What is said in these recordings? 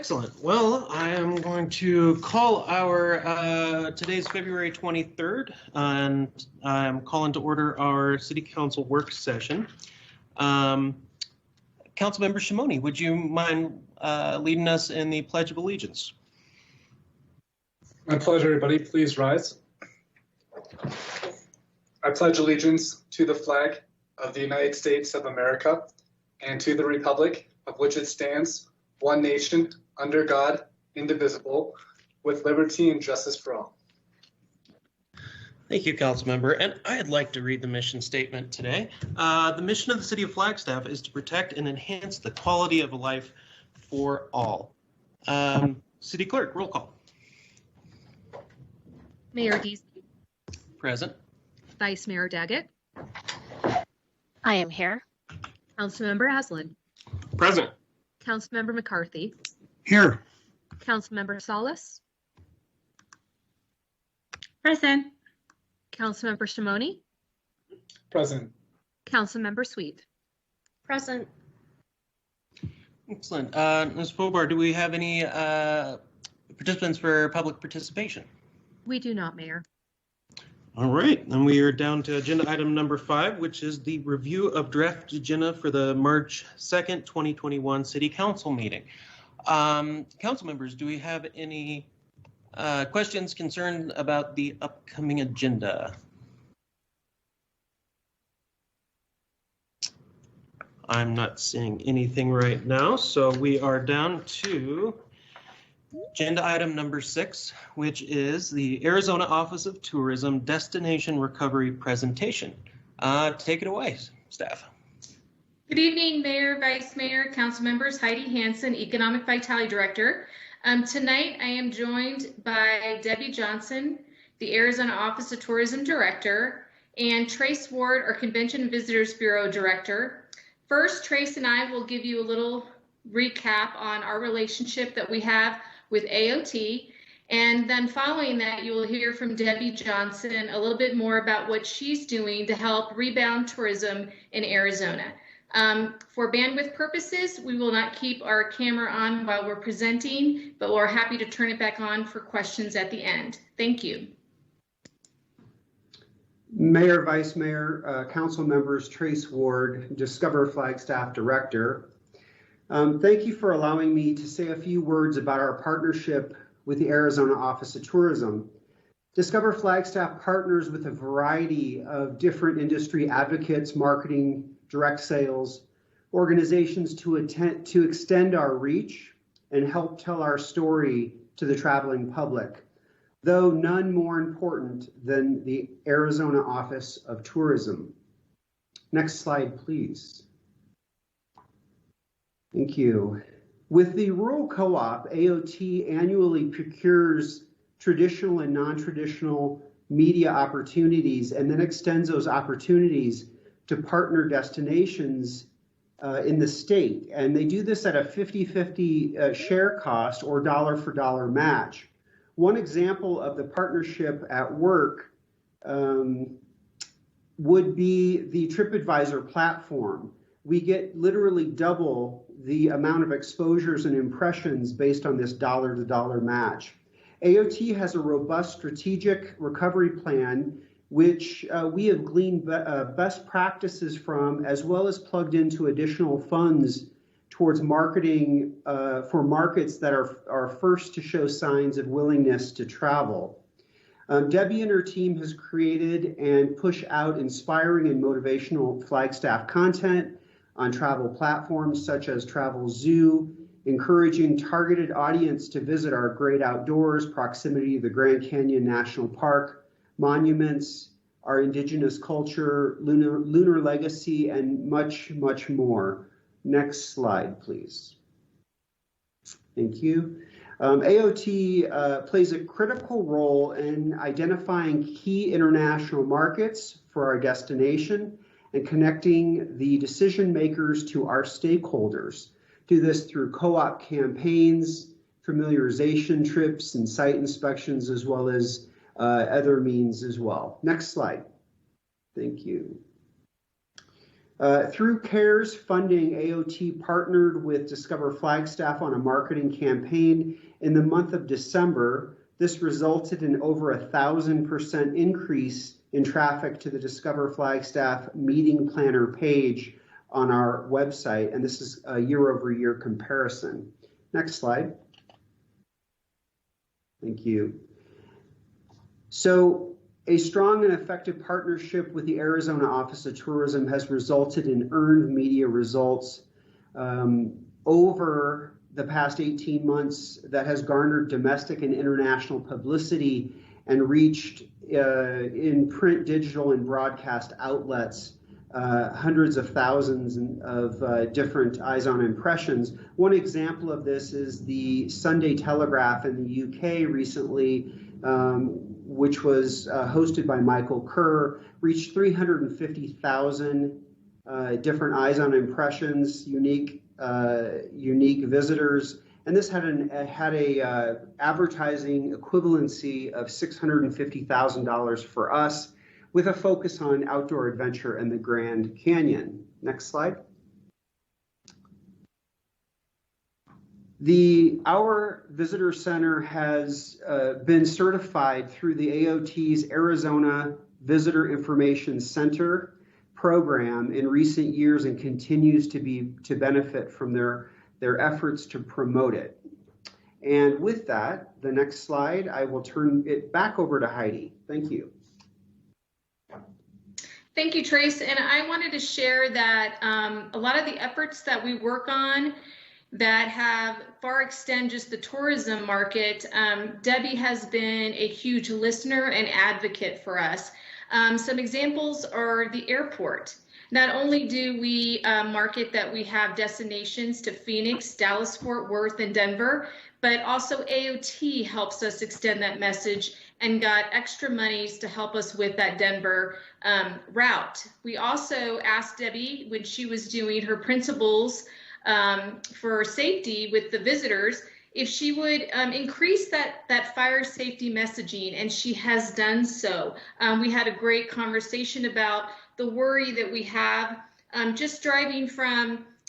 Excellent. Well, I am going to call our today's February 23rd, and I'm calling to order our City Council work session. Councilmember Shimoni, would you mind leading us in the Pledge of Allegiance? My pleasure, everybody. Please rise. I pledge allegiance to the flag of the United States of America and to the republic of which it stands, one nation, under God, indivisible, with liberty and justice for all. Thank you, Councilmember. And I'd like to read the mission statement today. The mission of the City of Flagstaff is to protect and enhance the quality of life for all. City Clerk, roll call. Mayor Deasy. Present. Vice Mayor Daggett. I am here. Councilmember Aslan. Present. Councilmember McCarthy. Here. Councilmember Salas. Present. Councilmember Shimoni. Present. Councilmember Sweet. Present. Excellent. Ms. Bobar, do we have any participants for public participation? We do not, Mayor. All right, and we are down to agenda item number 5, which is the review of draft agenda for the March 2nd, 2021 City Council meeting. Council members, do we have any questions, concerns about the upcoming agenda? I'm not seeing anything right now, so we are down to agenda item number 6, which is the Arizona Office of Tourism Destination Recovery Presentation. Take it away, staff. Good evening, Mayor, Vice Mayor, Council members. Heidi Hansen, Economic Vitality Director. Tonight, I am joined by Debbie Johnson, the Arizona Office of Tourism Director, and Trace Ward, our Convention and Visitors Bureau Director. First, Trace and I will give you a little recap on our relationship that we have with AOT, and then following that, you will hear from Debbie Johnson a little bit more about what she's doing to help rebound tourism in Arizona. For bandwidth purposes, we will not keep our camera on while we're presenting, but we're happy to turn it back on for questions at the end. Thank you. Mayor, Vice Mayor, Council members, Trace Ward, Discover Flagstaff Director. Thank you for allowing me to say a few words about our partnership with the Arizona Office of Tourism. Discover Flagstaff partners with a variety of different industry advocates, marketing, direct sales, organizations to extend our reach and help tell our story to the traveling public, though none more important than the Arizona Office of Tourism. Next slide, please. Thank you. With the Rural Co-op, AOT annually procures traditional and non-traditional media opportunities and then extends those opportunities to partner destinations in the state. And they do this at a 50-50 share cost or dollar for dollar match. One example of the partnership at work would be the TripAdvisor platform. We get literally double the amount of exposures and impressions based on this dollar-to-dollar match. AOT has a robust strategic recovery plan, which we have gleaned best practices from, as well as plugged into additional funds towards marketing for markets that are first to show signs of willingness to travel. Debbie and her team has created and push out inspiring and motivational Flagstaff content on travel platforms such as Travel Zoo, encouraging targeted audience to visit our great outdoors, proximity to the Grand Canyon National Park, monuments, our indigenous culture, lunar legacy, and much, much more. Next slide, please. Thank you. AOT plays a critical role in identifying key international markets for our destination and connecting the decision makers to our stakeholders. Do this through co-op campaigns, familiarization trips, and site inspections, as well as other means as well. Next slide. Thank you. Through CARES funding, AOT partnered with Discover Flagstaff on a marketing campaign in the month of December. This resulted in over 1,000% increase in traffic to the Discover Flagstaff meeting planner page on our website, and this is a year-over-year comparison. Next slide. Thank you. So, a strong and effective partnership with the Arizona Office of Tourism has resulted in earned media results over the past 18 months that has garnered domestic and international publicity and reached in print, digital, and broadcast outlets hundreds of thousands of different eyes-on impressions. One example of this is the Sunday Telegraph in the UK recently, which was hosted by Michael Kerr, reached 350,000 different eyes-on impressions, unique visitors, and this had a advertising equivalency of $650,000 for us, with a focus on outdoor adventure and the Grand Canyon. Next slide. Our visitor center has been certified through the AOT's Arizona Visitor Information Center program in recent years and continues to benefit from their efforts to promote it. And with that, the next slide, I will turn it back over to Heidi. Thank you. Thank you, Trace. And I wanted to share that a lot of the efforts that we work on that have far extend just the tourism market, Debbie has been a huge listener and advocate for us. Some examples are the airport. Not only do we market that we have destinations to Phoenix, Dallas, Fort Worth, and Denver, but also AOT helps us extend that message and got extra monies to help us with that Denver route. We also asked Debbie, when she was doing her principles for safety with the visitors, if she would increase that fire safety messaging, and she has done so. We had a great conversation about the worry that we have just driving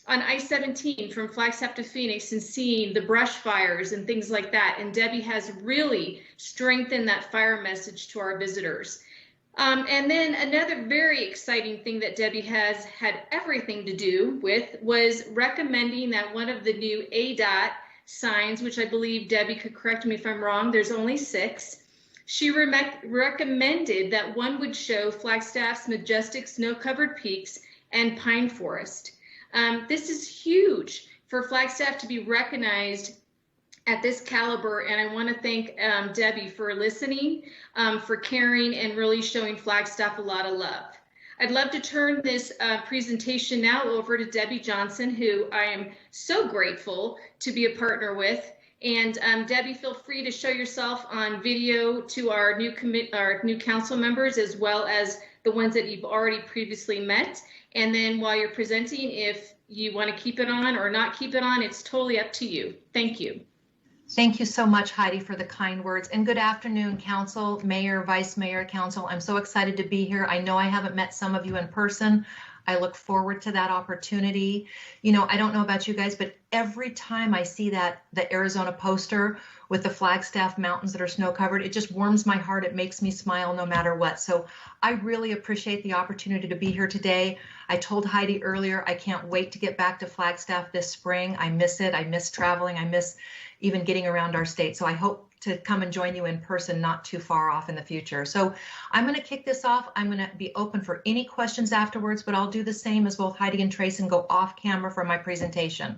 on I-17 from Flagstaff to Phoenix and seeing the brush fires and things like that. And Debbie has really strengthened that fire message to our visitors. And then another very exciting thing that Debbie has had everything to do with was recommending that one of the new ADOT signs, which I believe Debbie could correct me if I'm wrong, there's only 6. She recommended that one would show Flagstaff's majestic snow-covered peaks and pine forest. This is huge for Flagstaff to be recognized at this caliber, and I want to thank Debbie for listening, for caring, and really showing Flagstaff a lot of love. I'd love to turn this presentation now over to Debbie Johnson, who I am so grateful to be a partner with. And Debbie, feel free to show yourself on video to our new council members, as well as the ones that you've already previously met. And then while you're presenting, if you want to keep it on or not keep it on, it's totally up to you. Thank you. Thank you so much, Heidi, for the kind words. And good afternoon, Council, Mayor, Vice Mayor, Council. I'm so excited to be here. I know I haven't met some of you in person. I look forward to that opportunity. You know, I don't know about you guys, but every time I see the Arizona poster with the Flagstaff mountains that are snow covered, it just warms my heart. It makes me smile no matter what. So I really appreciate the opportunity to be here today. I told Heidi earlier, I can't wait to get back to Flagstaff this spring. I miss it. I miss traveling. I miss even getting around our state. So I hope to come and join you in person not too far off in the future. So I'm going to kick this off. I'm going to be open for any questions afterwards, but I'll do the same as both Heidi and Trace and go off camera for my presentation.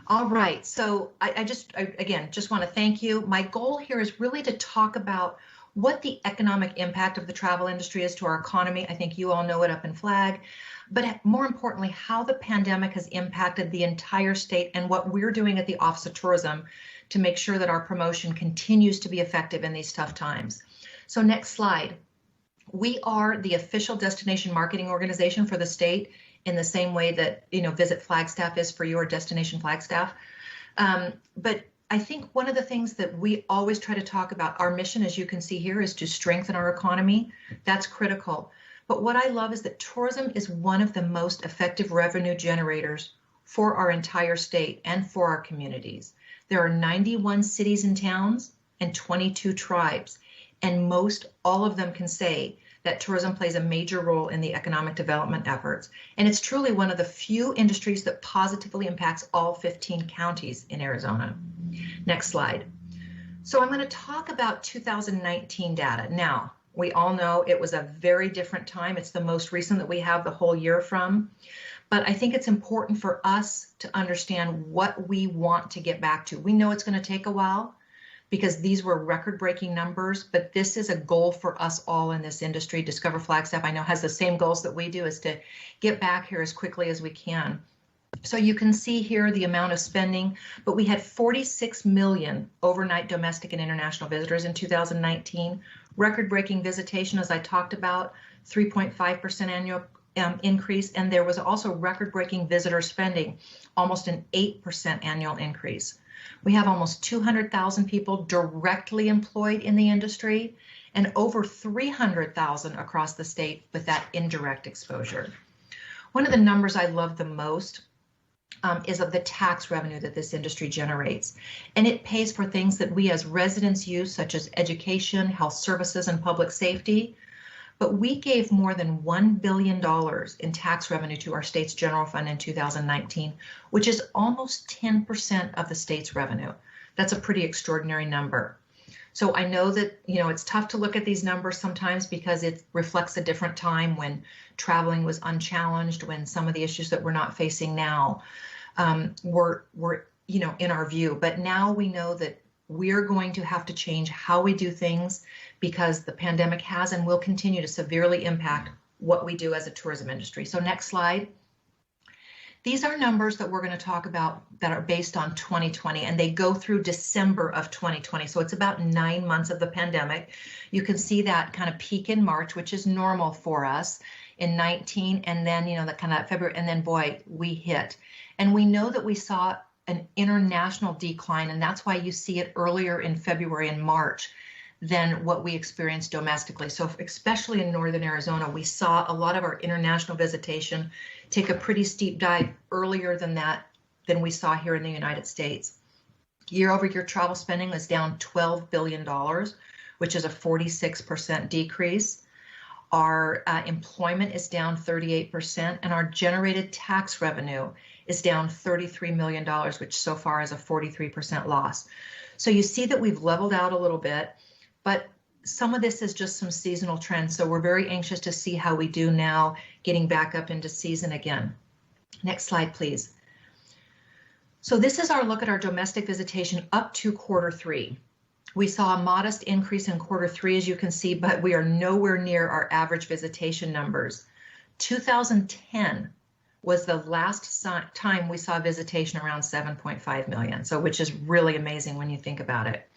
All right, so I just want to thank you. My goal here is really to talk about what the economic impact of the travel industry is to our economy. I think you all know it up in Flag, but more importantly, how the pandemic has impacted the entire state and what we're doing at the Office of Tourism to make sure that our promotion continues to be effective in these tough times. So next slide. We are the official destination marketing organization for the state in the same way that, you know, Visit Flagstaff is for your Destination Flagstaff. But I think one of the things that we always try to talk about, our mission, as you can see here, is to strengthen our economy. That's critical. But what I love is that tourism is one of the most effective revenue generators for our entire state and for our communities. There are 91 cities and towns and 22 tribes, and most all of them can say that tourism plays a major role in the economic development efforts. And it's truly one of the few industries that positively impacts all 15 counties in Arizona. Next slide. So I'm going to talk about 2019 data. Now, we all know it was a very different time. It's the most recent that we have the whole year from. But I think it's important for us to understand what we want to get back to. We know it's going to take a while because these were record-breaking numbers, but this is a goal for us all in this industry. Discover Flagstaff, I know, has the same goals that we do, is to get back here as quickly as we can. So you can see here the amount of spending, but we had 46 million overnight domestic and international visitors in 2019. Record-breaking visitation, as I talked about, 3.5% annual increase, and there was also record-breaking visitor spending, almost an 8% annual increase. We have almost 200,000 people directly employed in the industry and over 300,000 across the state with that indirect exposure. One of the numbers I love the most is of the tax revenue that this industry generates. And it pays for things that we as residents use, such as education, health services, and public safety. But we gave more than $1 billion in tax revenue to our state's general fund in 2019, which is almost 10% of the state's revenue. That's a pretty extraordinary number. So I know that, you know, it's tough to look at these numbers sometimes because it reflects a different time when traveling was unchallenged, when some of the issues that we're not facing now were, you know, in our view. But now we know that we're going to have to change how we do things because the pandemic has and will continue to severely impact what we do as a tourism industry. So next slide. These are numbers that we're going to talk about that are based on 2020, and they go through December of 2020. So it's about 9 months of the pandemic. You can see that kind of peak in March, which is normal for us in 19, and then, you know, that kind of February, and then boy, we hit. And we know that we saw an international decline, and that's why you see it earlier in February and March than what we experienced domestically. So especially in northern Arizona, we saw a lot of our international visitation take a pretty steep dive earlier than we saw here in the United States. Year over year travel spending is down $12 billion, which is a 46% decrease. Our employment is down 38%, and our generated tax revenue is down $33 million, which so far is a 43% loss. So you see that we've leveled out a little bit, but some of this is just some seasonal trends. So we're very anxious to see how we do now getting back up into season again. Next slide, please. So this is our look at our domestic visitation up to Q3. We saw a modest increase in Q3, as you can see, but we are nowhere near our average visitation numbers. 2010 was the last time we saw visitation around 7.5 million, so which is really amazing when you think about it.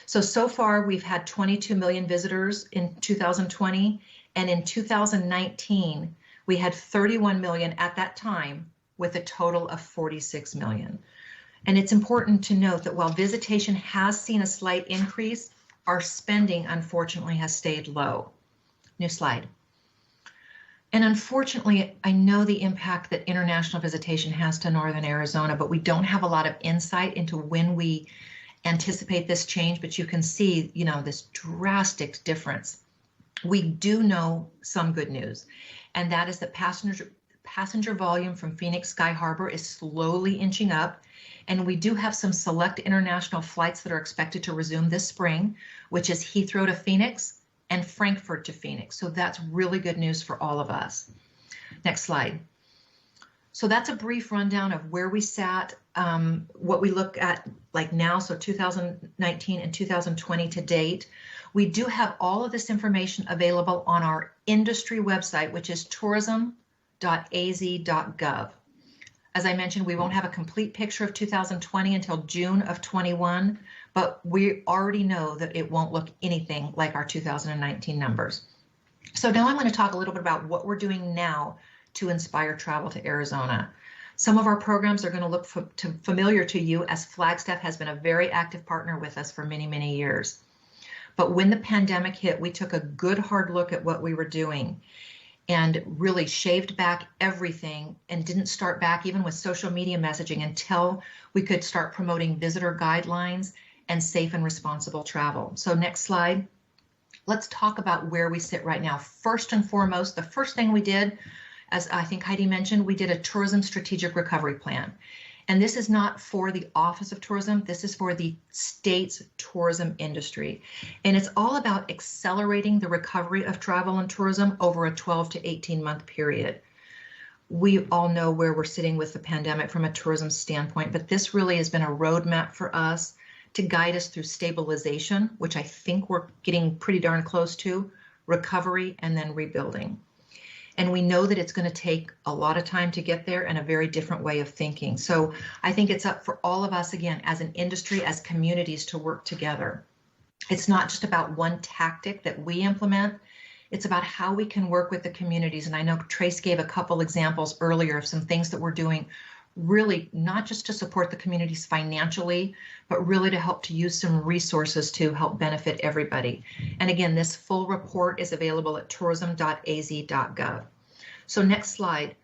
So far we've had 22 million visitors in 2020, and in 2019 we had 31 million at that time with a total of 46 million. And it's important to note that while visitation has seen a slight increase, our spending unfortunately has stayed low. New slide. And unfortunately, I know the impact that international visitation has to northern Arizona, but we don't have a lot of insight into when we anticipate this change, but you can see, you know, this drastic difference. We do know some good news, and that is that passenger volume from Phoenix Sky Harbor is slowly inching up, and we do have some select international flights that are expected to resume this spring, which is Heathrow to Phoenix and Frankfurt to Phoenix. So that's really good news for all of us. Next slide. So that's a brief rundown of where we sat, what we look at like now, so 2019 and 2020 to date. We do have all of this information available on our industry website, which is tourism.az.gov. As I mentioned, we won't have a complete picture of 2020 until June of 21, but we already know that it won't look anything like our 2019 numbers. So now I'm going to talk a little bit about what we're doing now to inspire travel to Arizona. Some of our programs are going to look familiar to you, as Flagstaff has been a very active partner with us for many, many years. But when the pandemic hit, we took a good hard look at what we were doing. and really shaved back everything and didn't start back even with social media messaging until we could start promoting visitor guidelines and safe and responsible travel. So next slide. Let's talk about where we sit right now. First and foremost, the first thing we did, as I think Heidi mentioned, we did a tourism strategic recovery plan. And this is not for the Office of Tourism, this is for the state's tourism industry. And it's all about accelerating the recovery of travel and tourism over a 12 to 18-month period. We all know where we're sitting with the pandemic from a tourism standpoint, but this really has been a roadmap for us to guide us through stabilization, which I think we're getting pretty darn close to, recovery, and then rebuilding. And we know that it's going to take a lot of time to get there and a very different way of thinking. So I think it's up for all of us, again, as an industry, as communities, to work together. It's not just about one tactic that we implement. It's about how we can work with the communities. And I know Trace gave a couple examples earlier of some things that we're doing, really not just to support the communities financially, but really to help to use some resources to help benefit everybody. And again, this full report is available at tourism.az.gov. So next slide.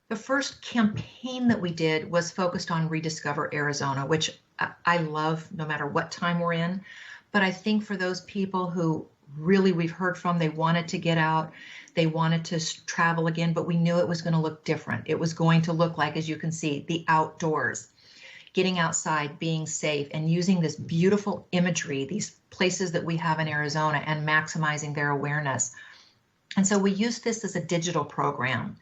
The first campaign that we did was focused on Rediscover Arizona, which I love no matter what time we're in. But I think for those people who really we've heard from, they wanted to get out, they wanted to travel again, but we knew it was going to look different. It was going to look like, as you can see, the outdoors, getting outside, being safe, and using this beautiful imagery, these places that we have in Arizona, and maximizing their awareness. And so we used this as a digital program,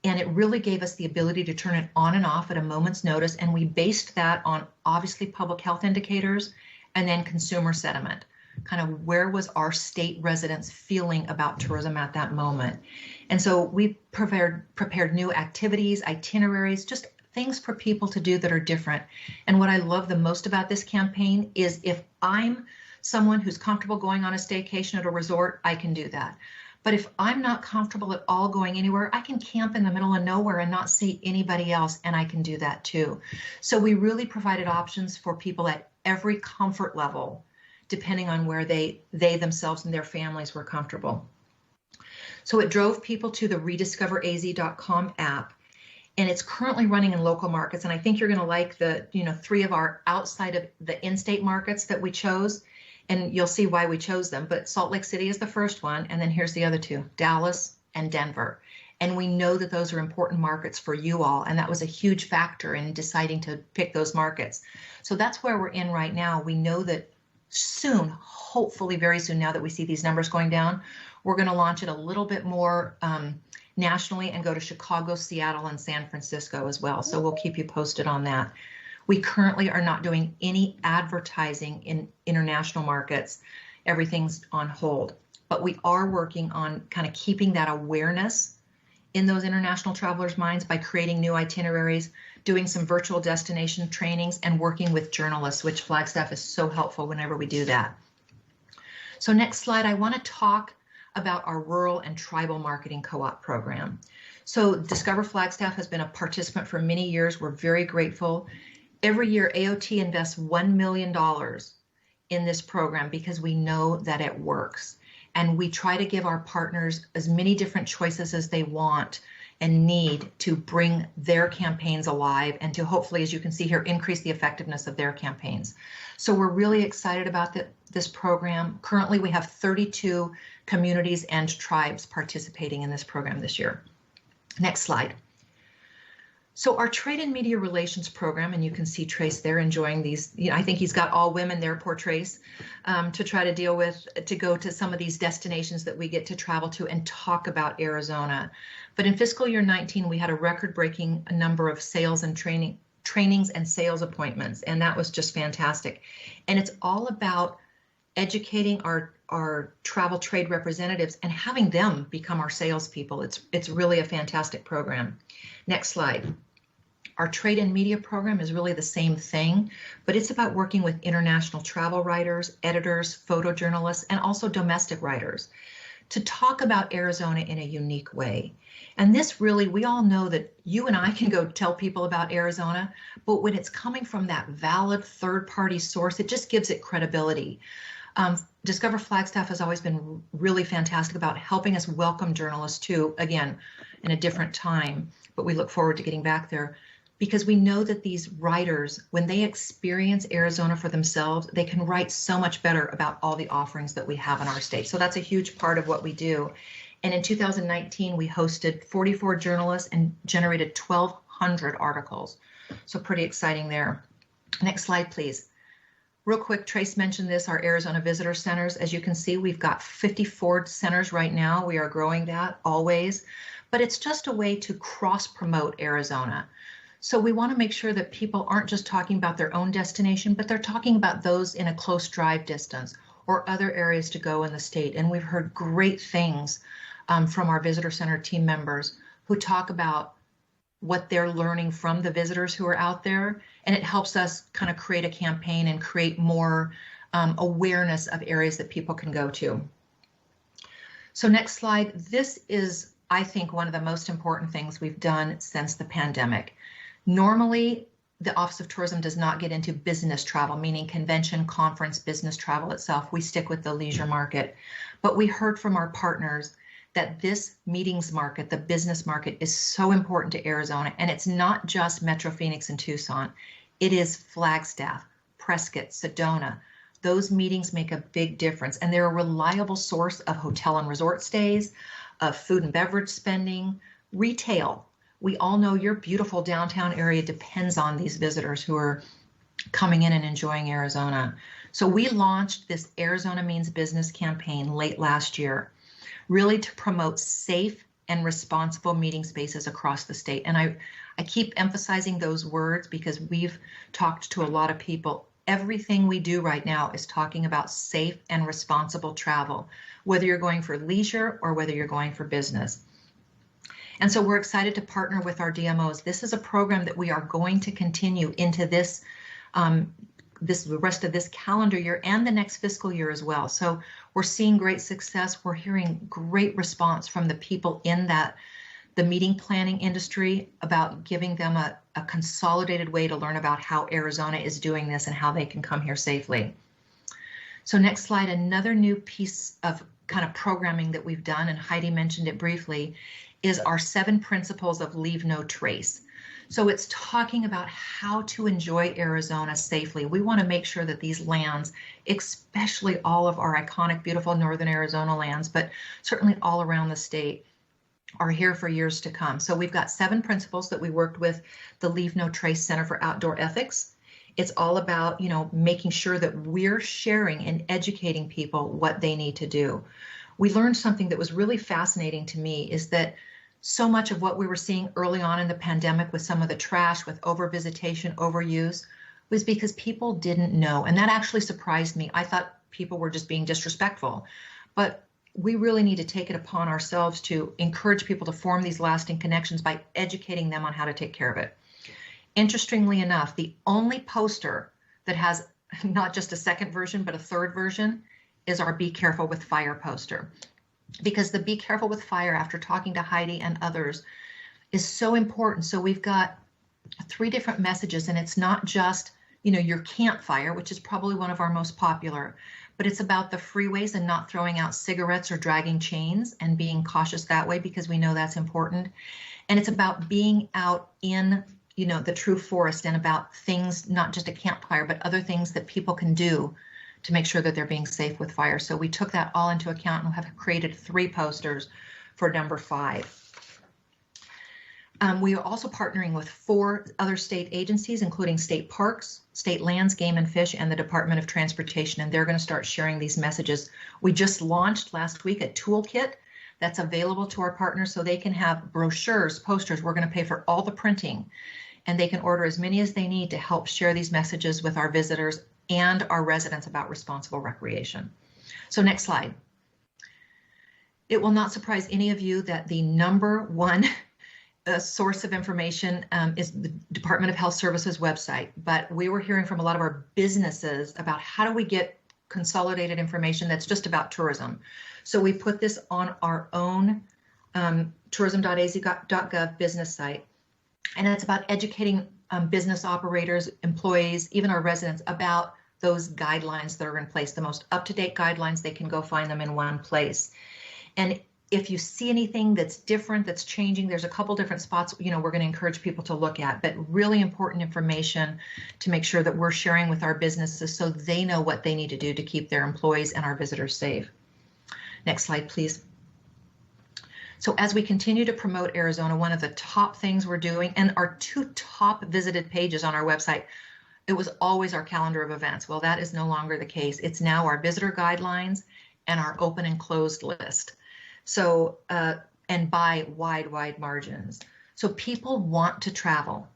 and it really gave us the ability to turn it on and off at a moment's notice. And we based that on obviously public health indicators and then consumer sentiment. Kind of where was our state residents feeling about tourism at that moment. And so we prepared new activities, itineraries, just things for people to do that are different. And what I love the most about this campaign is if I'm someone who's comfortable going on a staycation at a resort, I can do that. But if I'm not comfortable at all going anywhere, I can camp in the middle of nowhere and not see anybody else, and I can do that too. So we really provided options for people at every comfort level, depending on where they themselves and their families were comfortable. So it drove people to the rediscoveraz.com app, and it's currently running in local markets. And I think you're going to like the 3 of our outside of the in-state markets that we chose, and you'll see why we chose them. But Salt Lake City is the first one, and then here's the other 2, Dallas and Denver. And we know that those are important markets for you all, and that was a huge factor in deciding to pick those markets. So that's where we're in right now. We know that soon, hopefully very soon, now that we see these numbers going down, we're going to launch it a little bit more nationally and go to Chicago, Seattle, and San Francisco as well. So we'll keep you posted on that. We currently are not doing any advertising in international markets. Everything's on hold, but we are working on kind of keeping that awareness in those international travelers' minds by creating new itineraries, doing some virtual destination trainings, and working with journalists, which Flagstaff is so helpful whenever we do that. So next slide, I want to talk about our rural and tribal marketing co-op program. So Discover Flagstaff has been a participant for many years. We're very grateful. Every year, AOT invests $1 million in this program because we know that it works. And we try to give our partners as many different choices as they want and need to bring their campaigns alive and to hopefully, as you can see here, increase the effectiveness of their campaigns. So we're really excited about this program. Currently, we have 32 communities and tribes participating in this program this year. Next slide. So our trade and media relations program, and you can see Trace there enjoying these, I think he's got all women there, poor Trace, to try to deal with, to go to some of these destinations that we get to travel to and talk about Arizona. But in fiscal year 19, we had a record-breaking number of sales and trainings and sales appointments, and that was just fantastic. And it's all about educating our travel trade representatives and having them become our salespeople. It's really a fantastic program. Next slide. Our trade and media program is really the same thing, but it's about working with international travel writers, editors, photojournalists, and also domestic writers to talk about Arizona in a unique way. And this really, we all know that you and I can go tell people about Arizona, but when it's coming from that valid third-party source, it just gives it credibility. Discover Flagstaff has always been really fantastic about helping us welcome journalists too, again, in a different time, but we look forward to getting back there because we know that these writers, when they experience Arizona for themselves, they can write so much better about all the offerings that we have in our state. So that's a huge part of what we do. And in 2019, we hosted 44 journalists and generated 1,200 articles. So pretty exciting there. Next slide, please. Real quick, Trace mentioned this, our Arizona Visitor Centers. As you can see, we've got 54 centers right now. We are growing that always, but it's just a way to cross-promote Arizona. So we want to make sure that people aren't just talking about their own destination, but they're talking about those in a close drive distance or other areas to go in the state. And we've heard great things from our Visitor Center team members who talk about what they're learning from the visitors who are out there. And it helps us kind of create a campaign and create more awareness of areas that people can go to. So next slide. This is, I think, one of the most important things we've done since the pandemic. Normally, the Office of Tourism does not get into business travel, meaning convention, conference, business travel itself. We stick with the leisure market. But we heard from our partners that this meetings market, the business market, is so important to Arizona. And it's not just Metro Phoenix and Tucson. It is Flagstaff, Prescott, Sedona. Those meetings make a big difference. And they're a reliable source of hotel and resort stays, of food and beverage spending, retail. We all know your beautiful downtown area depends on these visitors who are coming in and enjoying Arizona. So we launched this Arizona Means Business campaign late last year, really to promote safe and responsible meeting spaces across the state. And I keep emphasizing those words because we've talked to a lot of people. Everything we do right now is talking about safe and responsible travel, whether you're going for leisure or whether you're going for business. And so we're excited to partner with our DMOs. This is a program that we are going to continue into the rest of this calendar year and the next fiscal year as well. So we're seeing great success. We're hearing great response from the people in the meeting planning industry about giving them a consolidated way to learn about how Arizona is doing this and how they can come here safely. So next slide, another new piece of kind of programming that we've done, and Heidi mentioned it briefly, is our 7 principles of leave no trace. So it's talking about how to enjoy Arizona safely. We want to make sure that these lands, especially all of our iconic, beautiful Northern Arizona lands, but certainly all around the state, are here for years to come. So we've got 7 principles that we worked with the Leave No Trace Center for Outdoor Ethics. It's all about, making sure that we're sharing and educating people what they need to do. We learned something that was really fascinating to me is that so much of what we were seeing early on in the pandemic with some of the trash, with overvisitation, overuse, was because people didn't know. And that actually surprised me. I thought people were just being disrespectful. But we really need to take it upon ourselves to encourage people to form these lasting connections by educating them on how to take care of it. Interestingly enough, the only poster that has not just a second version, but a third version is our Be Careful with Fire poster. Because the Be Careful with Fire, after talking to Heidi and others, is so important. So we've got 3 different messages, and it's not just, your campfire, which is probably one of our most popular, but it's about the freeways and not throwing out cigarettes or dragging chains and being cautious that way because we know that's important. And it's about being out in, the true forest and about things, not just a campfire, but other things that people can do to make sure that they're being safe with fire. So we took that all into account and have created 3 posters for number 5. We are also partnering with 4 other state agencies, including state parks, state lands, game and fish, and the Department of Transportation, and they're going to start sharing these messages. We just launched last week a toolkit that's available to our partners so they can have brochures, posters. We're going to pay for all the printing, and they can order as many as they need to help share these messages with our visitors and our residents about responsible recreation. So next slide. It will not surprise any of you that the number 1 source of information is the Department of Health Services website, but we were hearing from a lot of our businesses about how do we get consolidated information that's just about tourism. So we put this on our own tourism.az.gov business site, and it's about educating business operators, employees, even our residents about those guidelines that are in place, the most up-to-date guidelines. They can go find them in one place. And if you see anything that's different, that's changing, there's a couple different spots, we're going to encourage people to look at, but really important information to make sure that we're sharing with our businesses so they know what they need to do to keep their employees and our visitors safe. Next slide, please. So as we continue to promote Arizona, one of the top things we're doing, and our 2 top visited pages on our website, it was always our calendar of events. Well, that is no longer the case. It's now our visitor guidelines and our open and closed list. So, and by wide margins. So people want to travel.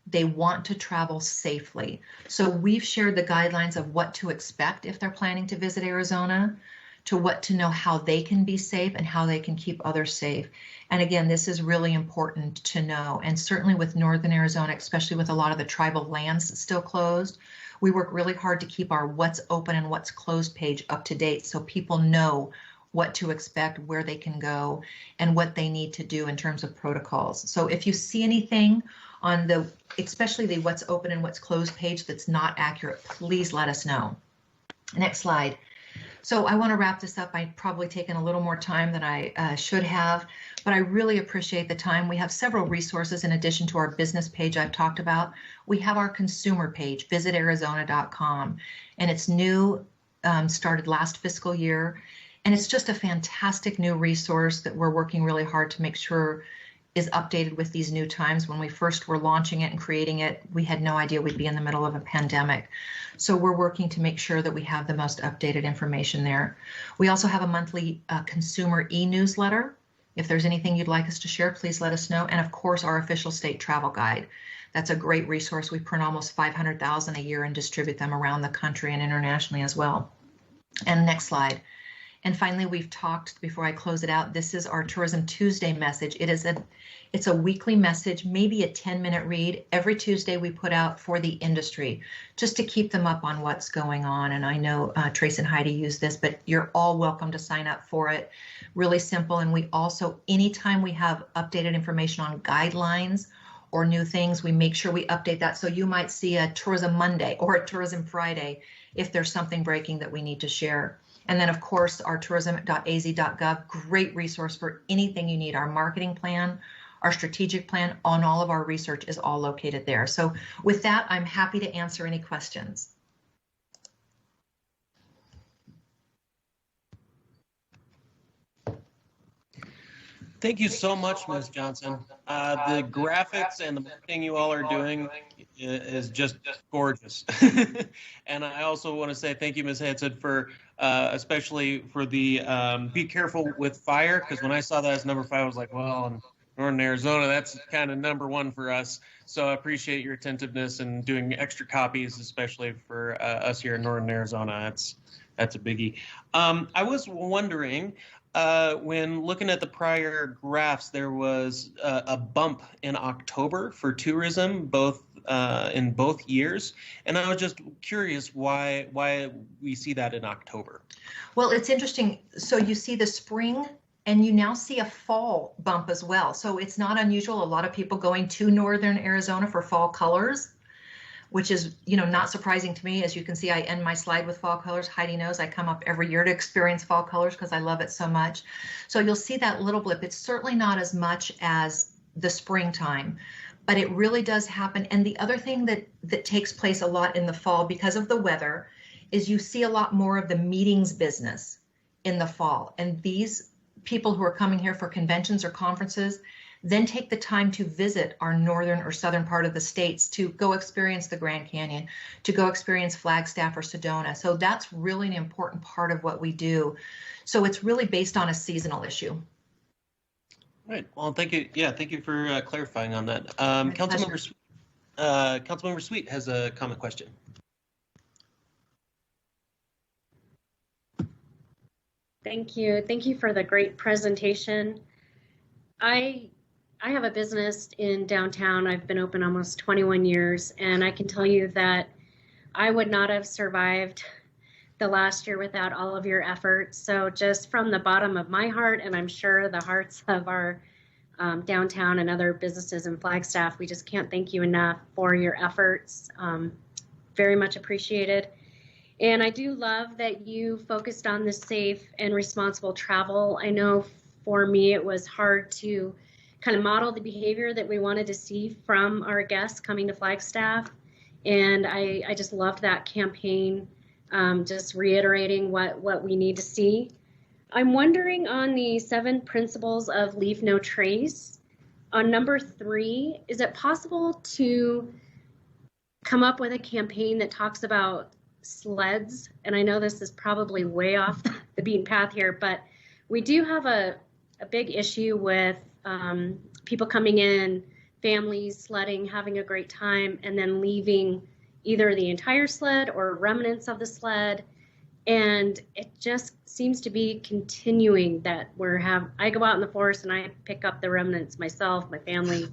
They want to travel safely. So we've shared the guidelines of what to expect if they're planning to visit Arizona, to what to know how they can be safe and how they can keep others safe. And again, this is really important to know. And certainly with Northern Arizona, especially with a lot of the tribal lands still closed, we work really hard to keep our what's open and what's closed page up to date so people know what to expect, where they can go, and what they need to do in terms of protocols. So if you see anything on the, especially the what's open and what's closed page that's not accurate, please let us know. Next slide. So I want to wrap this up. I've probably taken a little more time than I should have, but I really appreciate the time. We have several resources in addition to our business page I've talked about. We have our consumer page, visitarizona.com, and it's new, started last fiscal year. And it's just a fantastic new resource that we're working really hard to make sure is updated with these new times. When we first were launching it and creating it, we had no idea we'd be in the middle of a pandemic. So we're working to make sure that we have the most updated information there. We also have a monthly consumer e-newsletter. If there's anything you'd like us to share, please let us know. And of course, our official state travel guide. That's a great resource. We print almost 500,000 a year and distribute them around the country and internationally as well. And next slide. And finally, we've talked, before I close it out, this is our Tourism Tuesday message. It's a weekly message, maybe a 10-minute read. Every Tuesday we put out for the industry, just to keep them up on what's going on. And I know Trace and Heidi use this, but you're all welcome to sign up for it. Really simple. And we also, anytime we have updated information on guidelines or new things, we make sure we update that. So you might see a Tourism Monday or a Tourism Friday if there's something breaking that we need to share. And then, of course, our tourism.az.gov, great resource for anything you need. Our marketing plan, our strategic plan, on all of our research is all located there. So with that, I'm happy to answer any questions. Thank you so much, Ms. Johnson. The graphics and the marketing you all are doing is just gorgeous. And I also want to say thank you, Ms. Hanson, for especially for the be careful with fire, because when I saw that as number 5, I was like, well, in Northern Arizona, that's kind of number 1 for us. So I appreciate your attentiveness and doing extra copies, especially for us here in Northern Arizona. That's a biggie. I was wondering, when looking at the prior graphs, there was a bump in October for tourism, both in both years, and I was just curious why we see that in October. Well, it's interesting. So you see the spring, and you now see a fall bump as well. So it's not unusual. A lot of people going to Northern Arizona for fall colors, which is, not surprising to me. As you can see, I end my slide with fall colors. Heidi knows I come up every year to experience fall colors because I love it so much. So you'll see that little blip. It's certainly not as much as the springtime, but it really does happen. And the other thing that takes place a lot in the fall because of the weather is you see a lot more of the meetings business in the fall. And these people who are coming here for conventions or conferences then take the time to visit our northern or southern part of the states to go experience the Grand Canyon, to go experience Flagstaff or Sedona. So that's really an important part of what we do. So it's really based on a seasonal issue. Right. Well, thank you. Yeah, thank you for clarifying on that. Councilmember Sweet has a comment question. Thank you. Thank you for the great presentation. I have a business in downtown. I've been open almost 21 years, and I can tell you that I would not have survived the last year without all of your efforts. So just from the bottom of my heart, and I'm sure the hearts of our downtown and other businesses in Flagstaff, we just can't thank you enough for your efforts. Very much appreciated. And I do love that you focused on the safe and responsible travel. I know for me, it was hard to kind of model the behavior that we wanted to see from our guests coming to Flagstaff. And I just loved that campaign, just reiterating what we need to see. I'm wondering on the 7 principles of leave no trace. On number 3, is it possible to come up with a campaign that talks about sleds? And I know this is probably way off the beaten path here, but we do have a big issue with people coming in, families sledding, having a great time, and then leaving either the entire sled or remnants of the sled. And it just seems to be continuing that I go out in the forest and I pick up the remnants myself, my family.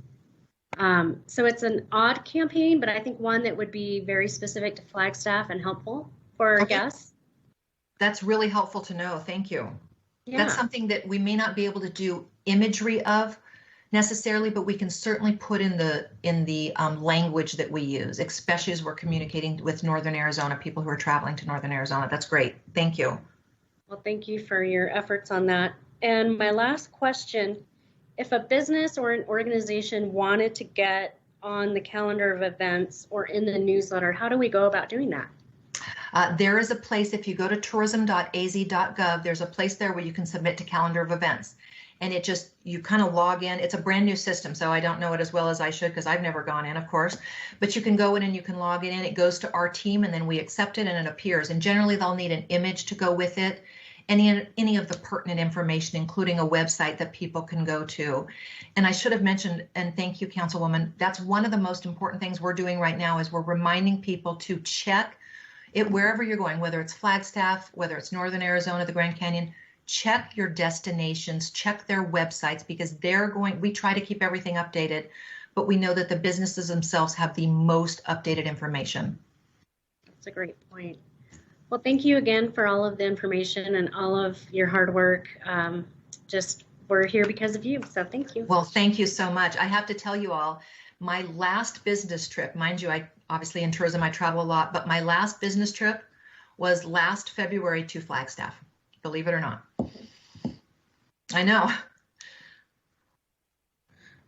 So it's an odd campaign, but I think one that would be very specific to Flagstaff and helpful for our guests. That's really helpful to know. Thank you. Yeah. That's something that we may not be able to do imagery of necessarily, but we can certainly put in the language that we use, especially as we're communicating with Northern Arizona, people who are traveling to Northern Arizona. That's great. Thank you. Well, thank you for your efforts on that. And my last question, if a business or an organization wanted to get on the calendar of events or in the newsletter, how do we go about doing that? There is a place, if you go to tourism.az.gov, there's a place there where you can submit to calendar of events. And you kind of log in. It's a brand new system, so I don't know it as well as I should because I've never gone in, of course. But you can go in and you can log it in. It goes to our team, and then we accept it, and it appears. And generally, they'll need an image to go with it. Any of the pertinent information, including a website that people can go to. And I should have mentioned, and thank you, Councilwoman, that's one of the most important things we're doing right now is we're reminding people to check it wherever you're going, whether it's Flagstaff, whether it's Northern Arizona, the Grand Canyon, check your destinations, check their websites, because we try to keep everything updated, but we know that the businesses themselves have the most updated information. That's a great point. Well, thank you again for all of the information and all of your hard work. We're here because of you, so thank you. Well, thank you so much. I have to tell you all, my last business trip, mind you, I obviously in tourism, I travel a lot, but my last business trip was last February to Flagstaff, believe it or not. I know.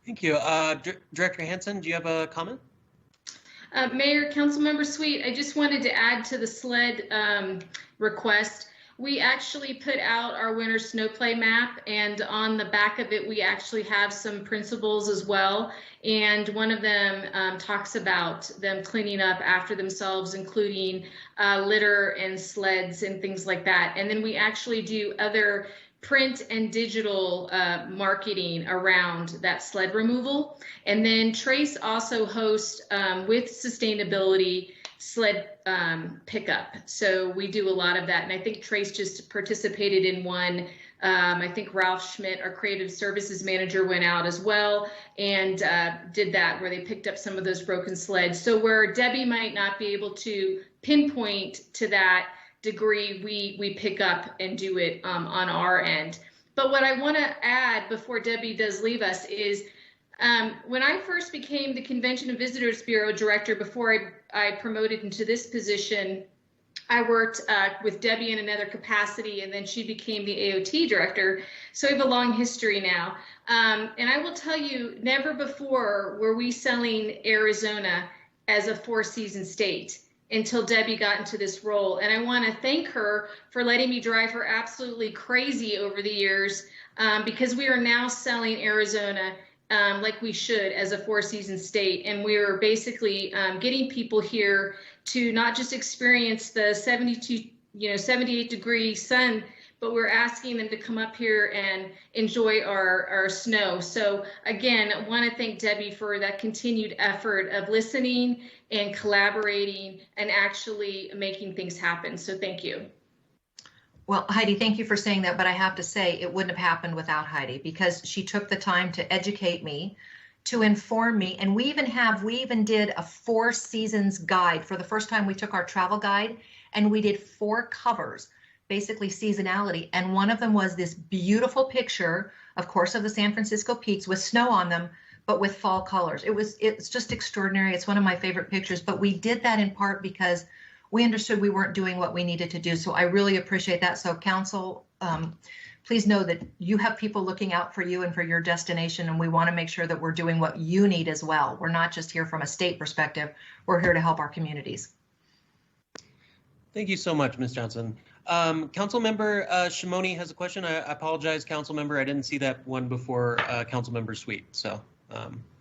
Thank you. Director Hansen, do you have a comment? Mayor, Councilmember Sweet, I just wanted to add to the sled request. We actually put out our winter snow play map, and on the back of it, we actually have some principles as well. And one of them talks about them cleaning up after themselves, including litter and sleds and things like that. And then we actually do other print and digital marketing around that sled removal. And then Trace also hosts with sustainability sled pickup. So we do a lot of that. And I think Trace just participated in one. I think Ralph Schmidt, our creative services manager, went out as well and did that, where they picked up some of those broken sleds. So where Debbie might not be able to pinpoint to that degree, we pick up and do it on our end. But what I want to add before Debbie does leave us is when I first became the Convention and Visitors Bureau director, before I promoted into this position, I worked with Debbie in another capacity, and then she became the AOT director. So we have a long history now. And I will tell you, never before were we selling Arizona as a four-season state until Debbie got into this role. And I want to thank her for letting me drive her absolutely crazy over the years, because we are now selling Arizona like we should as a four-season state. And we're basically getting people here to not just experience the 78-degree sun, but we're asking them to come up here and enjoy our snow. So again, I want to thank Debbie for that continued effort of listening and collaborating and actually making things happen. So thank you. Well, Heidi, thank you for saying that, but I have to say it wouldn't have happened without Heidi, because she took the time to educate me, to inform me, and we even did a 4 seasons guide. For the first time, we took our travel guide and we did 4 covers, basically seasonality, and one of them was this beautiful picture, of course, of the San Francisco peaks with snow on them, but with fall colors. It's just extraordinary. It's one of my favorite pictures, but we did that in part because we understood we weren't doing what we needed to do. So I really appreciate that. So council, please know that you have people looking out for you and for your destination, and we want to make sure that we're doing what you need as well. We're not just here from a state perspective. We're here to help our communities. Thank you so much, Ms. Johnson. Councilmember Shimoni has a question. I apologize, Councilmember. I didn't see that one before Councilmember Sweet. So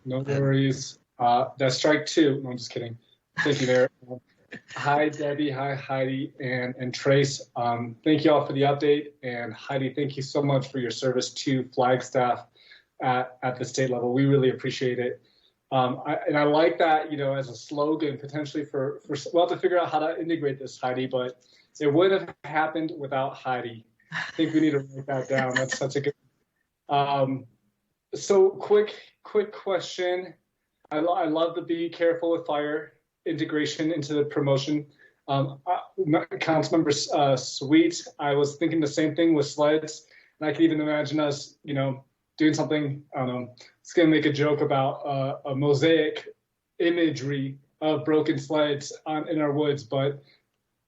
no worries. That's strike two. No, I'm just kidding. Thank you, Mayor. Hi, Debbie. Hi, Heidi and Trace. Thank you all for the update. And Heidi, thank you so much for your service to Flagstaff at the state level. We really appreciate it. And I like that, you know, as a slogan potentially we'll have to figure out how to integrate this, Heidi, but it wouldn't have happened without Heidi. I think we need to write that down. That's such a good. So quick question. I love the be careful with fire integration into the promotion. Councilmember Sweet, I was thinking the same thing with sleds, and I could even imagine us, you know, doing something. I don't know. It's gonna make a joke about a mosaic imagery of broken sleds in our woods, but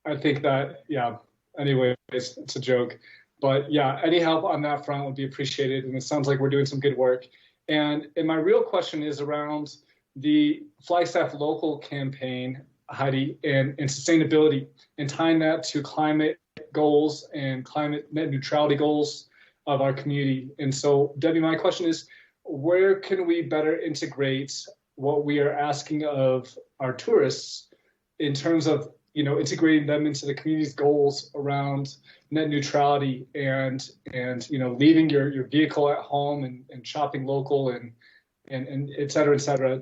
I think that, yeah. Anyways, it's a joke, but yeah, any help on that front would be appreciated, and it sounds like we're doing some good work. And my real question is around the Flagstaff local campaign, Heidi, and sustainability, and tying that to climate goals and climate net neutrality goals of our community. And so, Debbie, my question is, where can we better integrate what we are asking of our tourists in terms of, you know, integrating them into the community's goals around net neutrality and you know, leaving your vehicle at home and shopping local and et cetera, et cetera.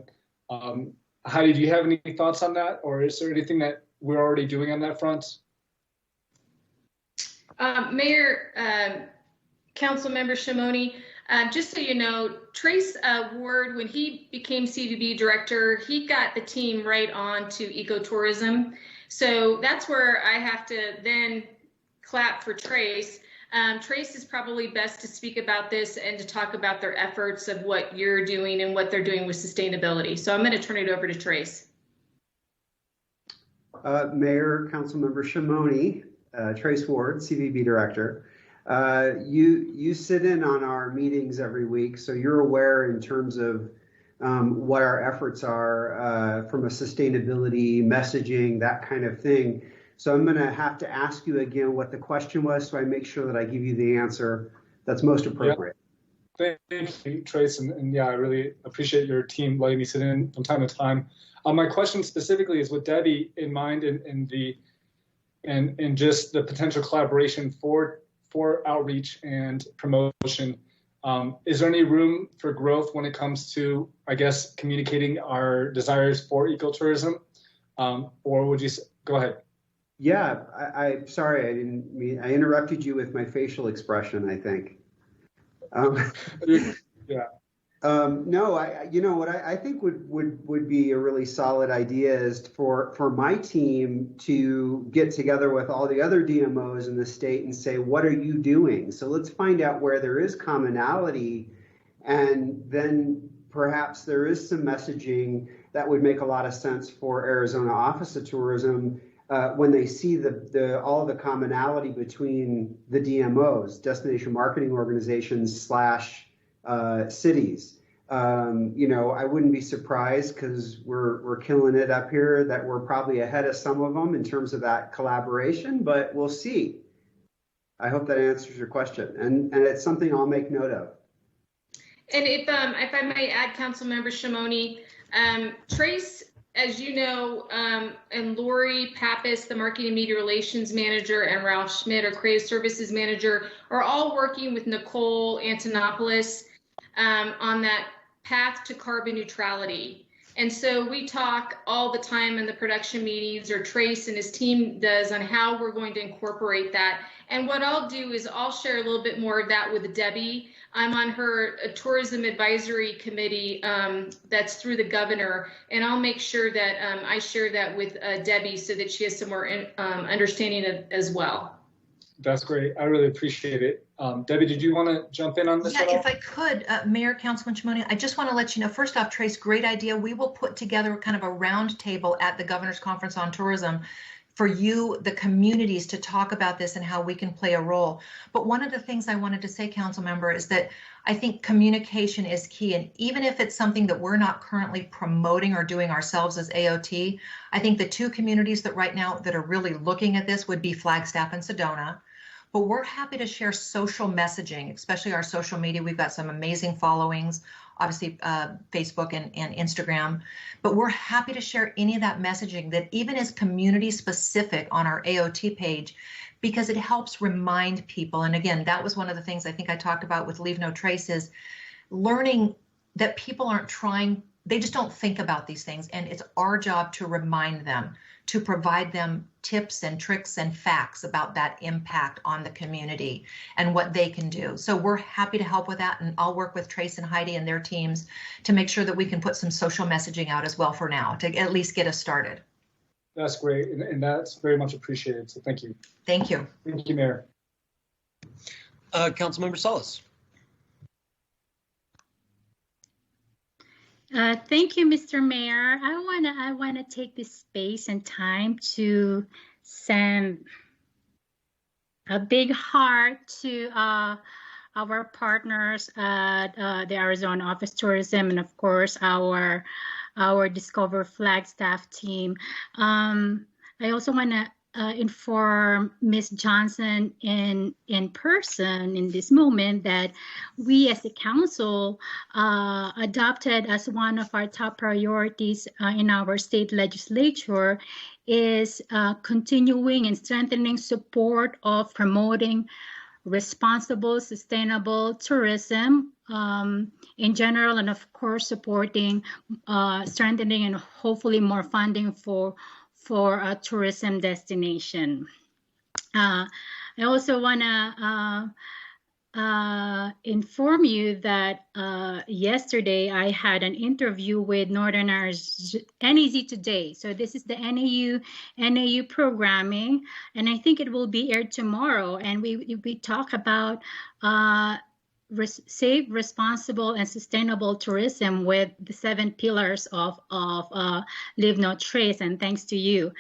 Heidi, do you have any thoughts on that, or is there anything that we're already doing on that front? Mayor, Councilmember Shimoni, just so you know, Trace Ward, when he became CVB director, he got the team right on to ecotourism. So that's where I have to then clap for Trace. Trace is probably best to speak about this and to talk about their efforts of what you're doing and what they're doing with sustainability. So I'm going to turn it over to Trace. Mayor, Councilmember Shimoni, Trace Ward, CVB Director. You sit in on our meetings every week, so you're aware in terms of what our efforts are from a sustainability, messaging, that kind of thing. So I'm going to have to ask you again what the question was, so I make sure that I give you the answer that's most appropriate. Yeah. Thank you, Trace, and yeah, I really appreciate your team letting me sit in from time to time. My question specifically is with Debbie in mind, and just the potential collaboration for outreach and promotion. Is there any room for growth when it comes to, I guess, communicating our desires for ecotourism, or would you go ahead? Yeah, I'm sorry, I didn't mean, I interrupted you with my facial expression, I think. Yeah. No, you know what I think would be a really solid idea is for my team to get together with all the other DMOs in the state and say, what are you doing? So let's find out where there is commonality, and then perhaps there is some messaging that would make a lot of sense for Arizona Office of Tourism when they see all the commonality between the DMOs, destination marketing organizations / cities. You know, I wouldn't be surprised, because we're killing it up here, that we're probably ahead of some of them in terms of that collaboration, but we'll see. I hope that answers your question, and it's something I'll make note of. And if I may add, Councilmember Shimoni, Trace, as you know, and Lori Pappas, the Marketing and Media Relations Manager, and Ralph Schmidt, our Creative Services Manager, are all working with Nicole Antonopoulos on that path to carbon neutrality. And so we talk all the time in the production meetings, or Trace and his team does, on how we're going to incorporate that. And what I'll do is I'll share a little bit more of that with Debbie. I'm on her tourism advisory committee that's through the governor, and I'll make sure that I share that with Debbie so that she has some more understanding as well. That's great. I really appreciate it. Debbie, did you want to jump in on this? Yeah, if I could, Mayor, Councilman Shimoni, I just want to let you know, first off, Trace, great idea. We will put together kind of a round table at the Governor's Conference on Tourism for you, the communities, to talk about this and how we can play a role. But one of the things I wanted to say, council member, is that I think communication is key. And even if it's something that we're not currently promoting or doing ourselves as AOT, I think the two communities that right now that are really looking at this would be Flagstaff and Sedona. But we're happy to share social messaging, especially our social media. We've got some amazing followings, obviously Facebook and Instagram, but we're happy to share any of that messaging that even is community specific on our AOT page, because it helps remind people. And again, that was one of the things I think I talked about with Leave No Trace, is learning that people aren't trying, they just don't think about these things. And it's our job to remind them, to provide them tips and tricks and facts about that impact on the community and what they can do. So we're happy to help with that. And I'll work with Trace and Heidi and their teams to make sure that we can put some social messaging out as well for now, to at least get us started. That's great, and that's very much appreciated. So thank you. Thank you. Thank you, Mayor. Councilmember Salas. Thank you, Mr. Mayor. I wanna take this space and time to send a big heart to our partners at the Arizona Office of Tourism, and of course our Discover Flagstaff team. I also want to inform Ms. Johnson in person in this moment that we as a council adopted as one of our top priorities in our state legislature is continuing and strengthening support of promoting responsible, sustainable tourism in general, and of course supporting, strengthening, and hopefully more funding for a tourism destination. I also want to inform you that yesterday I had an interview with Northern Arizona NAZ Today. So this is the NAU programming, and I think it will be aired tomorrow. And we talk about safe, responsible, and sustainable tourism with the 7 pillars of Leave No Trace, and thanks to you.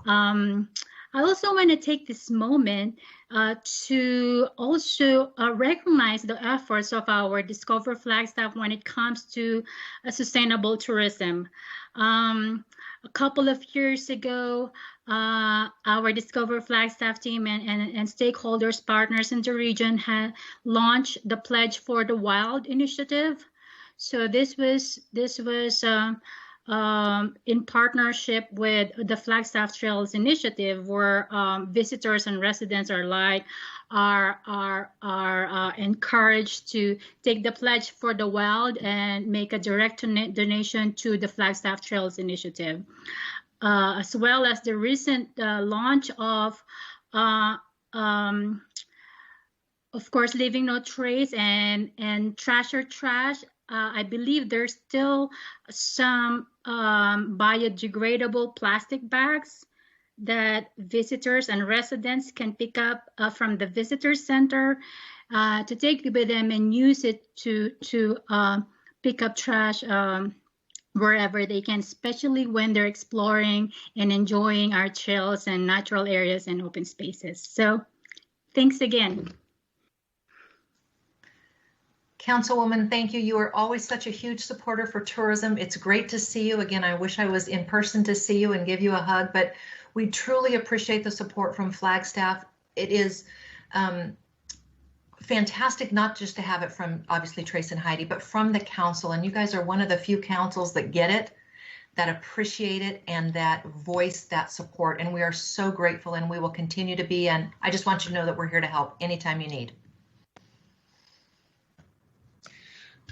I also want to take this moment to also recognize the efforts of our Discover Flagstaff when it comes to sustainable tourism. A couple of years ago, our Discover Flagstaff team and stakeholders, partners in the region had launched the Pledge for the Wild initiative. So this was in partnership with the Flagstaff Trails Initiative, where visitors and residents alike are encouraged to take the Pledge for the Wild and make a direct donation to the Flagstaff Trails Initiative, as well as the recent launch of course, Leaving No Trace and Trash or Trash. I believe there's still some biodegradable plastic bags that visitors and residents can pick up from the visitor center to take with them and use it to pick up trash wherever they can, especially when they're exploring and enjoying our trails and natural areas and open spaces. So thanks again. Councilwoman, thank you. You are always such a huge supporter for tourism. It's great to see you. Again, I wish I was in person to see you and give you a hug, but we truly appreciate the support from Flagstaff. It is fantastic not just to have it from obviously Trace and Heidi, but from the council. And you guys are one of the few councils that get it, that appreciate it, and that voice that support. And we are so grateful, and we will continue to be. And I just want you to know that we're here to help anytime you need.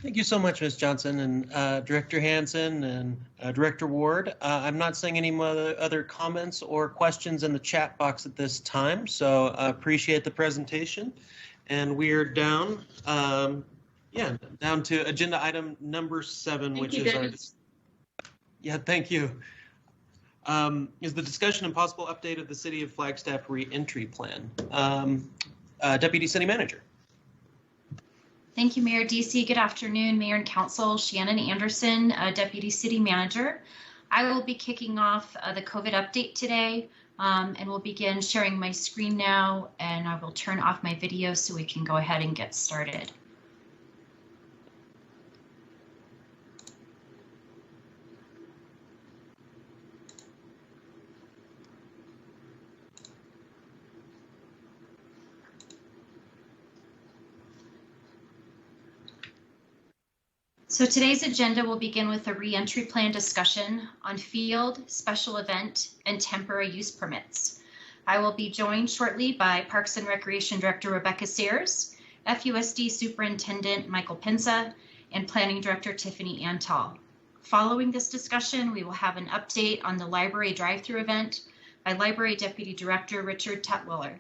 Thank you so much, Ms. Johnson and Director Hansen and Director Ward. I'm not seeing any other comments or questions in the chat box at this time, so I appreciate the presentation. And we're down, down to agenda item number 7, which is our. Yeah, thank you. Is the discussion and possible update of the City of Flagstaff re-entry plan. Deputy City Manager. Thank you, Mayor DC. Good afternoon, Mayor and Council. Shannon Anderson, Deputy City Manager. I will be kicking off the COVID update today. And we'll begin sharing my screen now, and I will turn off my video so we can go ahead and get started. So today's agenda will begin with a re-entry plan discussion on field, special event, and temporary use permits. I will be joined shortly by Parks and Recreation Director Rebecca Sayers, FUSD Superintendent Michael Pinza, and Planning Director Tiffany Antal. Following this discussion, we will have an update on the library drive-through event by Library Deputy Director Richard Tutwiller.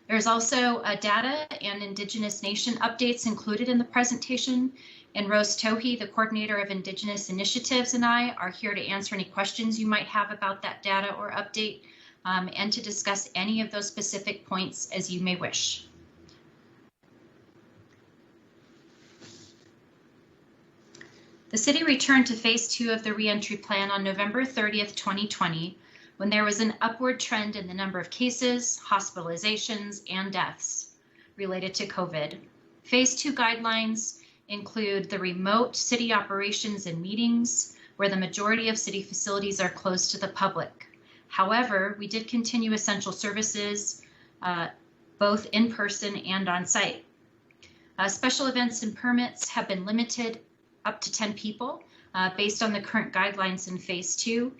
There's also data and Indigenous Nation updates included in the presentation, and Rose Tohi, the Coordinator of Indigenous Initiatives, and I are here to answer any questions you might have about that data or update, and to discuss any of those specific points as you may wish. The city returned to phase 2 of the reentry plan on November 30th, 2020, when there was an upward trend in the number of cases, hospitalizations, and deaths related to COVID. Phase 2 guidelines include the remote city operations and meetings, where the majority of city facilities are closed to the public. However, we did continue essential services, both in person and on site. Special events and permits have been limited up to 10 people based on the current guidelines in phase 2.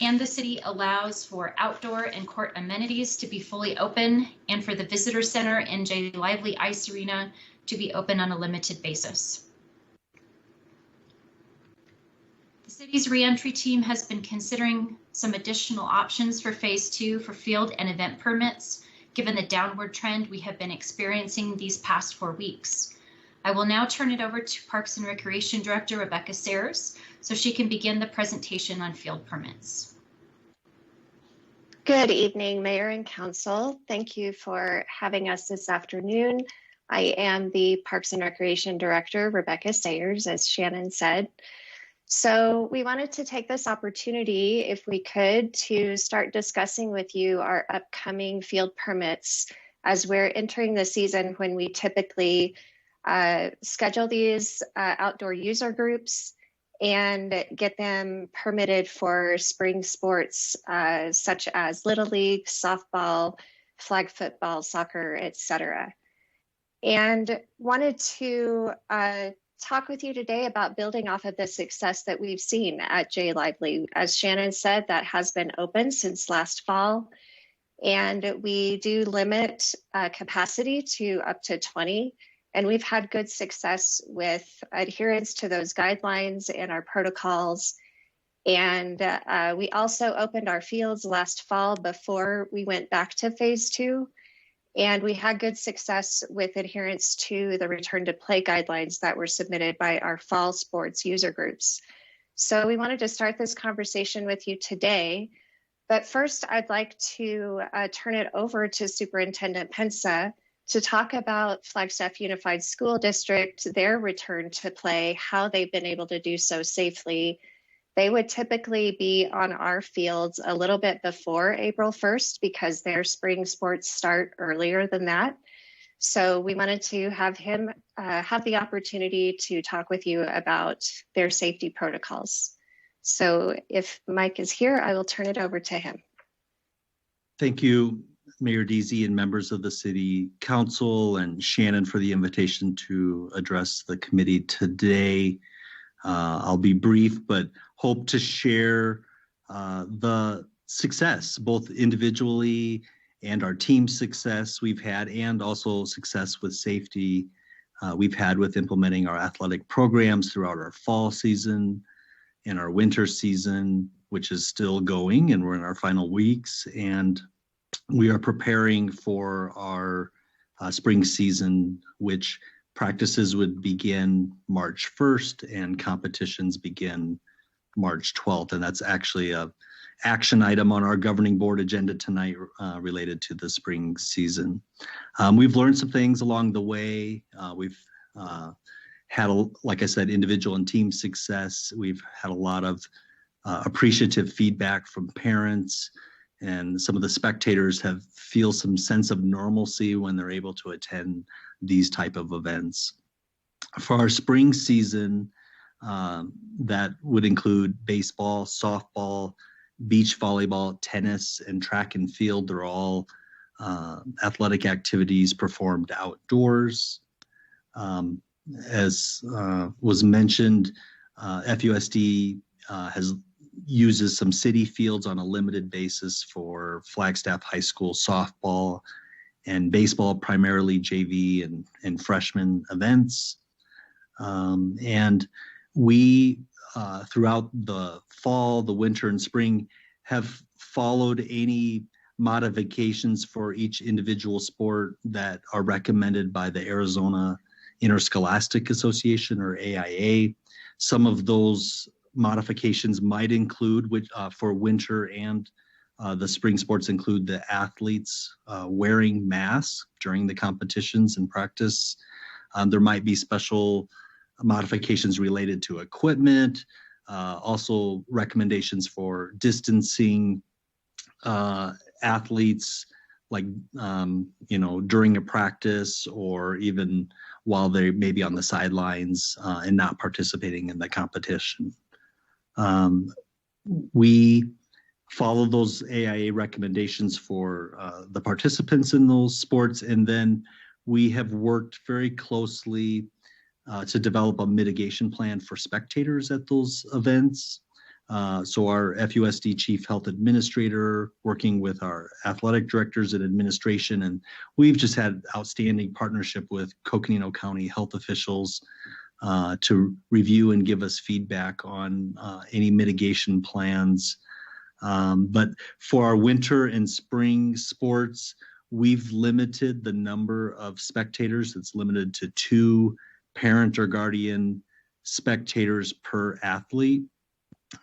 And the city allows for outdoor and court amenities to be fully open, and for the visitor center and J. Lively Ice Arena to be open on a limited basis. The city's reentry team has been considering some additional options for phase 2 for field and event permits, given the downward trend we have been experiencing these past 4 weeks. I will now turn it over to Parks and Recreation Director Rebecca Sayers so she can begin the presentation on field permits. Good evening, Mayor and Council. Thank you for having us this afternoon. I am the Parks and Recreation Director, Rebecca Sayers, as Shannon said. So we wanted to take this opportunity, if we could, to start discussing with you our upcoming field permits as we're entering the season when we typically schedule these outdoor user groups and get them permitted for spring sports such as Little League, softball, flag football, soccer, etc. And wanted to talk with you today about building off of the success that we've seen at J. Lively. As Shannon said, that has been open since last fall, and we do limit capacity to up to 20. And we've had good success with adherence to those guidelines and our protocols. And we also opened our fields last fall before we went back to phase 2. And we had good success with adherence to the return to play guidelines that were submitted by our fall sports user groups. So we wanted to start this conversation with you today. But first, I'd like to turn it over to Superintendent Pinza to talk about Flagstaff Unified School District, their return to play, how they've been able to do so safely. They would typically be on our fields a little bit before April 1st because their spring sports start earlier than that. So we wanted to have him have the opportunity to talk with you about their safety protocols. So if Mike is here, I will turn it over to him. Thank you, Mayor Deasy and members of the City Council, and Shannon for the invitation to address the committee today. I'll be brief, but hope to share the success, both individually and our team success we've had, and also success with safety we've had with implementing our athletic programs throughout our fall season and our winter season, which is still going, and we're in our final weeks. And we are preparing for our spring season, which practices would begin March 1st and competitions begin March 12th. And that's actually a action item on our governing board agenda tonight related to the spring season. We've learned some things along the way. We've had, like I said, individual and team success. We've had a lot of appreciative feedback from parents, and some of the spectators feel some sense of normalcy when they're able to attend these type of events. For our spring season, that would include baseball, softball, beach volleyball, tennis, and track and field. They're all athletic activities performed outdoors. As was mentioned, FUSD uses some city fields on a limited basis for Flagstaff High School softball and baseball, primarily JV and freshman events. And we, throughout the fall, the winter, and spring, have followed any modifications for each individual sport that are recommended by the Arizona Interscholastic Association, or AIA. Some of those modifications might include, for winter and the spring sports, include the athletes wearing masks during the competitions and practice. There might be special modifications related to equipment, also recommendations for distancing athletes, like, during a practice, or even while they may be on the sidelines and not participating in the competition. We follow those AIA recommendations for the participants in those sports, and then we have worked very closely to develop a mitigation plan for spectators at those events. So our FUSD Chief Health Administrator, working with our athletic directors and administration, and we've just had outstanding partnership with Coconino County health officials to review and give us feedback on any mitigation plans. But for our winter and spring sports, we've limited the number of spectators. It's limited to 2 parent or guardian spectators per athlete.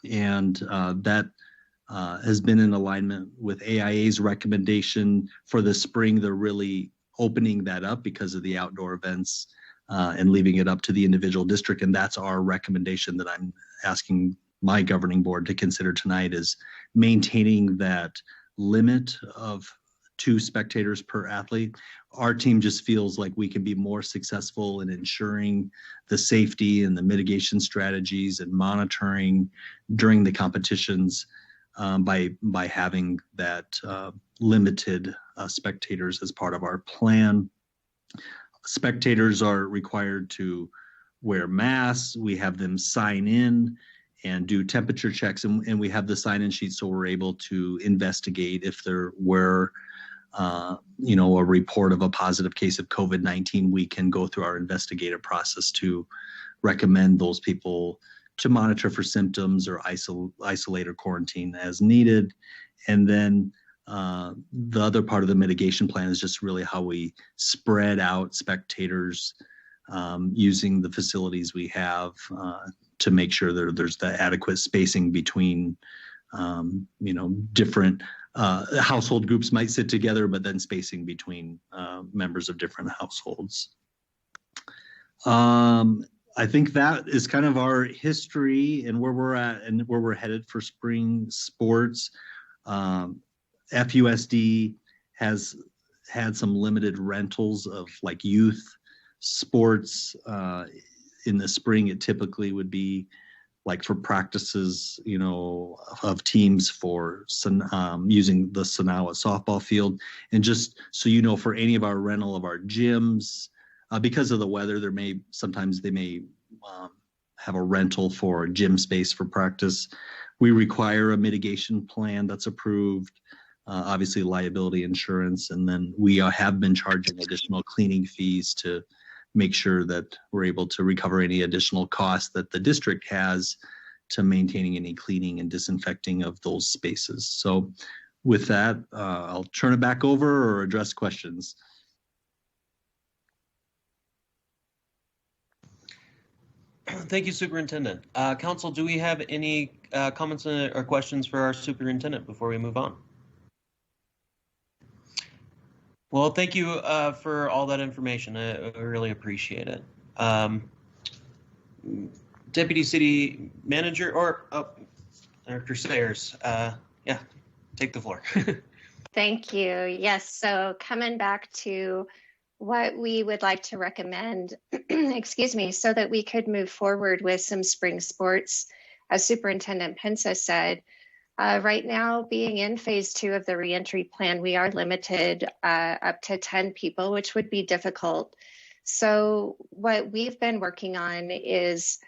And that has been in alignment with AIA's recommendation for the spring. They're really opening that up because of the outdoor events and leaving it up to the individual district. And that's our recommendation that I'm asking my governing board to consider tonight, is maintaining that limit of 2 spectators per athlete. Our team just feels like we can be more successful in ensuring the safety and the mitigation strategies and monitoring during the competitions by having that limited spectators as part of our plan. Spectators are required to wear masks. We have them sign in and do temperature checks, and we have the sign-in sheet, so we're able to investigate if there were a report of a positive case of COVID-19. We can go through our investigative process to recommend those people to monitor for symptoms or isolate or quarantine as needed. And then the other part of the mitigation plan is just really how we spread out spectators using the facilities we have to make sure there's the adequate spacing between, different household groups might sit together, but then spacing between members of different households. I think that is kind of our history and where we're at and where we're headed for spring sports. FUSD has had some limited rentals of like youth sports. In the spring, it typically would be like for practices, of teams for using the Sonawa softball field. And just so for any of our rental of our gyms, because of the weather, sometimes they may have a rental for gym space for practice. We require a mitigation plan that's approved, obviously liability insurance, and then we have been charging additional cleaning fees to make sure that we're able to recover any additional costs that the district has to maintaining any cleaning and disinfecting of those spaces. So with that, I'll turn it back over or address questions. Thank you, Superintendent. Council, do we have any comments or questions for our Superintendent before we move on? Well, thank you for all that information. I really appreciate it. Deputy City Manager, or Director Sayers, yeah, take the floor. Thank you. Yes, so coming back to what we would like to recommend, excuse me, so that we could move forward with some spring sports, as Superintendent Pensa said, right now, being in phase 2 of the reentry plan, we are limited up to 10 people, which would be difficult. So what we've been working on is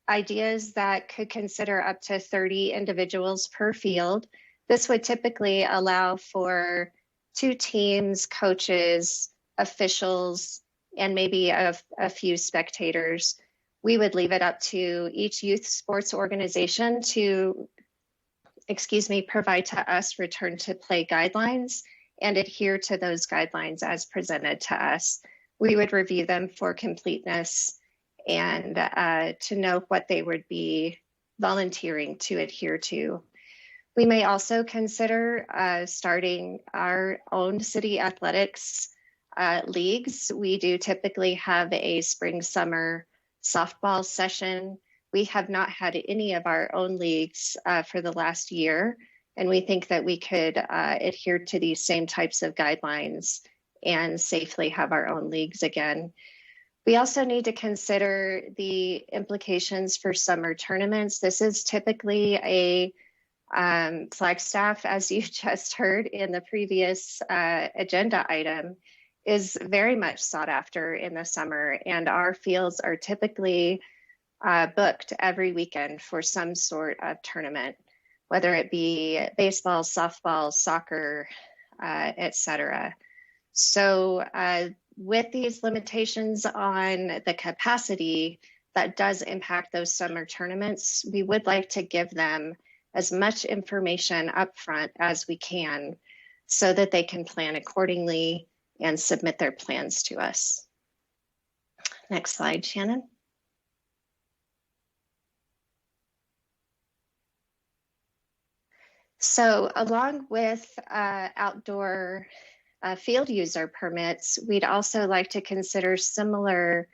ideas that could consider up to 30 individuals per field. This would typically allow for 2 teams, coaches, officials, and maybe a few spectators. We would leave it up to each youth sports organization to, provide to us return to play guidelines and adhere to those guidelines as presented to us. We would review them for completeness and to know what they would be volunteering to adhere to. We may also consider starting our own city athletics leagues. We do typically have a spring-summer softball session. We have not had any of our own leagues for the last year, and we think that we could adhere to these same types of guidelines and safely have our own leagues again. We also need to consider the implications for summer tournaments. This is typically a Flagstaff, as you just heard in the previous agenda item, is very much sought after in the summer, and our fields are typically booked every weekend for some sort of tournament, whether it be baseball, softball, soccer, etc. So with these limitations on the capacity that does impact those summer tournaments, we would like to give them as much information upfront as we can so that they can plan accordingly and submit their plans to us. Next slide, Shannon. So along with outdoor field user permits, we'd also like to consider similar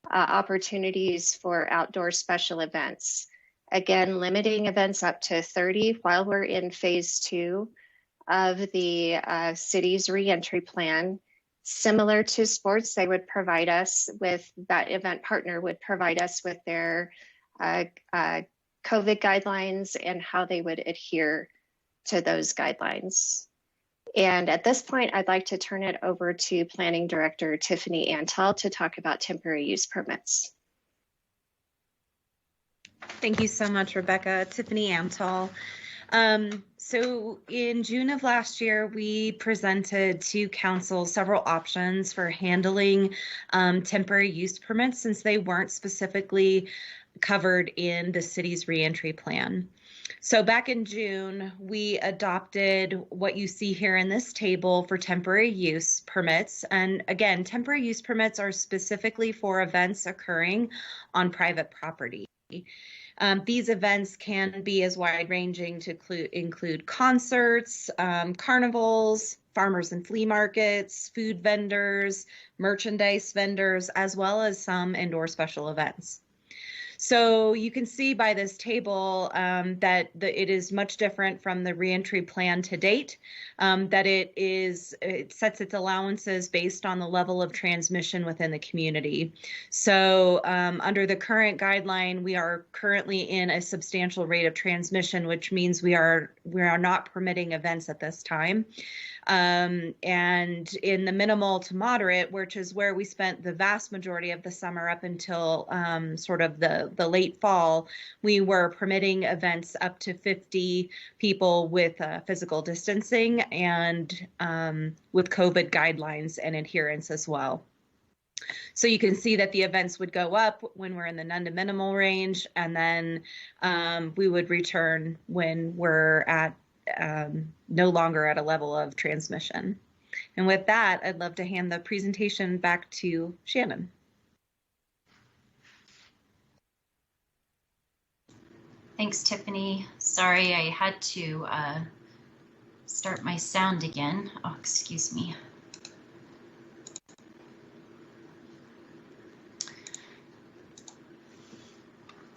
opportunities for outdoor special events. Again, limiting events up to 30 while we're in phase 2 of the city's reentry plan. Similar to sports, they would provide us with, that event partner would provide us with their COVID guidelines and how they would adhere to those guidelines. And at this point, I'd like to turn it over to Planning Director Tiffany Antal to talk about temporary use permits. Thank you so much, Rebecca. Tiffany Antal. So in June of last year, we presented to council several options for handling temporary use permits since they weren't specifically covered in the city's reentry plan. So back in June, we adopted what you see here in this table for temporary use permits. And again, temporary use permits are specifically for events occurring on private property. These events can be as wide-ranging to include concerts, carnivals, farmers and flea markets, food vendors, merchandise vendors, as well as some indoor special events. So you can see by this table that it is much different from the reentry plan to date, that it sets its allowances based on the level of transmission within the community. So under the current guideline, we are currently in a substantial rate of transmission, which means we are not permitting events at this time. And in the minimal to moderate, which is where we spent the vast majority of the summer up until sort of the late fall, we were permitting events up to 50 people with physical distancing and with COVID guidelines and adherence as well. So you can see that the events would go up when we're in the none to minimal range, and then we would return when we're at no longer at a level of transmission. And with that, I'd love to hand the presentation back to Shannon. Thanks, Tiffany. Sorry, I had to start my sound again. Oh, excuse me.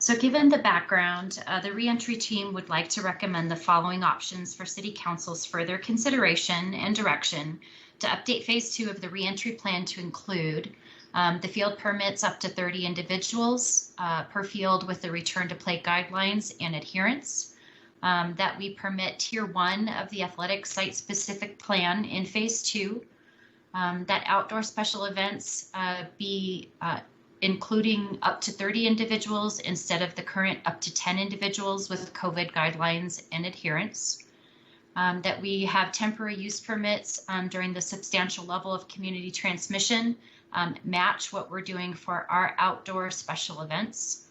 So given the background, the reentry team would like to recommend the following options for City Council's further consideration and direction to update phase 2 of the reentry plan to include the field permits up to 30 individuals per field with the return to play guidelines and adherence, that we permit tier 1 of the athletic site specific plan in phase 2, that outdoor special events be including up to 30 individuals instead of the current up to 10 individuals with COVID guidelines and adherence, that we have temporary use permits during the substantial level of community transmission, match what we're doing for our outdoor special events.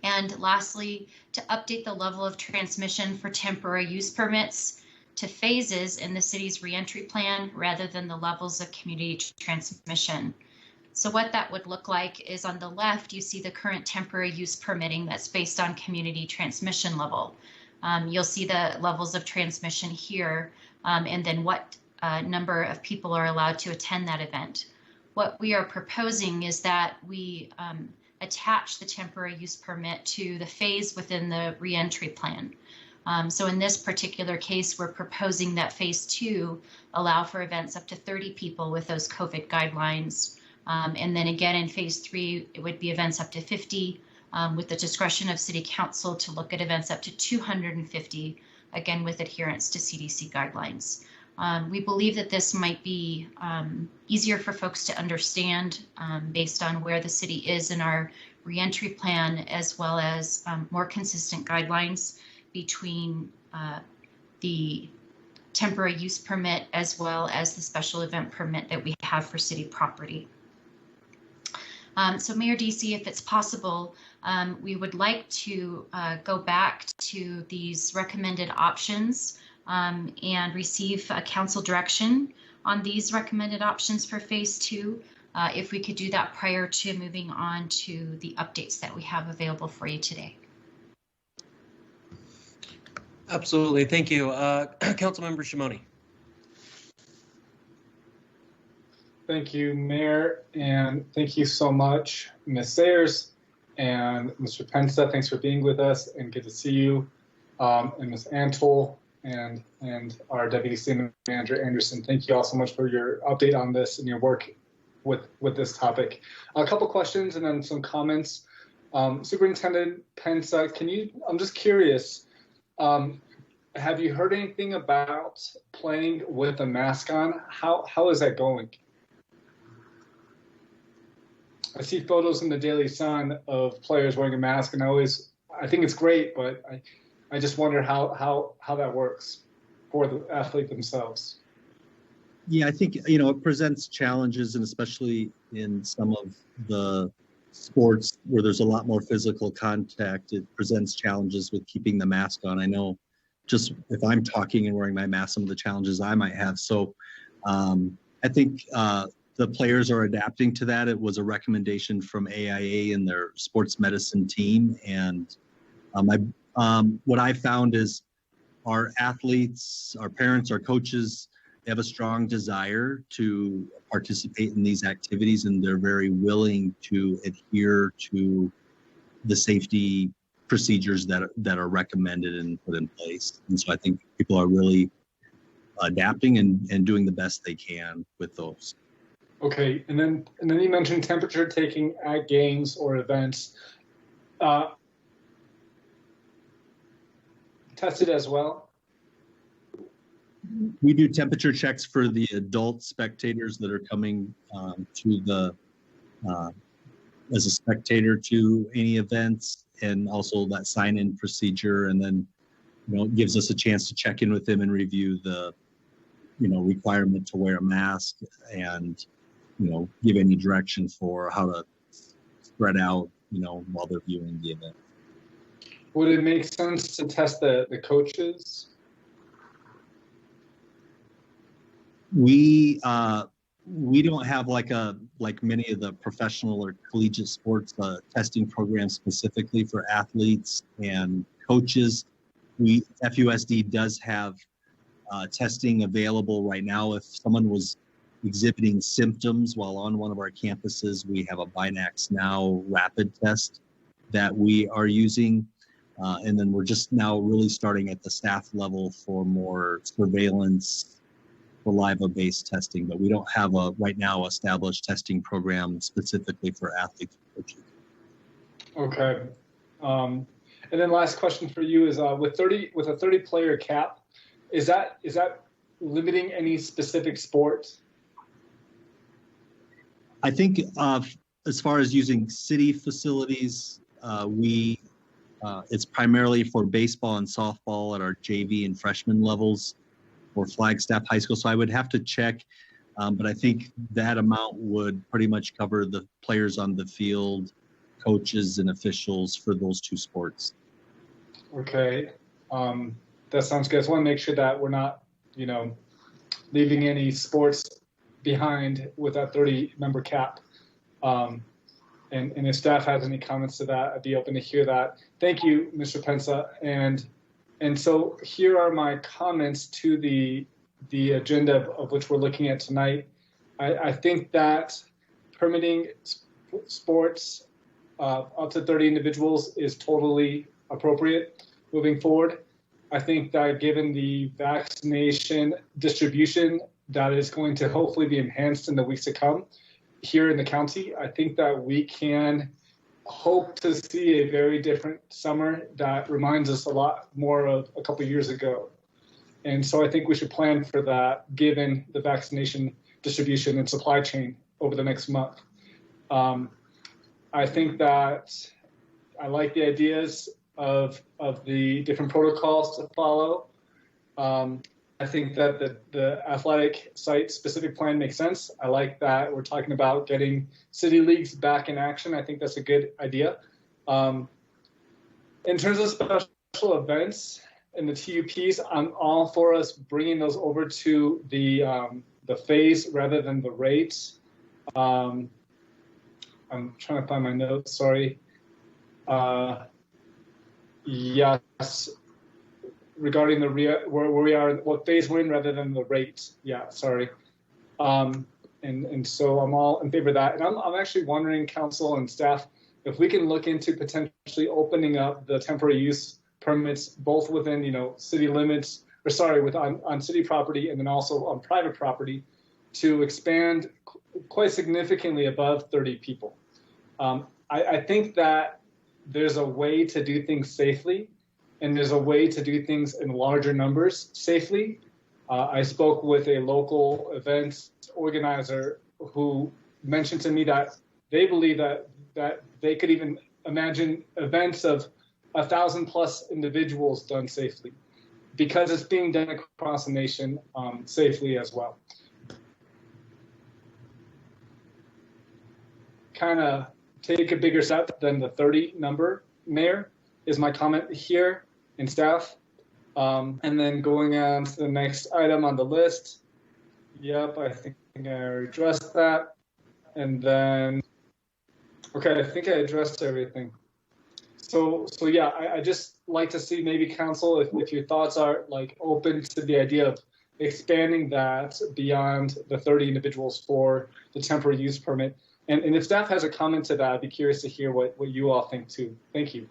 And lastly, to update the level of transmission for temporary use permits to phases in the city's reentry plan rather than the levels of community transmission. So what that would look like is on the left, you see the current temporary use permitting that's based on community transmission level. You'll see the levels of transmission here, and then what number of people are allowed to attend that event. What we are proposing is that we attach the temporary use permit to the phase within the reentry plan. So in this particular case, we're proposing that phase 2 allow for events up to 30 people with those COVID guidelines. And then again, in phase 3, it would be events up to 50 with the discretion of City Council to look at events up to 250, again, with adherence to CDC guidelines. We believe that this might be easier for folks to understand based on where the city is in our reentry plan, as well as more consistent guidelines between the temporary use permit as well as the special event permit that we have for city property. So Mayor DC, if it's possible, we would like to go back to these recommended options and receive council direction on these recommended options for phase 2. If we could do that prior to moving on to the updates that we have available for you today. Absolutely, thank you. Councilmember Shimoni. Thank you, Mayor, and thank you so much, Ms. Sayers and Mr. Pensa. Thanks for being with us, and good to see you, and Ms. Antol and our Deputy City Manager Anderson. Thank you all so much for your update on this and your work with this topic. A couple questions and then some comments. Superintendent Pensa, I'm just curious, have you heard anything about playing with a mask on? How is that going? I see photos in the Daily Sun of players wearing a mask, and I think it's great, but I just wonder how that works for the athlete themselves. Yeah, I think, it presents challenges, and especially in some of the sports where there's a lot more physical contact, it presents challenges with keeping the mask on. I know just if I'm talking and wearing my mask, some of the challenges I might have. So I think the players are adapting to that. It was a recommendation from AIA and their sports medicine team. And what I found is our athletes, our parents, our coaches, they have a strong desire to participate in these activities, and they're very willing to adhere to the safety procedures that are recommended and put in place. And so I think people are really adapting and doing the best they can with those. Okay, and then you mentioned temperature taking at games or events. Tested as well? We do temperature checks for the adult spectators that are coming to the as a spectator to any events, and also that sign-in procedure, and then it gives us a chance to check in with them and review the requirement to wear a mask, and give any direction for how to spread out while they're viewing the event. Would it make sense to test the coaches? We don't have like many of the professional or collegiate sports testing programs specifically for athletes and coaches. FUSD does have testing available right now. If someone was exhibiting symptoms while on one of our campuses, we have a Binax Now rapid test that we are using. And then we're just now really starting at the staff level for more surveillance, saliva-based testing, but we don't have right now established testing program specifically for athletes and coaches. Okay. And then last question for you is with a 30-player cap, is that limiting any specific sport? I think as far as using city facilities, it's primarily for baseball and softball at our JV and freshman levels for Flagstaff High School. So I would have to check, but I think that amount would pretty much cover the players on the field, coaches and officials for those two sports. Okay. That sounds good. I just want to make sure that we're not, leaving any sports behind with that 30-member cap. And if staff has any comments to that, I'd be open to hear that. Thank you, Mr. Pensa. And so here are my comments to the agenda of which we're looking at tonight. I think that permitting sports up to 30 individuals is totally appropriate moving forward. I think that given the vaccination distribution that is going to hopefully be enhanced in the weeks to come here in the county, I think that we can hope to see a very different summer that reminds us a lot more of a couple of years ago. And so I think we should plan for that given the vaccination distribution and supply chain over the next month. I think that I like the ideas of the different protocols to follow. I think that the athletic site specific plan makes sense. I like that we're talking about getting city leagues back in action. I think that's a good idea. In terms of special events and the TUPs, I'm all for us bringing those over to the phase rather than the rates. I'm trying to find my notes, sorry. Yes, regarding where we are, what phase we're in rather than the rate. Yeah, sorry. And so I'm all in favor of that. And I'm actually wondering, council and staff, if we can look into potentially opening up the temporary use permits both within, city limits, or sorry, on city property and then also on private property to expand quite significantly above 30 people. I think that there's a way to do things safely, and there's a way to do things in larger numbers safely. I spoke with a local events organizer who mentioned to me that they believe that they could even imagine events of 1,000+ individuals done safely, because it's being done across the nation safely as well. Kind of take a bigger step than the 30 number, Mayor, is my comment here, and staff. And then going on to the next item on the list. Yep, I think I addressed that. And then, okay, I think I addressed everything. So yeah, I just like to see maybe council, if your thoughts are open to the idea of expanding that beyond the 30 individuals for the temporary use permit. And if staff has a comment to that, I'd be curious to hear what you all think too. Thank you.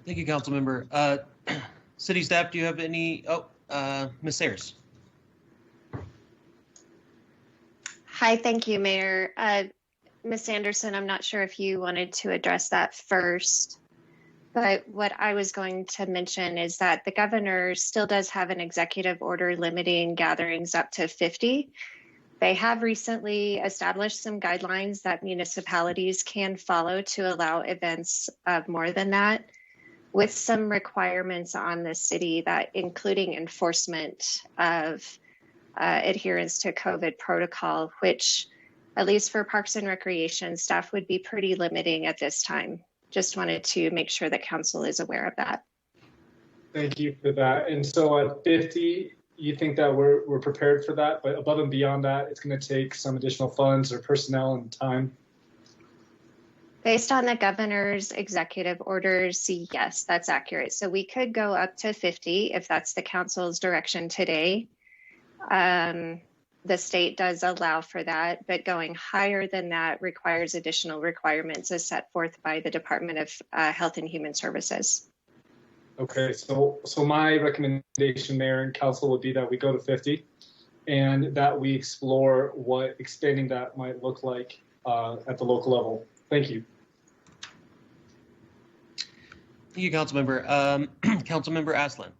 Thank you, Councilmember. City staff, do you have any? Ms. Sayers. Hi, thank you, Mayor. Ms. Anderson, I'm not sure if you wanted to address that first, but what I was going to mention is that the governor still does have an executive order limiting gatherings up to 50. They have recently established some guidelines that municipalities can follow to allow events of more than that, with some requirements on the city that including enforcement of adherence to COVID protocol, which at least for Parks and Recreation staff would be pretty limiting at this time. Just wanted to make sure that council is aware of that. Thank you for that. And so at 50, you think that we're prepared for that, but above and beyond that, it's going to take some additional funds or personnel and time? Based on the governor's executive orders, yes, that's accurate. So we could go up to 50 if that's the council's direction today. the state does allow for that, but going higher than that requires additional requirements as set forth by the Department of Health and Human Services. Okay, so my recommendation, Mayor and Council, would be that we go to 50 and that we explore what expanding that might look like at the local level. Thank you. Thank you, Councilmember. Councilmember Aslan.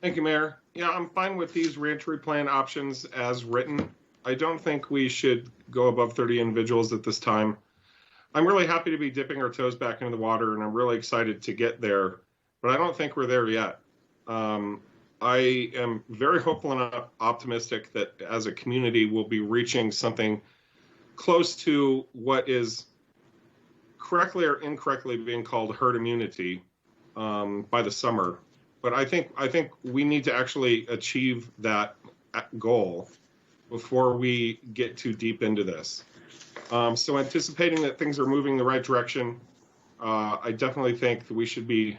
Thank you, Mayor. Yeah, I'm fine with these reentry plan options as written. I don't think we should go above 30 individuals at this time. I'm really happy to be dipping our toes back into the water, and I'm really excited to get there, but I don't think we're there yet. I am very hopeful and optimistic that as a community, we'll be reaching something close to what is correctly or incorrectly being called herd immunity by the summer. But I think we need to actually achieve that goal before we get too deep into this. So anticipating that things are moving in the right direction, I definitely think that we should be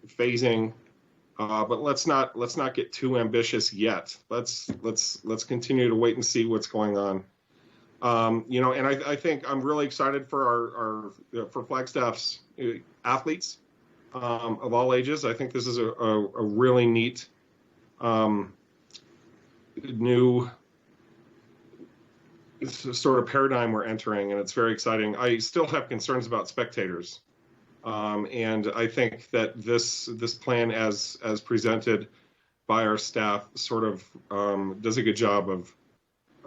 phasing, but let's not get too ambitious yet. Let's continue to wait and see what's going on. You know, and I think I'm really excited for for Flagstaff's athletes. Of all ages. I think this is a really neat new sort of paradigm we're entering, and it's very exciting. I still have concerns about spectators, and I think that this plan as presented by our staff sort of does a good job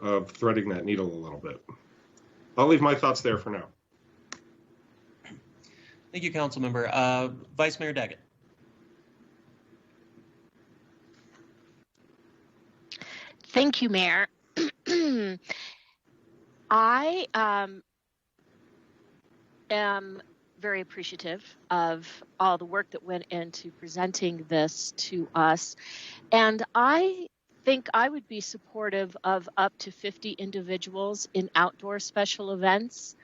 of threading that needle a little bit. I'll leave my thoughts there for now. Thank you, Councilmember. Vice Mayor Daggett. Thank you, Mayor. I am very appreciative of all the work that went into presenting this to us. And I think I would be supportive of up to 50 individuals in outdoor special events.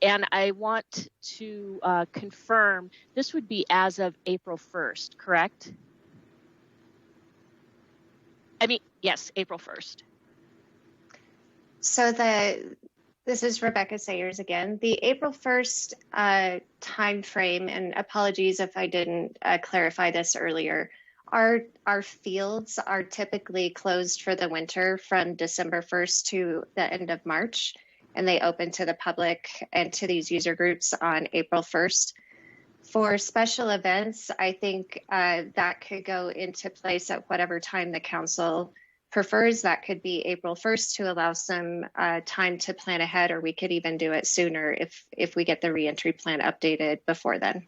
And I want to confirm, this would be as of April 1st, correct? I mean, yes, April 1st. So this is Rebecca Sayers again. The April 1st time frame, and apologies if I didn't clarify this earlier, our fields are typically closed for the winter from December 1st to the end of March. And they open to the public and to these user groups on April 1st. For special events, I think that could go into place at whatever time the council prefers. That could be April 1st to allow some time to plan ahead, or we could even do it sooner if we get the reentry plan updated before then.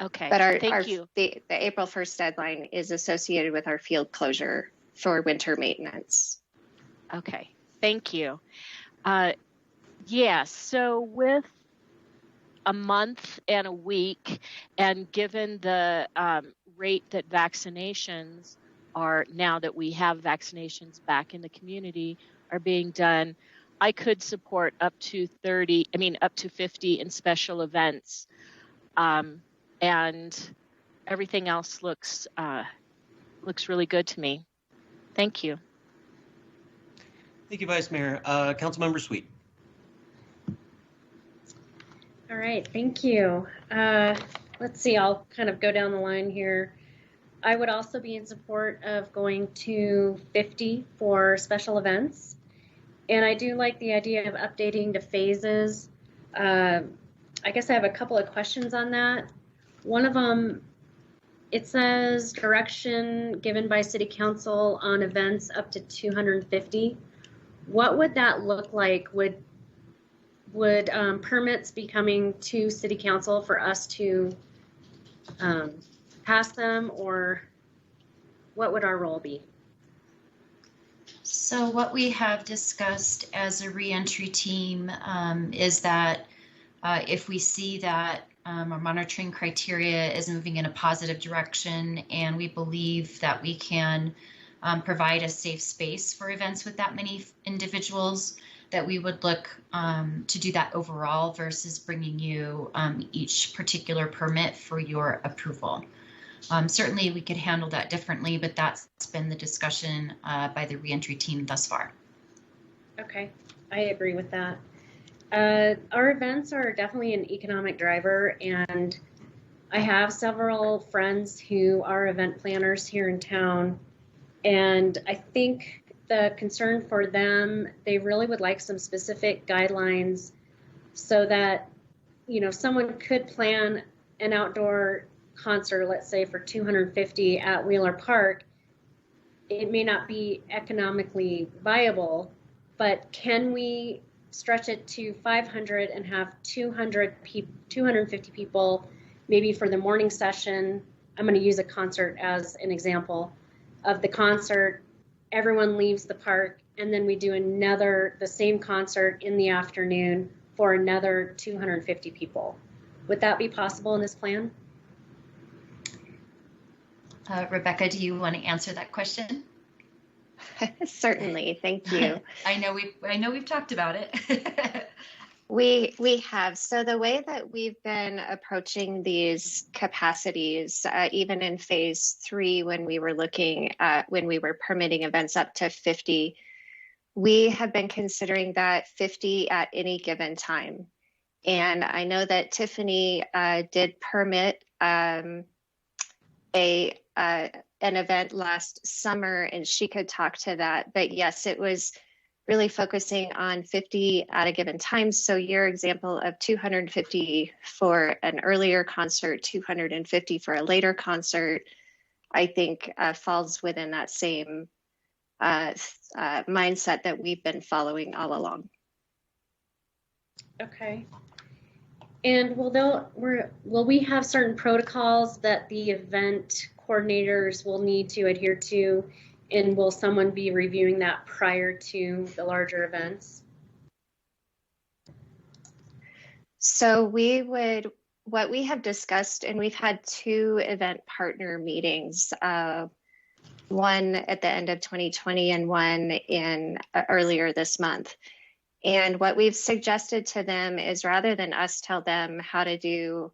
Okay, but the April 1st deadline is associated with our field closure for winter maintenance. Okay, thank you. Yes, so with a month and a week, and given the rate that vaccinations are, now that we have vaccinations back in the community, are being done, I could support up to 50 in special events. And everything else looks really good to me. Thank you. Thank you, Vice Mayor. Councilmember Sweet. All right, thank you. Let's see, I'll kind of go down the line here. I would also be in support of going to 50 for special events. And I do like the idea of updating the phases. I guess I have a couple of questions on that. One of them, it says direction given by City Council on events up to 250. What would that look like? Would permits be coming to City Council for us to pass them, or what would our role be? So what we have discussed as a reentry team is that if we see that our monitoring criteria is moving in a positive direction, and we believe that we can provide a safe space for events with that many individuals, that we would look to do that overall versus bringing you each particular permit for your approval. Certainly we could handle that differently, but that's been the discussion by the reentry team thus far. Okay, I agree with that. Our events are definitely an economic driver, and I have several friends who are event planners here in town, and I think the concern for them, they really would like some specific guidelines so that, you know, someone could plan an outdoor concert, let's say for 250 at Wheeler Park. It may not be economically viable, but can we stretch it to 500 and have 250 people maybe for the morning session? I'm going to use a concert as an example of the concert. Everyone leaves the park, and then we do the same concert in the afternoon for another 250 people. Would that be possible in this plan? Rebecca, do you want to answer that question? Certainly, thank you. I know we've talked about it. We have. So the way that we've been approaching these capacities, even in phase 3, when we were permitting events up to 50, we have been considering that 50 at any given time. And I know that Tiffany did permit an event last summer, and she could talk to that. But yes, it was really focusing on 50 at a given time. So your example of 250 for an earlier concert, 250 for a later concert, I think falls within that same mindset that we've been following all along. Okay. And will we have certain protocols that the event coordinators will need to adhere to, and will someone be reviewing that prior to the larger events? So what we have discussed, and we've had 2 event partner meetings, one at the end of 2020 and one in earlier this month. And what we've suggested to them is, rather than us tell them how to do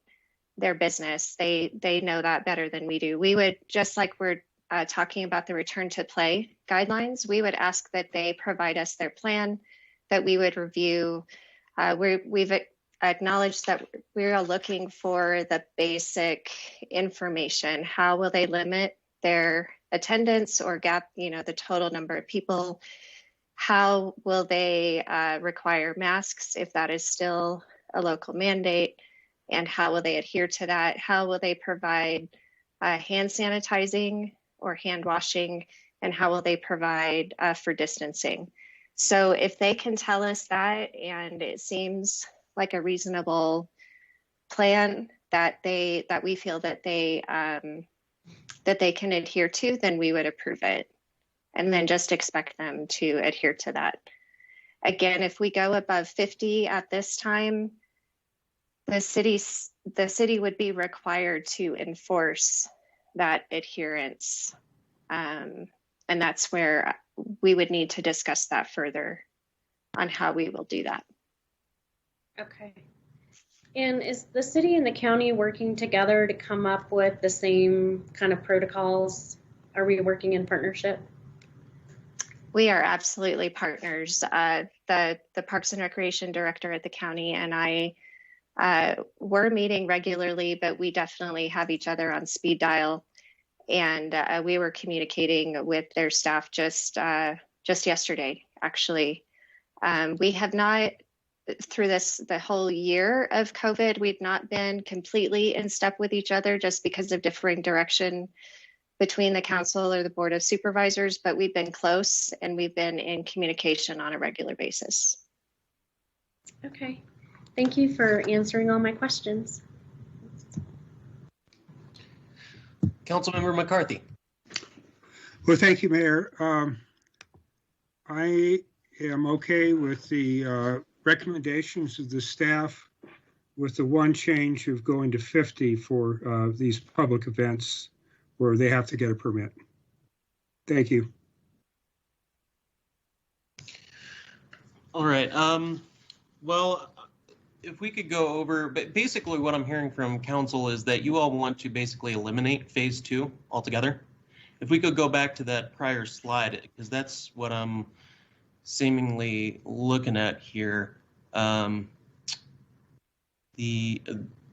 their business, they know that better than we do. We would, just like we're talking about the return to play guidelines, we would ask that they provide us their plan, that we would review. We've acknowledged that we're looking for the basic information. How will they limit their attendance or gap, the total number of people? How will they require masks if that is still a local mandate? And how will they adhere to that? How will they provide hand sanitizing or hand washing? And how will they provide for distancing? So if they can tell us that, and it seems like a reasonable plan that we feel that they can adhere to, then we would approve it. And then just expect them to adhere to that. Again, if we go above 50 at this time, the city would be required to enforce that adherence. And that's where we would need to discuss that further on how we will do that. Okay. And is the city and the county working together to come up with the same kind of protocols? Are we working in partnership? We are absolutely partners. The Parks and Recreation Director at the county and I we're meeting regularly, but we definitely have each other on speed dial. And we were communicating with their staff just yesterday, actually. We have not, through the whole year of COVID, we've not been completely in step with each other just because of differing direction between the council or the board of supervisors, but we've been close and we've been in communication on a regular basis. Okay, thank you for answering all my questions. Councilmember McCarthy. Well, thank you, Mayor. I am okay with the recommendations of the staff, with the one change of going to 50 for these public events where they have to get a permit. Thank you. All right. Well, if we could go over, but basically what I'm hearing from council is that you all want to basically eliminate phase 2 altogether. If we could go back to that prior slide, because that's what I'm seemingly looking at here. The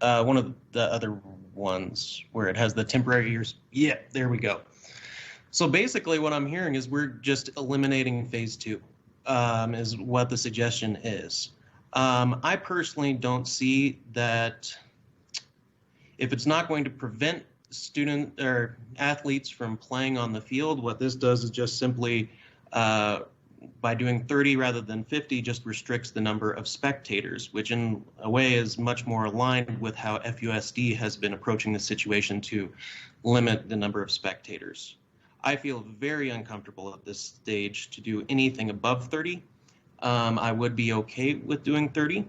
one of the other ones where it has the temporary years. Yeah, there we go. So basically what I'm hearing is we're just eliminating phase 2 is what the suggestion is. I personally don't see that if it's not going to prevent student or athletes from playing on the field, what this does is just simply by doing 30 rather than 50 just restricts the number of spectators, which in a way is much more aligned with how FUSD has been approaching the situation to limit the number of spectators. I feel very uncomfortable at this stage to do anything above 30. I would be okay with doing 30.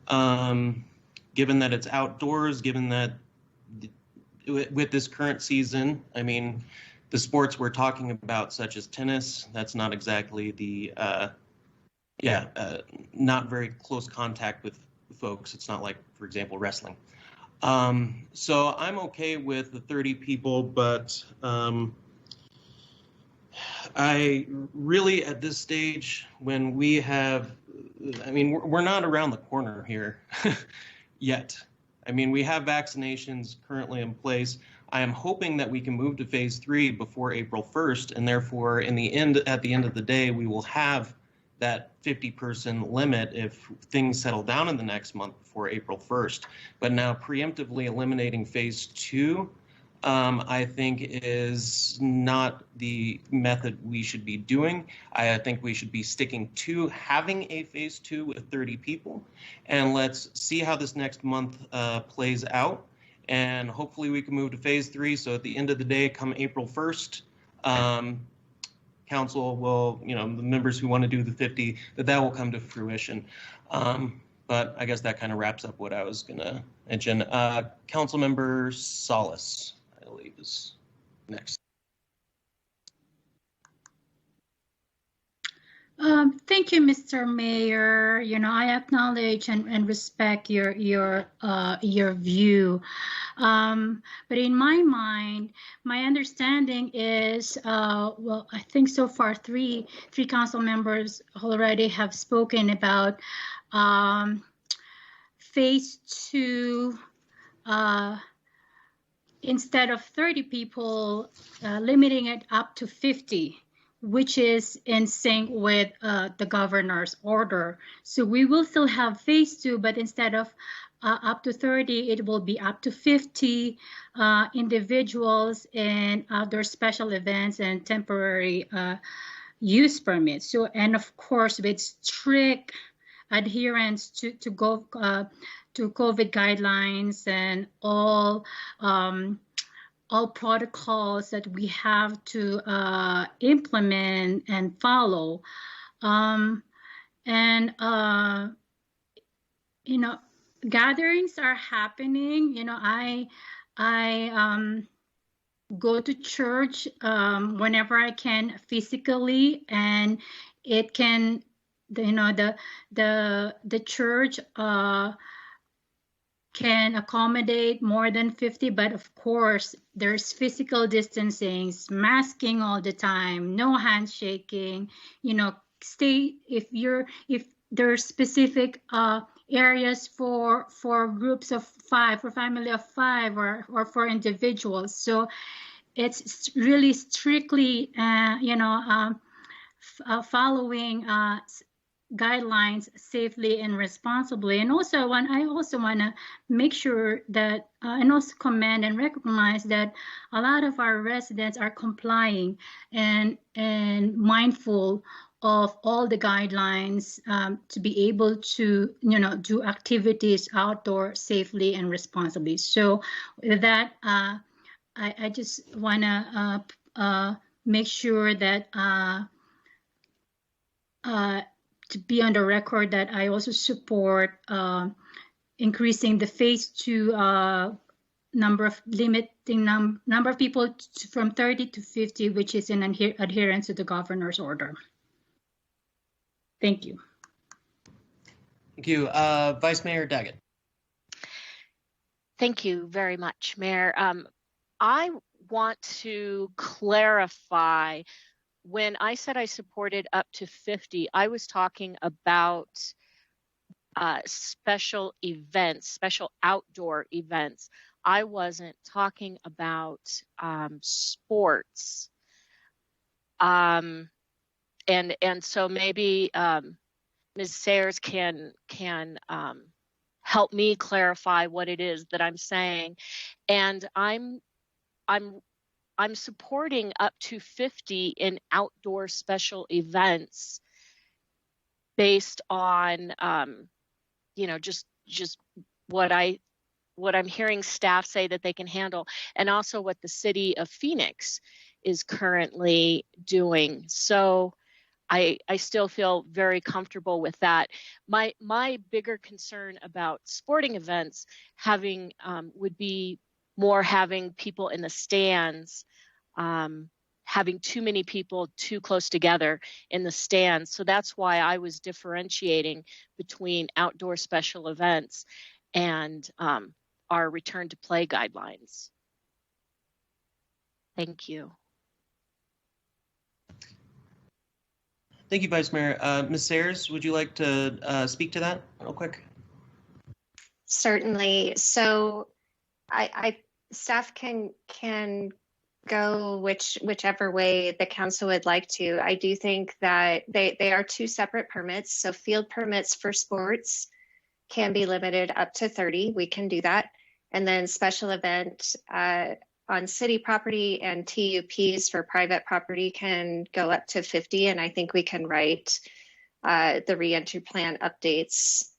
Given that it's outdoors, given that with this current season, I mean, the sports we're talking about, such as tennis, that's not exactly the, not very close contact with folks. It's not like, for example, wrestling. So I'm okay with the 30 people, but I really, at this stage, when we have, I mean, we're not around the corner here yet. I mean, we have vaccinations currently in place. I am hoping that we can move to phase 3 before April 1st, and therefore, at the end of the day, we will have that 50-person limit if things settle down in the next month before April 1st. But now, preemptively eliminating phase 2, I think is not the method we should be doing. I think we should be sticking to having a phase 2 with 30 people, and let's see how this next month plays out. And hopefully we can move to phase 3. So at the end of the day, come April 1st, council will, the members who want to do the 50, that will come to fruition. But I guess that kind of wraps up what I was going to mention. Councilmember Salas, I believe, is next. Thank you, Mr. Mayor. I acknowledge and respect your view. But in my mind, my understanding is, well, I think so far three council members already have spoken about phase 2. Instead of 30 people, limiting it up to 50. Which is in sync with the governor's order. So we will still have phase 2, but instead of up to 30, it will be up to 50 individuals in outdoor special events and temporary use permits. So, and of course, with strict adherence to COVID guidelines and all protocols that we have to implement and follow. Gatherings are happening. I go to church whenever I can physically, and it can, the church can accommodate more than 50, but of course there's physical distancing, masking all the time, no handshaking, stay, if there's specific areas for groups of 5, for family of 5, or for individuals. So it's really strictly, following guidelines safely and responsibly. And also, I also want to make sure that, and also commend and recognize that a lot of our residents are complying and mindful of all the guidelines to be able to, do activities outdoor safely and responsibly. So with that, I just want to make sure that to be on the record that I also support increasing the phase 2 limiting number of people from 30 to 50, which is in adherence to the governor's order. Thank you. Thank you. Vice Mayor Daggett. Thank you very much, Mayor. I want to clarify, when I said I supported up to 50, I was talking about special events, special outdoor events. I wasn't talking about sports. And so maybe Ms. Sayers can help me clarify what it is that I'm saying. And I'm supporting up to 50 in outdoor special events based on just what I'm hearing staff say that they can handle, and also what the city of Phoenix is currently doing. So I still feel very comfortable with that. My bigger concern about sporting events would be more having people in the stands, having too many people too close together in the stands. So that's why I was differentiating between outdoor special events and our return to play guidelines. Thank you. Thank you, Vice Mayor. Ms. Sayers, would you like to speak to that real quick? Certainly. So staff can go whichever way the council would like to. I do think that they are two separate permits. So field permits for sports can be limited up to 30. We can do that. And then special event on city property and TUPs for private property can go up to 50. And I think we can write the reentry plan updates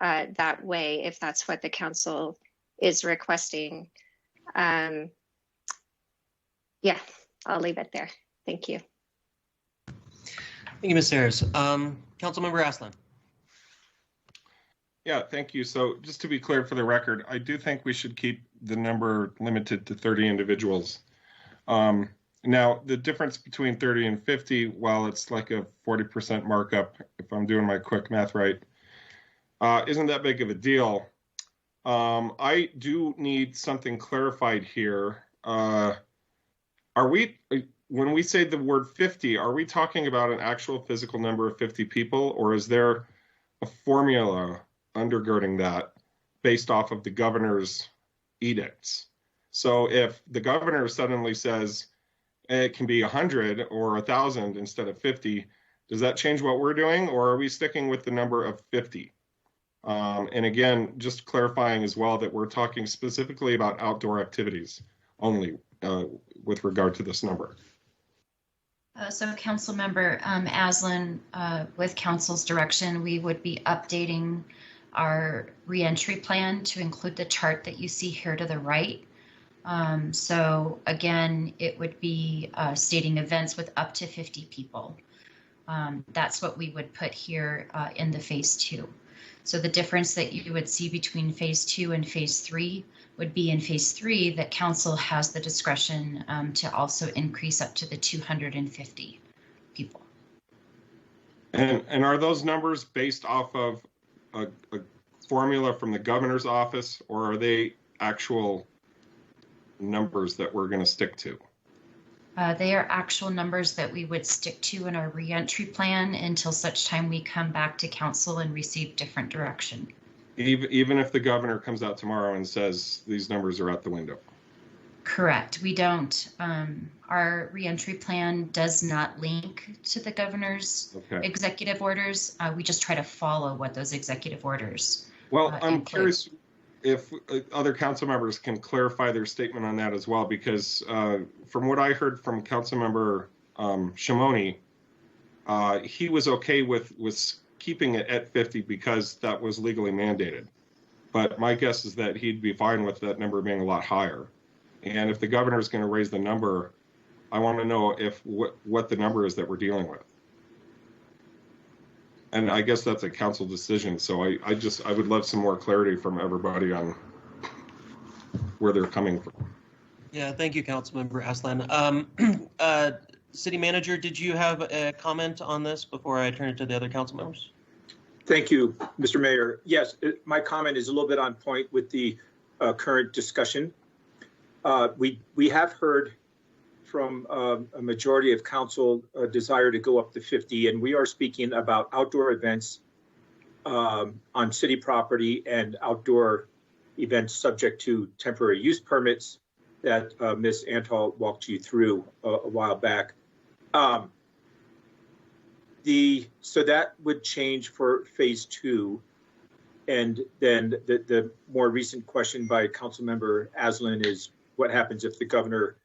that way if that's what the council is requesting. Yeah, I'll leave it there. Thank you. Thank you, Ms. Sayers. Councilmember Aslan. Yeah, thank you. So just to be clear for the record, I do think we should keep the number limited to 30 individuals. Now, the difference between 30 and 50, while it's like a 40% markup, if I'm doing my quick math right, isn't that big of a deal. I do need something clarified here. When we say the word 50, are we talking about an actual physical number of 50 people, or is there a formula undergirding that based off of the governor's edicts? So if the governor suddenly says it can be 100 or 1,000 instead of 50, does that change what we're doing, or are we sticking with the number of 50? And again, just clarifying as well that we're talking specifically about outdoor activities only with regard to this number. So Councilmember Aslan, with council's direction, we would be updating our reentry plan to include the chart that you see here to the right. So again, it would be stating events with up to 50 people. That's what we would put here in the phase 2. So the difference that you would see between phase 2 and phase 3 would be in phase 3 that council has the discretion to also increase up to the 250 people. And are those numbers based off of a formula from the governor's office, or are they actual numbers that we're going to stick to? They are actual numbers that we would stick to in our reentry plan until such time we come back to council and receive different direction. Even if the governor comes out tomorrow and says these numbers are out the window? Correct. We don't. Our reentry plan does not link to the governor's executive orders. We just try to follow what those executive orders Well, I'm curious if other council members can clarify their statement on that as well, because from what I heard from Councilmember Shimoni, he was okay with keeping it at 50 because that was legally mandated. But my guess is that he'd be fine with that number being a lot higher. And if the governor is going to raise the number, I want to know if what the number is that we're dealing with. And I guess that's a council decision. So I would love some more clarity from everybody on where they're coming from. Yeah, thank you, Councilmember Aslan. City Manager, did you have a comment on this before I turn it to the other council members? Thank you, Mr. Mayor. Yes, my comment is a little bit on point with the current discussion. We have heard from a majority of council a desire to go up to 50, and we are speaking about outdoor events on city property and outdoor events subject to temporary use permits that Ms. Antal walked you through a while back. So that would change for phase 2. And then the more recent question by Councilmember Aslan is what happens if the governor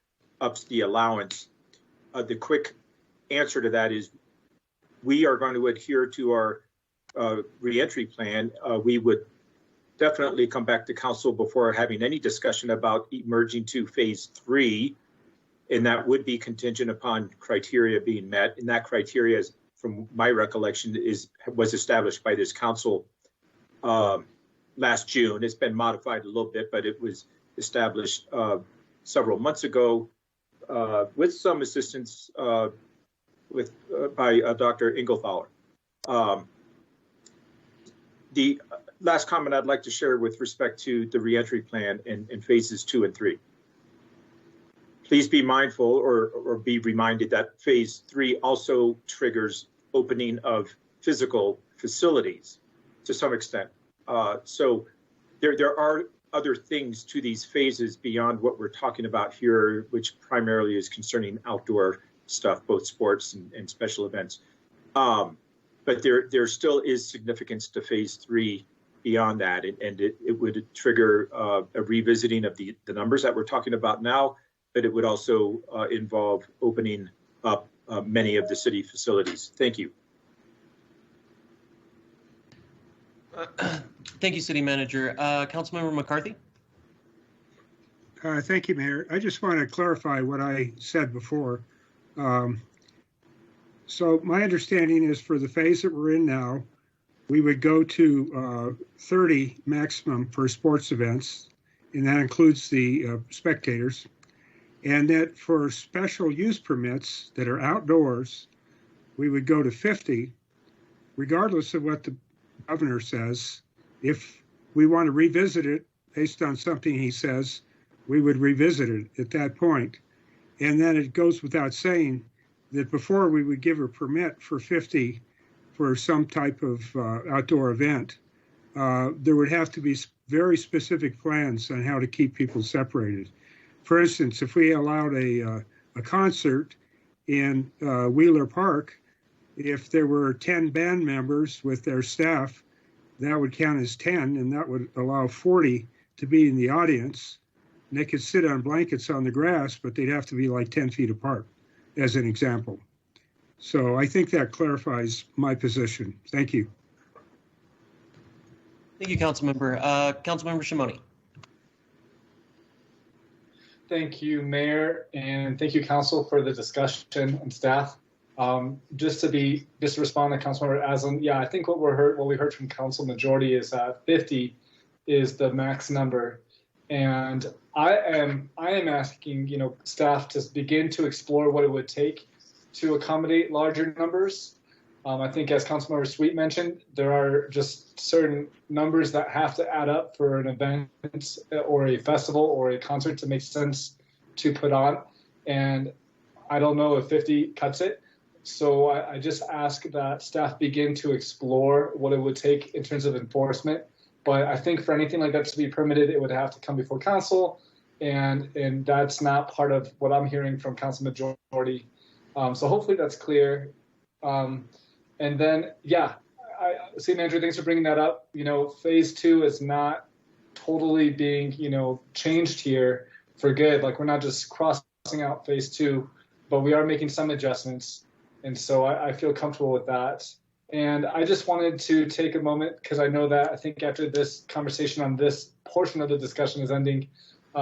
ups the allowance? The quick answer to that is we are going to adhere to our reentry plan. We would definitely come back to council before having any discussion about emerging to phase 3. And that would be contingent upon criteria being met. And that criteria, is, from my recollection, was established by this council last June. It's been modified a little bit, but it was established several months ago with some assistance by Dr. Engelthaler. The last comment I'd like to share with respect to the reentry plan in phases 2 and 3. Please be mindful or be reminded that phase 3 also triggers opening of physical facilities to some extent. So there are other things to these phases beyond what we're talking about here, which primarily is concerning outdoor stuff, both sports and special events. But there still is significance to phase 3 beyond that, and it would trigger a revisiting of the numbers that we're talking about now, but it would also involve opening up many of the city facilities. Thank you. Thank you, City Manager. Councilmember McCarthy? Thank you, Mayor. I just want to clarify what I said before. So my understanding is for the phase that we're in now, we would go to 30 maximum for sports events, and that includes the spectators. And that for special use permits that are outdoors, we would go to 50, regardless of what the governor says. If we want to revisit it based on something he says, we would revisit it at that point. And then it goes without saying that before we would give a permit for 50 for some type of outdoor event, there would have to be very specific plans on how to keep people separated. For instance, if we allowed a concert in Wheeler Park, if there were 10 band members with their staff, that would count as 10, and that would allow 40 to be in the audience. And they could sit on blankets on the grass, but they'd have to be like 10 feet apart, as an example. So I think that clarifies my position. Thank you. Thank you, Councilmember. Councilmember Shimoni. Thank you, Mayor, and thank you, Council, for the discussion and staff. Just to respond to Councilmember Aslan, yeah, I think what we heard from Council majority is that 50 is the max number, and I am asking staff to begin to explore what it would take to accommodate larger numbers. I think, as Councilmember Sweet mentioned, there are just certain numbers that have to add up for an event or a festival or a concert to make sense to put on. And I don't know if 50 cuts it. So I just ask that staff begin to explore what it would take in terms of enforcement. But I think for anything like that to be permitted, it would have to come before council. And that's not part of what I'm hearing from council majority. So hopefully that's clear. And then, yeah, City Manager, thanks for bringing that up. Phase 2 is not totally being, changed here for good. Like, we're not just crossing out phase 2, but we are making some adjustments. And so I feel comfortable with that. And I just wanted to take a moment, because I know that I think after this conversation on this portion of the discussion is ending,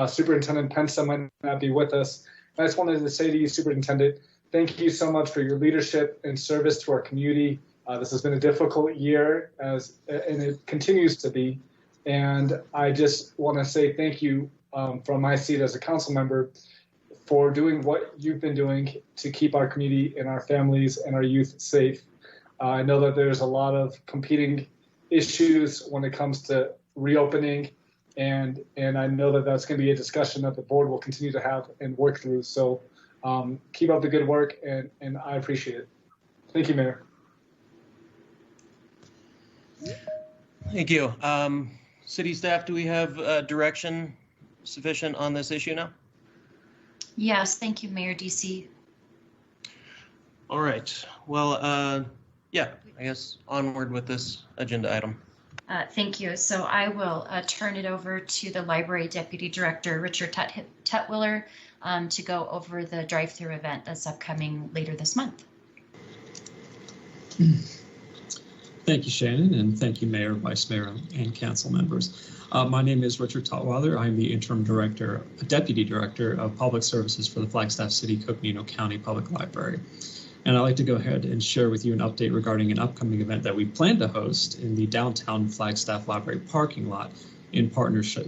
Superintendent Pensa might not be with us. I just wanted to say to you, Superintendent, thank you so much for your leadership and service to our community. This has been a difficult year, and it continues to be. And I just want to say thank you from my seat as a council member for doing what you've been doing to keep our community and our families and our youth safe. I know that there's a lot of competing issues when it comes to reopening, and I know that that's going to be a discussion that the board will continue to have and work through. So keep up the good work, and I appreciate it. Thank you, Mayor. Thank you. City staff, do we have direction sufficient on this issue now? Yes, thank you, Mayor DC. All right. Well, yeah, I guess onward with this agenda item. Thank you. So I will turn it over to the Library Deputy Director, Richard Tutwiller, to go over the drive-through event that's upcoming later this month. Thank you, Shannon, and thank you, Mayor, Vice Mayor, and council members. My name is Richard Tutwiller. I'm the Interim Director, Deputy Director of Public Services for the Flagstaff City Coconino County Public Library. And I'd like to go ahead and share with you an update regarding an upcoming event that we plan to host in the downtown Flagstaff Library parking lot in partnership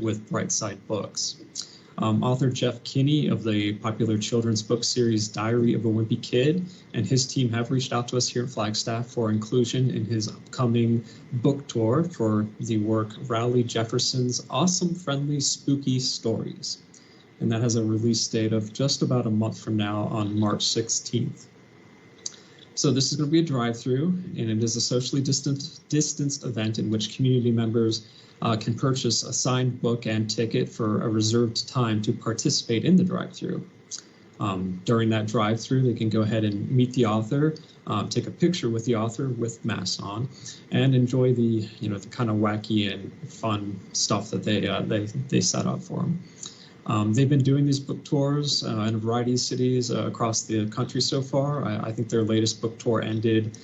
with Brightside Books. Author Jeff Kinney of the popular children's book series Diary of a Wimpy Kid and his team have reached out to us here at Flagstaff for inclusion in his upcoming book tour for the work Rowley Jefferson's Awesome Friendly Spooky Stories. And that has a release date of just about a month from now on March 16th. So this is going to be a drive-through, and it is a socially distanced event in which community members can purchase a signed book and ticket for a reserved time to participate in the drive-through. During that drive-through, they can go ahead and meet the author, take a picture with the author with masks on, and enjoy the the kind of wacky and fun stuff that they set up for them. They've been doing these book tours in a variety of cities across the country so far. I think their latest book tour ended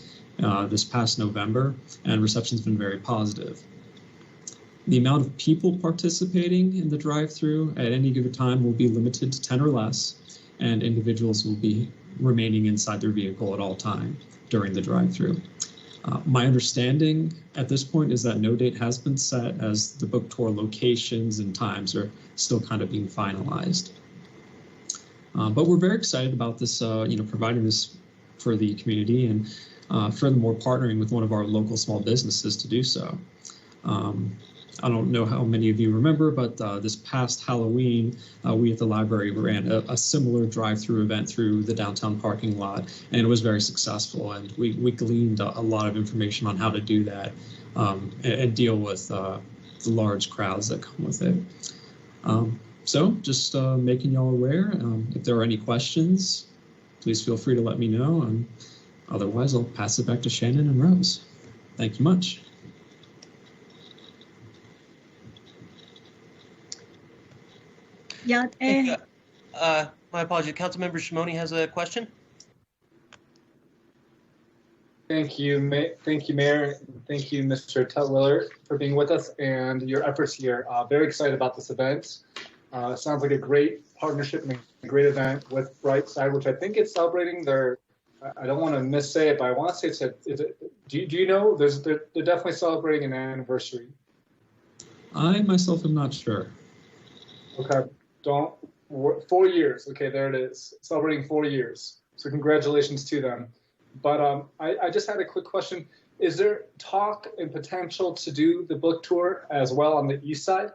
this past November, and reception's been very positive. The amount of people participating in the drive-through at any given time will be limited to 10 or less, and individuals will be remaining inside their vehicle at all time during the drive-through. My understanding at this point is that no date has been set, as the book tour locations and times are still kind of being finalized. But we're very excited about this, providing this for the community, and furthermore partnering with one of our local small businesses to do so. I don't know how many of you remember, but this past Halloween, we at the library ran a similar drive-through event through the downtown parking lot, and it was very successful. And we gleaned a lot of information on how to do that and deal with the large crowds that come with it. So just making y'all aware, if there are any questions, please feel free to let me know. And otherwise, I'll pass it back to Shannon and Rose. Thank you much. Yeah. My apologies. Councilmember Shimoni has a question. Thank you, Mayor. Thank you, Mr. Tutwiller, for being with us and your efforts here. Very excited about this event. Sounds like a great partnership and a great event with Brightside, which I think is celebrating their. I don't want to missay it, but I want to say do you know? They're definitely celebrating an anniversary. I myself am not sure. Okay. 4 years. Okay, there it is. Celebrating 4 years. So congratulations to them. But I just had a quick question. Is there talk and potential to do the book tour as well on the east side?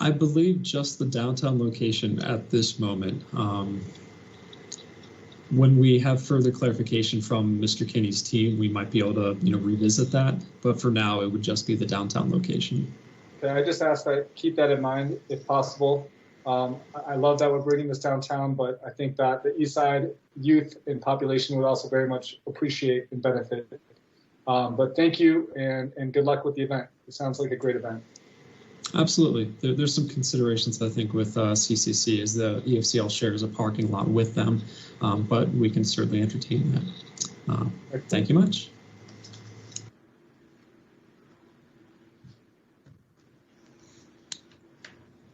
I believe just the downtown location at this moment. When we have further clarification from Mr. Kinney's team, we might be able to revisit that. But for now, it would just be the downtown location. Okay, I just ask that keep that in mind if possible. I love that we're bringing this downtown, but I think that the east side youth and population would also very much appreciate and benefit. But thank you and good luck with the event. It sounds like a great event. Absolutely. There's some considerations, I think, with CCC, as the EFCL shares a parking lot with them, but we can certainly entertain that. Thank you much.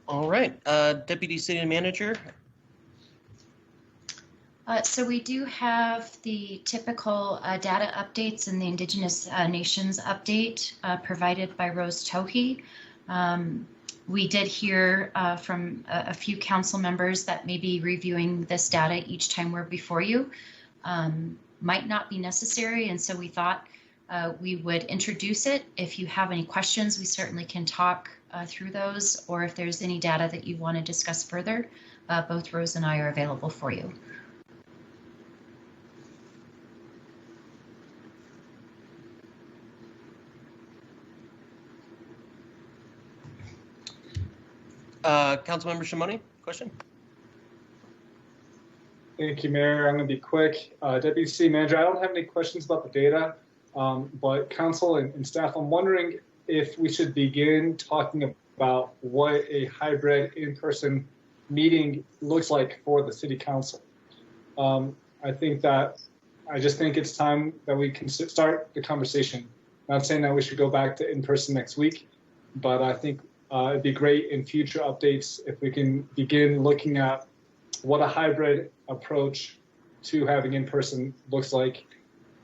All right, Deputy City Manager. So we do have the typical data updates in the Indigenous Nations update provided by Rose Tohi. We did hear from a few council members that may be reviewing this data each time we're before you. might not be necessary. And so we thought we would introduce it. If you have any questions, we certainly can talk through those, or if there's any data that you want to discuss further, both Rose and I are available for you. Councilmember Shimoni, question? Thank you, Mayor. I'm going to be quick. Deputy City Manager, I don't have any questions about the data, but Council and staff, I'm wondering if we should begin talking about what a hybrid in-person meeting looks like for the City Council. I just think it's time that we can start the conversation. Not saying that we should go back to in-person next week, but I think it'd be great in future updates if we can begin looking at what a hybrid approach to having in-person looks like,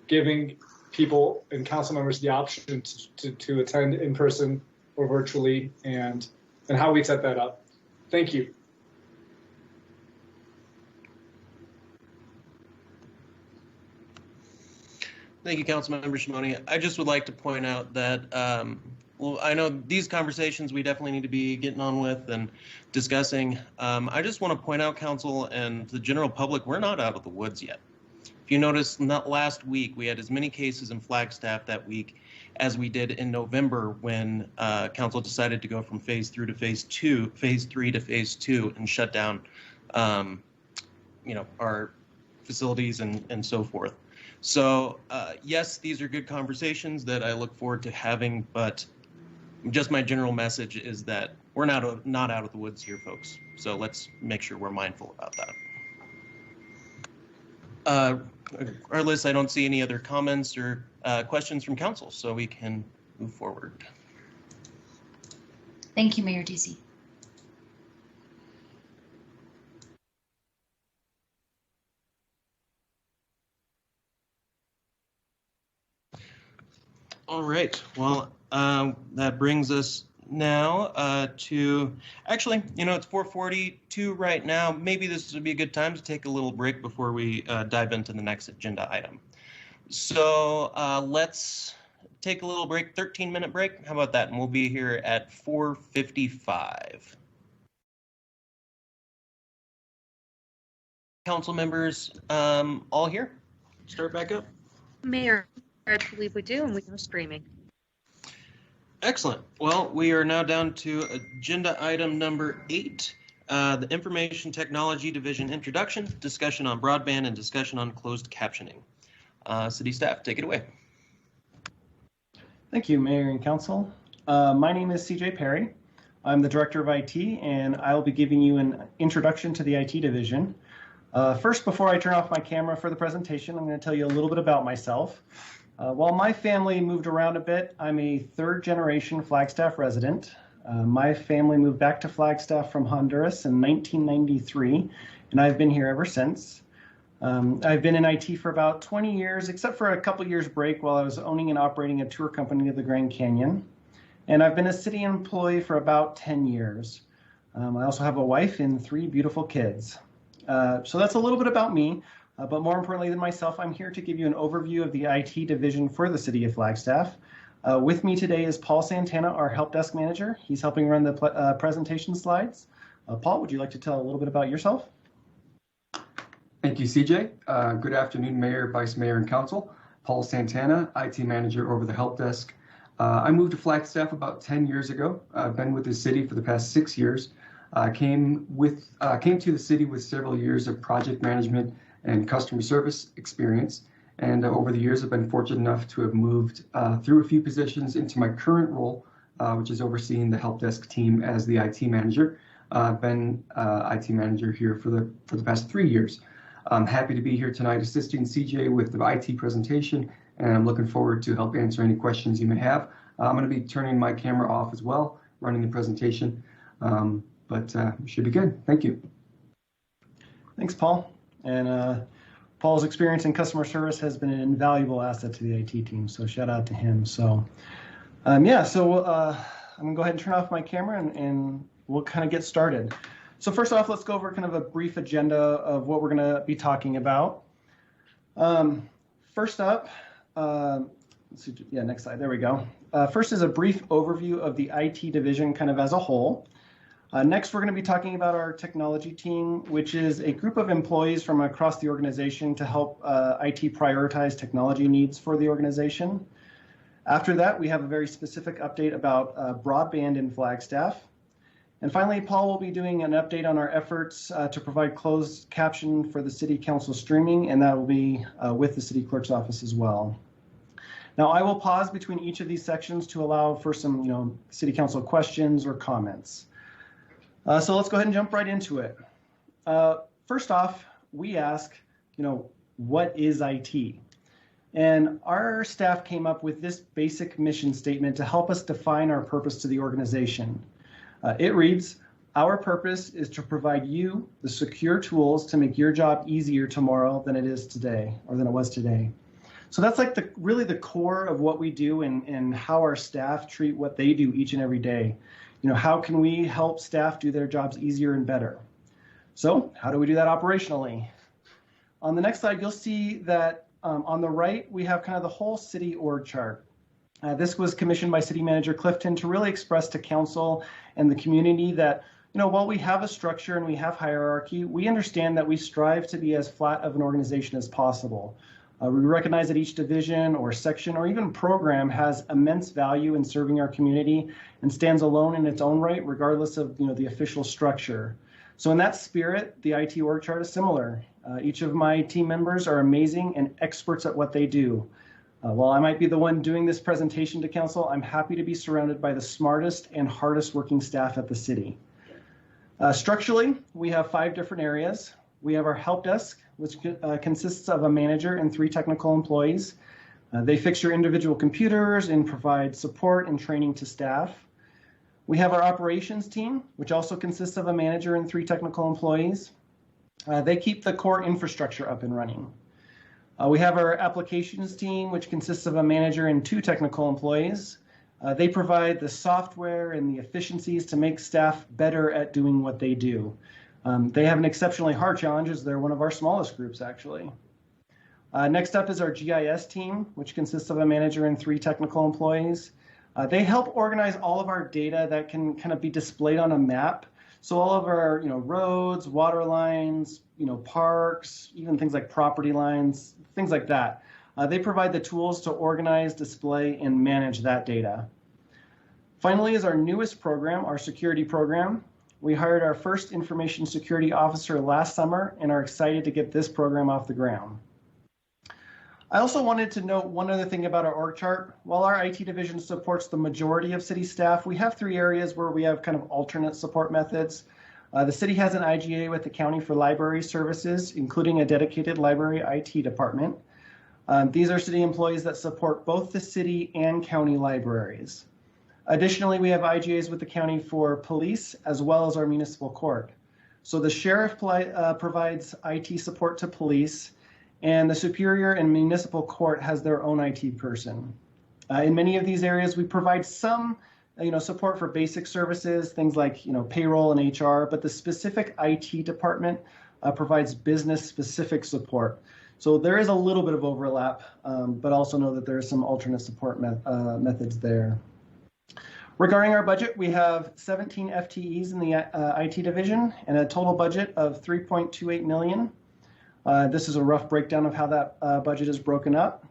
giving people and council members the option to attend in person or virtually, and how we set that up. Thank you. Thank you, Councilmember Shimoni. I just would like to point out that, well, I know these conversations we definitely need to be getting on with and discussing. I just want to point out, Council and the general public, we're not out of the woods yet. If you notice, not last week, we had as many cases in Flagstaff that week as we did in November when Council decided to go from phase 3 to phase 2 and shut down, our facilities and so forth. So yes, these are good conversations that I look forward to having, but just my general message is that we're not out of the woods here, folks. So let's make sure we're mindful about that. Regardless, I don't see any other comments or questions from council, so we can move forward. Thank you, Mayor Deasy. All right, well, that brings us now to, actually, it's 4:42 right now. Maybe this would be a good time to take a little break before we dive into the next agenda item. So let's take a little break, 13-minute break. How about that? And we'll be here at 4:55. Council members, all here? Start back up. Mayor, I believe we do, and we are streaming. Excellent. Well, we are now down to agenda item number 8, the Information Technology Division introduction, discussion on broadband, and discussion on closed captioning. City staff, take it away. Thank you, Mayor and Council. My name is CJ Perry. I'm the Director of IT, and I'll be giving you an introduction to the IT division. First, before I turn off my camera for the presentation, I'm going to tell you a little bit about myself. While my family moved around a bit, I'm a third-generation Flagstaff resident. My family moved back to Flagstaff from Honduras in 1993, and I've been here ever since. I've been in IT for about 20 years, except for a couple years break while I was owning and operating a tour company of the Grand Canyon. And I've been a city employee for about 10 years. I also have a wife and 3 beautiful kids. So that's a little bit about me. But more importantly than myself, I'm here to give you an overview of the IT division for the city of Flagstaff. With me today is Paul Santana, our help desk manager. He's helping run the presentation slides. Paul, would you like to tell a little bit about yourself? Thank you, CJ. Good afternoon, Mayor, Vice Mayor, and Council. Paul Santana, IT manager over the help desk. I moved to Flagstaff about 10 years ago. I've been with the city for the past 6 years. Came to the city with several years of project management and customer service experience. And over the years, I've been fortunate enough to have moved through a few positions into my current role, which is overseeing the help desk team as the IT manager. I've been IT manager here for the past 3 years. I'm happy to be here tonight assisting CJ with the IT presentation, and I'm looking forward to help answer any questions you may have. I'm going to be turning my camera off as well, running the presentation, but we should be good. Thank you. Thanks, Paul. And Paul's experience in customer service has been an invaluable asset to the IT team, so shout out to him. So I'm gonna go ahead and turn off my camera and we'll kind of get started. So first off, let's go over kind of a brief agenda of what we're gonna be talking about. First up, let's see, yeah, next slide, there we go. First is a brief overview of the IT division kind of as a whole. Next, we're going to be talking about our technology team, which is a group of employees from across the organization to help IT prioritize technology needs for the organization. After that, we have a very specific update about broadband in Flagstaff. And finally, Paul will be doing an update on our efforts to provide closed caption for the City Council streaming, and that will be with the City Clerk's office as well. Now, I will pause between each of these sections to allow for some, City Council questions or comments. So let's go ahead and jump right into it. First off, we ask, what is IT? And our staff came up with this basic mission statement to help us define our purpose to the organization. It reads, our purpose is to provide you the secure tools to make your job easier tomorrow than it is today, or than it was today. So that's like really the core of what we do and how our staff treat what they do each and every day. How can we help staff do their jobs easier and better? So how do we do that operationally? On the next slide, you'll see that on the right, we have kind of the whole city org chart. This was commissioned by City Manager Clifton to really express to council and the community that, while we have a structure and we have hierarchy, we understand that we strive to be as flat of an organization as possible. We recognize that each division or section or even program has immense value in serving our community and stands alone in its own right, regardless of the official structure. So in that spirit, the IT org chart is similar. Each of my team members are amazing and experts at what they do. While I might be the one doing this presentation to council, I'm happy to be surrounded by the smartest and hardest working staff at the city. Structurally, we have 5 different areas. We have our help desk, which consists of a manager and 3 technical employees. They fix your individual computers and provide support and training to staff. We have our operations team, which also consists of a manager and 3 technical employees. They keep the core infrastructure up and running. We have our applications team, which consists of a manager and 2 technical employees. They provide the software and the efficiencies to make staff better at doing what they do. They have an exceptionally hard challenge as they're one of our smallest groups, actually. Next up is our GIS team, which consists of a manager and 3 technical employees. They help organize all of our data that can kind of be displayed on a map. So all of our, roads, water lines, parks, even things like property lines, things like that. They provide the tools to organize, display, and manage that data. Finally is our newest program, our security program. We hired our first information security officer last summer and are excited to get this program off the ground. I also wanted to note one other thing about our org chart. While our IT division supports the majority of city staff, we have 3 areas where we have kind of alternate support methods. The city has an IGA with the county for library services, including a dedicated library IT department. These are city employees that support both the city and county libraries. Additionally, we have IGAs with the county for police as well as our municipal court. So the sheriff provides IT support to police, and the Superior and Municipal Court has their own IT person. In many of these areas, we provide some support for basic services, things like payroll and HR, but the specific IT department provides business-specific support. So there is a little bit of overlap, but also know that there are some alternate support methods there. Regarding our budget, we have 17 FTEs in the IT division and a total budget of $3.28 million. This is a rough breakdown of how that budget is broken up.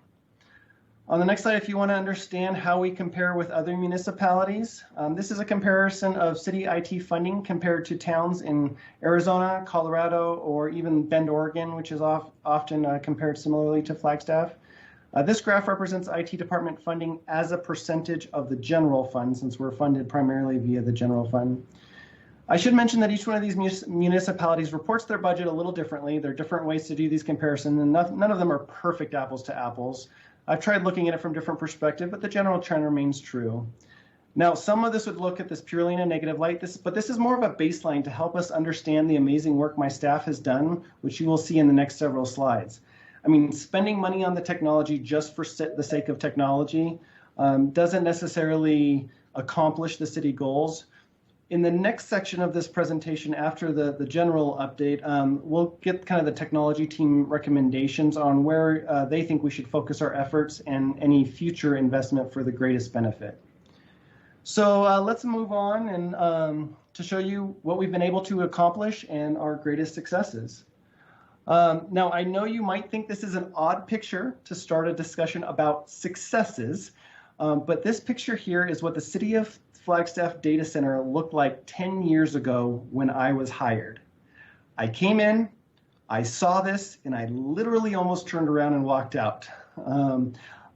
On the next slide, if you want to understand how we compare with other municipalities, this is a comparison of city IT funding compared to towns in Arizona, Colorado, or even Bend, Oregon, which is often compared similarly to Flagstaff. This graph represents IT department funding as a percentage of the general fund, since we're funded primarily via the general fund. I should mention that each one of these municipalities reports their budget a little differently. There are different ways to do these comparisons, and none of them are perfect apples to apples. I've tried looking at it from different perspectives, but the general trend remains true. Now, some of this would look at this purely in a negative light, but this is more of a baseline to help us understand the amazing work my staff has done, which you will see in the next several slides. I mean, spending money on the technology just for the sake of technology doesn't necessarily accomplish the city goals. In the next section of this presentation, after the general update, we'll get kind of the technology team recommendations on where they think we should focus our efforts and any future investment for the greatest benefit. So let's move on and to show you what we've been able to accomplish and our greatest successes. Now, I know you might think this is an odd picture to start a discussion about successes, but this picture here is what the City of Flagstaff Data Center looked like 10 years ago when I was hired. I came in, I saw this, and I literally almost turned around and walked out.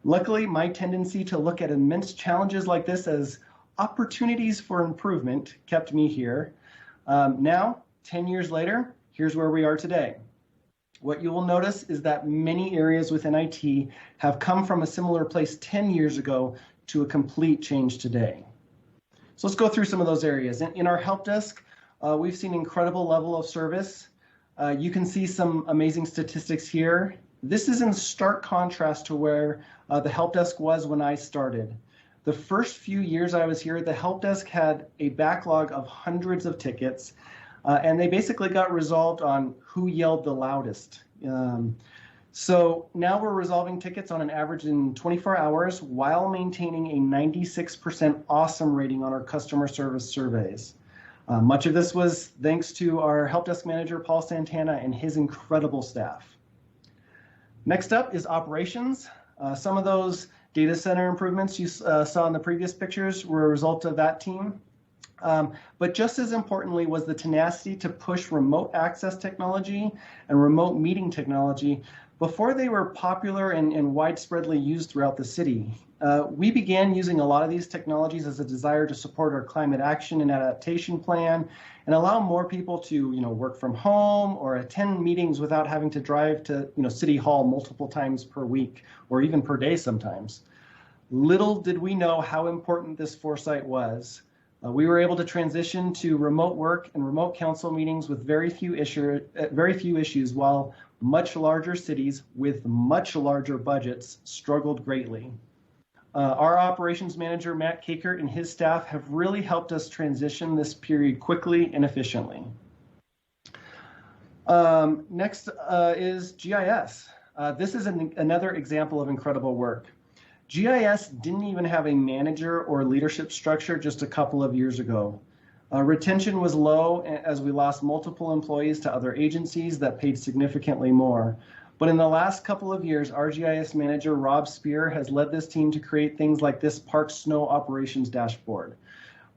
Luckily, my tendency to look at immense challenges like this as opportunities for improvement kept me here. Now, 10 years later, here's where we are today. What you will notice is that many areas within IT have come from a similar place 10 years ago to a complete change today. So let's go through some of those areas. In our help desk, we've seen incredible level of service. You can see some amazing statistics here. This is in stark contrast to where the help desk was when I started. The first few years I was here, the help desk had a backlog of hundreds of tickets, and they basically got resolved on who yelled the loudest. So now we're resolving tickets on an average in 24 hours while maintaining a 96% awesome rating on our customer service surveys. Much of this was thanks to our help desk manager, Paul Santana, and his incredible staff. Next up is operations. Some of those data center improvements you saw in the previous pictures were a result of that team. But just as importantly was the tenacity to push remote access technology and remote meeting technology before they were popular and widespreadly used throughout the city. We began using a lot of these technologies as a desire to support our climate action and adaptation plan and allow more people to work from home or attend meetings without having to drive to City Hall multiple times per week or even per day sometimes. Little did we know how important this foresight was. We were able to transition to remote work and remote council meetings with very few issues, while much larger cities with much larger budgets struggled greatly. Our operations manager, Matt Kakert, and his staff have really helped us transition this period quickly and efficiently. Next is GIS. This is another example of incredible work. GIS didn't even have a manager or leadership structure just a couple of years ago. Retention was low as we lost multiple employees to other agencies that paid significantly more. But in the last couple of years, our GIS manager, Rob Spear, has led this team to create things like this park snow operations dashboard.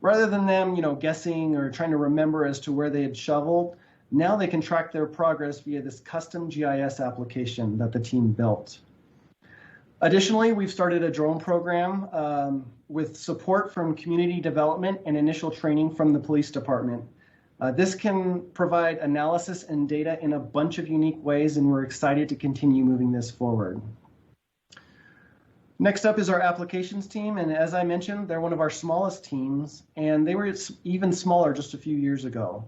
Rather than them, guessing or trying to remember as to where they had shoveled, now they can track their progress via this custom GIS application that the team built. Additionally, we've started a drone program with support from community development and initial training from the police department. This can provide analysis and data in a bunch of unique ways, and we're excited to continue moving this forward. Next up is our applications team, and as I mentioned, they're one of our smallest teams, and they were even smaller just a few years ago.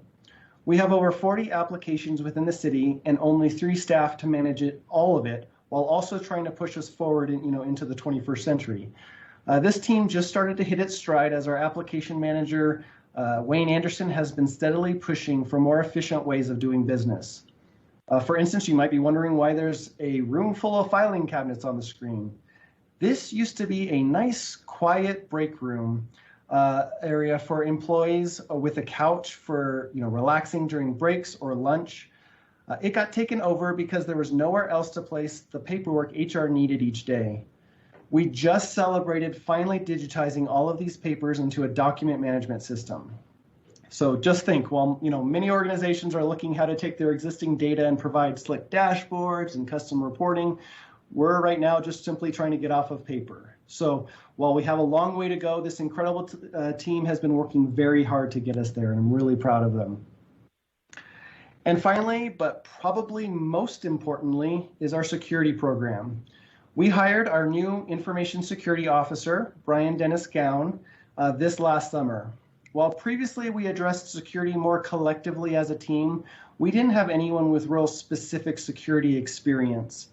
We have over 40 applications within the city and only 3 staff to manage all of it, while also trying to push us forward into the 21st century. This team just started to hit its stride as our application manager, Wayne Anderson, has been steadily pushing for more efficient ways of doing business. For instance, you might be wondering why there's a room full of filing cabinets on the screen. This used to be a nice, quiet break room area for employees with a couch for relaxing during breaks or lunch. It got taken over because there was nowhere else to place the paperwork HR needed each day. We just celebrated finally digitizing all of these papers into a document management system. So just think, while many organizations are looking how to take their existing data and provide slick dashboards and custom reporting, we're right now just simply trying to get off of paper. So while we have a long way to go, this incredible team has been working very hard to get us there, and I'm really proud of them. And finally, but probably most importantly, is our security program. We hired our new information security officer, Brian Dennis Gown, this last summer. While previously we addressed security more collectively as a team, we didn't have anyone with real specific security experience.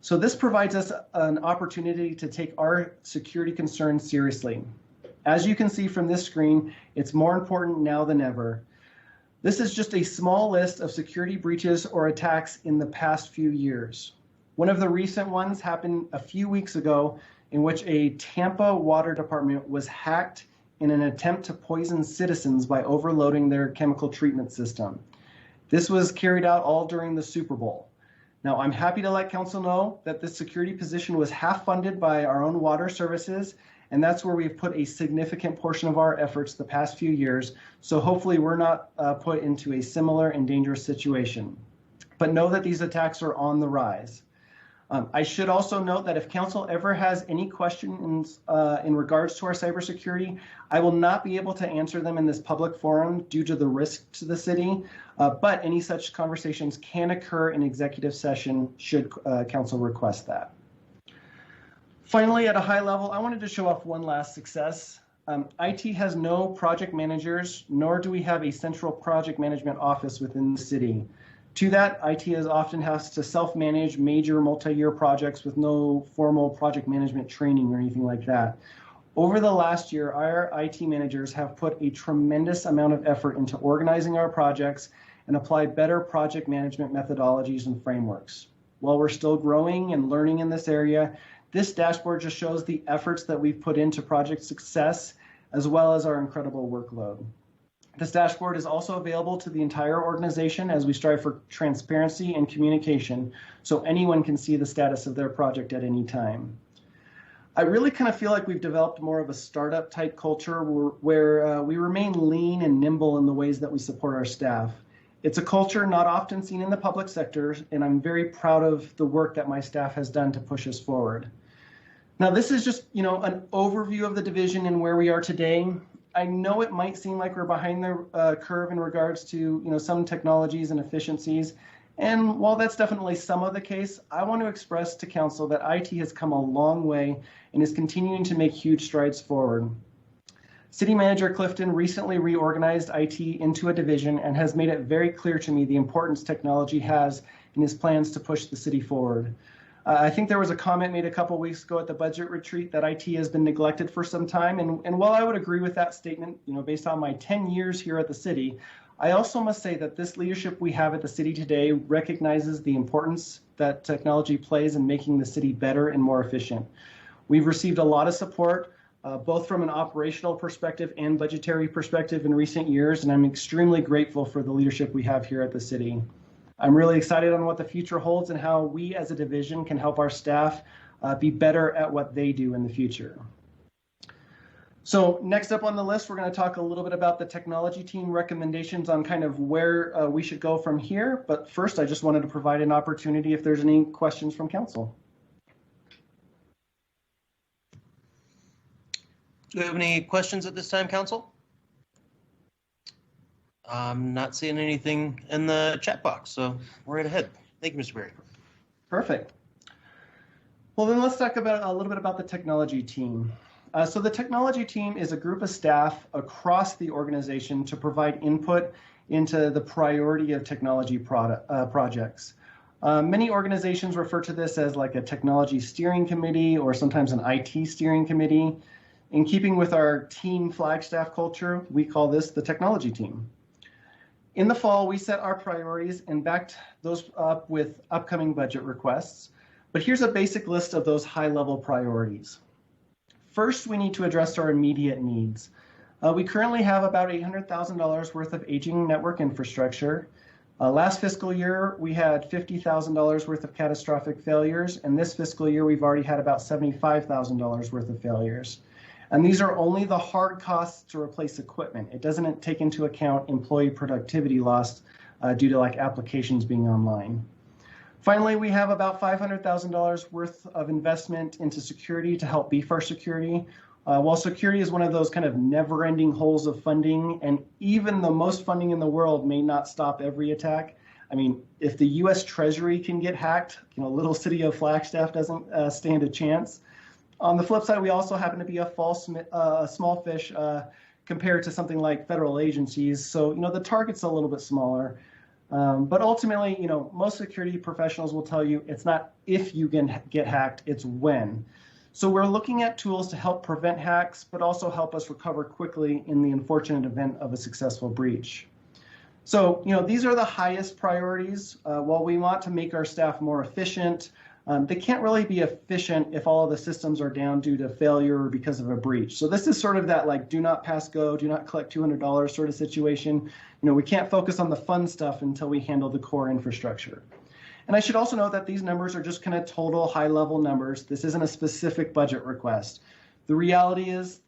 So this provides us an opportunity to take our security concerns seriously. As you can see from this screen, it's more important now than ever. This is just a small list of security breaches or attacks in the past few years. One of the recent ones happened a few weeks ago in which a Tampa water department was hacked in an attempt to poison citizens by overloading their chemical treatment system. This was carried out all during the Super Bowl. Now, I'm happy to let council know that this security position was half funded by our own water services, and that's where we've put a significant portion of our efforts the past few years. So hopefully we're not put into a similar and dangerous situation. But know that these attacks are on the rise. I should also note that if council ever has any questions in regards to our cybersecurity, I will not be able to answer them in this public forum due to the risk to the city, but any such conversations can occur in executive session should council request that. Finally, at a high level, I wanted to show off one last success. IT has no project managers, nor do we have a central project management office within the city. To that, IT often has to self-manage major multi-year projects with no formal project management training or anything like that. Over the last year, our IT managers have put a tremendous amount of effort into organizing our projects and apply better project management methodologies and frameworks. While we're still growing and learning in this area, this dashboard just shows the efforts that we've put into project success, as well as our incredible workload. This dashboard is also available to the entire organization as we strive for transparency and communication, so anyone can see the status of their project at any time. I really kind of feel like we've developed more of a startup type culture where we remain lean and nimble in the ways that we support our staff. It's a culture not often seen in the public sector, and I'm very proud of the work that my staff has done to push us forward. Now, this is just, an overview of the division and where we are today. I know it might seem like we're behind the curve in regards to, some technologies and efficiencies. And while that's definitely some of the case, I want to express to council that IT has come a long way and is continuing to make huge strides forward. City Manager Clifton recently reorganized IT into a division and has made it very clear to me the importance technology has in his plans to push the city forward. I think there was a comment made a couple weeks ago at the budget retreat that IT has been neglected for some time. And while I would agree with that statement, based on my 10 years here at the city, I also must say that this leadership we have at the city today recognizes the importance that technology plays in making the city better and more efficient. We've received a lot of support, both from an operational perspective and budgetary perspective in recent years, and I'm extremely grateful for the leadership we have here at the city. I'm really excited on what the future holds and how we as a division can help our staff be better at what they do in the future. So next up on the list, we're going to talk a little bit about the technology team recommendations on kind of where we should go from here. But first, I just wanted to provide an opportunity if there's any questions from council. Do we have any questions at this time, council? I'm not seeing anything in the chat box, so we're right ahead. Thank you, Mr. Berry. Perfect. Well, then let's talk about a little bit about the technology team. So the technology team is a group of staff across the organization to provide input into the priority of technology projects. Many organizations refer to this as like a technology steering committee or sometimes an IT steering committee. In keeping with our team Flagstaff culture, we call this the technology team. In the fall, we set our priorities and backed those up with upcoming budget requests. But here's a basic list of those high-level priorities. First, we need to address our immediate needs. We currently have about $800,000 worth of aging network infrastructure. Last fiscal year, we had $50,000 worth of catastrophic failures, and this fiscal year, we've already had about $75,000 worth of failures. And these are only the hard costs to replace equipment. It doesn't take into account employee productivity loss due to like applications being online. Finally, we have about $500,000 worth of investment into security to help beef our security. While security is one of those kind of never-ending holes of funding, and even the most funding in the world may not stop every attack. I mean, if the U.S. Treasury can get hacked, little city of Flagstaff doesn't stand a chance. On the flip side, we also happen to be a small fish compared to something like federal agencies. So, the target's a little bit smaller. But ultimately, most security professionals will tell you it's not if you can get hacked, it's when. So we're looking at tools to help prevent hacks, but also help us recover quickly in the unfortunate event of a successful breach. So, these are the highest priorities. While we want to make our staff more efficient, they can't really be efficient if all of the systems are down due to failure or because of a breach. So this is sort of that like do not pass go, do not collect $200 sort of situation. We can't focus on the fun stuff until we handle the core infrastructure. And I should also note that these numbers are just kind of total high-level numbers. This isn't a specific budget request. The reality is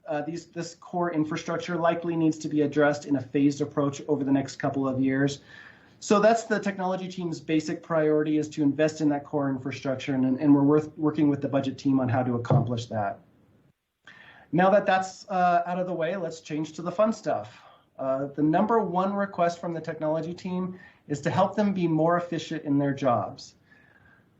this core infrastructure likely needs to be addressed in a phased approach over the next couple of years. So that's the technology team's basic priority, is to invest in that core infrastructure, and we're working with the budget team on how to accomplish that. Now that that's out of the way, let's change to the fun stuff. The number one request from the technology team is to help them be more efficient in their jobs.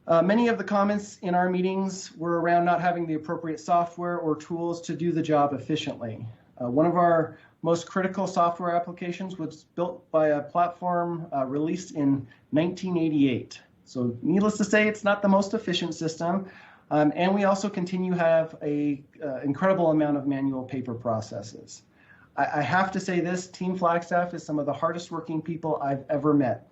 Many of the comments in our meetings were around not having the appropriate software or tools to do the job efficiently. One of our most critical software applications was built by a platform released in 1988. So needless to say, it's not the most efficient system. And we also continue to have an incredible amount of manual paper processes. I have to say this, Team Flagstaff is some of the hardest working people I've ever met.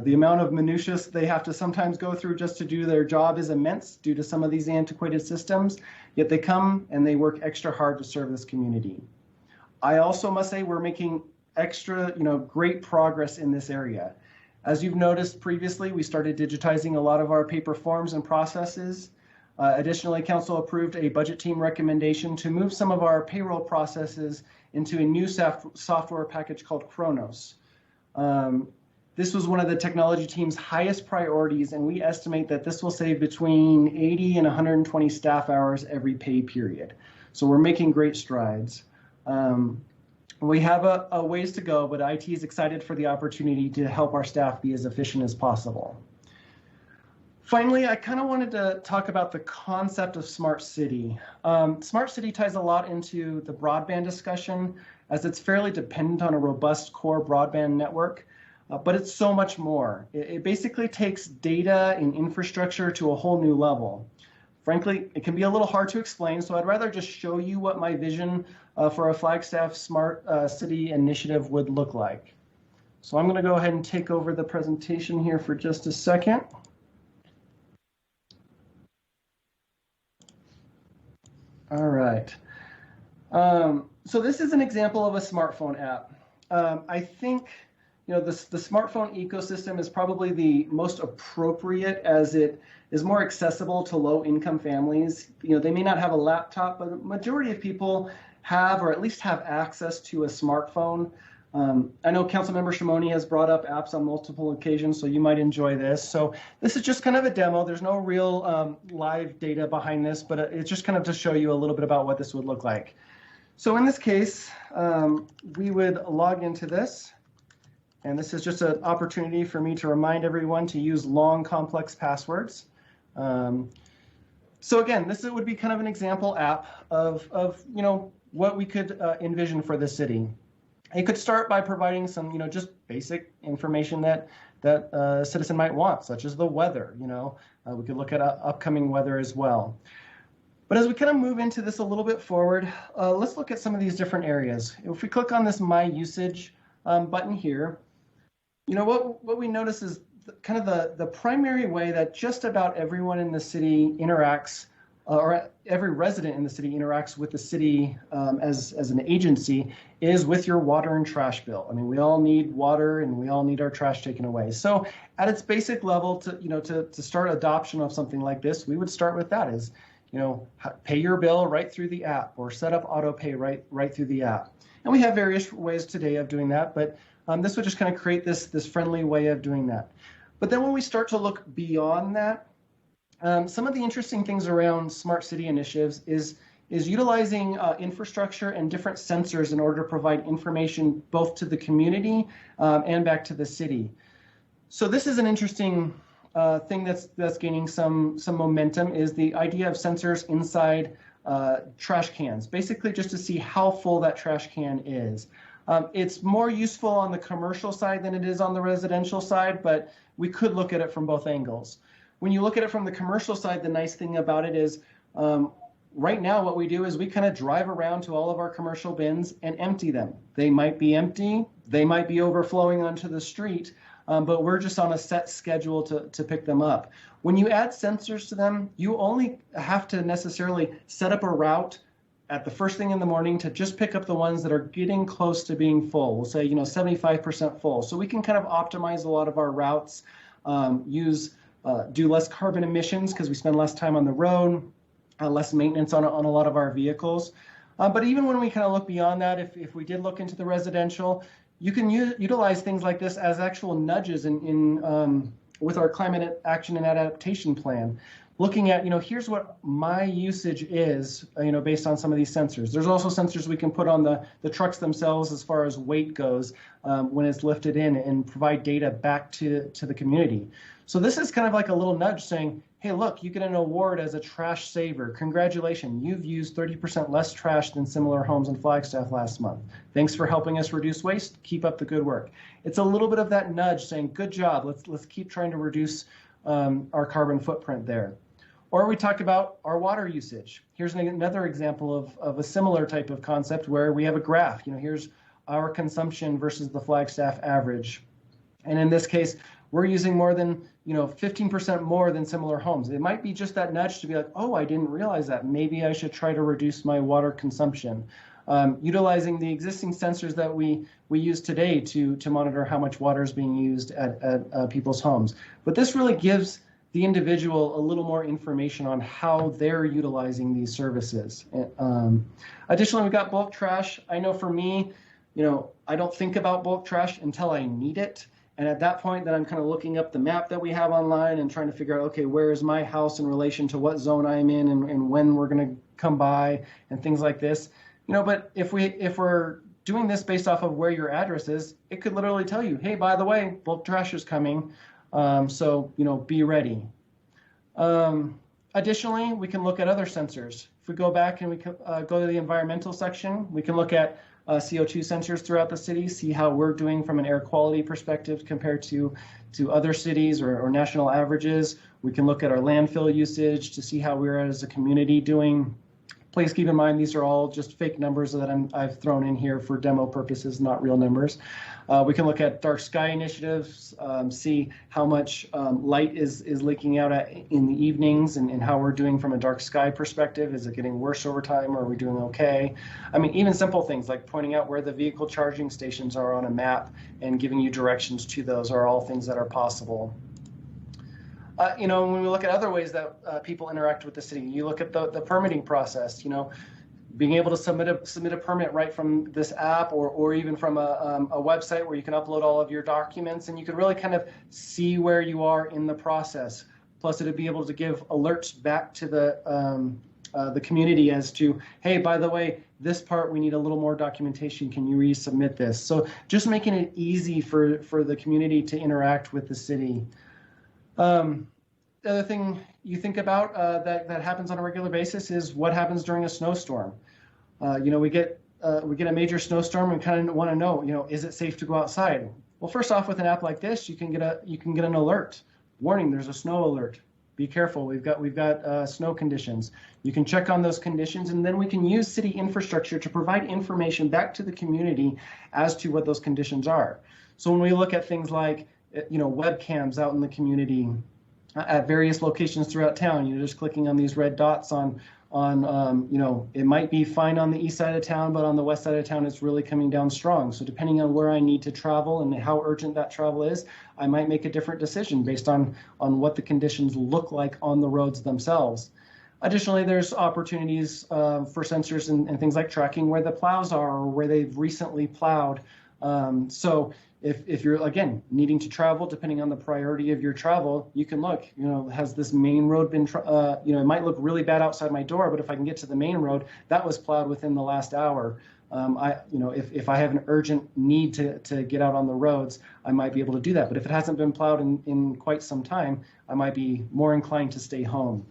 The amount of minutiae they have to sometimes go through just to do their job is immense due to some of these antiquated systems, yet they come and they work extra hard to serve this community. I also must say we're making extra, great progress in this area. As you've noticed previously, we started digitizing a lot of our paper forms and processes. Additionally, Council approved a budget team recommendation to move some of our payroll processes into a new software package called Kronos. This was one of the technology team's highest priorities, and we estimate that this will save between 80 and 120 staff hours every pay period. So we're making great strides. We have a ways to go, but IT is excited for the opportunity to help our staff be as efficient as possible. Finally, I kind of wanted to talk about the concept of smart city. Smart city ties a lot into the broadband discussion, as it's fairly dependent on a robust core broadband network, but it's so much more. It basically takes data and infrastructure to a whole new level. Frankly, it can be a little hard to explain, so I'd rather just show you what my vision for a Flagstaff Smart City initiative would look like. So I'm going to go ahead and take over the presentation here for just a second. All right. So this is an example of a smartphone app. I think the smartphone ecosystem is probably the most appropriate, as it is more accessible to low-income families. They may not have a laptop, but the majority of people have, or at least have, access to a smartphone. I know Councilmember Shimoni has brought up apps on multiple occasions, so you might enjoy this. So this is just kind of a demo. There's no real live data behind this, but it's just kind of to show you a little bit about what this would look like. So in this case, we would log into this. And this is just an opportunity for me to remind everyone to use long, complex passwords. So again, this would be kind of an example app of what we could envision for the city. It could start by providing some, just basic information that a citizen might want, such as the weather. We could look at upcoming weather as well. But as we kind of move into this a little bit forward, let's look at some of these different areas. If we click on this My Usage button here, what we notice is kind of the primary way that just about everyone in the city interacts, or every resident in the city interacts with the city as an agency, is with your water and trash bill. I mean, we all need water and we all need our trash taken away. So at its basic level, to start adoption of something like this, we would start with that is, pay your bill right through the app, or set up auto pay right through the app. And we have various ways today of doing that, but this would just kind of create this friendly way of doing that. But then when we start to look beyond that, some of the interesting things around smart city initiatives is utilizing infrastructure and different sensors in order to provide information both to the community and back to the city. So this is an interesting thing that's gaining some momentum, is the idea of sensors inside trash cans, basically just to see how full that trash can is. It's more useful on the commercial side than it is on the residential side, but we could look at it from both angles. When you look at it from the commercial side, the nice thing about it is right now what we do is we kind of drive around to all of our commercial bins and empty them. They might be empty, they might be overflowing onto the street, but we're just on a set schedule to pick them up. When you add sensors to them, you only have to necessarily set up a route at the first thing in the morning to just pick up the ones that are getting close to being full. We'll say, 75% full. So we can kind of optimize a lot of our routes, do less carbon emissions because we spend less time on the road, less maintenance on a lot of our vehicles. But even when we kind of look beyond that, if we did look into the residential, you can utilize things like this as actual nudges with our climate action and adaptation plan. Looking at, here's what my usage is, based on some of these sensors. There's also sensors we can put on the trucks themselves as far as weight goes when it's lifted in and provide data back to the community. So this is kind of like a little nudge saying, hey, look, you get an award as a trash saver. Congratulations, you've used 30% less trash than similar homes in Flagstaff last month. Thanks for helping us reduce waste. Keep up the good work. It's a little bit of that nudge saying, good job. Let's keep trying to reduce our carbon footprint there. Or we talk about our water usage. Here's another example of a similar type of concept where we have a graph. Here's our consumption versus the Flagstaff average. And in this case, we're using more than 15% more than similar homes. It might be just that nudge to be like, oh, I didn't realize that. Maybe I should try to reduce my water consumption. Utilizing the existing sensors that we use today to monitor how much water is being used at people's homes. But this really gives the individual a little more information on how they're utilizing these services. Additionally, we've got bulk trash. I know for me, I don't think about bulk trash until I need it. And at that point, then I'm kind of looking up the map that we have online and trying to figure out, okay, where is my house in relation to what zone I'm in and when we're going to come by and things like this. But if we're doing this based off of where your address is, it could literally tell you, hey, by the way, bulk trash is coming. So, be ready. Additionally, we can look at other sensors. If we go back and we go to the environmental section, we can look at CO2 sensors throughout the city, see how we're doing from an air quality perspective compared to other cities or national averages. We can look at our landfill usage to see how we're as a community doing. Please keep in mind, these are all just fake numbers that I've thrown in here for demo purposes, not real numbers. We can look at dark sky initiatives, see how much light is leaking out in the evenings and how we're doing from a dark sky perspective. Is it getting worse over time or are we doing okay? I mean, even simple things like pointing out where the vehicle charging stations are on a map and giving you directions to those are all things that are possible. When we look at other ways that people interact with the city, you look at the permitting process, being able to submit a permit right from this app or even from a website where you can upload all of your documents and you can really kind of see where you are in the process. Plus, it'd be able to give alerts back to the community as to, hey, by the way, this part we need a little more documentation. Can you resubmit this? So just making it easy for the community to interact with the city. The other thing you think about that happens on a regular basis is what happens during a snowstorm. We get a major snowstorm and kind of want to know, is it safe to go outside? Well, first off, with an app like this, you can get an alert. Warning, there's a snow alert. Be careful. We've got snow conditions. You can check on those conditions, and then we can use city infrastructure to provide information back to the community as to what those conditions are. So when we look at things like webcams out in the community at various locations throughout town, just clicking on these red dots on it might be fine on the east side of town, but on the west side of town, it's really coming down strong. So depending on where I need to travel and how urgent that travel is, I might make a different decision based on what the conditions look like on the roads themselves. Additionally, there's opportunities for sensors and things like tracking where the plows are or where they've recently plowed. So if you're, again, needing to travel, depending on the priority of your travel, you can look, has this main road been, it might look really bad outside my door, but if I can get to the main road, that was plowed within the last hour. If I have an urgent need to get out on the roads, I might be able to do that. But if it hasn't been plowed in quite some time, I might be more inclined to stay home.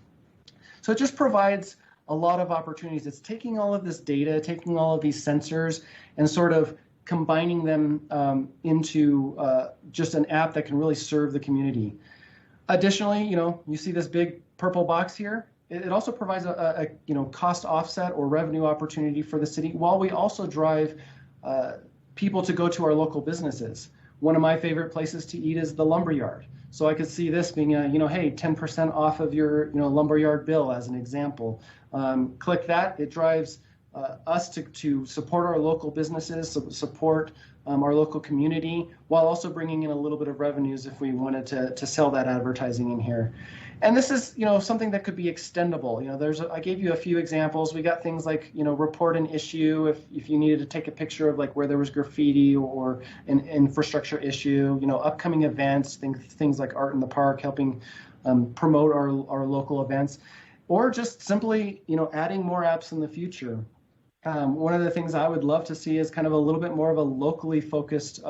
So it just provides a lot of opportunities. It's taking all of this data, taking all of these sensors and sort of combining them into just an app that can really serve the community. Additionally, you see this big purple box here. it also provides a cost offset or revenue opportunity for the city, while we also drive people to go to our local businesses. One of my favorite places to eat is the lumberyard. So I could see this being a, hey, 10% off of your, lumberyard bill as an example. Click that, it drives us to support our local businesses, support our local community, while also bringing in a little bit of revenues if we wanted to sell that advertising in here. And this is, something that could be extendable. I gave you a few examples. We got things like, report an issue if you needed to take a picture of like where there was graffiti or an infrastructure issue, upcoming events, things like Art in the Park, helping promote our local events, or just simply, adding more apps in the future. One of the things I would love to see is kind of a little bit more of a locally focused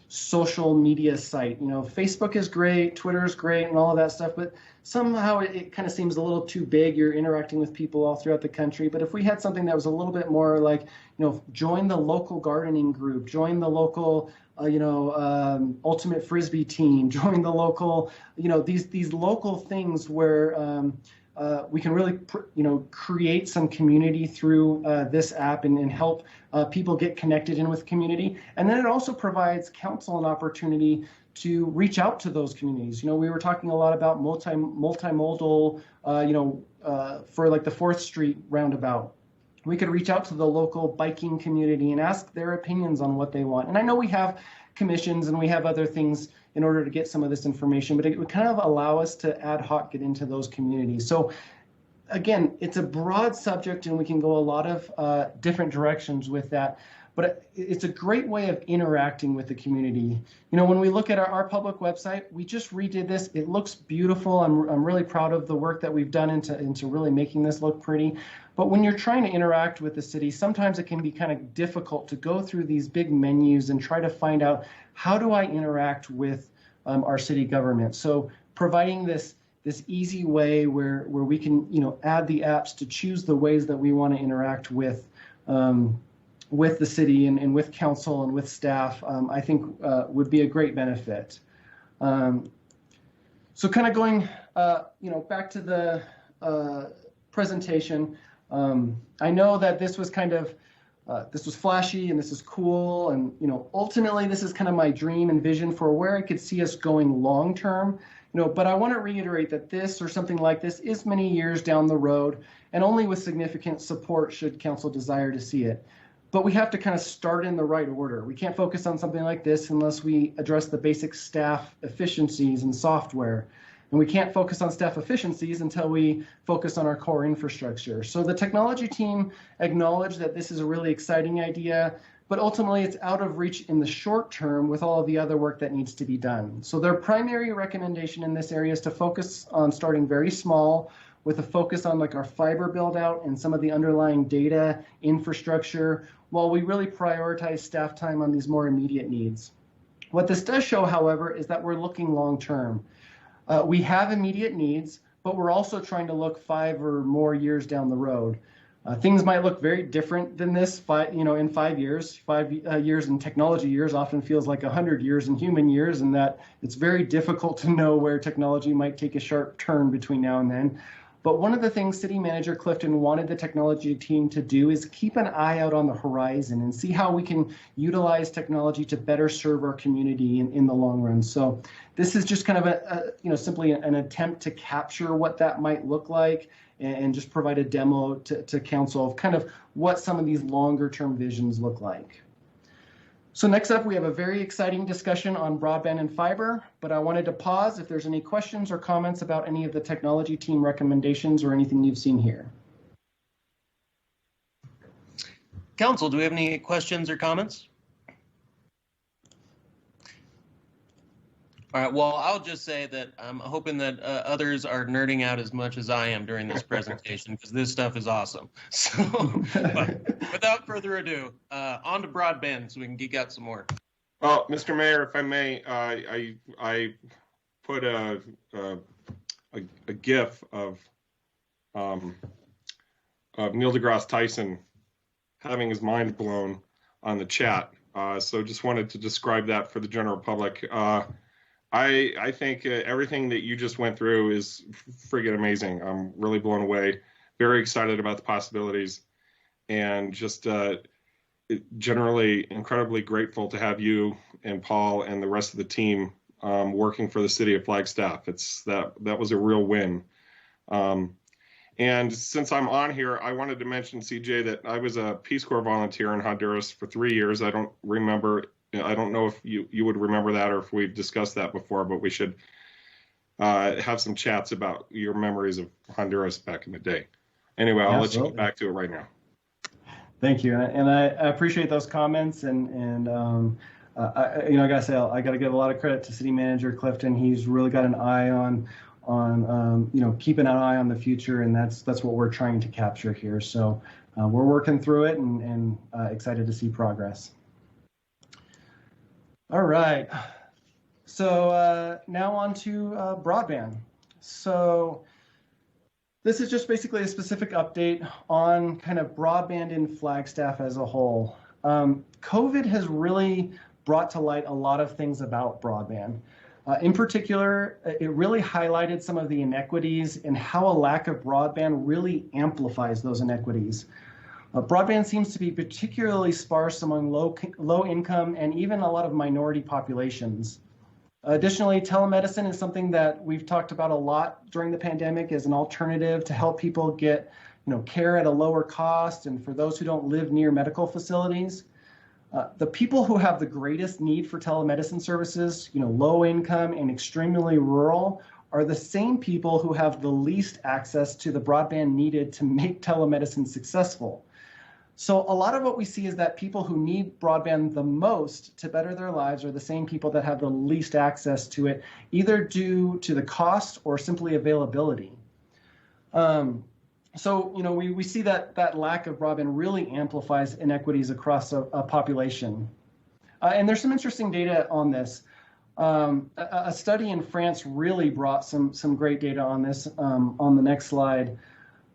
social media site. Facebook is great, Twitter is great, and all of that stuff, but somehow it kind of seems a little too big. You're interacting with people all throughout the country. But if we had something that was a little bit more like, join the local gardening group, join the local, ultimate Frisbee team, join the local, these local things where we can really, create some community through this app and help people get connected in with community. And then it also provides council an opportunity to reach out to those communities. We were talking a lot about multimodal, for like the 4th Street roundabout. We could reach out to the local biking community and ask their opinions on what they want. And I know we have commissions and we have other things in order to get some of this information, but it would kind of allow us to ad hoc get into those communities. So again, it's a broad subject and we can go a lot of different directions with that, but it's a great way of interacting with the community. When we look at our public website, we just redid this. It looks beautiful. I'm really proud of the work that we've done into really making this look pretty. But when you're trying to interact with the city, sometimes it can be kind of difficult to go through these big menus and try to find out, how do I interact with our city government? So providing this easy way where we can add the apps to choose the ways that we want to interact with the city and with council and with staff, I think would be a great benefit. So kind of going back to the presentation, I know that this was kind of this was flashy and this is cool, and ultimately this is kind of my dream and vision for where I could see us going long term. But I want to reiterate that this or something like this is many years down the road, and only with significant support should council desire to see it. But we have to kind of start in the right order. We can't focus on something like this unless we address the basic staff efficiencies and software. And we can't focus on staff efficiencies until we focus on our core infrastructure. So the technology team acknowledged that this is a really exciting idea, but ultimately it's out of reach in the short term with all of the other work that needs to be done. So their primary recommendation in this area is to focus on starting very small, with a focus on like our fiber build out and some of the underlying data infrastructure, while we really prioritize staff time on these more immediate needs. What this does show, however, is that we're looking long term. We have immediate needs, but we're also trying to look 5 or more years down the road. Things might look very different than this, in 5 years. 5 years in technology years often feels like 100 years in human years, and that it's very difficult to know where technology might take a sharp turn between now and then. But one of the things City Manager Clifton wanted the technology team to do is keep an eye out on the horizon and see how we can utilize technology to better serve our community in the long run. So this is just kind of simply an attempt to capture what that might look like and just provide a demo to council of kind of what some of these longer term visions look like. So next up, we have a very exciting discussion on broadband and fiber, but I wanted to pause if there's any questions or comments about any of the technology team recommendations or anything you've seen here. Council, do we have any questions or comments? All right, well, I'll just say that I'm hoping that others are nerding out as much as I am during this presentation, because this stuff is awesome. So without further ado, on to broadband so we can geek out some more. Well, Mr. Mayor, if I may, I put a GIF of Neil deGrasse Tyson having his mind blown on the chat. So just wanted to describe that for the general public. I think everything that you just went through is friggin' amazing. I'm really blown away, very excited about the possibilities, and just generally incredibly grateful to have you and Paul and the rest of the team working for the city of Flagstaff. That was a real win. And since I'm on here, I wanted to mention, CJ, that I was a Peace Corps volunteer in Honduras for 3 years. I don't know if you would remember that or if we've discussed that before, but we should have some chats about your memories of Honduras back in the day. Anyway, I'll let you get back to it right now. Thank you, and I appreciate those comments. And I gotta say, I gotta give a lot of credit to City Manager Clifton. He's really got an eye on keeping an eye on the future, and that's what we're trying to capture here. So we're working through it and excited to see progress. All right, so now on to broadband. So this is just basically a specific update on kind of broadband in Flagstaff as a whole. COVID has really brought to light a lot of things about broadband. In particular, it really highlighted some of the inequities and how a lack of broadband really amplifies those inequities. Broadband seems to be particularly sparse among low income and even a lot of minority populations. Additionally, telemedicine is something that we've talked about a lot during the pandemic as an alternative to help people get care at a lower cost, and for those who don't live near medical facilities. The people who have the greatest need for telemedicine services, low income and extremely rural, are the same people who have the least access to the broadband needed to make telemedicine successful. So a lot of what we see is that people who need broadband the most to better their lives are the same people that have the least access to it, either due to the cost or simply availability. So, we see that lack of broadband really amplifies inequities across a population. And there's some interesting data on this. A study in France really brought some great data on this on the next slide.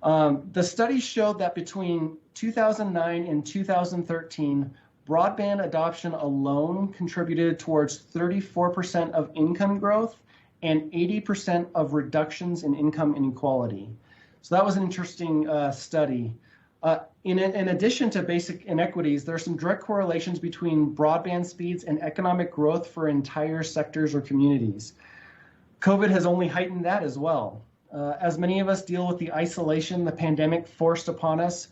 The study showed that between 2009 and 2013, broadband adoption alone contributed towards 34% of income growth and 80% of reductions in income inequality. So that was an interesting study. In addition to basic inequities, there are some direct correlations between broadband speeds and economic growth for entire sectors or communities. COVID has only heightened that as well. As many of us deal with the isolation the pandemic forced upon us,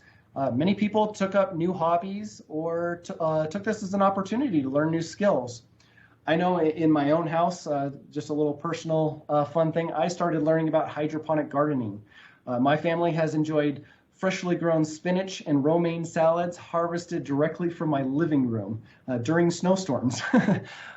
many people took up new hobbies or took this as an opportunity to learn new skills. I know in my own house, just a little personal fun thing, I started learning about hydroponic gardening. My family has enjoyed freshly grown spinach and romaine salads harvested directly from my living room during snowstorms.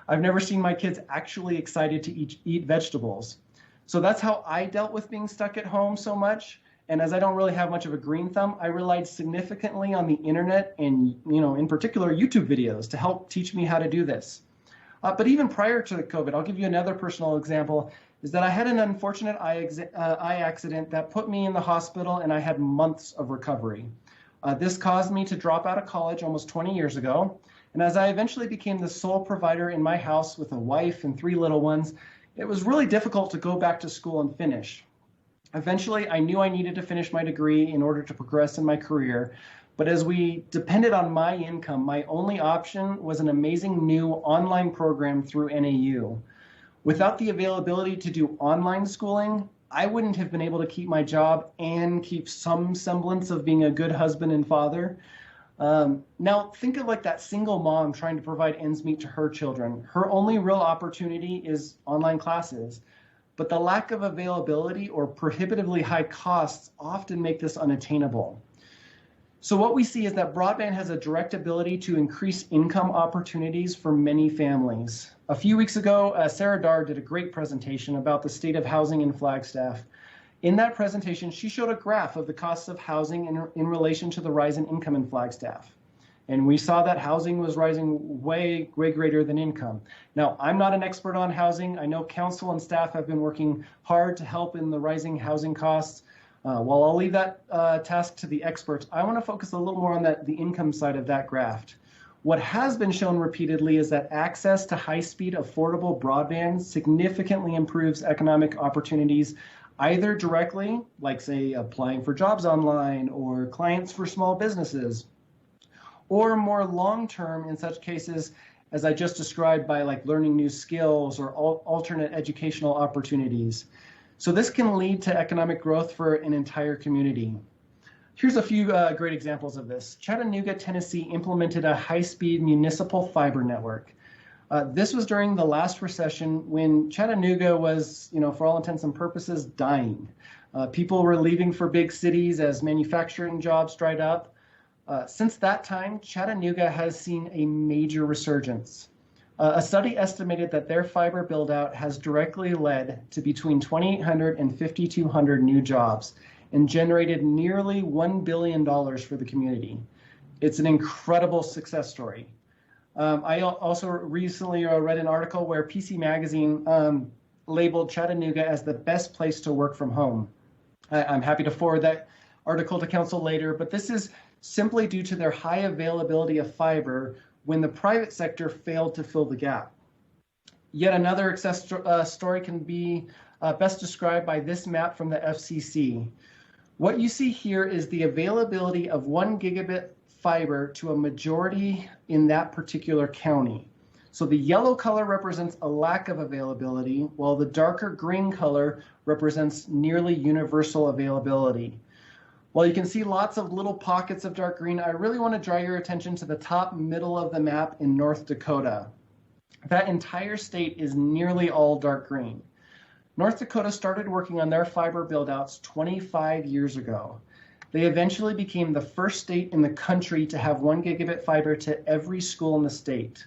I've never seen my kids actually excited to eat vegetables. So that's how I dealt with being stuck at home so much. And as I don't really have much of a green thumb, I relied significantly on the internet and, in particular, YouTube videos to help teach me how to do this. But even prior to the COVID, I'll give you another personal example, is that I had an unfortunate eye accident that put me in the hospital and I had months of recovery. This caused me to drop out of college almost 20 years ago. And as I eventually became the sole provider in my house with a wife and 3 little ones, it was really difficult to go back to school and finish. Eventually, I knew I needed to finish my degree in order to progress in my career. But as we depended on my income, my only option was an amazing new online program through NAU. Without the availability to do online schooling, I wouldn't have been able to keep my job and keep some semblance of being a good husband and father. Now, think of like that single mom trying to provide ends meet to her children. Her only real opportunity is online classes. But the lack of availability or prohibitively high costs often make this unattainable. So what we see is that broadband has a direct ability to increase income opportunities for many families. A few weeks ago, Sarah Dar did a great presentation about the state of housing in Flagstaff. In that presentation, she showed a graph of the costs of housing in relation to the rise in income in Flagstaff. And we saw that housing was rising way greater than income. Now, I'm not an expert on housing. I know council and staff have been working hard to help in the rising housing costs. While I'll leave that task to the experts, I want to focus a little more on the income side of that graph. What has been shown repeatedly is that access to high-speed, affordable broadband significantly improves economic opportunities, either directly, like say applying for jobs online or clients for small businesses, or more long-term in such cases as I just described by like learning new skills or alternate educational opportunities. So this can lead to economic growth for an entire community. Here's a few great examples of this. Chattanooga, Tennessee implemented a high-speed municipal fiber network. This was during the last recession when Chattanooga was, for all intents and purposes, dying. People were leaving for big cities as manufacturing jobs dried up. Since that time, Chattanooga has seen a major resurgence. A study estimated that their fiber build-out has directly led to between 2,800 and 5,200 new jobs and generated nearly $1 billion for the community. It's an incredible success story. I also recently read an article where PC Magazine labeled Chattanooga as the best place to work from home. I'm happy to forward that article to council later, but this is simply due to their high availability of fiber when the private sector failed to fill the gap. Yet another success story can be best described by this map from the FCC. What you see here is the availability of 1 gigabit fiber to a majority in that particular county. So the yellow color represents a lack of availability, while the darker green color represents nearly universal availability. While you can see lots of little pockets of dark green, I really want to draw your attention to the top middle of the map in North Dakota. That entire state is nearly all dark green. North Dakota started working on their fiber build-outs 25 years ago. They eventually became the first state in the country to have 1 gigabit fiber to every school in the state.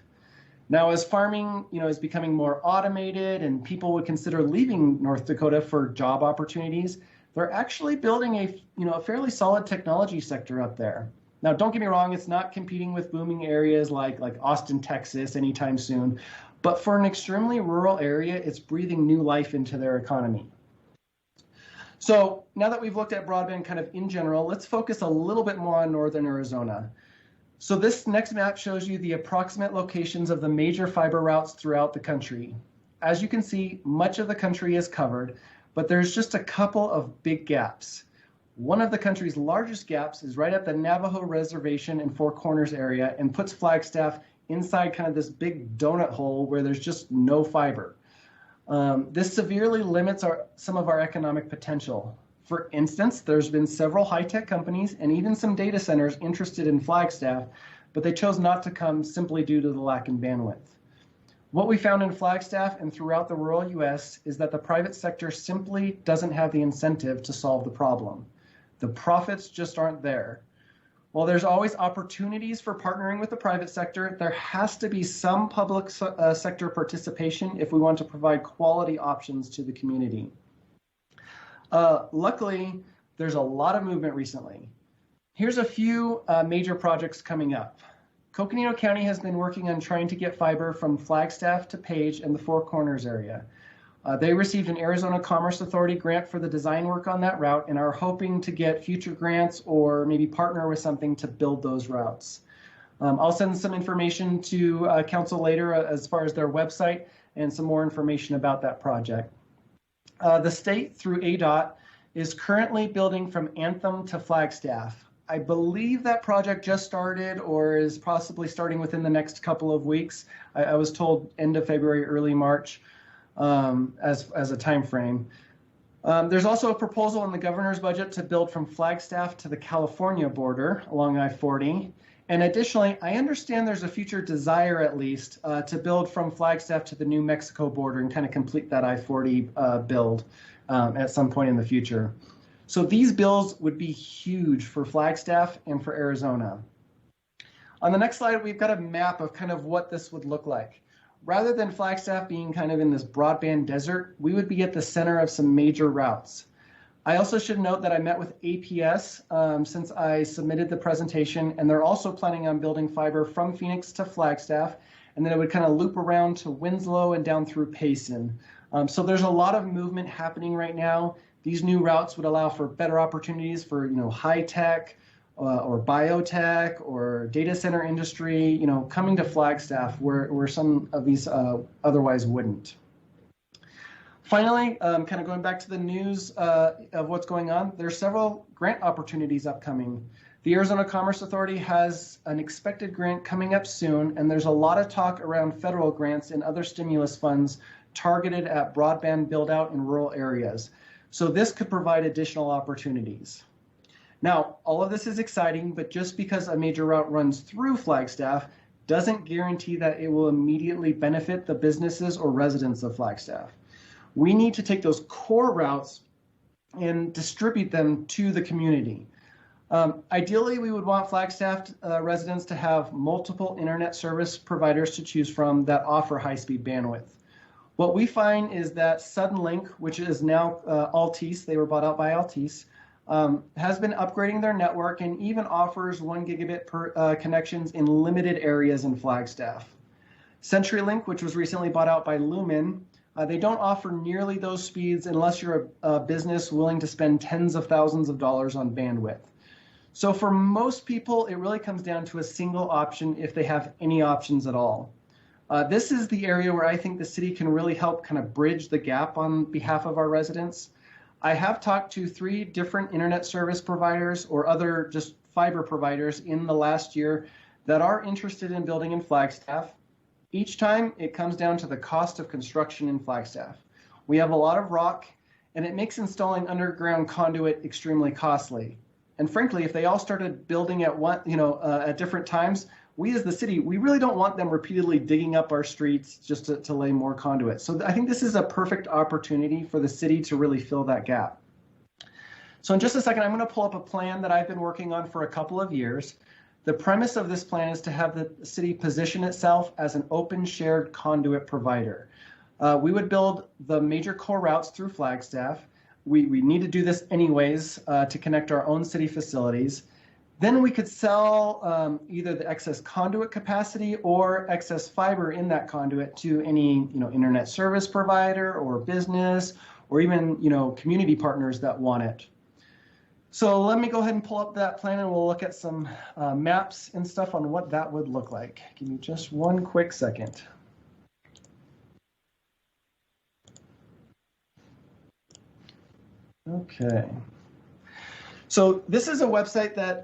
Now, as farming, is becoming more automated and people would consider leaving North Dakota for job opportunities, they're actually building a fairly solid technology sector up there. Now, don't get me wrong, it's not competing with booming areas like Austin, Texas anytime soon, but for an extremely rural area, it's breathing new life into their economy. So now that we've looked at broadband kind of in general, let's focus a little bit more on northern Arizona. So this next map shows you the approximate locations of the major fiber routes throughout the country. As you can see, much of the country is covered, but there's just a couple of big gaps. One of the country's largest gaps is right at the Navajo Reservation and Four Corners area and puts Flagstaff inside kind of this big donut hole where there's just no fiber. This severely limits some of our economic potential. For instance, there's been several high-tech companies and even some data centers interested in Flagstaff, but they chose not to come simply due to the lack in bandwidth. What we found in Flagstaff and throughout the rural US is that the private sector simply doesn't have the incentive to solve the problem. The profits just aren't there. While there's always opportunities for partnering with the private sector, there has to be some public sector participation if we want to provide quality options to the community. Luckily, there's a lot of movement recently. Here's a few major projects coming up. Coconino County has been working on trying to get fiber from Flagstaff to Page and the Four Corners area. They received an Arizona Commerce Authority grant for the design work on that route and are hoping to get future grants or maybe partner with something to build those routes. I'll send some information to council later as far as their website and some more information about that project. The state, through ADOT, is currently building from Anthem to Flagstaff. I believe that project just started or is possibly starting within the next couple of weeks. I was told end of February, early March. As a time frame. There's also a proposal in the governor's budget to build from Flagstaff to the California border along I-40. And additionally, I understand there's a future desire, at least, to build from Flagstaff to the New Mexico border and kind of complete that I-40 build at some point in the future. So these bills would be huge for Flagstaff and for Arizona. On the next slide, we've got a map of kind of what this would look like. Rather than Flagstaff being kind of in this broadband desert, we would be at the center of some major routes. I also should note that I met with APS since I submitted the presentation, and they're also planning on building fiber from Phoenix to Flagstaff, and then it would kind of loop around to Winslow and down through Payson. So there's a lot of movement happening right now. These new routes would allow for better opportunities for high tech, or biotech or data center industry, you know, coming to Flagstaff where some of these otherwise wouldn't. Finally, kind of going back to the news of what's going on, there are several grant opportunities upcoming. The Arizona Commerce Authority has an expected grant coming up soon, and there's a lot of talk around federal grants and other stimulus funds targeted at broadband build out in rural areas. So this could provide additional opportunities. Now, all of this is exciting, but just because a major route runs through Flagstaff doesn't guarantee that it will immediately benefit the businesses or residents of Flagstaff. We need to take those core routes and distribute them to the community. Ideally, we would want Flagstaff residents to have multiple internet service providers to choose from that offer high-speed bandwidth. What we find is that Suddenlink, which is now Altice, they were bought out by Altice, has been upgrading their network and even offers 1 gigabit per connections in limited areas in Flagstaff. CenturyLink, which was recently bought out by Lumen, they don't offer nearly those speeds unless you're a business willing to spend tens of thousands of dollars on bandwidth. So for most people, it really comes down to a single option if they have any options at all. This is the area where I think the city can really help kind of bridge the gap on behalf of our residents. I have talked to 3 different internet service providers or other just fiber providers in the last year that are interested in building in Flagstaff. Each time it comes down to the cost of construction in Flagstaff. We have a lot of rock, and it makes installing underground conduit extremely costly. And frankly, if they all started building at different times, we as the city, we really don't want them repeatedly digging up our streets just to lay more conduit. So I think this is a perfect opportunity for the city to really fill that gap. So in just a second, I'm going to pull up a plan that I've been working on for a couple of years. The premise of this plan is to have the city position itself as an open shared conduit provider. We would build the major core routes through Flagstaff. We need to do this anyways to connect our own city facilities. Then we could sell either the excess conduit capacity or excess fiber in that conduit to any internet service provider or business or even community partners that want it. So let me go ahead and pull up that plan and we'll look at some maps and stuff on what that would look like. Give me just one quick second. Okay. So this is a website that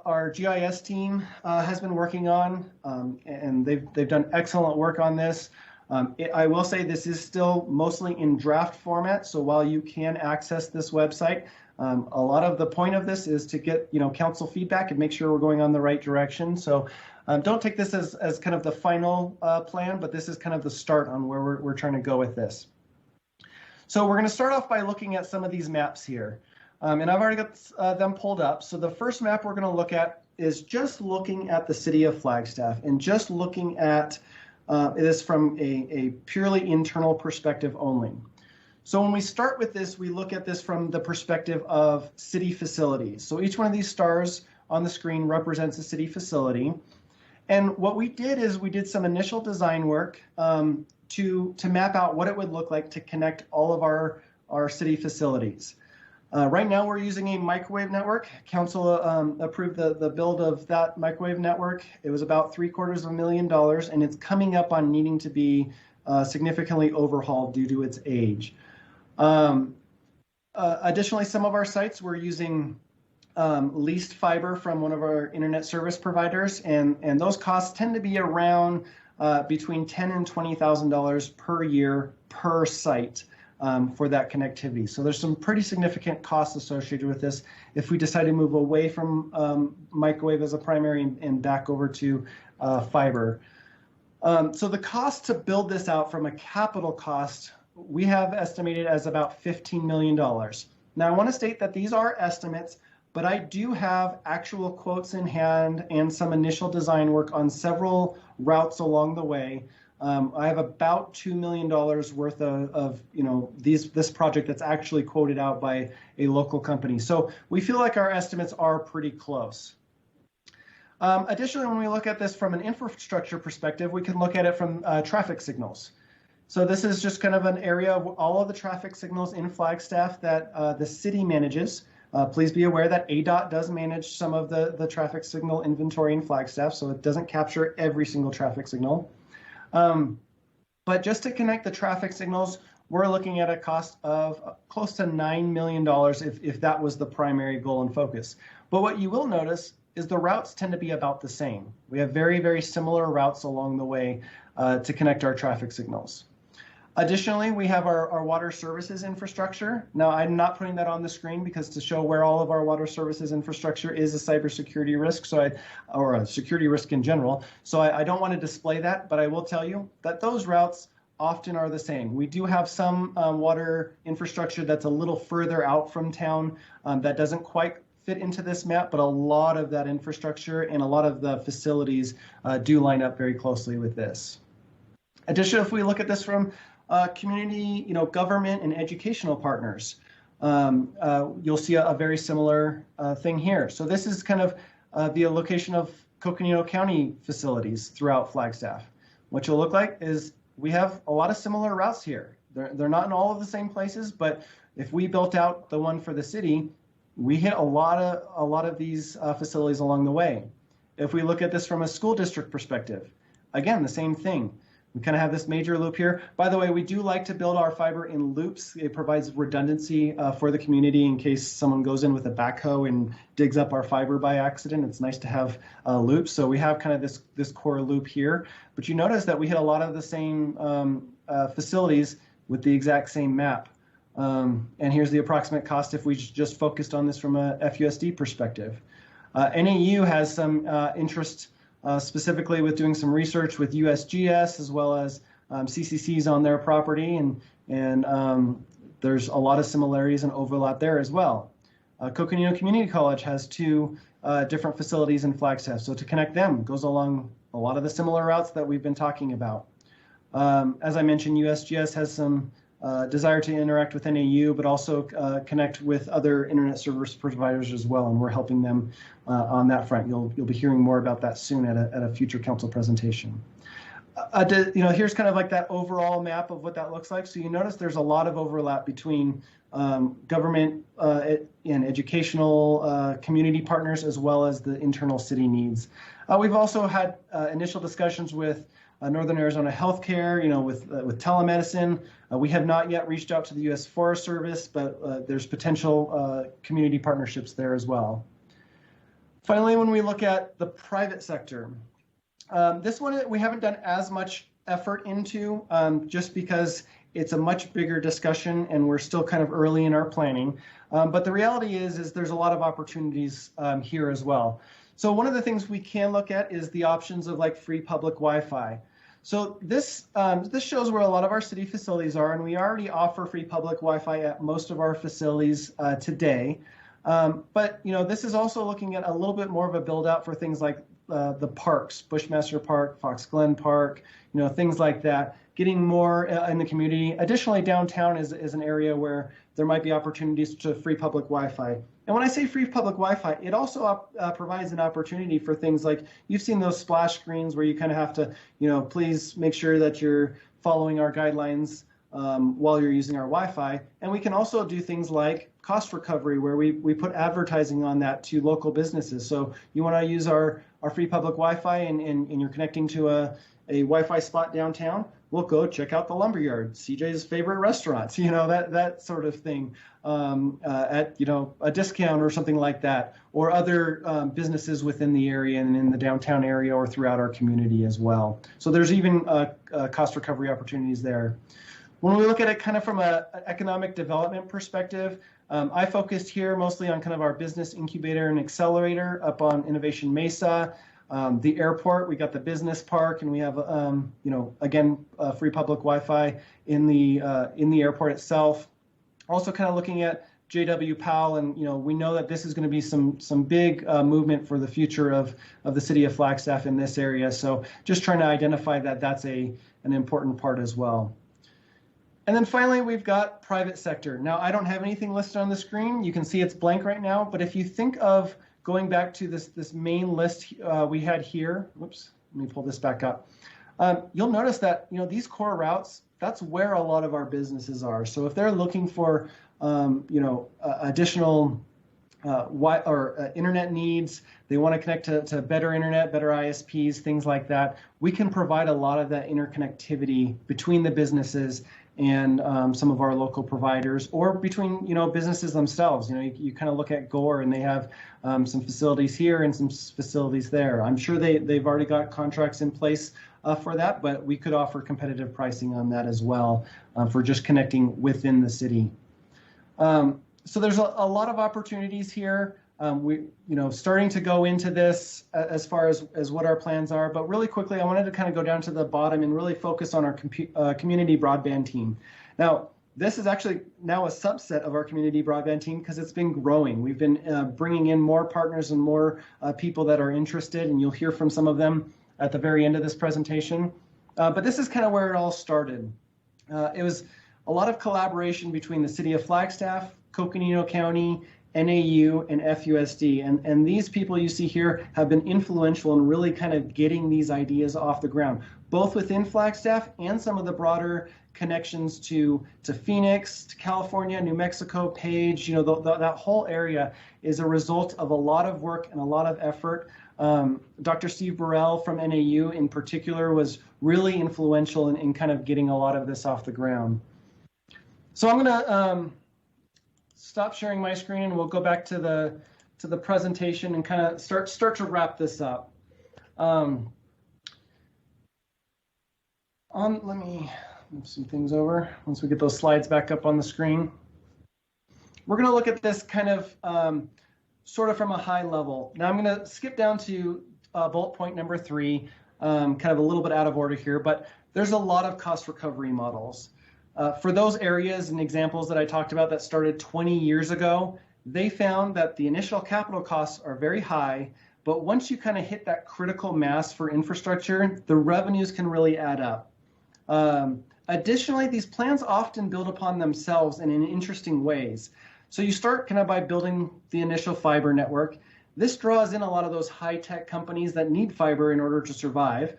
our GIS team has been working on, and they've done excellent work on this. I will say this is still mostly in draft format, so while you can access this website, a lot of the point of this is to get council feedback and make sure we're going on the right direction. So don't take this as kind of the final plan, but this is kind of the start on where we're trying to go with this. So we're going to start off by looking at some of these maps here. And I've already got them pulled up. So the first map we're going to look at is just looking at the city of Flagstaff and just looking at this from a purely internal perspective only. So when we start with this, we look at this from the perspective of city facilities. So each one of these stars on the screen represents a city facility. And what we did is we did some initial design work to map out what it would look like to connect all of our city facilities. Right now we're using a microwave network. Council approved the build of that microwave network. It was about $750,000 and it's coming up on needing to be significantly overhauled due to its age. Additionally, some of our sites we're using leased fiber from one of our internet service providers, and those costs tend to be around between $10,000 and $20,000 per year per site for that connectivity. So there's some pretty significant costs associated with this if we decide to move away from microwave as a primary and back over to fiber. So the cost to build this out from a capital cost, we have estimated as about $15 million. Now I want to state that these are estimates, but I do have actual quotes in hand and some initial design work on several routes along the way. I have about $2 million worth of this project that's actually quoted out by a local company. So we feel like our estimates are pretty close. Additionally, when we look at this from an infrastructure perspective, we can look at it from traffic signals. So this is just kind of an area of all of the traffic signals in Flagstaff that the city manages. Please be aware that ADOT does manage some of the traffic signal inventory in Flagstaff, so it doesn't capture every single traffic signal. But just to connect the traffic signals, we're looking at a cost of close to $9 million if that was the primary goal and focus. But what you will notice is the routes tend to be about the same. We have very, very similar routes along the way to connect our traffic signals. Additionally, we have our water services infrastructure. Now, I'm not putting that on the screen because to show where all of our water services infrastructure is a cybersecurity risk, or a security risk in general. So I don't want to display that, but I will tell you that those routes often are the same. We do have some water infrastructure that's a little further out from town that doesn't quite fit into this map, but a lot of that infrastructure and a lot of the facilities do line up very closely with this. Additionally, if we look at this from community, government and educational partners, you'll see a very similar thing here. So this is kind of the location of Coconino County facilities throughout Flagstaff. What you'll look like is we have a lot of similar routes here. They're not in all of the same places, but if we built out the one for the city, we hit a lot of these facilities along the way. If we look at this from a school district perspective, again, the same thing. We kind of have this major loop here. By the way, we do like to build our fiber in loops. It provides redundancy for the community in case someone goes in with a backhoe and digs up our fiber by accident. It's nice to have loops. So we have kind of this core loop here. But you notice that we hit a lot of the same facilities with the exact same map. And here's the approximate cost if we just focused on this from a FUSD perspective. NAU has some interest specifically with doing some research with USGS as well as CCCs on their property, and there's a lot of similarities and overlap there as well. Coconino Community College has two different facilities in Flagstaff, so to connect them goes along a lot of the similar routes that we've been talking about. As I mentioned, USGS has some desire to interact with NAU, but also connect with other internet service providers as well, and we're helping them on that front. You'll be hearing more about that soon at a future council presentation. Here's kind of like that overall map of what that looks like. So you notice there's a lot of overlap between government and educational community partners as well as the internal city needs. We've also had initial discussions with Northern Arizona Healthcare, with telemedicine. We have not yet reached out to the U.S. Forest Service, but there's potential community partnerships there as well. Finally, when we look at the private sector, this one we haven't done as much effort into just because it's a much bigger discussion and we're still kind of early in our planning. But the reality is there's a lot of opportunities here as well. So one of the things we can look at is the options of like free public Wi-Fi. So this shows where a lot of our city facilities are, and we already offer free public Wi-Fi at most of our facilities today. But this is also looking at a little bit more of a build out for things like the parks, Bushmaster Park, Fox Glen Park, things like that, getting more in the community. Additionally, downtown is an area where there might be opportunities to free public Wi-Fi. And when I say free public Wi-Fi, it also provides an opportunity for things like, you've seen those splash screens where you kind of have to, please make sure that you're following our guidelines while you're using our Wi-Fi. And we can also do things like cost recovery, where we put advertising on that to local businesses. So you want to use our free public Wi-Fi and you're connecting to a Wi-Fi spot downtown, we'll go check out the Lumberyard, CJ's favorite restaurants, that sort of thing, at a discount or something like that, or other businesses within the area and in the downtown area or throughout our community as well. So there's even cost recovery opportunities there. When we look at it kind of from an economic development perspective, I focused here mostly on kind of our business incubator and accelerator up on Innovation Mesa. The airport, we got the business park, and we have, again, free public Wi-Fi in the airport itself. Also kind of looking at JW Powell, and we know that this is going to be some big movement for the future of the city of Flagstaff in this area. So just trying to identify that that's an important part as well. And then finally, we've got private sector. Now, I don't have anything listed on the screen. You can see it's blank right now, but if you think of going back to this main list we had here, whoops, let me pull this back up. You'll notice that these core routes, that's where a lot of our businesses are. So if they're looking for additional internet needs. They want to connect to better internet, better ISPs, things like that. We can provide a lot of that interconnectivity between the businesses and some of our local providers, or between businesses themselves. You kind of look at Gore, and they have some facilities here and some facilities there. I'm sure they've already got contracts in place for that, but we could offer competitive pricing on that as well for just connecting within the city. So there's a lot of opportunities here. We starting to go into this as far as what our plans are, but really quickly, I wanted to kind of go down to the bottom and really focus on our community broadband team. Now, this is actually now a subset of our community broadband team because it's been growing. We've been bringing in more partners and more people that are interested, and you'll hear from some of them at the very end of this presentation. But this is kind of where it all started. It was a lot of collaboration between the city of Flagstaff, Coconino County, NAU, and FUSD. And these people you see here have been influential in really kind of getting these ideas off the ground, both within Flagstaff and some of the broader connections to Phoenix, to California, New Mexico, Page. That whole area is a result of a lot of work and a lot of effort. Dr. Steve Burrell from NAU in particular was really influential in kind of getting a lot of this off the ground. So I'm going to stop sharing my screen, and we'll go back to the presentation and kind of start to wrap this up. Let me move some things over once we get those slides back up on the screen. We're going to look at this kind of sort of from a high level. Now I'm going to skip down to bullet point number 3, kind of a little bit out of order here, but there's a lot of cost recovery models. For those areas and examples that I talked about that started 20 years ago, they found that the initial capital costs are very high, but once you kind of hit that critical mass for infrastructure, the revenues can really add up. Additionally, these plans often build upon themselves and in interesting ways. So you start kind of by building the initial fiber network. This draws in a lot of those high-tech companies that need fiber in order to survive.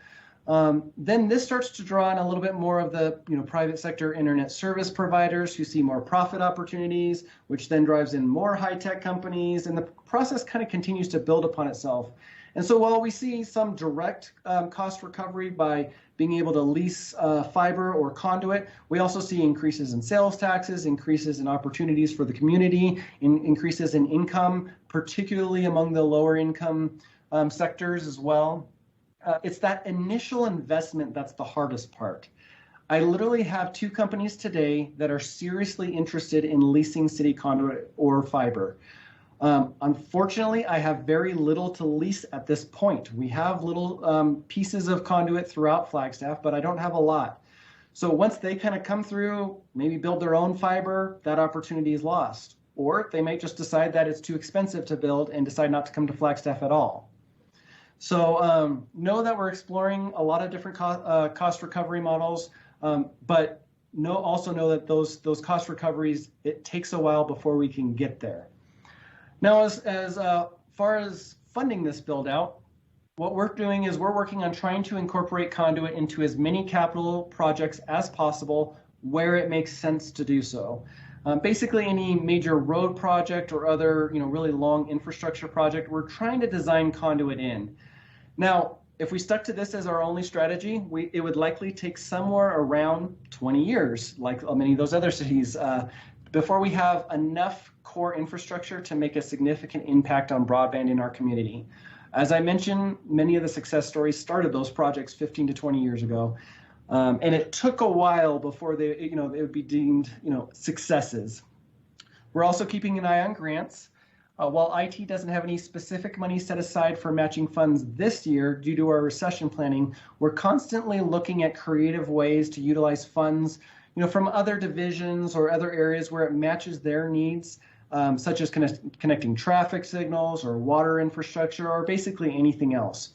Then this starts to draw in a little bit more of the private sector internet service providers who see more profit opportunities, which then drives in more high-tech companies, and the process kind of continues to build upon itself. And so while we see some direct cost recovery by being able to lease fiber or conduit, we also see increases in sales taxes, increases in opportunities for the community, increases in income, particularly among the lower income sectors as well. It's that initial investment that's the hardest part. I literally have 2 companies today that are seriously interested in leasing city conduit or fiber. Unfortunately, I have very little to lease at this point. We have little pieces of conduit throughout Flagstaff, but I don't have a lot. So once they kind of come through, maybe build their own fiber, that opportunity is lost. Or they may just decide that it's too expensive to build and decide not to come to Flagstaff at all. So know that we're exploring a lot of different cost recovery models, but also know that those cost recoveries, it takes a while before we can get there. Now, as far as funding this build out, what we're doing is we're working on trying to incorporate conduit into as many capital projects as possible where it makes sense to do so. Basically, any major road project or other really long infrastructure project, we're trying to design conduit in. Now, if we stuck to this as our only strategy, it would likely take somewhere around 20 years, like many of those other cities, before we have enough core infrastructure to make a significant impact on broadband in our community. As I mentioned, many of the success stories started those projects 15 to 20 years ago, and it took a while before they would be deemed successes. We're also keeping an eye on grants. While IT doesn't have any specific money set aside for matching funds this year due to our recession planning, we're constantly looking at creative ways to utilize funds, from other divisions or other areas where it matches their needs, such as connecting traffic signals or water infrastructure or basically anything else.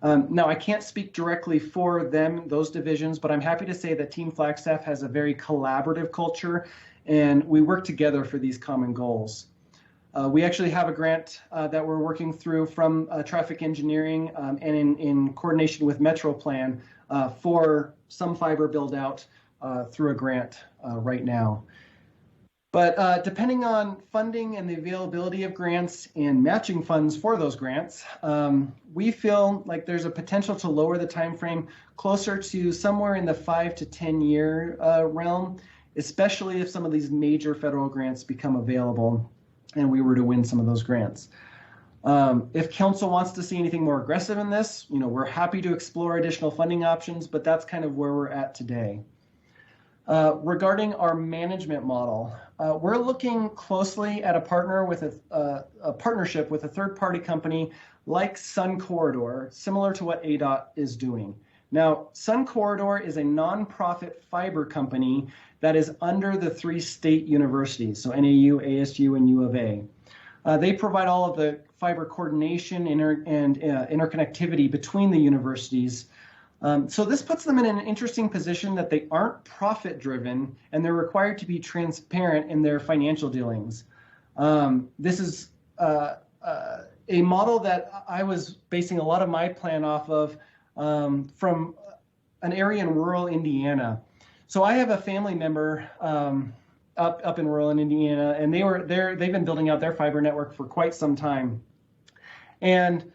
Now, I can't speak directly for those divisions, but I'm happy to say that Team Flagstaff has a very collaborative culture, and we work together for these common goals. We actually have a grant that we're working through from traffic engineering and in coordination with MetroPlan for some fiber build out through a grant right now. But depending on funding and the availability of grants and matching funds for those grants, we feel like there's a potential to lower the time frame closer to somewhere in the 5 to 10 year realm, especially if some of these major federal grants become available and we were to win some of those grants. If council wants to see anything more aggressive in this, we're happy to explore additional funding options, but that's kind of where we're at today. Regarding our management model, we're looking closely at a partnership with a third-party company like Sun Corridor, similar to what ADOT is doing. Now, Sun Corridor is a nonprofit fiber company that is under the 3 state universities, so NAU, ASU, and U of A. They provide all of the fiber coordination and interconnectivity between the universities. So this puts them in an interesting position that they aren't profit-driven and they're required to be transparent in their financial dealings. This is a model that I was basing a lot of my plan off of from an area in rural Indiana. So I have a family member up in rural Indiana, and they've been building out their fiber network for quite some time. And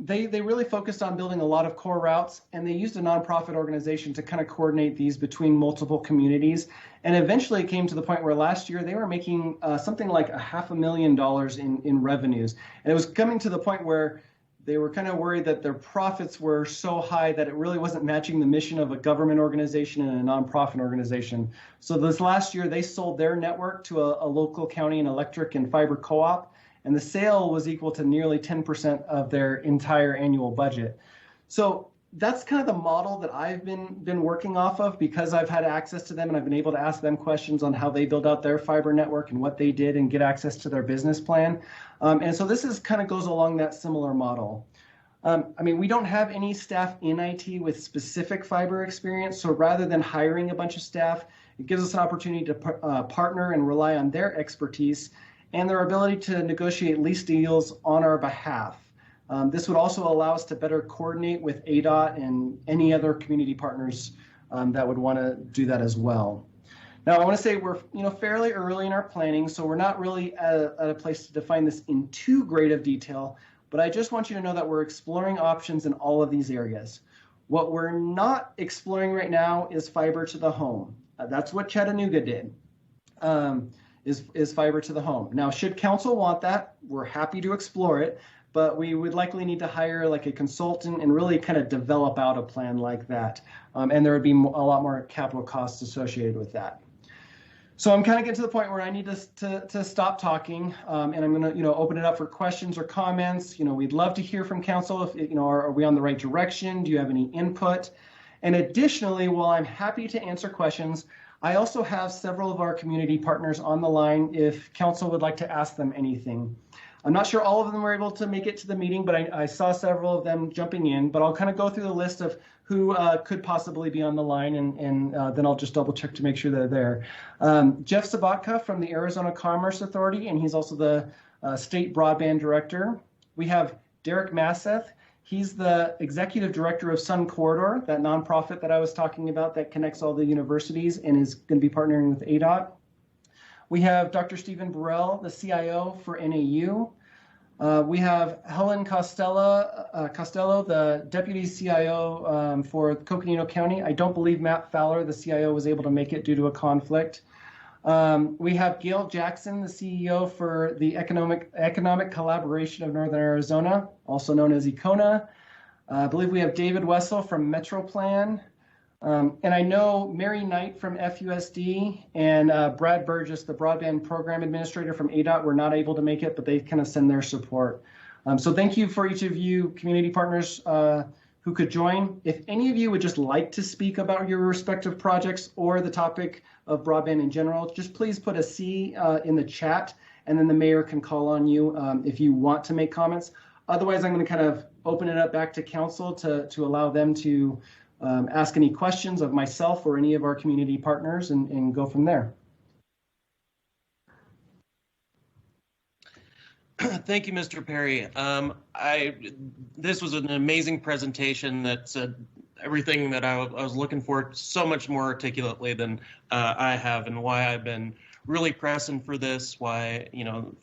they really focused on building a lot of core routes, and they used a nonprofit organization to kind of coordinate these between multiple communities. And eventually it came to the point where last year they were making something like $500,000 in revenues. And it was coming to the point where they were kind of worried that their profits were so high that it really wasn't matching the mission of a government organization and a nonprofit organization. So this last year they sold their network to a local county and electric and fiber co-op, and the sale was equal to nearly 10% of their entire annual budget. So that's kind of the model that I've been working off of, because I've had access to them and I've been able to ask them questions on how they build out their fiber network and what they did and get access to their business plan. And so this is kind of goes along that similar model. I mean, we don't have any staff in IT with specific fiber experience. So rather than hiring a bunch of staff, it gives us an opportunity to partner and rely on their expertise and their ability to negotiate lease deals on our behalf. This would also allow us to better coordinate with ADOT and any other community partners that would want to do that as well. Now, I want to say we're fairly early in our planning, so we're not really at a place to define this in too great of detail, but I just want you to know that we're exploring options in all of these areas. What we're not exploring right now is fiber to the home. That's what Chattanooga did. Is fiber to the home. Now, should council want that, we're happy to explore it, but we would likely need to hire like a consultant and really kind of develop out a plan like that. And there would be a lot more capital costs associated with that. So I'm kind of getting to the point where I need to stop talking, and I'm going to open it up for questions or comments. We'd love to hear from council. If are we on the right direction? Do you have any input? And additionally, while I'm happy to answer questions, I also have several of our community partners on the line if council would like to ask them anything. I'm not sure all of them were able to make it to the meeting, but I saw several of them jumping in. But I'll kind of go through the list of who could possibly be on the line, and then I'll just double check to make sure they're there. Jeff Sabatka from the Arizona Commerce Authority, and he's also the state broadband director. We have Derek Masseth. He's the executive director of Sun Corridor, that nonprofit that I was talking about that connects all the universities and is going to be partnering with ADOT. We have Dr. Stephen Burrell, the CIO for NAU. We have Helen Costello, the deputy CIO for Coconino County. I don't believe Matt Fowler, the CIO, was able to make it due to a conflict. We have Gail Jackson, the CEO for the Economic Collaboration of Northern Arizona, also known as ECONA. I believe we have David Wessel from MetroPlan. And I know Mary Knight from FUSD and Brad Burgess, the Broadband Program Administrator from ADOT, were not able to make it, but they kind of send their support. So thank you for each of you community partners who could join. If any of you would just like to speak about your respective projects or the topic of broadband in general, just please put a C in the chat, and then the mayor can call on you if you want to make comments. Otherwise, I'm going to kind of open it up back to council to allow them to ask any questions of myself or any of our community partners and go from there. Thank you, Mr. Perry. This was an amazing presentation that said everything that I was looking for so much more articulately than I have, and why I've been really pressing for this, why,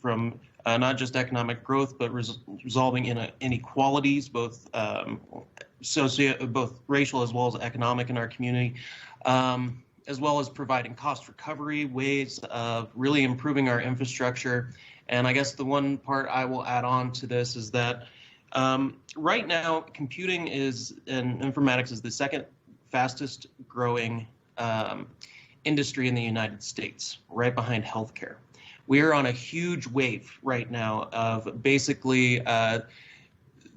from not just economic growth, but resolving inequalities, both both racial as well as economic in our community, as well as providing cost recovery, ways of really improving our infrastructure. And I guess the one part I will add on to this is that right now, computing and informatics is the second fastest growing industry in the United States, right behind healthcare. We are on a huge wave right now of basically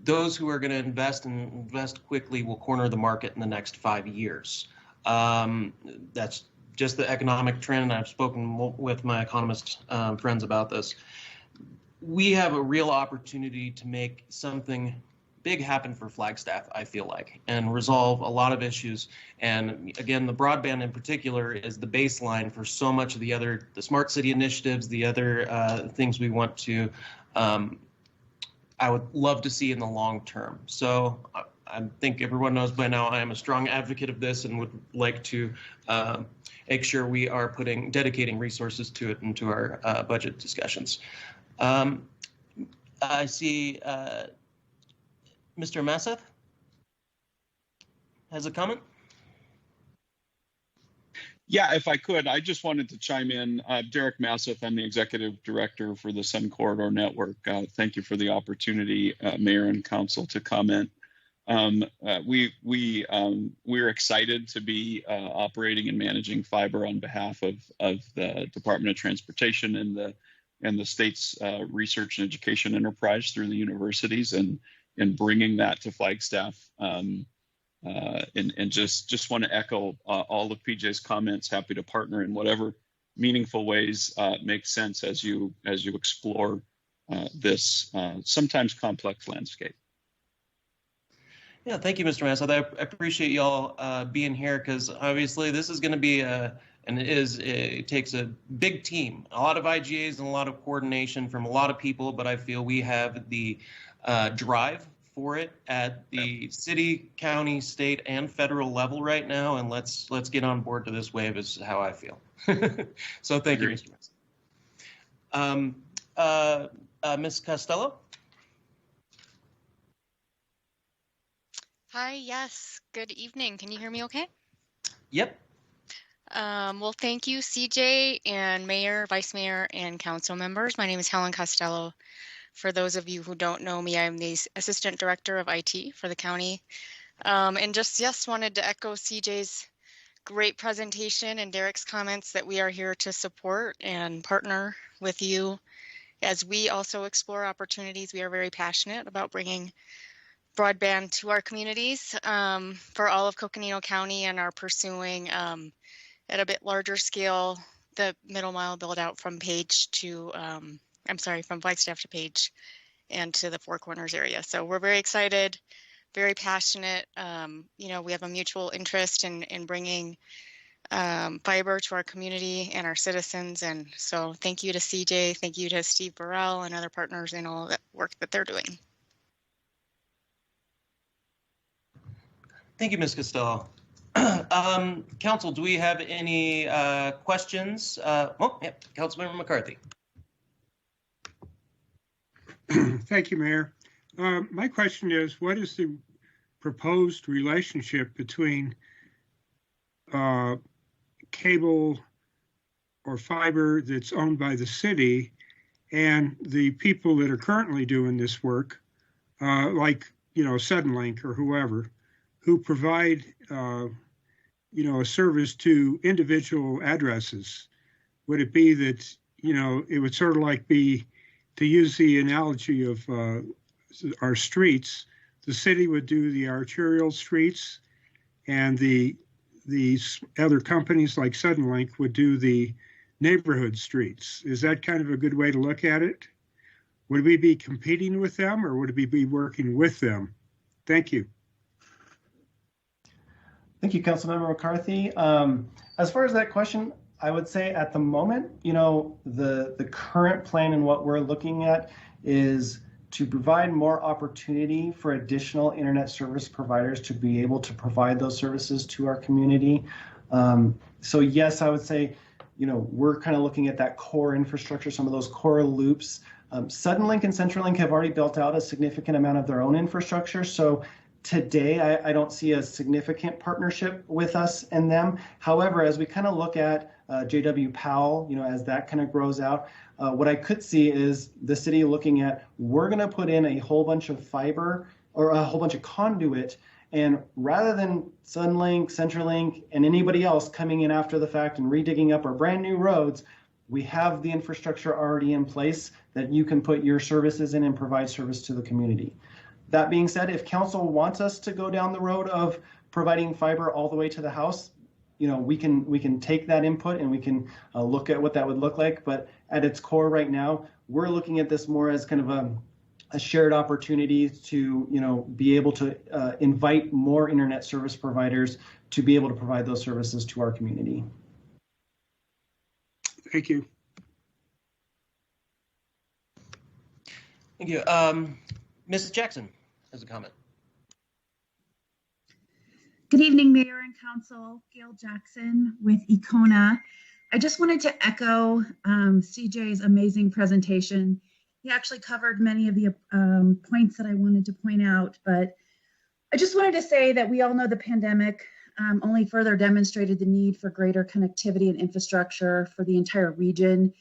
those who are going to invest quickly will corner the market in the next 5 years. That's just the economic trend. I've spoken with my economist friends about this. We have a real opportunity to make something big happen for Flagstaff, I feel like, and resolve a lot of issues. And again, the broadband in particular is the baseline for so much of the smart city initiatives, the other things we want to, I would love to see in the long term. So I think everyone knows by now I am a strong advocate of this and would like to make sure we are dedicating resources to it into our budget discussions. I see Mr. Masseth has a comment. Yeah, if I could, I just wanted to chime in. Derek Masseth, I'm the executive director for the Sun Corridor Network. Thank you for the opportunity, Mayor and Council, to comment. We're excited to be operating and managing fiber on behalf of the Department of Transportation and the state's research and education enterprise through the universities, and bringing that to Flagstaff. And just want to echo all of PJ's comments. Happy to partner in whatever meaningful ways make sense as you explore this sometimes complex landscape. Yeah, thank you, Mr. Masseth. I appreciate y'all being here, because obviously this is going to be it takes a big team, a lot of IGAs and a lot of coordination from a lot of people, but I feel we have the drive for it at the city, county, state, and federal level right now, and let's get on board to this wave is how I feel. So thank you, Mr. Masseth. Ms. Costello? Hi, yes, good evening. Can you hear me okay? Yep. Well, thank you, CJ and Mayor, Vice Mayor, and Council members. My name is Helen Costello. For those of you who don't know me, I'm the Assistant Director of IT for the county. And just wanted to echo CJ's great presentation and Derek's comments that we are here to support and partner with you as we also explore opportunities. We are very passionate about bringing broadband to our communities for all of Coconino County, and are pursuing at a bit larger scale the middle mile build out from from Flagstaff to Page and to the Four Corners area. So we're very excited, very passionate. We have a mutual interest in bringing fiber to our community and our citizens. And so thank you to CJ, thank you to Steve Burrell and other partners in all that work that they're doing. Thank you, Ms. Costello. Council, do we have any questions? Councilmember McCarthy. Thank you, Mayor. My question is, what is the proposed relationship between cable or fiber that's owned by the city and the people that are currently doing this work, like, Suddenlink or whoever, who provide, a service to individual addresses? Would it be that, it would sort of like be, to use the analogy of our streets, the city would do the arterial streets, and these other companies like Suddenlink would do the neighborhood streets. Is that kind of a good way to look at it? Would we be competing with them, or would we be working with them? Thank you. Thank you, Councilmember McCarthy. As far as that question, I would say at the moment, the current plan and what we're looking at is to provide more opportunity for additional internet service providers to be able to provide those services to our community. So yes, I would say, we're kind of looking at that core infrastructure, some of those core loops. Suddenlink and CenturyLink have already built out a significant amount of their own infrastructure. So today, I don't see a significant partnership with us and them. However, as we kind of look at JW Powell, as that kind of grows out, what I could see is the city looking at, we're going to put in a whole bunch of fiber or a whole bunch of conduit. And rather than Suddenlink, CenturyLink, and anybody else coming in after the fact and redigging up our brand new roads, we have the infrastructure already in place that you can put your services in and provide service to the community. That being said, if council wants us to go down the road of providing fiber all the way to the house, we can take that input and we can look at what that would look like. But at its core right now, we're looking at this more as kind of a shared opportunity to be able to invite more internet service providers to be able to provide those services to our community. Thank you. Thank you. Mrs. Jackson has a comment. Good evening, Mayor and Council. Gail Jackson with Econa. I just wanted to echo CJ's amazing presentation. He actually covered many of the points that I wanted to point out, but I just wanted to say that we all know the pandemic only further demonstrated the need for greater connectivity and infrastructure for the entire region.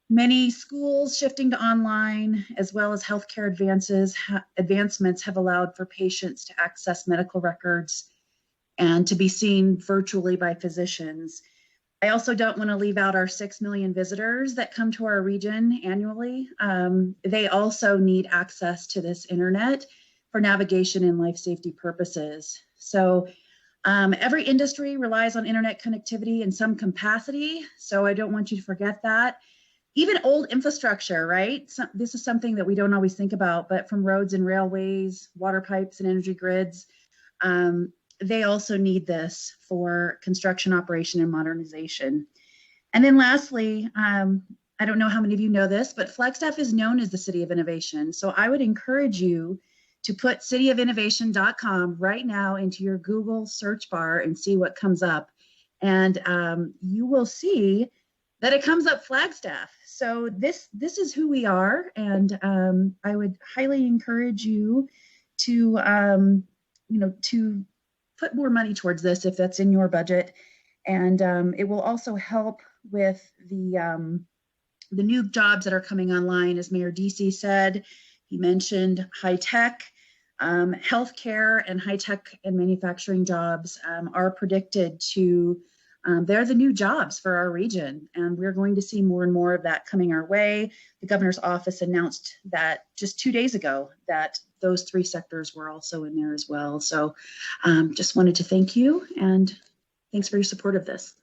Many schools shifting to online, as well as healthcare advancements have allowed for patients to access medical records and to be seen virtually by physicians. I also don't want to leave out our 6 million visitors that come to our region annually. They also need access to this internet for navigation and life safety purposes. So every industry relies on internet connectivity in some capacity, so I don't want you to forget that. Even old infrastructure, right? This is something that we don't always think about, but from roads and railways, water pipes and energy grids, they also need this for construction, operation, and modernization. And then lastly, I don't know how many of you know this, but Flagstaff is known as the City of Innovation. So I would encourage you to put cityofinnovation.com right now into your Google search bar and see what comes up. And you will see that it comes up Flagstaff. So this is who we are. And I would highly encourage you to, to put more money towards this if that's in your budget. And it will also help with the new jobs that are coming online. As Mayor DC said, he mentioned high tech, healthcare, and high tech and manufacturing jobs are predicted to, they're the new jobs for our region. And we're going to see more and more of that coming our way. The governor's office announced that just 2 days ago that those 3 sectors were also in there as well. So just wanted to thank you and thanks for your support of this.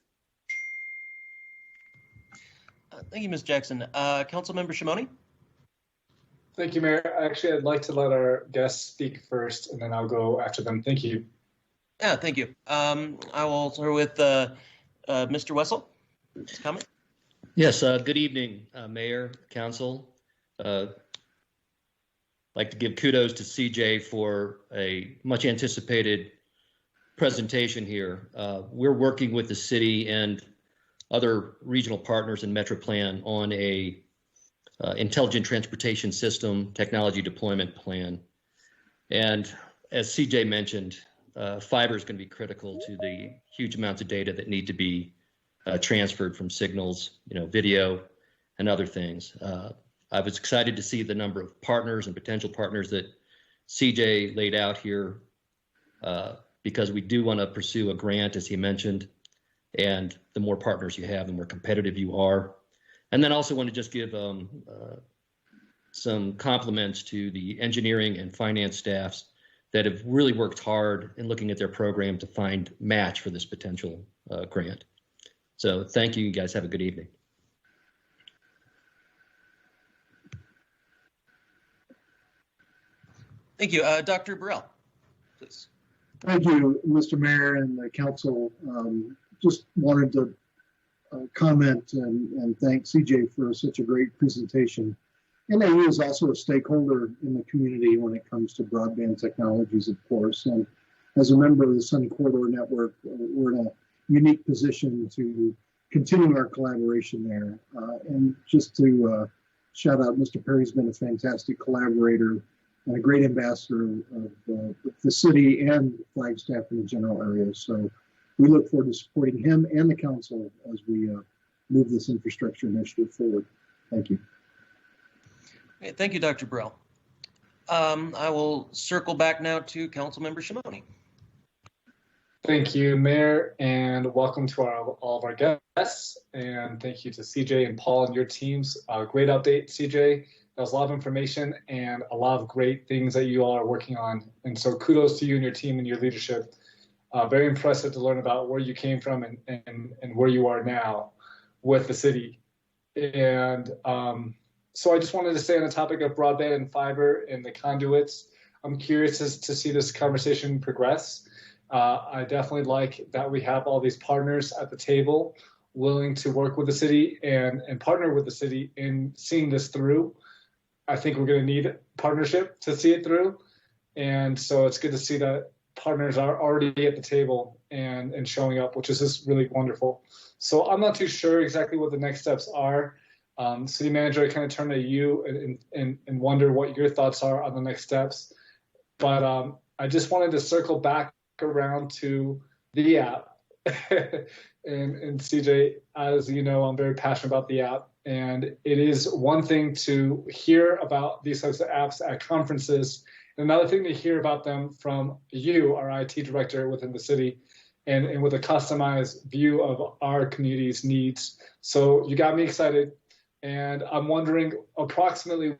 Thank you, Ms. Jackson. Councilmember Shimoni? Thank you, Mayor. Actually, I'd like to let our guests speak first, and then I'll go after them. Thank you. Yeah, thank you. I will start with Mr. Wessel. Comment? Yes, good evening, Mayor, Council. Like to give kudos to CJ for a much anticipated presentation here. We're working with the city and other regional partners in MetroPlan on a intelligent transportation system technology deployment plan. And as CJ mentioned, fiber is going to be critical to the huge amounts of data that need to be transferred from signals, video and other things. I was excited to see the number of partners and potential partners that CJ laid out here because we do want to pursue a grant, as he mentioned, and the more partners you have, the more competitive you are. And then also want to just give some compliments to the engineering and finance staffs that have really worked hard in looking at their program to find match for this potential grant. So thank you, you guys. Have a good evening. Thank you. Dr. Burrell, please. Thank you, Mr. Mayor and the council. Just wanted to comment and thank CJ for such a great presentation. NAU is also a stakeholder in the community when it comes to broadband technologies, of course. And as a member of the Sun Corridor Network, we're in a unique position to continue our collaboration there. And just to shout out, Mr. Perry's been a fantastic collaborator and a great ambassador of the city and Flagstaff in the general area. So we look forward to supporting him and the council as we move this infrastructure initiative forward. Thank you. Okay, thank you, Dr. Burrell. I will circle back now to Councilmember Shimoni. Thank you, Mayor, and welcome to all of our guests. And thank you to CJ and Paul and your teams. Great update, CJ. That was a lot of information and a lot of great things that you all are working on. And so kudos to you and your team and your leadership. Very impressive to learn about where you came from and where you are now with the city. And so I just wanted to say on the topic of broadband and fiber and the conduits, I'm curious to see this conversation progress. I definitely like that we have all these partners at the table willing to work with the city and partner with the city in seeing this through. I think we're going to need partnership to see it through. And so it's good to see that partners are already at the table and showing up, which is just really wonderful. So I'm not too sure exactly what the next steps are. City Manager, I kind of turn to you and wonder what your thoughts are on the next steps. But I just wanted to circle back around to the app. and CJ, as you know, I'm very passionate about the app. And it is one thing to hear about these types of apps at conferences, and another thing to hear about them from you, our IT director within the city, and with a customized view of our community's needs. So you got me excited. And I'm wondering approximately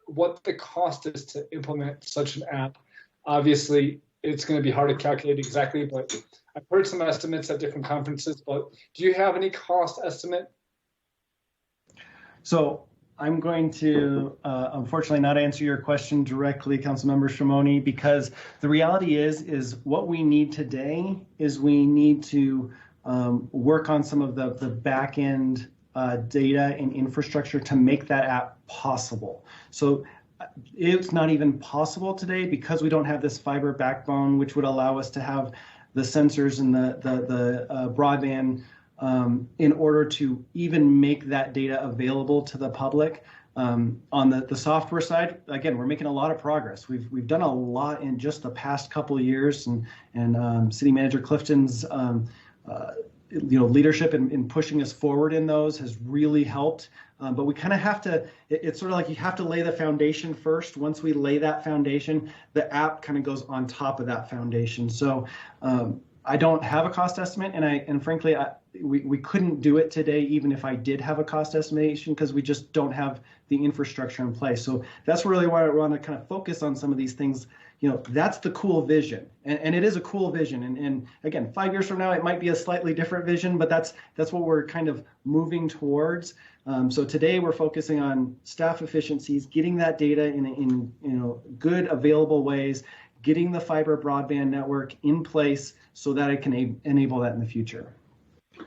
what the cost is to implement such an app. Obviously, it's going to be hard to calculate exactly, but I've heard some estimates at different conferences. But do you have any cost estimate? So I'm going to unfortunately not answer your question directly, Councilmember Shimoni, because the reality is what we need today is we need to work on some of the back end data and infrastructure to make that app possible. So it's not even possible today because we don't have this fiber backbone, which would allow us to have the sensors and the broadband in order to even make that data available to the public. On the software side, again, we're making a lot of progress. We've done a lot in just the past couple of years, and City Manager Clifton's leadership in pushing us forward in those has really helped. But we kind of have to, it's sort of like you have to lay the foundation first. Once we lay that foundation, the app kind of goes on top of that foundation. So I don't have a cost estimate, and frankly, we couldn't do it today even if I did have a cost estimation because we just don't have the infrastructure in place. So that's really why I want to kind of focus on some of these things. That's the cool vision, and it is a cool vision. And again, 5 years from now, it might be a slightly different vision, but that's what we're kind of moving towards. So today we're focusing on staff efficiencies, getting that data in good available ways, getting the fiber broadband network in place so that it can enable that in the future.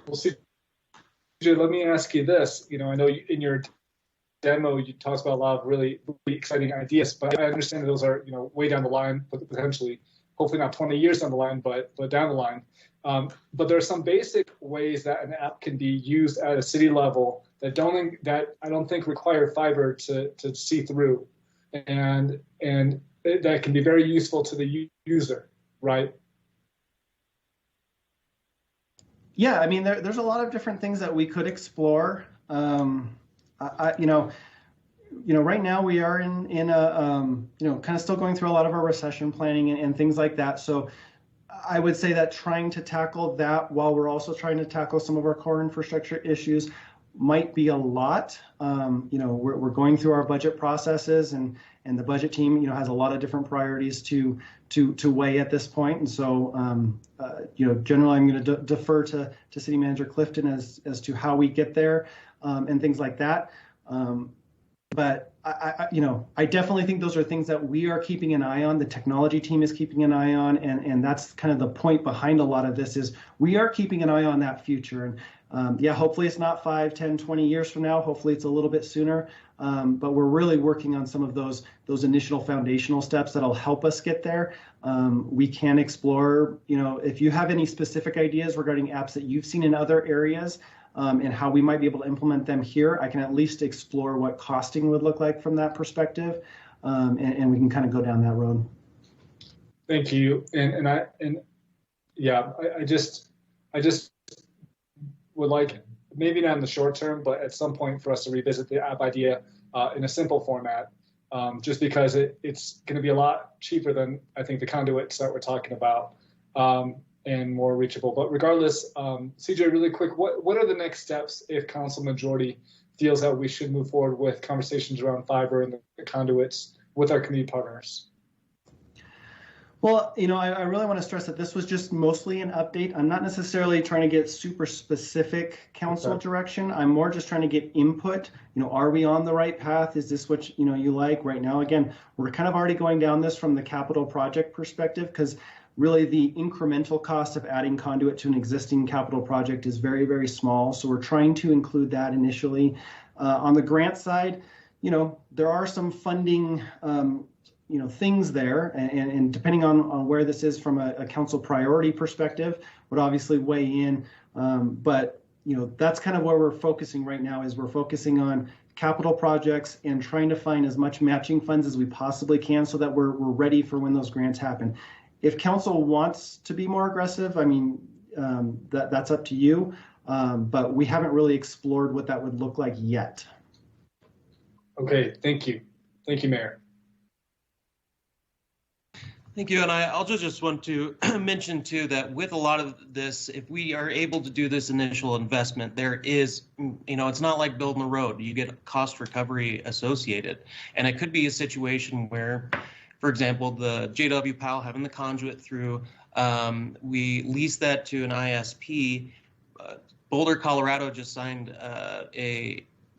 Well, CJ, let me ask you this. I know in your demo, you talked about a lot of really, really exciting ideas, but I understand that those are, way down the line, but potentially, hopefully not 20 years down the line, but down the line. But there are some basic ways that an app can be used at a city level that I don't think require fiber to see through, and that can be very useful to the user, right? Yeah, I mean, there's a lot of different things that we could explore. Right now we are in a kind of still going through a lot of our recession planning and things like that. So I would say that trying to tackle that while we're also trying to tackle some of our core infrastructure issues might be a lot. We're going through our budget processes, and the budget team, has a lot of different priorities to weigh at this point. And so, generally, I'm going to defer to City Manager Clifton as to how we get there and things like that. But I definitely think those are things that we are keeping an eye on. The technology team is keeping an eye on, and that's kind of the point behind a lot of this is we are keeping an eye on that future. And yeah, hopefully it's not 5, 10, 20 years from now. Hopefully it's a little bit sooner. But we're really working on some of those initial foundational steps that'll help us get there. We can explore, if you have any specific ideas regarding apps that you've seen in other areas, and how we might be able to implement them here, I can at least explore what costing would look like from that perspective, and we can kind of go down that road. Thank you. I just would like, maybe not in the short term, but at some point for us to revisit the app idea in a simple format, just because it's going to be a lot cheaper than I think the conduits that we're talking about. And more reachable. But regardless, CJ, really quick, what are the next steps if council majority feels that we should move forward with conversations around fiber and the conduits with our community partners? Well, I really want to stress that this was just mostly an update. I'm not necessarily trying to get super specific council direction. I'm more just trying to get input. Are we on the right path? Is this what you like right now? Again, we're kind of already going down this from the capital project perspective, because really the incremental cost of adding conduit to an existing capital project is very, very small. So we're trying to include that initially. On the grant side, there are some funding, things there, and depending on where this is from a council priority perspective, would obviously weigh in. But that's kind of where we're focusing right now, is we're focusing on capital projects and trying to find as much matching funds as we possibly can so that we're ready for when those grants happen. If council wants to be more aggressive, that's up to you, but we haven't really explored what that would look like yet. Okay, thank you. Thank you, Mayor. Thank you. And I also just want to mention too that with a lot of this, if we are able to do this initial investment, there is, it's not like building a road. You get cost recovery associated. And it could be a situation where, for example, the JW Powell having the conduit through, we lease that to an ISP. Boulder, Colorado just signed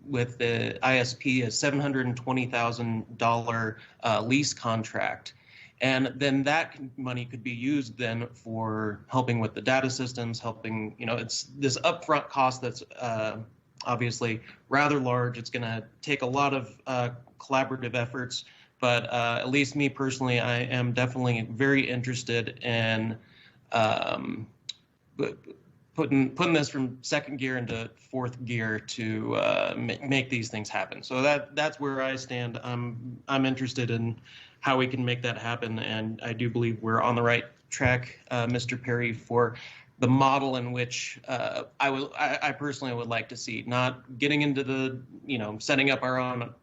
with the ISP a $720,000 lease contract. And then that money could be used then for helping with the data systems, helping, it's this upfront cost that's obviously rather large. It's going to take a lot of collaborative efforts. But at least me personally, I am definitely very interested in putting this from second gear into fourth gear to make these things happen. So that's where I stand. I'm interested in how we can make that happen, and I do believe we're on the right track, Mr. Perry, for the model in which I personally would like to see, not getting into the setting up our own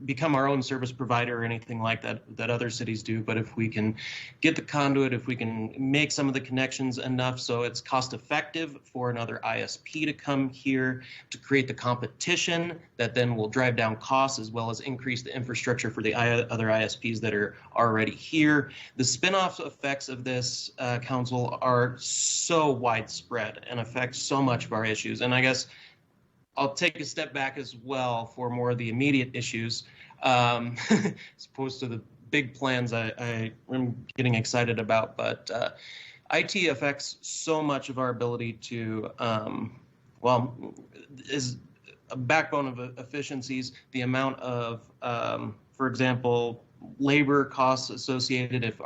become our own service provider or anything like that other cities do. But if we can get the conduit, if we can make some of the connections enough so it's cost effective for another ISP to come here to create the competition that then will drive down costs as well as increase the infrastructure for the other ISPs that are already here. The spin-off effects of this council are so widespread and affect so much of our issues. And I guess I'll take a step back as well for more of the immediate issues, as opposed to the big plans I am getting excited about. But IT affects so much of our ability to, is a backbone of efficiencies. The amount of, for example, labor costs associated if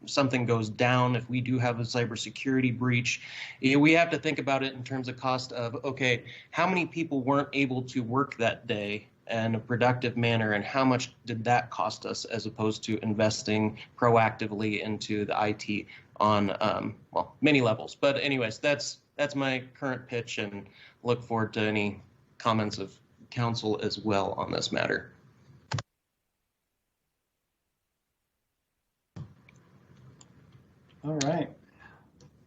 something goes down, if we do have a cybersecurity breach, we have to think about it in terms of cost of, okay, how many people weren't able to work that day in a productive manner, and how much did that cost us, as opposed to investing proactively into the IT on, many levels. But anyways, that's my current pitch, and look forward to any comments of council as well on this matter. All right.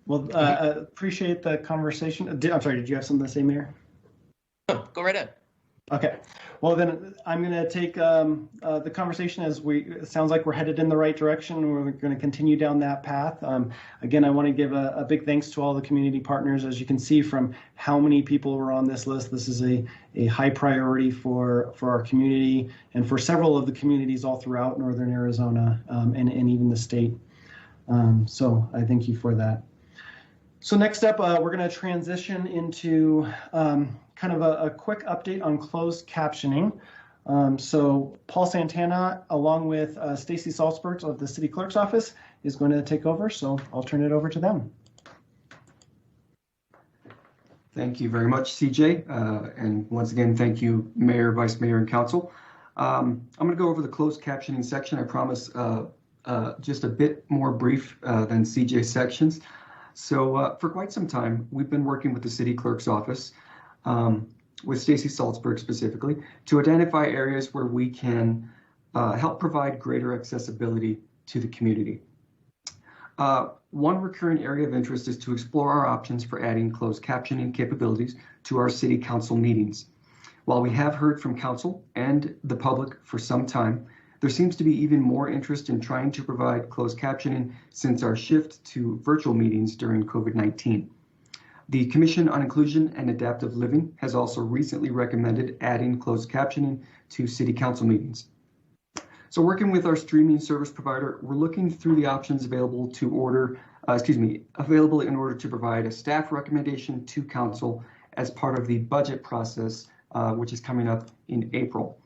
Well, appreciate the conversation. I'm sorry, did you have something to say, Mayor? No, go right ahead. Okay, well then I'm going to take the conversation as it sounds like we're headed in the right direction. We're going to continue down that path. Again, I want to give a big thanks to all the community partners. As you can see from how many people were on this list, this is a high priority for our community and for several of the communities all throughout Northern Arizona and even the state. So I thank you for that. So next up, we're going to transition into kind of a quick update on closed captioning. So Paul Santana, along with Stacy Salzberg of the City Clerk's Office, is going to take over. So I'll turn it over to them. Thank you very much, CJ. And once again, thank you, Mayor, Vice Mayor, and Council. I'm going to go over the closed captioning section. I promise just a bit more brief than CJ's sections. So for quite some time, we've been working with the City Clerk's Office, with Stacy Salzberg specifically, to identify areas where we can help provide greater accessibility to the community. One recurring area of interest is to explore our options for adding closed captioning capabilities to our City Council meetings. While we have heard from Council and the public for some time, there seems to be even more interest in trying to provide closed captioning since our shift to virtual meetings during COVID-19. The Commission on Inclusion and Adaptive Living has also recently recommended adding closed captioning to City Council meetings. So working with our streaming service provider, we're looking through the options available in order to provide a staff recommendation to Council as part of the budget process, which is coming up in April.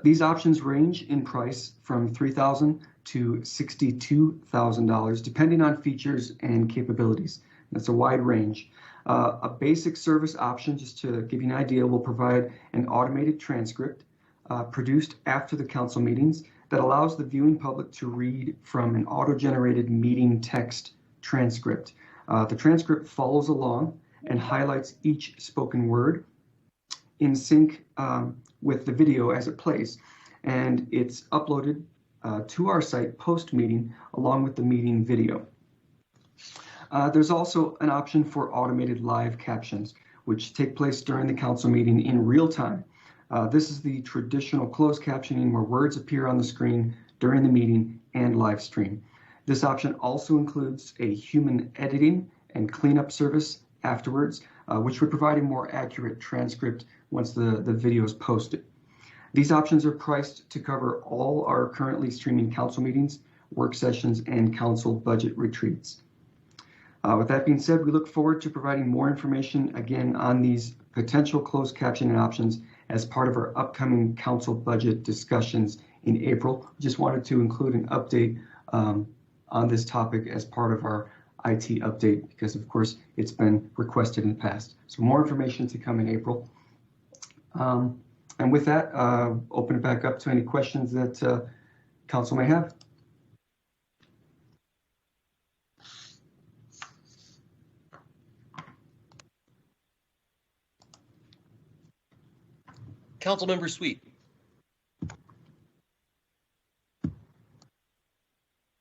These options range in price from $3,000 to $62,000, depending on features and capabilities. That's a wide range. A basic service option, just to give you an idea, will provide an automated transcript produced after the council meetings that allows the viewing public to read from an auto-generated meeting text transcript. The transcript follows along and highlights each spoken word in sync with the video as it plays, and it's uploaded to our site post-meeting along with the meeting video. There's also an option for automated live captions, which take place during the council meeting in real time. This is the traditional closed captioning where words appear on the screen during the meeting and live stream. This option also includes a human editing and cleanup service afterwards, which would provide a more accurate transcript once the video is posted. These options are priced to cover all our currently streaming council meetings, work sessions, and council budget retreats. With that being said, we look forward to providing more information again on these potential closed captioning options as part of our upcoming council budget discussions in April. Just wanted to include an update on this topic as part of our IT update because, of course, it's been requested in the past. So more information to come in April. And with that, open it back up to any questions that council may have. Councilmember Sweet.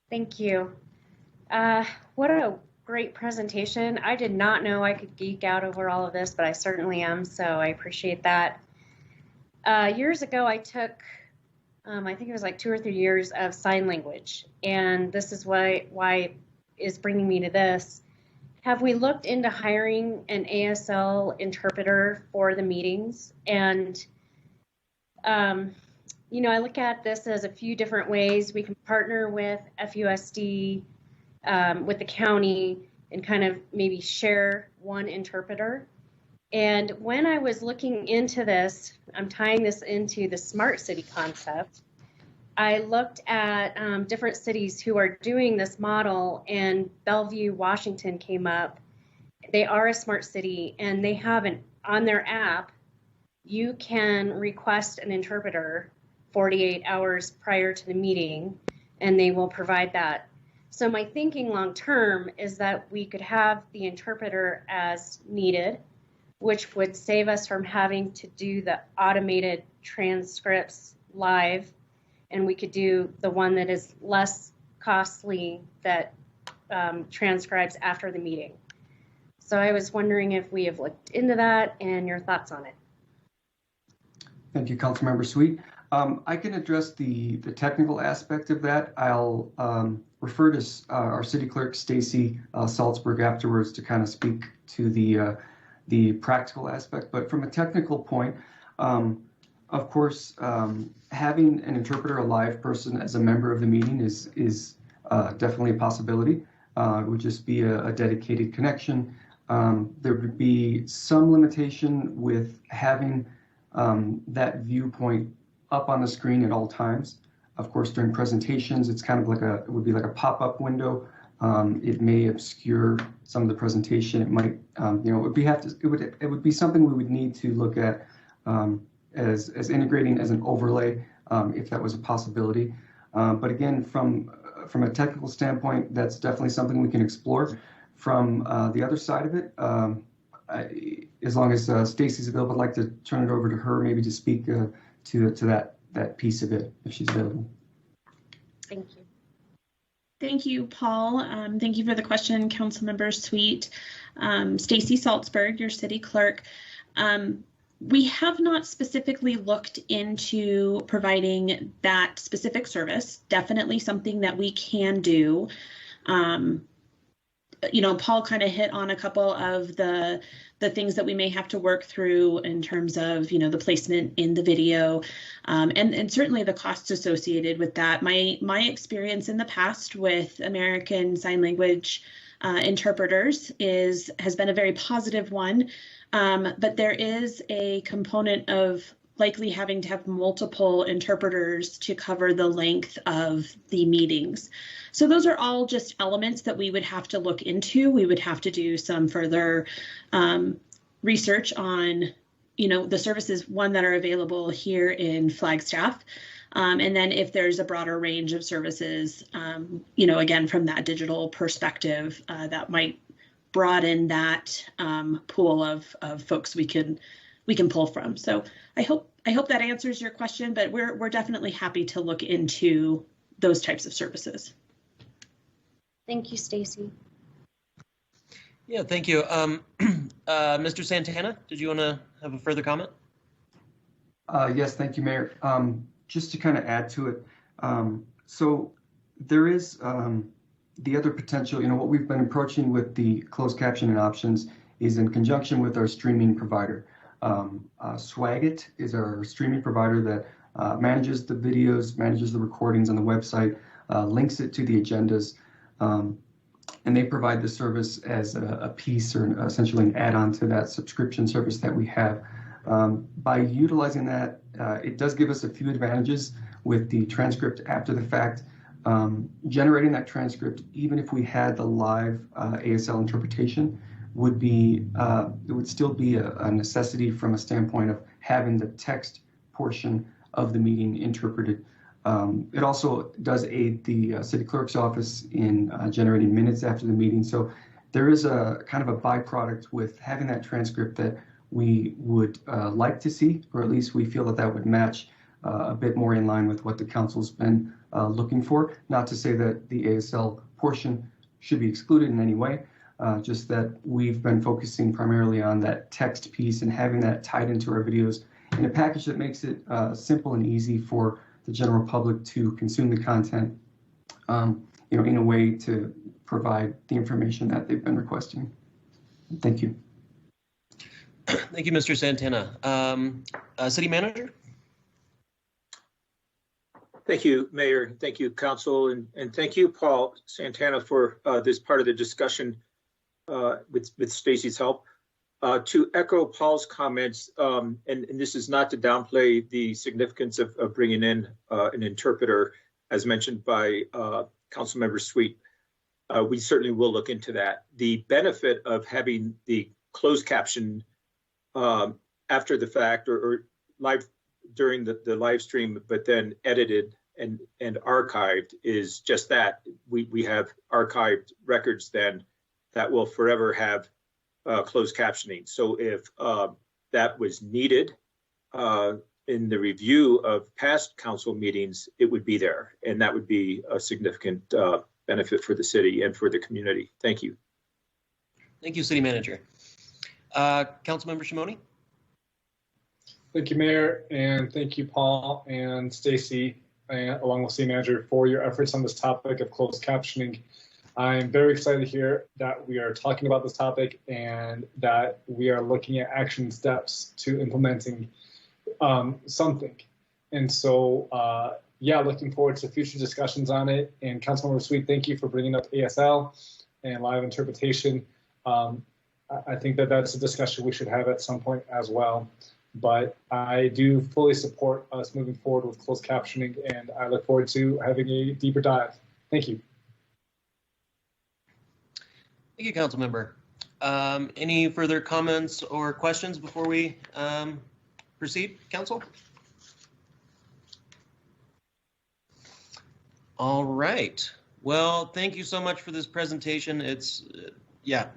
Thank you. What a great presentation. I did not know I could geek out over all of this, but I certainly am, so I appreciate that. Years ago, I took, I think it was like 2 or 3 years of sign language, and this is why is bringing me to this. Have we looked into hiring an ASL interpreter for the meetings? And you know, I look at this as a few different ways. We can partner with FUSD, with the county, and kind of maybe share one interpreter. And when I was looking into this, I'm tying this into the smart city concept. I looked at different cities who are doing this model, and Bellevue, Washington came up. They are a smart city, and they have on their app, you can request an interpreter 48 hours prior to the meeting, and they will provide that. So my thinking long term is that we could have the interpreter as needed, which would save us from having to do the automated transcripts live, and we could do the one that is less costly that transcribes after the meeting. So I was wondering if we have looked into that and your thoughts on it. Thank you, Councilmember Sweet. I can address the technical aspect of that. I'll refer to our city clerk, Stacy Salzberg, afterwards to kind of speak to the practical aspect. But from a technical point, of course, having an interpreter, a live person as a member of the meeting is definitely a possibility. It would just be a dedicated connection. There would be some limitation with having that viewpoint up on the screen at all times. Of course, during presentations, it's kind of like it would be like a pop-up window. It may obscure some of the presentation. It might, it would be something we would need to look at as integrating as an overlay if that was a possibility. But again, from a technical standpoint, that's definitely something we can explore. From the other side of it, as long as Stacy's available, I'd like to turn it over to her maybe to speak to that piece of it if she's available. Thank you. Thank you, Paul. Thank you for the question, Councilmember Sweet. Stacy Salzberg, your city clerk. We have not specifically looked into providing that specific service. Definitely something that we can do. Paul kind of hit on a couple of the things that we may have to work through in terms of, the placement in the video, and certainly the costs associated with that. My experience in the past with American Sign Language interpreters has been a very positive one, but there is a component of likely having to have multiple interpreters to cover the length of the meetings. So those are all just elements that we would have to look into. We would have to do some further research on, the services, that are available here in Flagstaff. And then if there's a broader range of services, again, from that digital perspective, that might broaden that pool of folks we can pull from. So I hope that answers your question, but we're definitely happy to look into those types of services. Thank you, Stacy. Yeah, thank you. Mr. Santana, did you want to have a further comment? Yes, thank you, Mayor. Just to kind of add to it, so there is the other potential, what we've been approaching with the closed captioning options is in conjunction with our streaming provider. Swagit is our streaming provider that manages the videos, manages the recordings on the website, links it to the agendas, and they provide the service as a piece or essentially an add-on to that subscription service that we have. By utilizing that, it does give us a few advantages with the transcript after the fact. Generating that transcript, even if we had the live ASL interpretation, it would still be a necessity from a standpoint of having the text portion of the meeting interpreted. It also does aid the city clerk's office in generating minutes after the meeting. So there is a kind of a byproduct with having that transcript that we would like to see, or at least we feel that would match a bit more in line with what the council's been looking for. Not to say that the ASL portion should be excluded in any way, just that we've been focusing primarily on that text piece and having that tied into our videos in a package that makes it simple and easy for the general public to consume the content, in a way to provide the information that they've been requesting. Thank you. Thank you, Mr. Santana. City Manager? Thank you, Mayor. Thank you, Council, and thank you, Paul Santana, for this part of the discussion with Stacy's help. To echo Paul's comments, and this is not to downplay the significance of bringing in an interpreter, as mentioned by Councilmember Sweet. We certainly will look into that. The benefit of having the closed caption after the fact or live during the live stream, but then edited and archived is just that. We have archived records then that will forever have closed captioning. So if that was needed in the review of past council meetings, it would be there, and that would be a significant benefit for the city and for the community. Thank you. Thank you, City Manager. Councilmember Shimoni? Thank you, Mayor, and thank you, Paul and Stacy, along with City Manager, for your efforts on this topic of closed captioning. I'm very excited to hear that we are talking about this topic and that we are looking at action steps to implementing something. And so, yeah, looking forward to future discussions on it. And Councilmember Sweet, thank you for bringing up ASL and live interpretation. I think that that's a discussion we should have at some point as well. But I do fully support us moving forward with closed captioning, and I look forward to having a deeper dive. Thank you. Thank you, Councilmember. Any further comments or questions before we proceed, Council? All right. Well, thank you so much for this presentation. It's, yeah,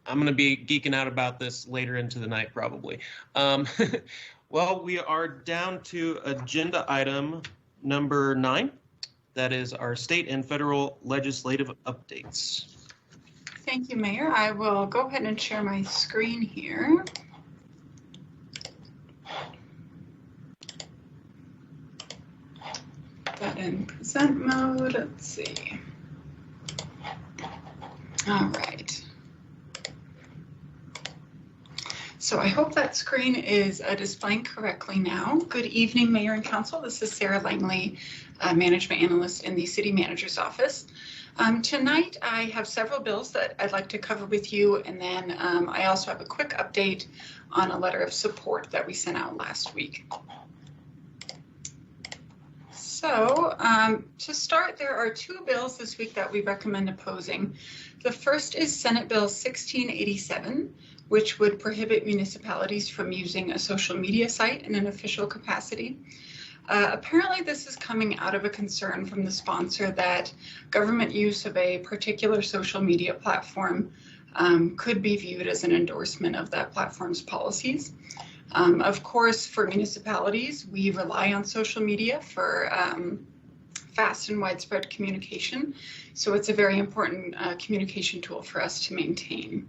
I'm going to be geeking out about this later into the night, probably. Well, we are down to agenda item number 9. That is our state and federal legislative updates. Thank you, Mayor. I will go ahead and share my screen here. Put that in present mode. Let's see. All right. So I hope that screen is displaying correctly now. Good evening, Mayor and Council. This is Sarah Langley, Management Analyst in the City Manager's Office. Tonight, I have several bills that I'd like to cover with you, and then I also have a quick update on a letter of support that we sent out last week. So to start, there are 2 bills this week that we recommend opposing. The first is Senate Bill 1687, which would prohibit municipalities from using a social media site in an official capacity. Apparently, this is coming out of a concern from the sponsor that government use of a particular social media platform could be viewed as an endorsement of that platform's policies. Of course, for municipalities, we rely on social media for fast and widespread communication, so it's a very important communication tool for us to maintain.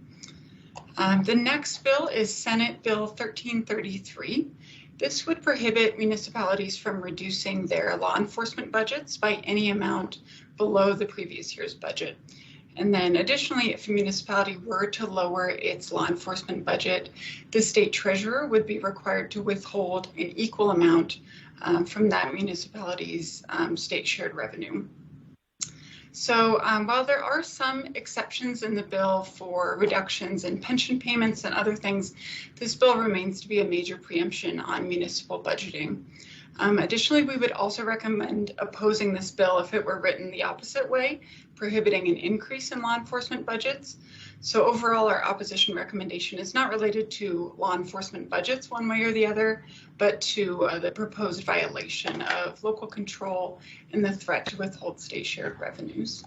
The next bill is Senate Bill 1333. This would prohibit municipalities from reducing their law enforcement budgets by any amount below the previous year's budget. And then additionally, if a municipality were to lower its law enforcement budget, the state treasurer would be required to withhold an equal amount from that municipality's state shared revenue. So while there are some exceptions in the bill for reductions in pension payments and other things, this bill remains to be a major preemption on municipal budgeting. Additionally, we would also recommend opposing this bill if it were written the opposite way, prohibiting an increase in law enforcement budgets. So overall, our opposition recommendation is not related to law enforcement budgets one way or the other, but to the proposed violation of local control and the threat to withhold state shared revenues.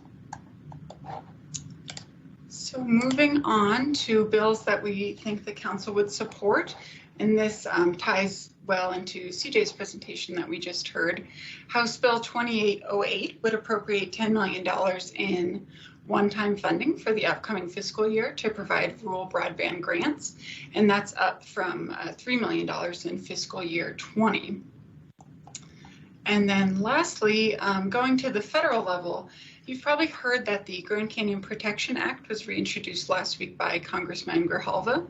So moving on to bills that we think the council would support, and this ties well into CJ's presentation that we just heard. House Bill 2808 would appropriate $10 million in one-time funding for the upcoming fiscal year to provide rural broadband grants, and that's up from $3 million in fiscal year 20. And then lastly, going to the federal level, you've probably heard that the Grand Canyon Protection Act was reintroduced last week by Congressman Grijalva.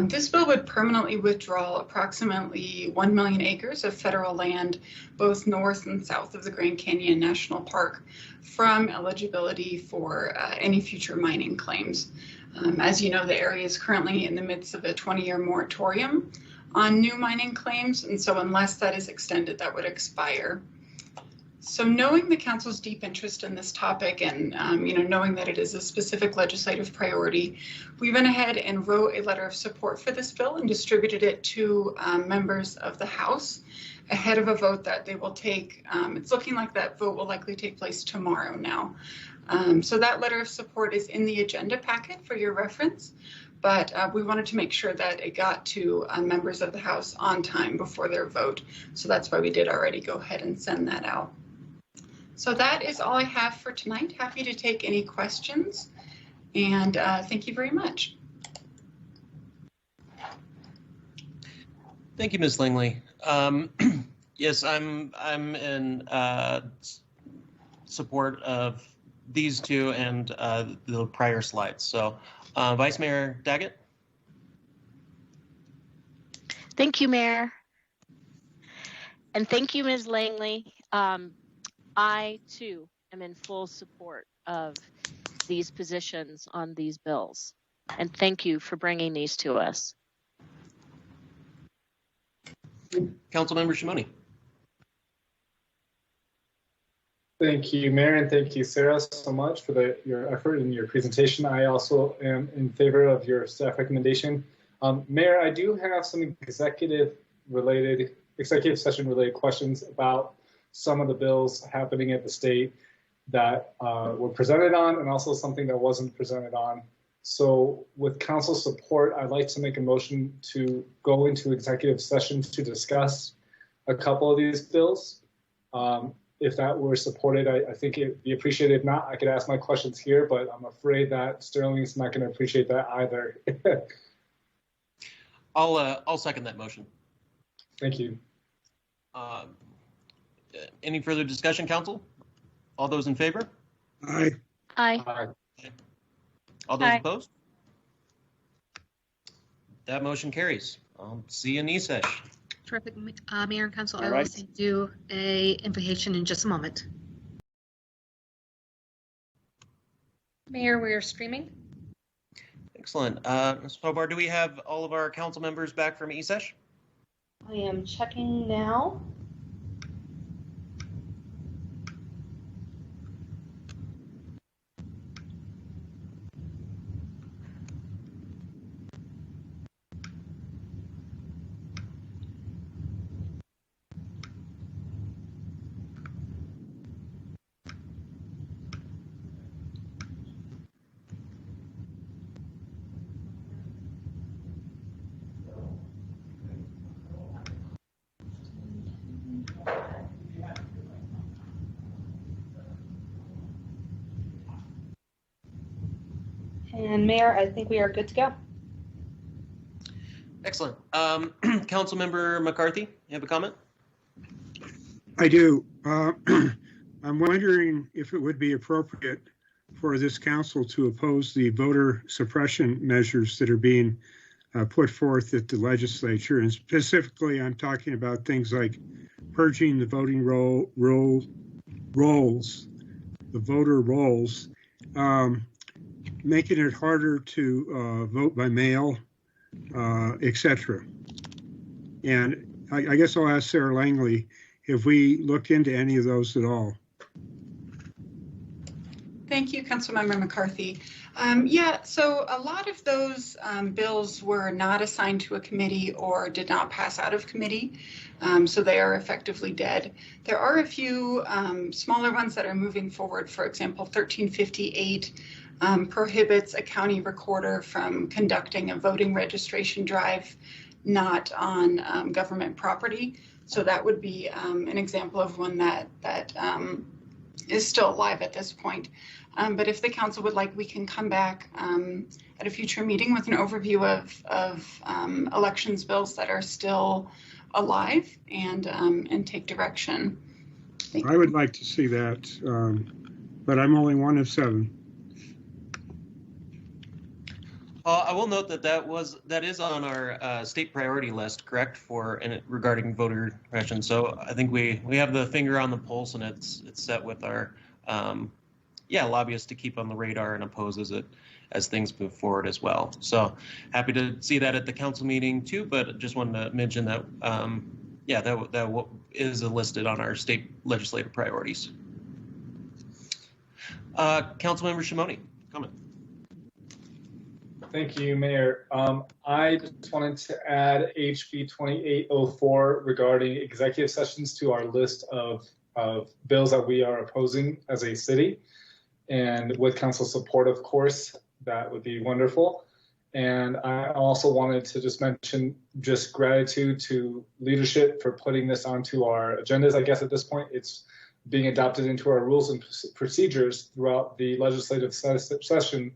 This bill would permanently withdraw approximately 1 million acres of federal land, both north and south of the Grand Canyon National Park, from eligibility for any future mining claims. As you know, the area is currently in the midst of a 20-year moratorium on new mining claims, and so unless that is extended, that would expire. So knowing the council's deep interest in this topic and knowing that it is a specific legislative priority, we went ahead and wrote a letter of support for this bill and distributed it to members of the House ahead of a vote that they will take. It's looking like that vote will likely take place tomorrow now. So that letter of support is in the agenda packet for your reference, but we wanted to make sure that it got to members of the House on time before their vote. So that's why we did already go ahead and send that out. So that is all I have for tonight. Happy to take any questions, and thank you very much. Thank you, Ms. Langley. Yes, I'm in support of these two and the prior slides. So, Vice Mayor Daggett. Thank you, Mayor. And thank you, Ms. Langley. I, too, am in full support of these positions on these bills. And thank you for bringing these to us. Councilmember Shimoni. Thank you, Mayor, and thank you, Sarah, so much for your effort and your presentation. I also am in favor of your staff recommendation. Mayor, I do have some executive session related questions about some of the bills happening at the state that were presented on, and also something that wasn't presented on. So with council support, I'd like to make a motion to go into executive session to discuss a couple of these bills. If that were supported, I think it'd be appreciated. If not, I could ask my questions here, but I'm afraid that Sterling's not going to appreciate that either. I'll second that motion. Thank you. Any further discussion, council? All those in favor? Aye. Aye. Aye. All those Aye. opposed? That motion carries. I'll see you in E-Sesh. Terrific, Mayor and Council. All I will right. send you a invitation in just a moment. Mayor, we are streaming. Excellent. Ms. Hobart, do we have all of our council members back from E-Sesh? I am checking now. And Mayor, I think we are good to go. Excellent. Councilmember McCarthy, you have a comment? I do. I'm wondering if it would be appropriate for this council to oppose the voter suppression measures that are being put forth at the legislature. And specifically, I'm talking about things like purging the voting rolls, the voter rolls, making it harder to vote by mail, etc. And I guess I'll ask Sarah Langley if we looked into any of those at all. Thank you, Councilmember McCarthy. Yeah, so a lot of those bills were not assigned to a committee or did not pass out of committee, so they are effectively dead. There are a few smaller ones that are moving forward. For example, 1358 prohibits a county recorder from conducting a voting registration drive not on government property. So that would be an example of one that is still alive at this point. But if the council would like, we can come back at a future meeting with an overview of elections bills that are still alive and take direction. I would like to see that, but I'm only one of 7. I will note that is on our state priority list, correct, regarding voter suppression. So I think we have the finger on the pulse, and it's set with our lobbyists to keep on the radar and oppose as things move forward as well. So happy to see that at the council meeting too, but just wanted to mention that that is listed on our state legislative priorities. Councilmember Shimoni, comment. Thank you, Mayor. I just wanted to add HB 2804 regarding executive sessions to our list of bills that we are opposing as a city. And with council support, of course, that would be wonderful. And I also wanted to just mention just gratitude to leadership for putting this onto our agendas. I guess at this point, it's being adopted into our rules and procedures throughout the legislative session.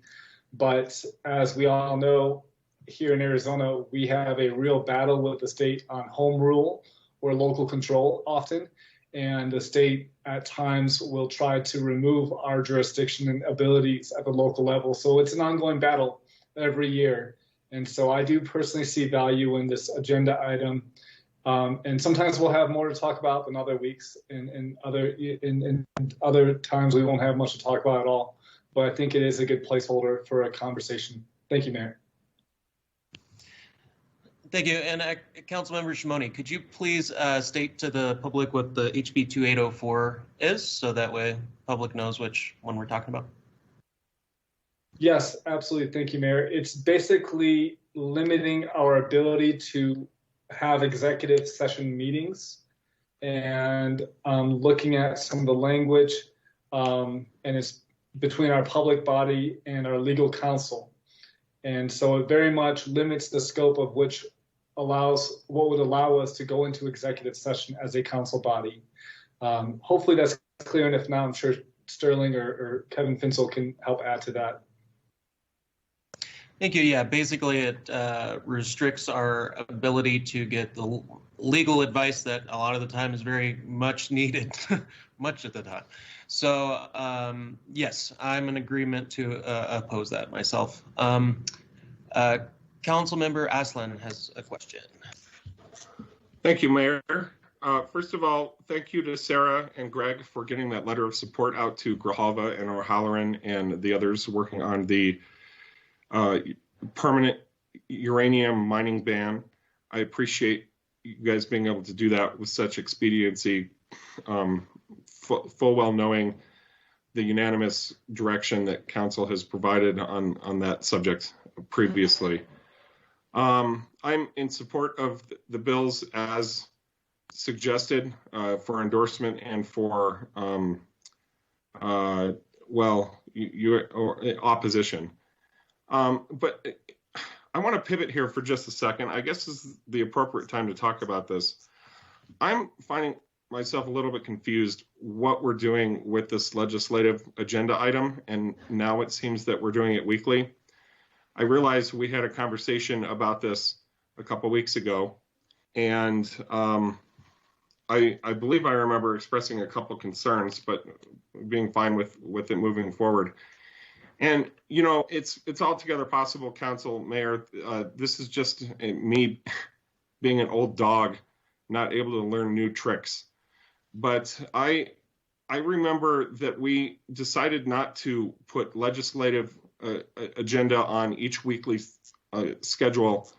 But as we all know, here in Arizona, we have a real battle with the state on home rule or local control often. And the state at times will try to remove our jurisdiction and abilities at the local level. So it's an ongoing battle every year. And so I do personally see value in this agenda item. And sometimes we'll have more to talk about than other weeks, and other times we won't have much to talk about at all. But I think it is a good placeholder for a conversation. Thank you, Mayor. Thank you. And Councilmember Shimoni, could you please state to the public what the HB 2804 is, so that way public knows which one we're talking about? Yes, absolutely. Thank you, Mayor. It's basically limiting our ability to have executive session meetings and looking at some of the language, and it's between our public body and our legal counsel. And so it very much limits the scope of what would allow us to go into executive session as a council body. Hopefully that's clear, and if not, I'm sure Sterling or Kevin Finsel can help add to that. Thank you. Yeah, basically it restricts our ability to get the legal advice that a lot of the time is very much needed, much of the time. So yes, I'm in agreement to oppose that myself. Councilmember Aslan has a question. Thank you, Mayor. First of all, thank you to Sarah and Greg for getting that letter of support out to Grijalva and O'Halloran and the others working on the permanent uranium mining ban. I appreciate you guys being able to do that with such expediency, full well knowing the unanimous direction that council has provided on that subject previously. I'm in support of the bills as suggested for endorsement and for opposition. But I want to pivot here for just a second. I guess this is the appropriate time to talk about this. I'm finding myself a little bit confused what we're doing with this legislative agenda item, and now it seems that we're doing it weekly. I realize we had a conversation about this a couple weeks ago, and I believe I remember expressing a couple concerns, but being fine with it moving forward. And, you know, it's altogether possible, Council, Mayor, this is just me being an old dog, not able to learn new tricks. But I remember that we decided not to put legislative agenda on each weekly schedule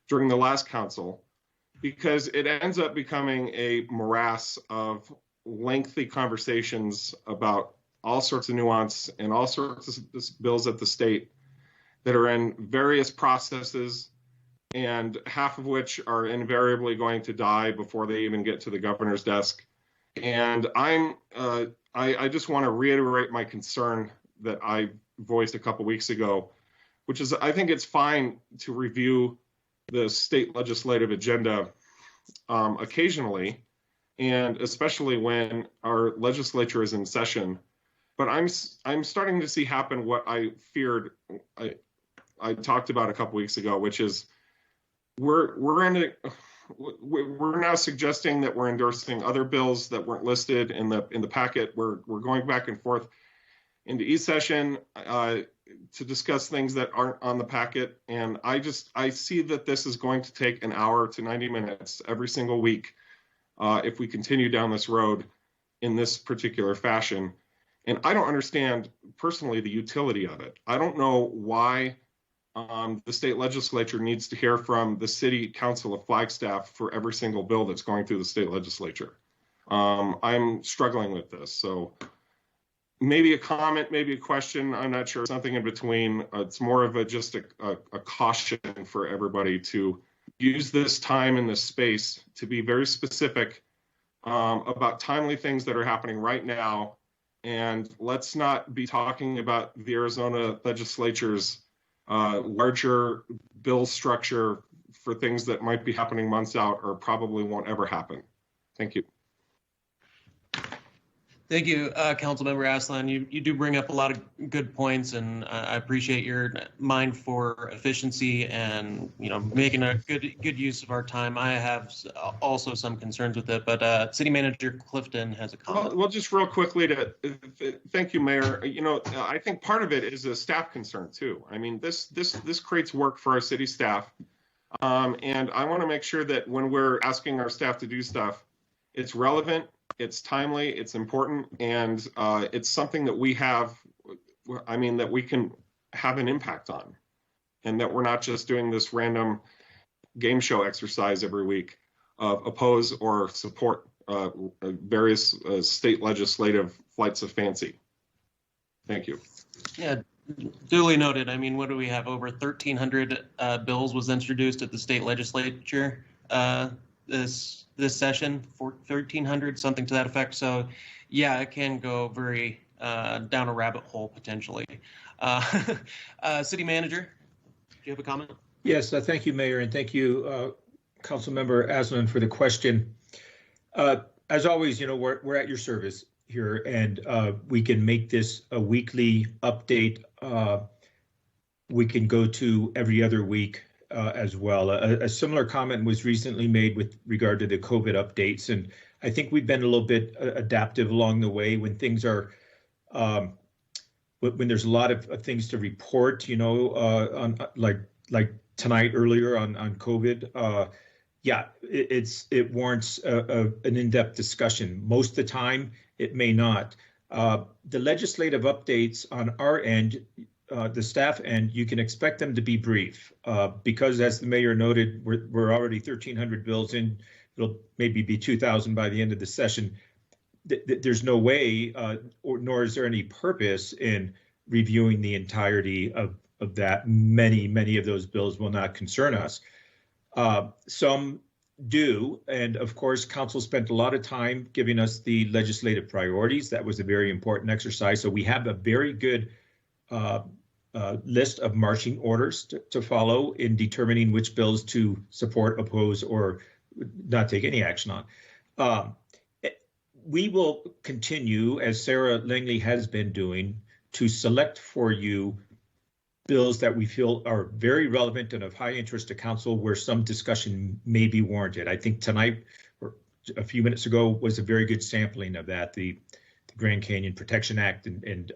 during the last council, because it ends up becoming a morass of lengthy conversations about all sorts of nuance and all sorts of bills at the state that are in various processes, and half of which are invariably going to die before they even get to the governor's desk. And I just want to reiterate my concern that I voiced a couple weeks ago, which is I think it's fine to review the state legislative agenda occasionally, and especially when our legislature is in session. But I'm starting to see happen what I feared I talked about a couple weeks ago, which is we're now suggesting that we're endorsing other bills that weren't listed in the packet. We're going back and forth into e-session to discuss things that aren't on the packet, and I see that this is going to take an hour to 90 minutes every single week if we continue down this road in this particular fashion. And I don't understand personally the utility of it. I don't know why the state legislature needs to hear from the city council of Flagstaff for every single bill that's going through the state legislature. I'm struggling with this. So maybe a comment, maybe a question, I'm not sure, something in between. It's more of just a caution for everybody to use this time and this space to be very specific about timely things that are happening right now. And let's not be talking about the Arizona legislature's larger bill structure for things that might be happening months out or probably won't ever happen. Thank you. Thank you, Councilmember Aslan. You do bring up a lot of good points, and I appreciate your mind for efficiency and making a good use of our time. I have also some concerns with it, but City Manager Clifton has a comment. Well, just real quickly thank you, Mayor. I think part of it is a staff concern too. I mean, this creates work for our city staff, and I want to make sure that when we're asking our staff to do stuff, it's relevant, it's timely, it's important, and it's something that we have, that we can have an impact on, and that we're not just doing this random game show exercise every week of oppose or support various state legislative flights of fancy. Thank you. Yeah, duly noted. I mean, what do we have? Over 1,300 bills was introduced at the state legislature this session, 1,300, something to that effect. So yeah, it can go very down a rabbit hole potentially. City Manager, do you have a comment? Yes, thank you, Mayor, and thank you, Councilmember Aslan, for the question. As always, we're at your service here, and we can make this a weekly update. We can go to every other week as well. A similar comment was recently made with regard to the COVID updates, and I think we've been a little bit adaptive along the way when things are, when there's a lot of things to report, on like tonight earlier on COVID. Yeah, it warrants an in-depth discussion. Most of the time, it may not. The legislative updates on our end, the staff end, you can expect them to be brief because, as the mayor noted, we're already 1,300 bills in. It'll maybe be 2,000 by the end of the session. There's no way, nor is there any purpose in reviewing the entirety of that. Many of those bills will not concern us. Some do, and of course, council spent a lot of time giving us the legislative priorities. That was a very important exercise. So we have a very good list of marching orders to follow in determining which bills to support, oppose, or not take any action on. We will continue, as Sarah Langley has been doing, to select for you bills that we feel are very relevant and of high interest to council where some discussion may be warranted. I think tonight, or a few minutes ago, was a very good sampling of that, the Grand Canyon Protection Act and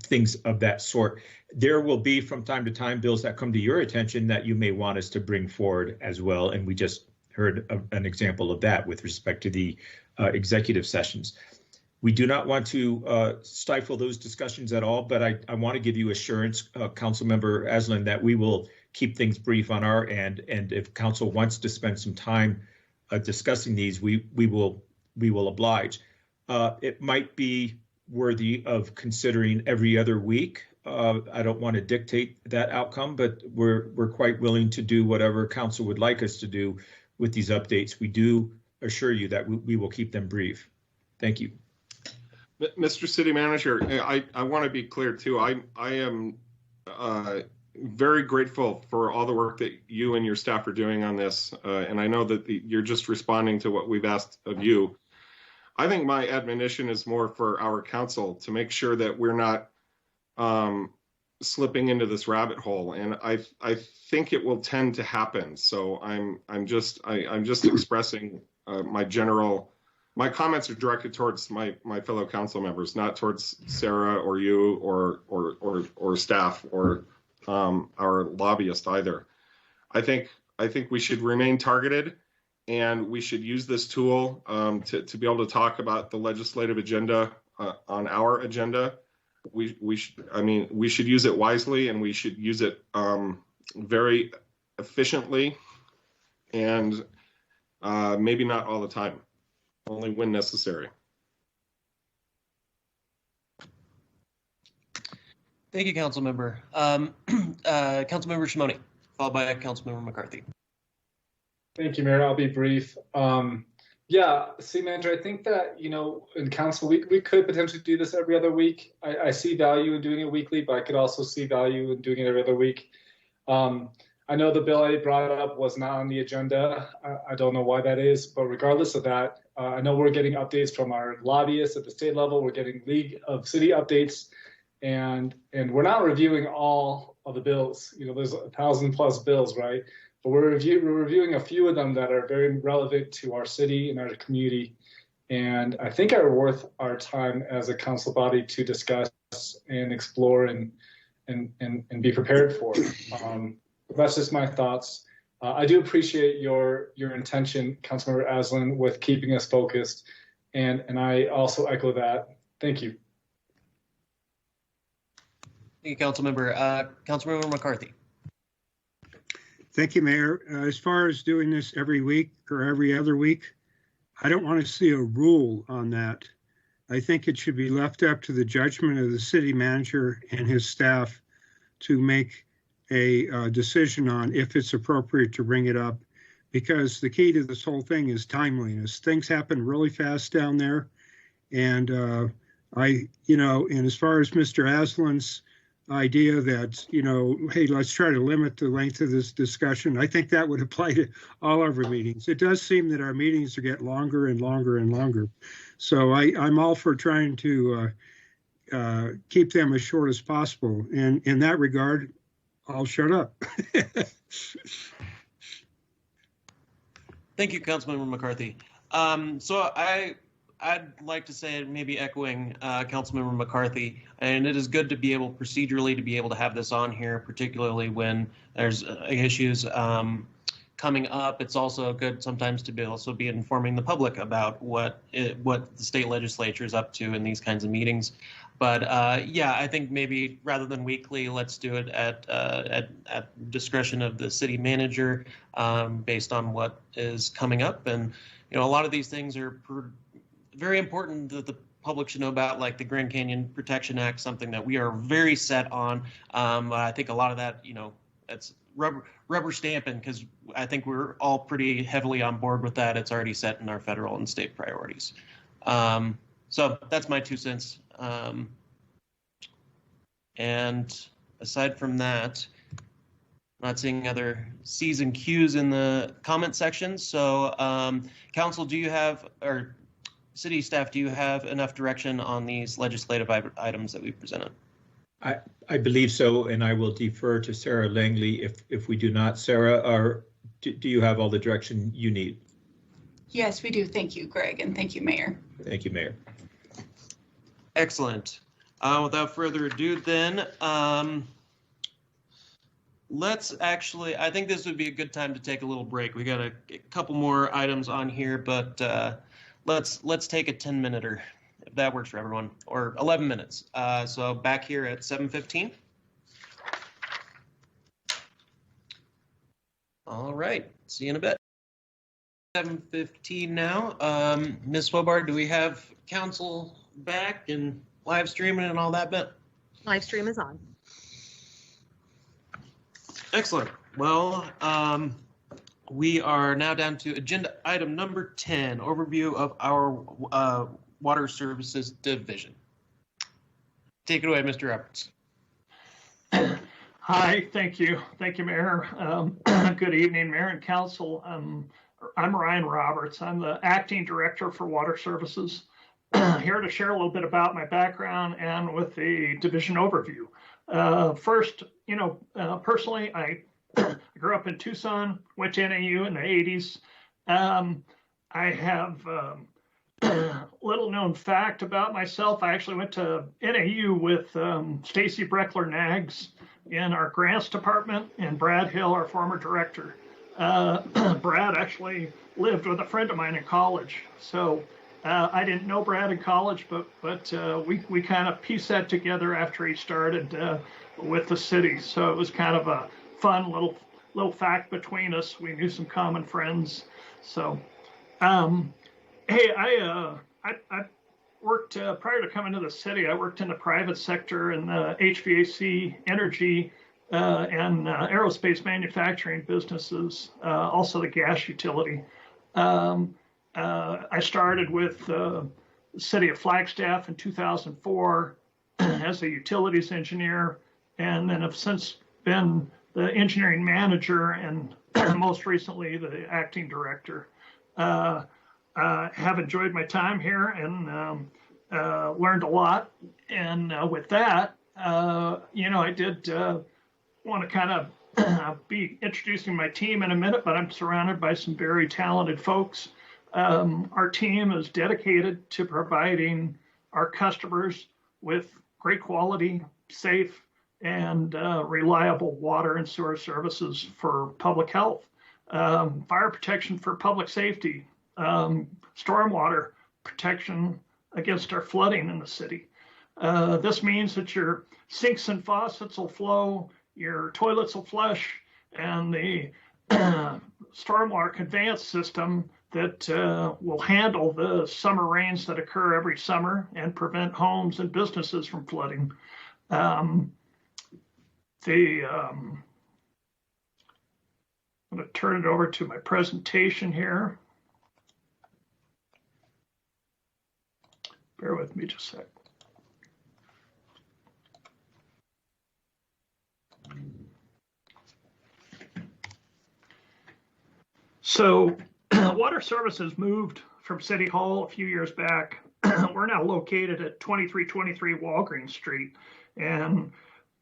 things of that sort. There will be from time to time bills that come to your attention that you may want us to bring forward as well. And we just heard an example of that with respect to the executive sessions. We do not want to stifle those discussions at all, but I want to give you assurance, Councilmember Aslan, that we will keep things brief on our end. And if council wants to spend some time discussing these, we will oblige. It might be worthy of considering every other week. I don't want to dictate that outcome, but we're quite willing to do whatever council would like us to do with these updates. We do assure you that we will keep them brief. Thank you. Mr. City Manager, I want to be clear too. I am very grateful for all the work that you and your staff are doing on this. And I know that you're just responding to what we've asked of you. I think my admonition is more for our council to make sure that we're not slipping into this rabbit hole. And I think it will tend to happen. So I'm just expressing my comments are directed towards my fellow council members, not towards Sarah or you or staff or our lobbyist either. I think we should remain targeted, and we should use this tool to be able to talk about the legislative agenda on our agenda. We should use it wisely, and we should use it very efficiently, and maybe not all the time. Only when necessary. Thank you, Councilmember. Councilmember Shimoni, followed by Councilmember McCarthy. Thank you, Mayor. I'll be brief. Yeah, City Manager, I think that, in council, we could potentially do this every other week. I see value in doing it weekly, but I could also see value in doing it every other week. I I know the bill I brought up was not on the agenda. I don't know why that is, but regardless of that, I know we're getting updates from our lobbyists at the state level. We're getting League of City updates, and we're not reviewing all of the bills. You know, there's 1,000+ bills, right? But we're reviewing a few of them that are very relevant to our city and our community, and I think are worth our time as a council body to discuss and explore and be prepared for. That's just my thoughts. I do appreciate your intention, Councilmember Aslan, with keeping us focused, and I also echo that. Thank you. Thank you, Councilmember. Councilmember McCarthy. Thank you, Mayor. As far as doing this every week or every other week, I don't want to see a rule on that. I think it should be left up to the judgment of the city manager and his staff to make a decision on if it's appropriate to bring it up, because the key to this whole thing is timeliness. Things happen really fast down there. And and as far as Mr. Aslan's idea that, hey, let's try to limit the length of this discussion, I think that would apply to all of our meetings. It does seem that our meetings get longer and longer and longer. So I'm all for trying to keep them as short as possible. And in that regard, I'll shut up. Thank you, Councilmember McCarthy. So I'd like to say, maybe echoing Councilmember McCarthy, and it is good to be able procedurally to be able to have this on here, particularly when there's issues coming up. It's also good sometimes to be informing the public about what the state legislature is up to in these kinds of meetings. But yeah, I think maybe rather than weekly, let's do it at discretion of the city manager, based on what is coming up. And a lot of these things are very important that the public should know about, like the Grand Canyon Protection Act, something that we are very set on. I think a lot of that, it's rubber stamping, because I think we're all pretty heavily on board with that. It's already set in our federal and state priorities. So that's my 2 cents. And aside from that, not seeing other C's and Q's in the comment section. So council, do you have, or city staff, do you have enough direction on these legislative items that we presented? I believe so, and I will defer to Sarah Langley if we do not. Sarah, do you have all the direction you need? Yes, we do. Thank you, Greg, and thank you, Mayor. Thank you, Mayor. Excellent. Without further ado then, let's actually, I think this would be a good time to take a little break. We got a couple more items on here, but let's take a 10-minute-er, if that works for everyone, or 11 minutes. So back here at 7:15. All right, see you in a bit. 7:15 now. Ms. Swobard, do we have council back and live streaming and all that bit? Live stream is on. Excellent. Well, we are now down to agenda item number 10, overview of our Water Services Division. Take it away, Mr. Roberts. Hi, thank you. Thank you, Mayor. Good evening, Mayor and Council. I'm Ryan Roberts. I'm the Acting Director for Water Services. Here to share a little bit about my background and with the division overview. First, personally, I grew up in Tucson, went to NAU in the 80s. I have little known fact about myself. I actually went to NAU with Stacy Breckler-Nags in our grants department and Brad Hill, our former director. Brad actually lived with a friend of mine in college. So I didn't know Brad in college, but we kind of pieced that together after he started with the city. So it was kind of a fun little fact between us. We knew some common friends. So, hey, I worked prior to coming to the city. I worked in the private sector in the HVAC, energy, and aerospace manufacturing businesses, also the gas utility. I started with the city of Flagstaff in 2004 as a utilities engineer, and then have since been the engineering manager, and most recently the acting director. Have enjoyed my time here and learned a lot. And with that, I did want to kind of be introducing my team in a minute, but I'm surrounded by some very talented folks. Our team is dedicated to providing our customers with great quality, safe, and reliable water and sewer services for public health, fire protection for public safety, stormwater protection against our flooding in the city. This means that your sinks and faucets will flow, your toilets will flush, and the stormwater conveyance system that will handle the summer rains that occur every summer and prevent homes and businesses from flooding. I'm going to turn it over to my presentation here. Bear with me just a sec. So water services moved from City Hall a few years back. We're now located at 2323 Walgreens Street. And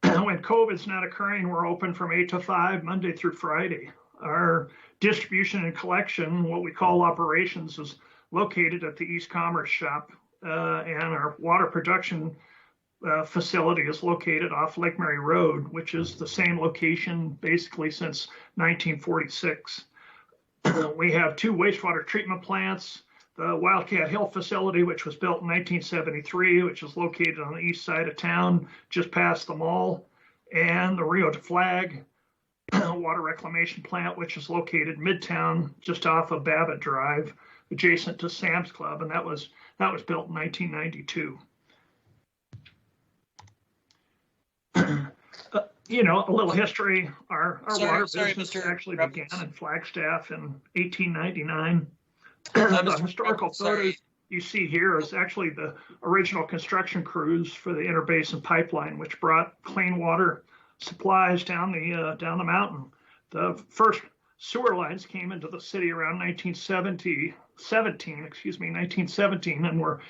when COVID's not occurring, we're open from 8 to 5, Monday through Friday. Our distribution and collection, what we call operations, is located at the East Commerce Shop. And our water production facility is located off Lake Mary Road, which is the same location basically since 1946. We have 2 wastewater treatment plants, the Wildcat Hill facility, which was built in 1973, which is located on the east side of town, just past the mall, and the Rio de Flag water reclamation plant, which is located midtown, just off of Babbitt Drive, adjacent to Sam's Club, and that was built in 1992. A little history. Our water business actually began in Flagstaff in 1899. The historical photos you see here is actually the original construction crews for the Interbasin Pipeline, which brought clean water supplies down the mountain. The first sewer lines came into the city around 1917, and were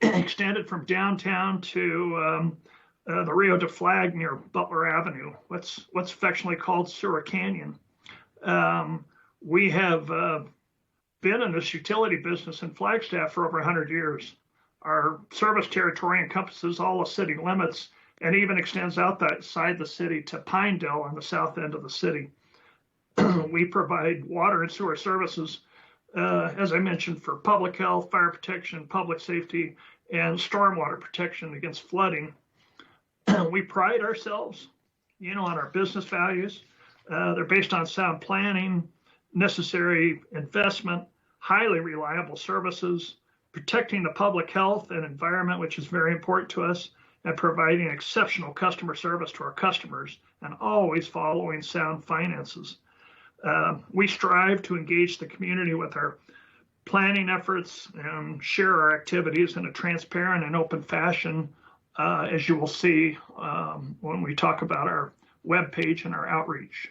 extended from downtown to the Rio de Flag near Butler Avenue, what's affectionately called Sewer Canyon. We have been in this utility business in Flagstaff for over 100 years. Our service territory encompasses all the city limits and even extends outside the city to Pinedale on the south end of the city. We provide water and sewer services, as I mentioned, for public health, fire protection, public safety, and stormwater protection against flooding. We pride ourselves, on our business values. They're based on sound planning, necessary investment, highly reliable services, protecting the public health and environment, which is very important to us, and providing exceptional customer service to our customers, and always following sound finances. We strive to engage the community with our planning efforts and share our activities in a transparent and open fashion, as you will see when we talk about our webpage and our outreach.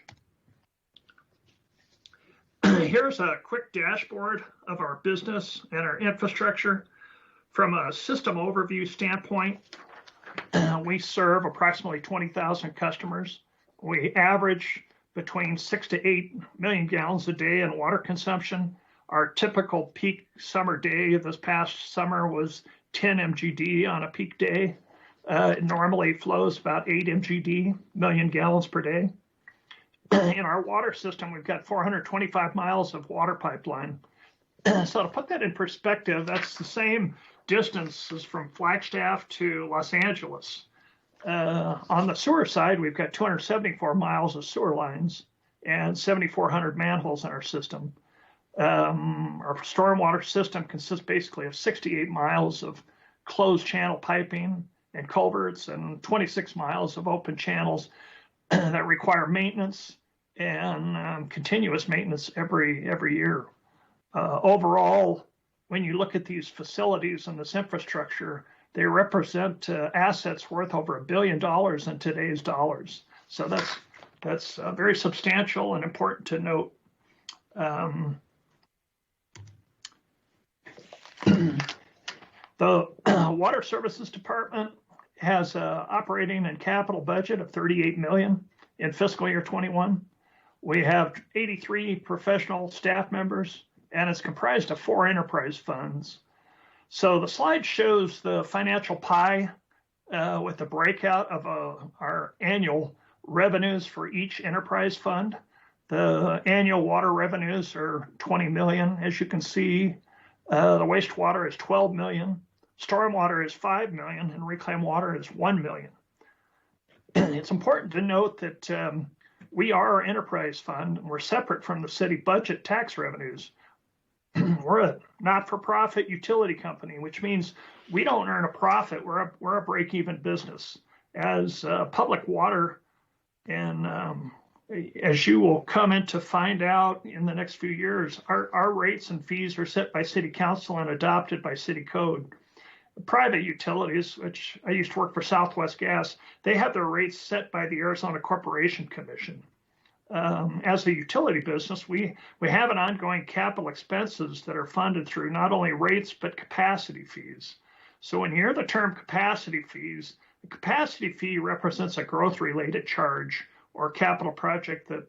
Here's a quick dashboard of our business and our infrastructure. From a system overview standpoint, we serve approximately 20,000 customers. We average between 6 to 8 million gallons a day in water consumption. Our typical peak summer day this past summer was 10 MGD on a peak day. It normally flows about 8 MGD, million gallons per day. In our water system, we've got 425 miles of water pipeline. So to put that in perspective, that's the same distance as from Flagstaff to Los Angeles. On the sewer side, we've got 274 miles of sewer lines and 7,400 manholes in our system. Our stormwater system consists basically of 68 miles of closed channel piping and culverts and 26 miles of open channels that require maintenance and continuous maintenance every year. Overall, when you look at these facilities and this infrastructure, they represent assets worth over $1 billion in today's dollars. So that's very substantial and important to note. The Water Services Department has an operating and capital budget of $38 million in fiscal year 21. We have 83 professional staff members, and it's comprised of 4 enterprise funds. So the slide shows the financial pie with the breakout of our annual revenues for each enterprise fund. The annual water revenues are 20 million, as you can see. The wastewater is 12 million. Stormwater is 5 million, and reclaimed water is 1 million. It's important to note that we are an enterprise fund, and we're separate from the city budget tax revenues. We're a not-for-profit utility company, which means we don't earn a profit. We're a break-even business. As public water, and as you will come in to find out in the next few years, our rates and fees are set by city council and adopted by city code. Private utilities, which I used to work for Southwest Gas, they have their rates set by the Arizona Corporation Commission. As a utility business, we have an ongoing capital expenses that are funded through not only rates, but capacity fees. So when you hear the term capacity fees, the capacity fee represents a growth-related charge or capital project that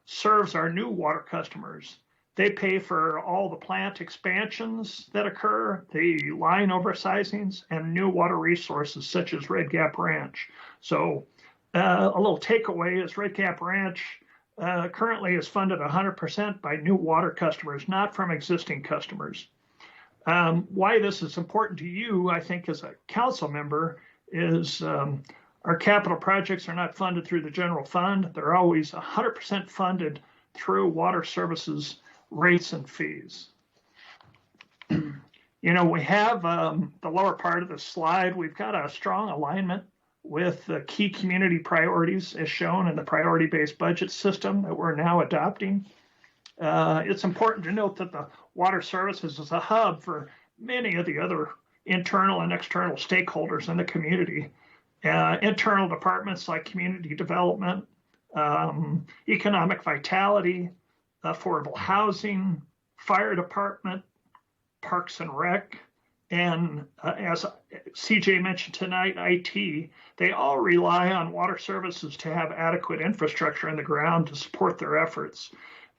serves our new water customers. They pay for all the plant expansions that occur, the line oversizings, and new water resources such as Red Gap Ranch. So a little takeaway is Red Gap Ranch currently is funded 100% by new water customers, not from existing customers. Why this is important to you, I think, as a council member, is our capital projects are not funded through the general fund. They're always 100% funded through water services rates and fees. You know, we have the lower part of the slide, we've got a strong alignment with the key community priorities as shown in the priority-based budget system that we're now adopting. It's important to note that the water services is a hub for many of the other internal and external stakeholders in the community. Internal departments like community development, economic vitality, affordable housing, fire department, parks and rec, and as CJ mentioned tonight, IT, they all rely on water services to have adequate infrastructure in the ground to support their efforts.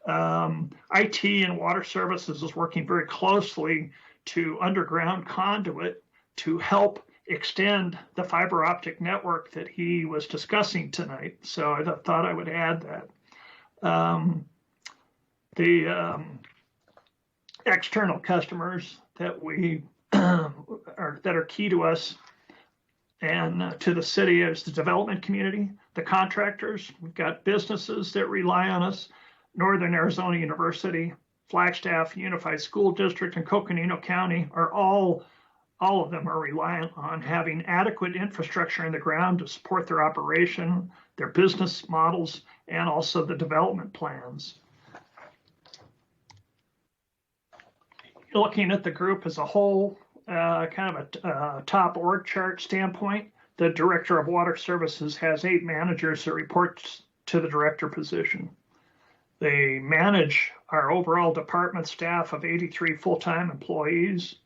IT and water services is working very closely to underground conduit to help extend the fiber optic network that he was discussing tonight. So I thought I would add that. The external customers that we that are key to us and to the city is the development community, the contractors. We've got businesses that rely on us. Northern Arizona University, Flagstaff Unified School District, and Coconino County are all of them are reliant on having adequate infrastructure in the ground to support their operation, their business models, and also the development plans. Looking at the group as a whole, kind of a top org chart standpoint, the Director of Water Services has 8 managers that report to the director position. They manage our overall department staff of 83 full-time employees.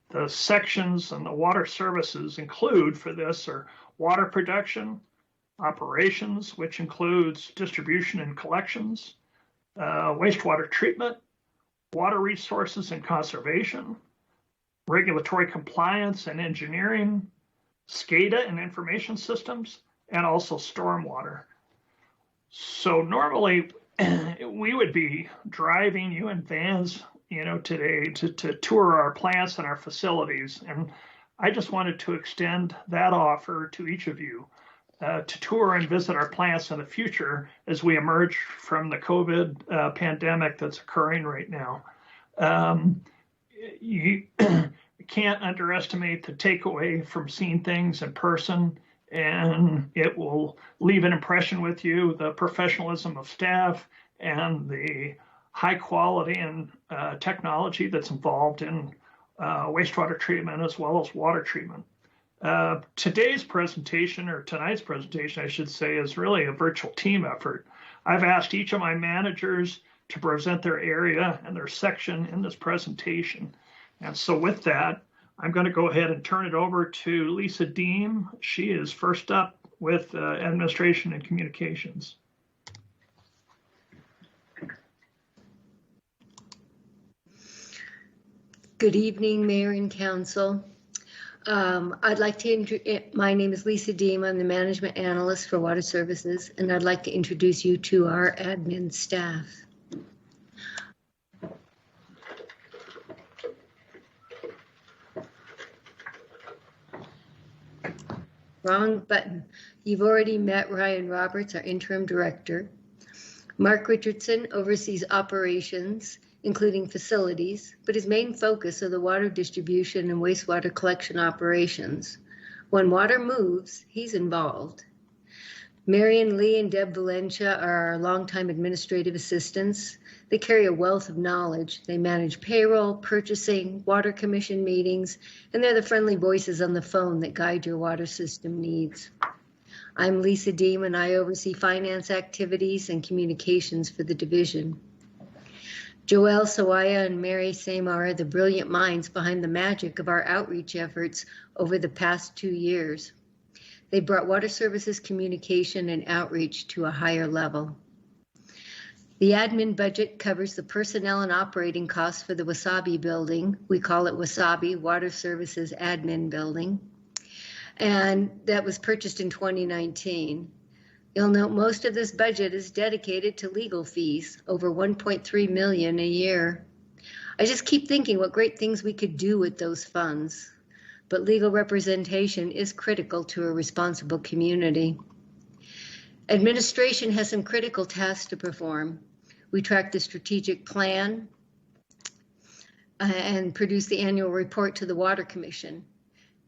The sections and the water services include for this are water production, operations, which includes distribution and collections, wastewater treatment, water resources and conservation, regulatory compliance and engineering, SCADA and information systems, and also stormwater. So normally we would be driving you in vans, you know, today to tour our plants and our facilities. And I just wanted to extend that offer to each of you to tour and visit our plants in the future as we emerge from the COVID pandemic that's occurring right now. You can't underestimate the takeaway from seeing things in person, and it will leave an impression with you, the professionalism of staff and the high quality and technology that's involved in wastewater treatment as well as water treatment. Today's presentation, or tonight's presentation, I should say, is really a virtual team effort. I've asked each of my managers to present their area and their section in this presentation. And so with that, I'm going to go ahead and turn it over to Lisa Deem. She is first up with Administration and Communications. Good evening, Mayor and Council. I'd like to, my name is Lisa Deem. I'm the Management Analyst for Water Services, and I'd like to introduce you to our admin staff. Wrong button. You've already met Ryan Roberts, our Interim Director. Mark Richardson oversees operations, including facilities, but his main focus are the water distribution and wastewater collection operations. When water moves, he's involved. Marion Lee and Deb Valencia are our longtime administrative assistants. They carry a wealth of knowledge. They manage payroll, purchasing, water commission meetings, and they're the friendly voices on the phone that guide your water system needs. I'm Lisa Deem, and I oversee finance activities and communications for the division. Joelle Sawaya and Mary Samar are the brilliant minds behind the magic of our outreach efforts over the past 2 years. They brought water services communication and outreach to a higher level. The admin budget covers the personnel and operating costs for the Wasabi building. We call it Wasabi, Water Services Admin Building. And that was purchased in 2019. You'll note most of this budget is dedicated to legal fees, over $1.3 million a year. I just keep thinking what great things we could do with those funds. But legal representation is critical to a responsible community. Administration has some critical tasks to perform. We track the strategic plan and produce the annual report to the Water Commission.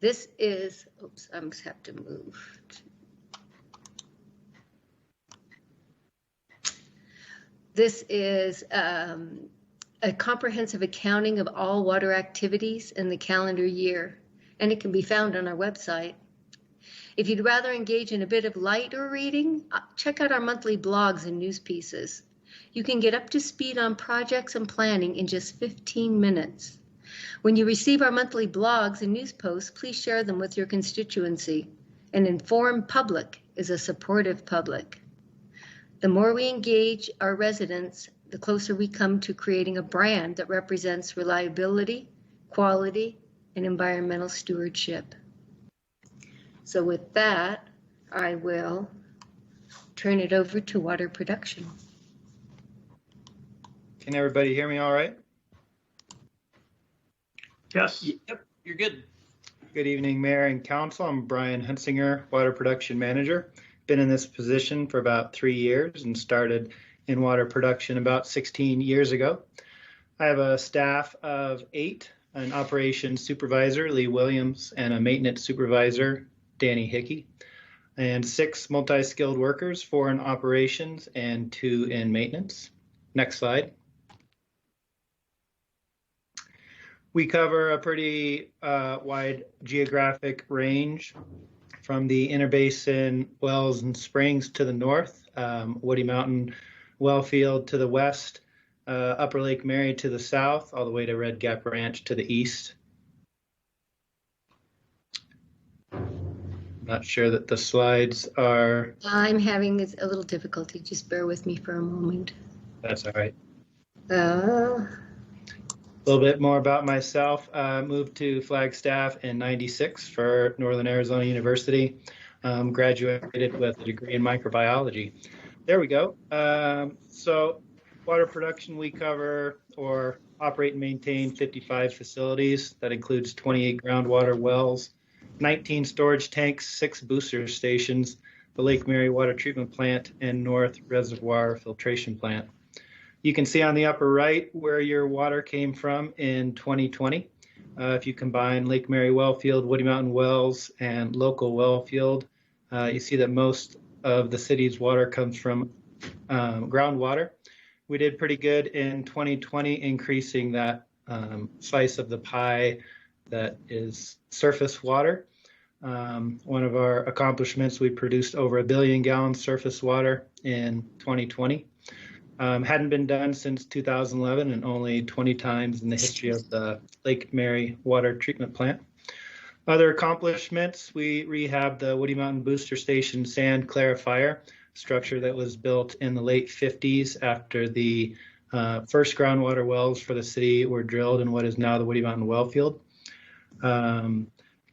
This is, oops, I just have to move. This is a comprehensive accounting of all water activities in the calendar year, and it can be found on our website. If you'd rather engage in a bit of lighter reading, check out our monthly blogs and news pieces. You can get up to speed on projects and planning in just 15 minutes. When you receive our monthly blogs and news posts, please share them with your constituency. An informed public is a supportive public. The more we engage our residents, the closer we come to creating a brand that represents reliability, quality, and environmental stewardship. So with that, I will turn it over to water production. Can everybody hear me all right? Yes. Yep, you're good. Good evening, Mayor and Council. I'm Brian Hunsinger, Water Production Manager. Been in this position for about 3 years and started in water production about 16 years ago. I have a staff of 8, an operations supervisor, Lee Williams, and a maintenance supervisor, Danny Hickey, and 6 multi-skilled workers, 4 in operations and 2 in maintenance. Next slide. We cover a pretty wide geographic range from the interbasin wells and springs to the north, Woody Mountain well field to the west, Upper Lake Mary to the south, all the way to Red Gap Ranch to the east. Not sure that the slides are... I'm having a little difficulty. Just bear with me for a moment. That's all right. A little bit more about myself. Moved to Flagstaff in '96 for Northern Arizona University. Graduated with a degree in microbiology. There we go. So water production, we cover or operate and maintain 55 facilities. That includes 28 groundwater wells, 19 storage tanks, 6 booster stations, the Lake Mary Water Treatment Plant, and North Reservoir Filtration Plant. You can see on the upper right where your water came from in 2020. If you combine Lake Mary well field, Woody Mountain wells, and local well field, you see that most of the city's water comes from groundwater. We did pretty good in 2020, increasing that slice of the pie that is surface water. One of our accomplishments, we produced over 1 billion gallons surface water in 2020. Hadn't been done since 2011 and only 20 times in the history of the Lake Mary water treatment plant. Other accomplishments, we rehabbed the Woody Mountain Booster Station sand clarifier, structure that was built in the late 50s after the first groundwater wells for the city were drilled in what is now the Woody Mountain well field.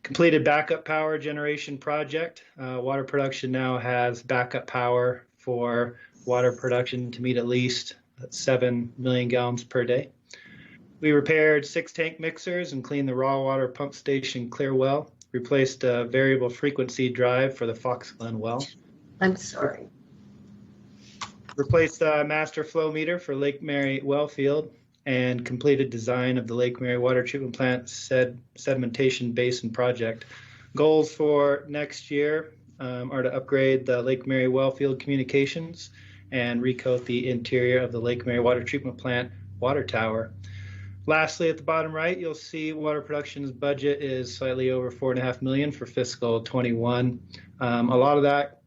Completed backup power generation project. Water production now has backup power for water production to meet at least 7 million gallons per day. We repaired 6 tank mixers and cleaned the raw water pump station clear well. Replaced a variable frequency drive for the Fox Glen well. I'm sorry. Replaced the master flow meter for Lake Mary well field and completed design of the Lake Mary water treatment plant sedimentation basin project. Goals for next year are to upgrade the Lake Mary well field communications and recoat the interior of the Lake Mary water treatment plant water tower. Lastly, at the bottom right, you'll see water production's budget is slightly over $4.5 million for fiscal 21. A lot of that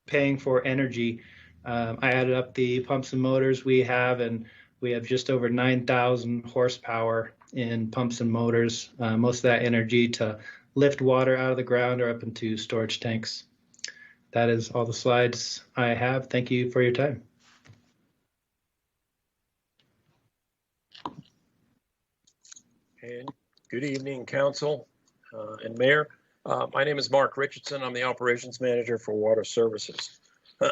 paying for energy. I added up the pumps and motors we have, and we have just over 9,000 horsepower in pumps and motors. Most of that energy to lift water out of the ground or up into storage tanks. That is all the slides I have. Thank you for your time. And good evening, Council and Mayor. My name is Mark Richardson. I'm the Operations Manager for Water Services.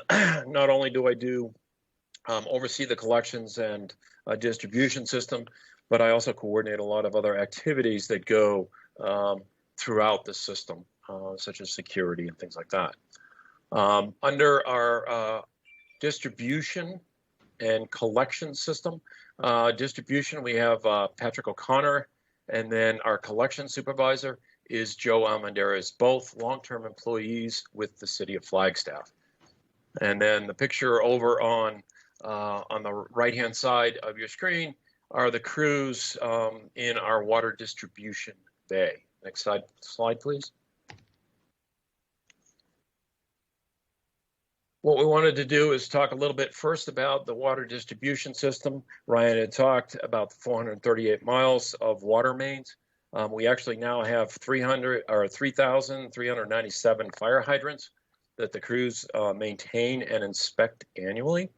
Not only do I oversee the collections and distribution system, but I also coordinate a lot of other activities that go throughout the system, such as security and things like that. Under our distribution and collection system, distribution, we have Patrick O'Connor, and then our collection supervisor is Joe Almendarez, both long-term employees with the city of Flagstaff. And then the picture over on the right-hand side of your screen are the crews in our water distribution bay. Next slide, please. What we wanted to do is talk a little bit first about the water distribution system. Ryan had talked about the 438 miles of water mains. We actually now have 3,397 fire hydrants that the crews maintain and inspect annually.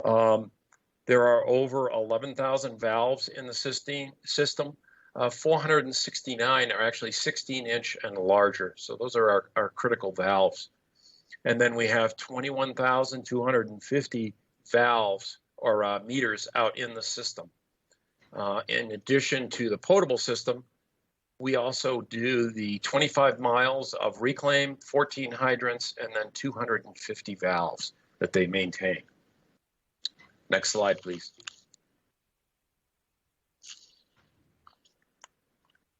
There are over 11,000 valves in the system. 469 are actually 16-inch and larger. So those are our critical valves. And then we have 21,250 valves or meters out in the system. In addition to the potable system, we also do the 25 miles of reclaim, 14 hydrants, and then 250 valves that they maintain. Next slide, please.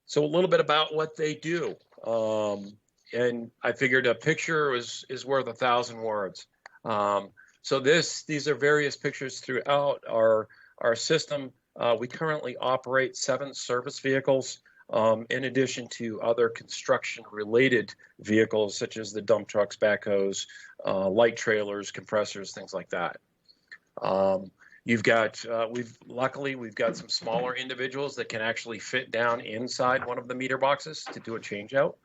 So a little bit about what they do. And I figured a picture is worth 1,000 words. So these are various pictures throughout our system. We currently operate 7 service vehicles, in addition to other construction-related vehicles such as the dump trucks, backhoes, light trailers, compressors, things like that. Luckily we've got some smaller individuals that can actually fit down inside one of the meter boxes to do a change out.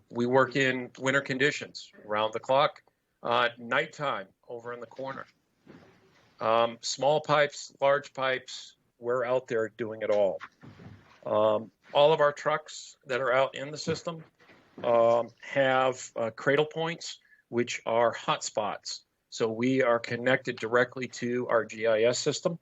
We work in winter conditions, round the clock, nighttime over in the corner. Small pipes, large pipes, we're out there doing it all. All of our trucks that are out in the system have cradle points, which are hotspots. So we are connected directly to our GIS system,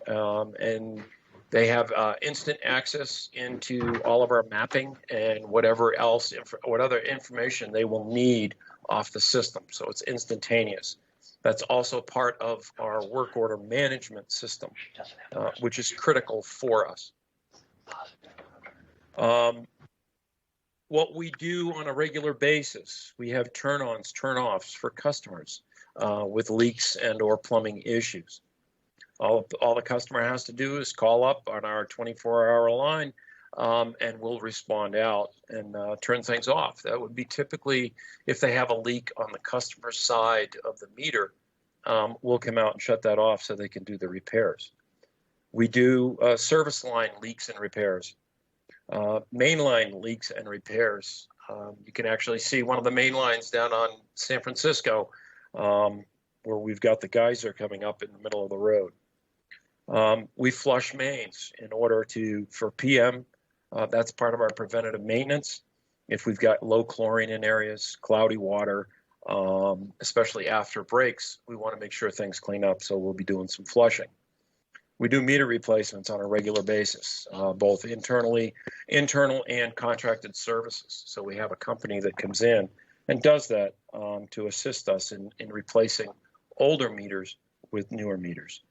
and they have instant access into all of our mapping and what other information they will need off the system. So it's instantaneous. That's also part of our work order management system, which is critical for us. What we do on a regular basis, we have turn-ons, turn-offs for customers with leaks and or plumbing issues. All the customer has to do is call up on our 24-hour line, and we'll respond out and turn things off. That would be typically if they have a leak on the customer side of the meter, we'll come out and shut that off so they can do the repairs. We do service line leaks and repairs, mainline leaks and repairs. You can actually see one of the main lines down on San Francisco where we've got the geyser coming up in the middle of the road. We flush mains in order for PM. That's part of our preventative maintenance. If we've got low chlorine in areas, cloudy water, especially after breaks, we want to make sure things clean up, so we'll be doing some flushing. We do meter replacements on a regular basis, both internal and contracted services. So we have a company that comes in and does that to assist us in replacing older meters with newer meters.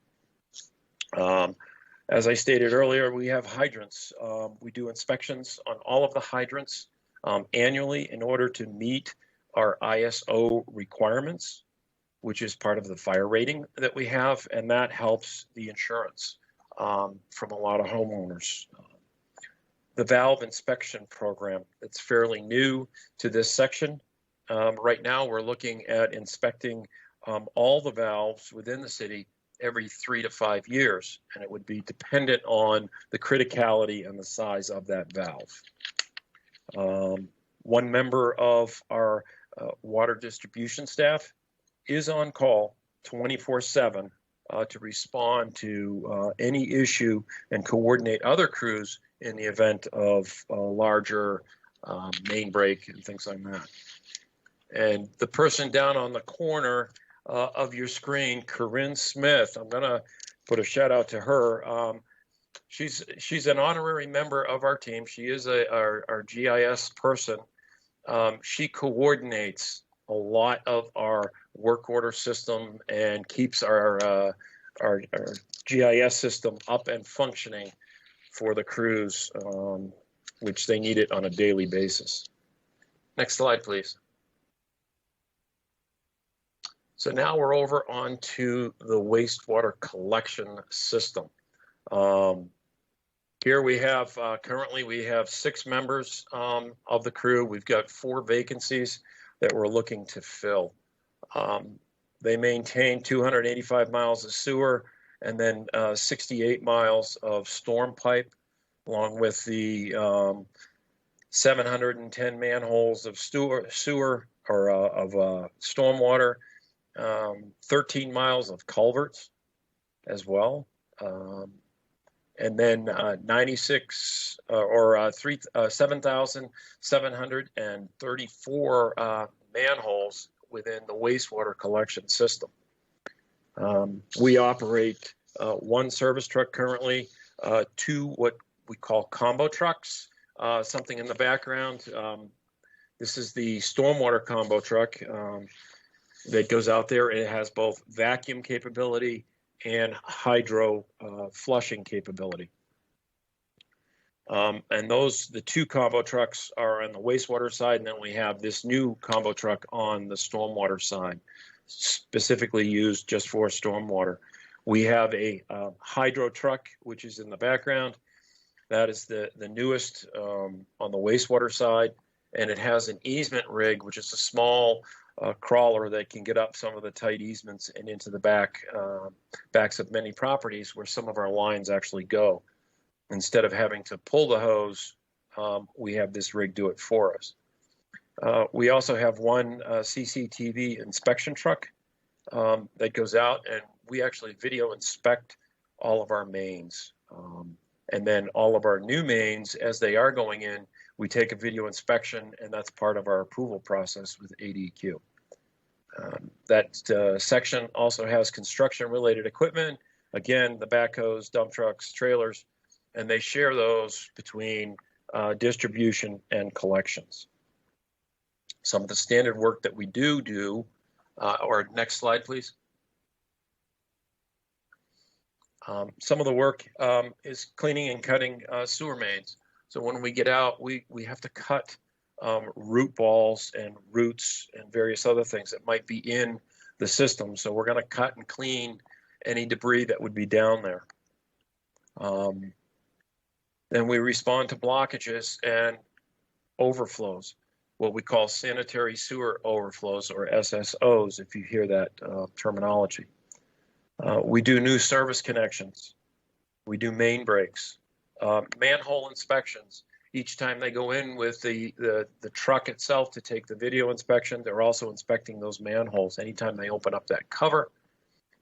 As I stated earlier, we have hydrants. We do inspections on all of the hydrants annually in order to meet our ISO requirements, which is part of the fire rating that we have, and that helps the insurance from a lot of homeowners. The valve inspection program, it's fairly new to this section. Right now, we're looking at inspecting all the valves within the city every 3 to 5 years, and it would be dependent on the criticality and the size of that valve. One member of our water distribution staff is on call 24/7 to respond to any issue and coordinate other crews in the event of a larger main break and things like that. And the person down on the corner of your screen, Corinne Smith, I'm going to put a shout out to her. She's an honorary member of our team. She is our GIS person. She coordinates a lot of our work order system and keeps our GIS system up and functioning for the crews, which they need it on a daily basis. Next slide, please. So now we're over onto the wastewater collection system. Here we have, currently we have 6 members of the crew. We've got 4 vacancies that we're looking to fill. They maintain 285 miles of sewer and then 68 miles of storm pipe, along with the 710 manholes of sewer or of stormwater, 13 miles of culverts as well. And then 7,734 manholes within the wastewater collection system. We operate 1 service truck currently, 2 what we call combo trucks, something in the background. This is the stormwater combo truck that goes out there. It has both vacuum capability and hydro flushing capability. And the 2 combo trucks are on the wastewater side, and then we have this new combo truck on the stormwater side, specifically used just for stormwater. We have a hydro truck, which is in the background. That is the newest on the wastewater side, and it has an easement rig, which is a small crawler that can get up some of the tight easements and into the backs of many properties where some of our lines actually go. Instead of having to pull the hose, we have this rig do it for us. We also have 1 CCTV inspection truck that goes out, and we actually video inspect all of our mains. And then all of our new mains, as they are going in, we take a video inspection, and that's part of our approval process with ADQ. That section also has construction-related equipment. Again, the backhoes, dump trucks, trailers, and they share those between distribution and collections. Some of the standard work that we do, or next slide, please. Some of the work is cleaning and cutting sewer mains. So when we get out, we have to cut root balls and roots and various other things that might be in the system. So we're going to cut and clean any debris that would be down there. Then we respond to blockages and overflows, what we call sanitary sewer overflows, or SSOs, if you hear that terminology. We do new service connections. We do main breaks, manhole inspections. Each time they go in with the truck itself to take the video inspection, they're also inspecting those manholes. Anytime they open up that cover,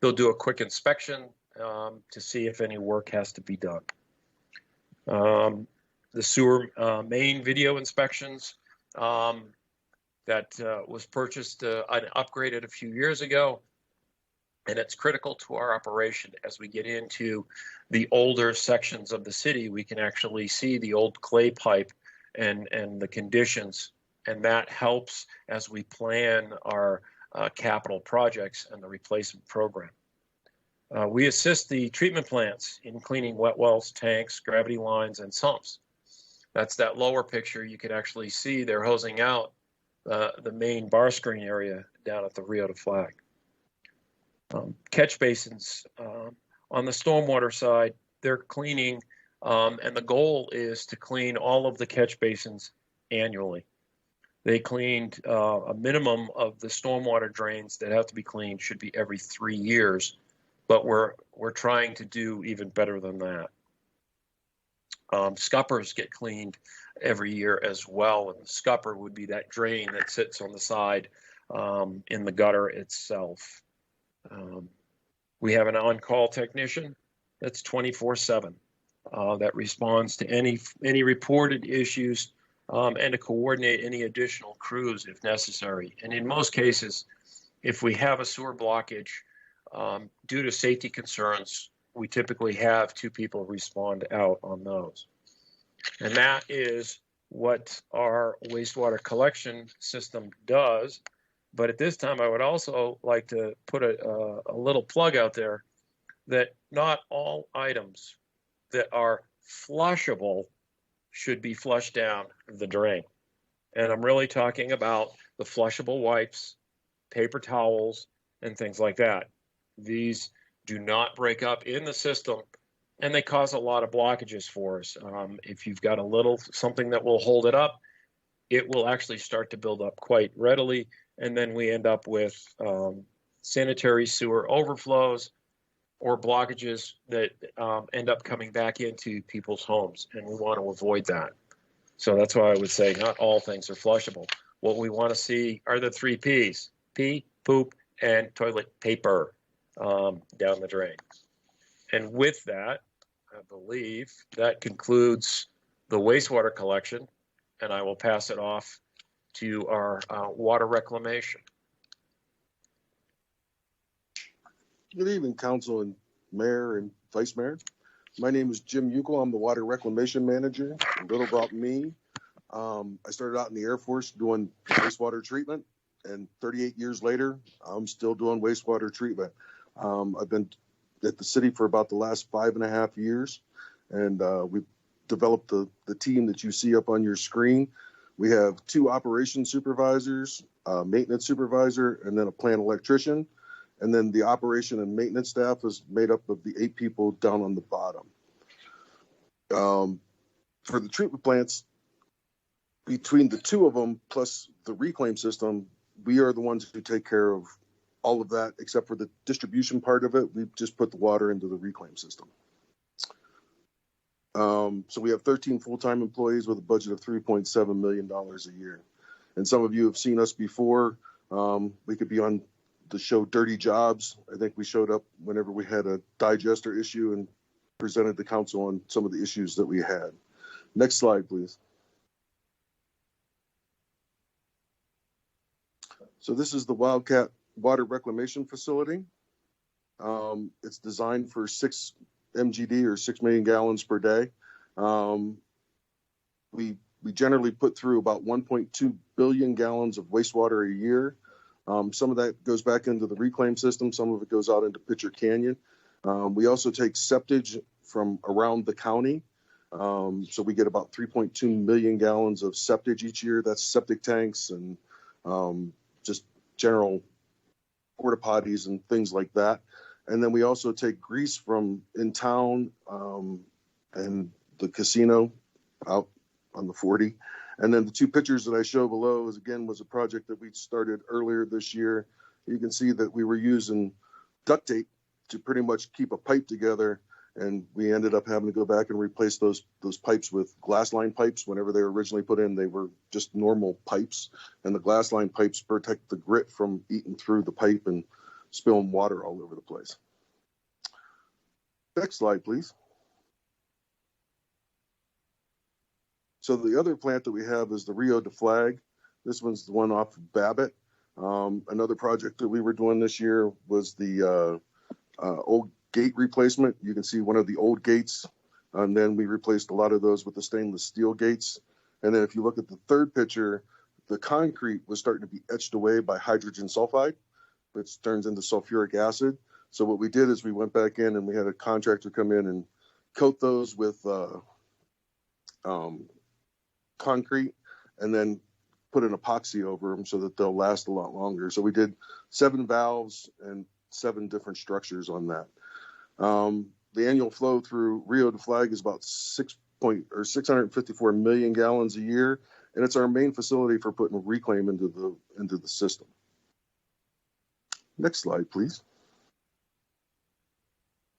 they'll do a quick inspection to see if any work has to be done. The sewer main video inspections that was purchased and upgraded a few years ago, and it's critical to our operation. As we get into the older sections of the city, we can actually see the old clay pipe and the conditions, and that helps as we plan our capital projects and the replacement program. We assist the treatment plants in cleaning wet wells, tanks, gravity lines, and sumps. That's that lower picture. You can actually see they're hosing out the main bar screen area down at the Rio de Flag. Catch basins on the stormwater side, they're cleaning, and the goal is to clean all of the catch basins annually. They cleaned a minimum of the stormwater drains that have to be cleaned should be every 3 years, but we're trying to do even better than that. Scuppers get cleaned every year as well, and the scupper would be that drain that sits on the side in the gutter itself. We have an on-call technician that's 24/7 that responds to any reported issues and to coordinate any additional crews if necessary. And in most cases, if we have a sewer blockage due to safety concerns, we typically have 2 people respond out on those. And that is what our wastewater collection system does. But at this time, I would also like to put a little plug out there that not all items that are flushable should be flushed down the drain. And I'm really talking about the flushable wipes, paper towels, and things like that. These do not break up in the system, and they cause a lot of blockages for us. If you've got a little something that will hold it up, it will actually start to build up quite readily, and then we end up with sanitary sewer overflows or blockages that end up coming back into people's homes, and we want to avoid that. So that's why I would say not all things are flushable. What we want to see are the 3 Ps: pee, poop, and toilet paper down the drain. And with that, I believe that concludes the wastewater collection, and I will pass it off to our water reclamation. Good evening, Council and Mayor and Vice Mayor. My name is Jim Uckel. I'm the Water Reclamation Manager. A little about me. I started out in the Air Force doing wastewater treatment, and 38 years later, I'm still doing wastewater treatment. I've been at the city for about the last 5.5 years, and we've developed the team that you see up on your screen. We have 2 operations supervisors, a maintenance supervisor, and then a plant electrician. And then the operation and maintenance staff is made up of the 8 people down on the bottom. For the treatment plants, between the 2 of them plus the reclaim system, we are the ones who take care of all of that, except for the distribution part of it. We just put the water into the reclaim system. So we have 13 full-time employees with a budget of $3.7 million a year. And some of you have seen us before. We could be on the show Dirty Jobs. I think we showed up whenever we had a digester issue and presented the council on some of the issues that we had. Next slide, please. So this is the Wildcat Water Reclamation Facility. It's designed for 6 MGD or 6 million gallons per day. We generally put through about 1.2 billion gallons of wastewater a year. Some of that goes back into the reclaim system. Some of it goes out into Pitcher Canyon. We also take septage from around the county. So we get about 3.2 million gallons of septage each year. That's septic tanks and just general porta potties and things like that. And then we also take grease from in town and the casino out on the 40. And then the two pictures that I show below was a project that we started earlier this year. You can see that we were using duct tape to pretty much keep a pipe together, and we ended up having to go back and replace those pipes with glass line pipes. Whenever they were originally put in, they were just normal pipes, and the glass line pipes protect the grit from eating through the pipe and spilling water all over the place. Next slide, please. So the other plant that we have is the Rio de Flag. This one's the one off of Babbitt. Another project that we were doing this year was the old gate replacement. You can see one of the old gates, and then we replaced a lot of those with the stainless steel gates. And then if you look at the third picture, the concrete was starting to be etched away by hydrogen sulfide, which turns into sulfuric acid. So what we did is we went back in and we had a contractor come in and coat those with concrete and then put an epoxy over them so that they'll last a lot longer. So we did 7 valves and 7 different structures on that. The annual flow through Rio de Flag is about 654 million gallons a year, and it's our main facility for putting reclaim into the system. Next slide, please.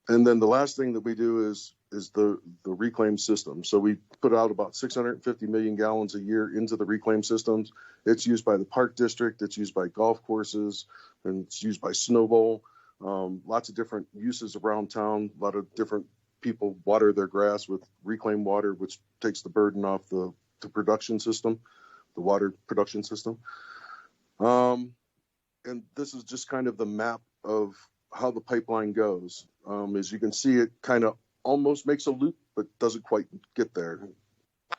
And then the last thing that we do is the reclaim system. So we put out about 650 million gallons a year into the reclaim systems. It's used by the park district, it's used by golf courses, and it's used by snow bowl. Lots of different uses around town. A lot of different people water their grass with reclaimed water, which takes the burden off the production system, the water production system. And this is just kind of the map of how the pipeline goes. As you can see, it kind of almost makes a loop, but doesn't quite get there.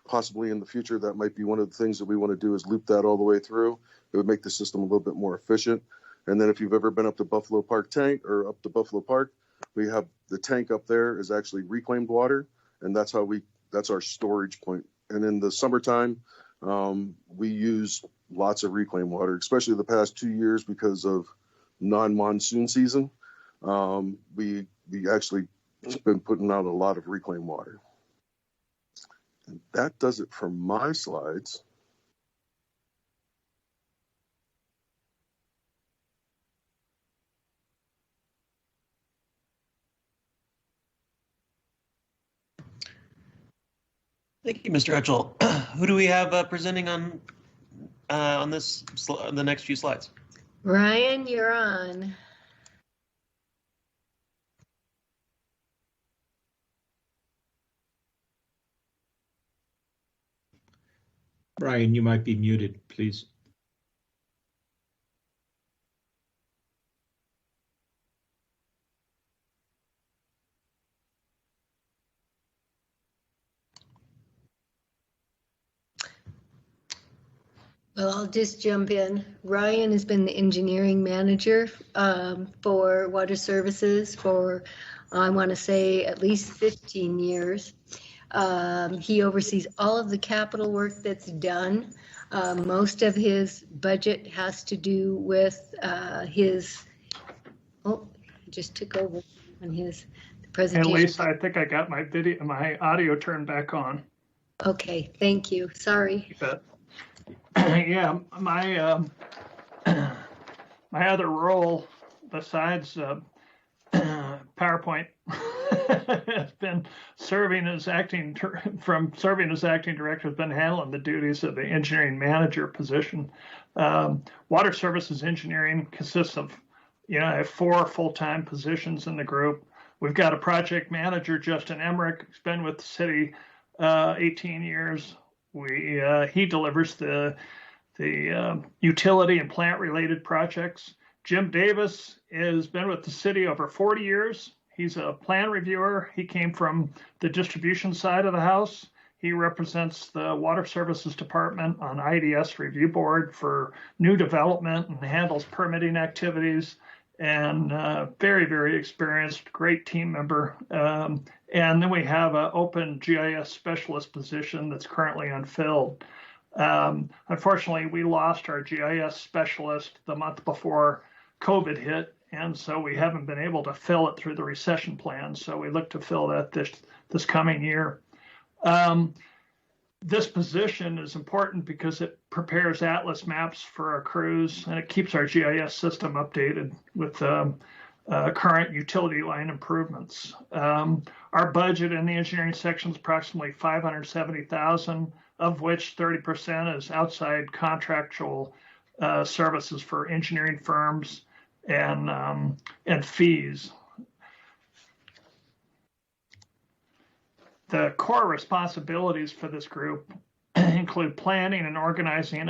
Possibly in the future, that might be one of the things that we want to do, is loop that all the way through. It would make the system a little bit more efficient. And then if you've ever been up to Buffalo Park Tank or up to Buffalo Park, we have the tank up there is actually reclaimed water, and that's our storage point. And in the summertime, we use lots of reclaimed water, especially the past 2 years because of non-monsoon season. We actually been putting out a lot of reclaimed water. And that does it for my slides. Thank you, Mr. Etchell. Who do we have presenting on the next few slides? Ryan, you're on. Brian, you might be muted, please. Well, I'll just jump in. Ryan has been the engineering manager for water services for, I want to say, at least 15 years. He oversees all of the capital work that's done. Most of his budget has to do with his, oh, he just took over on his presentation. And Lisa, I think I got my audio turned back on. Okay, thank you. Sorry. You bet. Yeah, my other role besides PowerPoint has been serving as acting director, has been handling the duties of the engineering manager position. Water services engineering consists of, I have 4 full-time positions in the group. We've got a project manager, Justin Emmerich, who's been with the city 18 years. He delivers the utility and plant related projects. Jim Davis has been with the city over 40 years. He's a plan reviewer. He came from the distribution side of the house. He represents the Water Services Department on IDS Review Board for new development and handles permitting activities. And very, very experienced, great team member. And then we have an open GIS specialist position that's currently unfilled. Unfortunately, we lost our GIS specialist the month before COVID hit, and so we haven't been able to fill it through the recession plan. So we look to fill that this coming year. This position is important because it prepares atlas maps for our crews and it keeps our GIS system updated with current utility line improvements. Our budget in the engineering section is approximately $570,000, of which 30% is outside contractual services for engineering firms and fees. The core responsibilities for this group include planning and organizing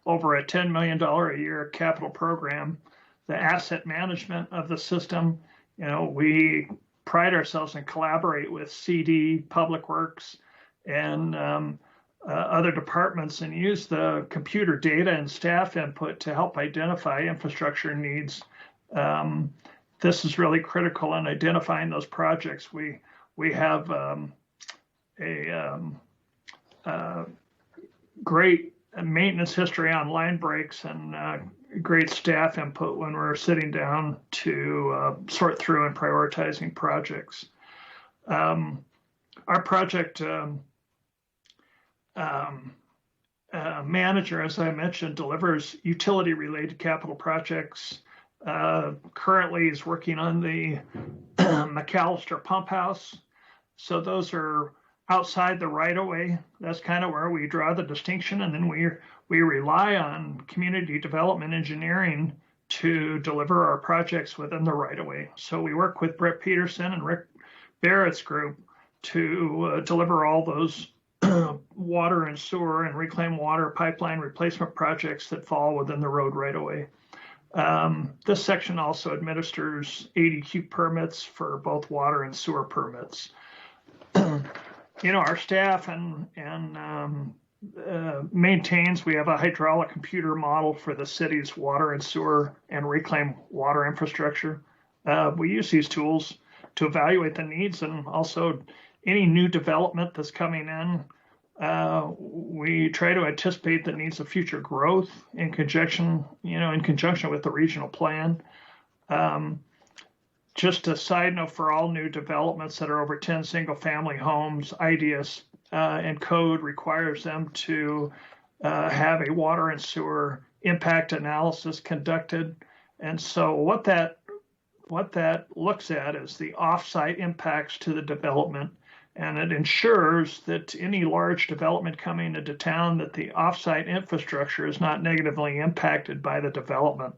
over a $10 million a year capital program, the asset management of the system. We pride ourselves and collaborate with CD, Public Works, and other departments and use the computer data and staff input to help identify infrastructure needs. This is really critical in identifying those projects. We have a great maintenance history on line breaks and great staff input when we're sitting down to sort through and prioritizing projects. Our project manager, as I mentioned, delivers utility-related capital projects. Currently is working on the McAllister Pump House. So those are outside the right-of-way. That's kind of where we draw the distinction, and then we rely on community development engineering to deliver our projects within the right-of-way. So we work with Brett Peterson and Rick Barrett's group to deliver all those water and sewer and reclaimed water pipeline replacement projects that fall within the road right-of-way. This section also administers ADQ permits for both water and sewer permits. Our staff and maintains, we have a hydraulic computer model for the city's water and sewer and reclaimed water infrastructure. We use these tools to evaluate the needs and also any new development that's coming in. We try to anticipate the needs of future growth in conjunction with the regional plan. Just a side note, for all new developments that are over 10 single-family homes, IDS and code requires them to have a water and sewer impact analysis conducted. And so what that looks at is the off-site impacts to the development, and it ensures that any large development coming into town, that the off-site infrastructure is not negatively impacted by the development,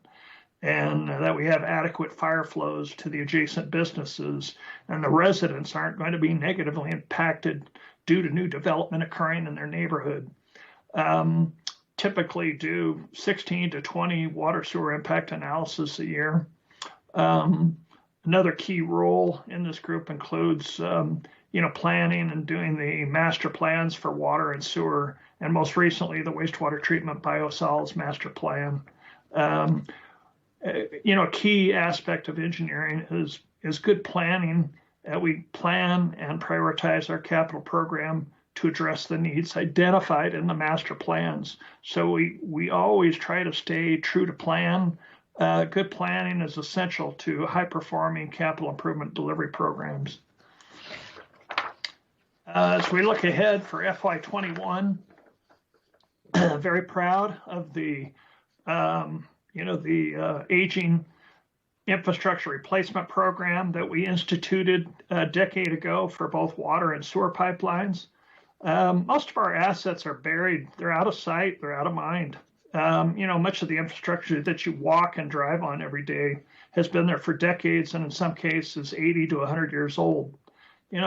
and that we have adequate fire flows to the adjacent businesses, and the residents aren't going to be negatively impacted due to new development occurring in their neighborhood. Typically do 16 to 20 water sewer impact analysis a year. Another key role in this group includes planning and doing the master plans for water and sewer, and most recently the wastewater treatment biosolids master plan. A key aspect of engineering is good planning. We plan and prioritize our capital program to address the needs identified in the master plans. So we always try to stay true to plan. Good planning is essential to high-performing capital improvement delivery programs. As we look ahead for FY21, very proud of the aging infrastructure replacement program that we instituted a decade ago for both water and sewer pipelines. Most of our assets are buried. They're out of sight. They're out of mind. Much of the infrastructure that you walk and drive on every day has been there for decades, and in some cases 80 to 100 years old.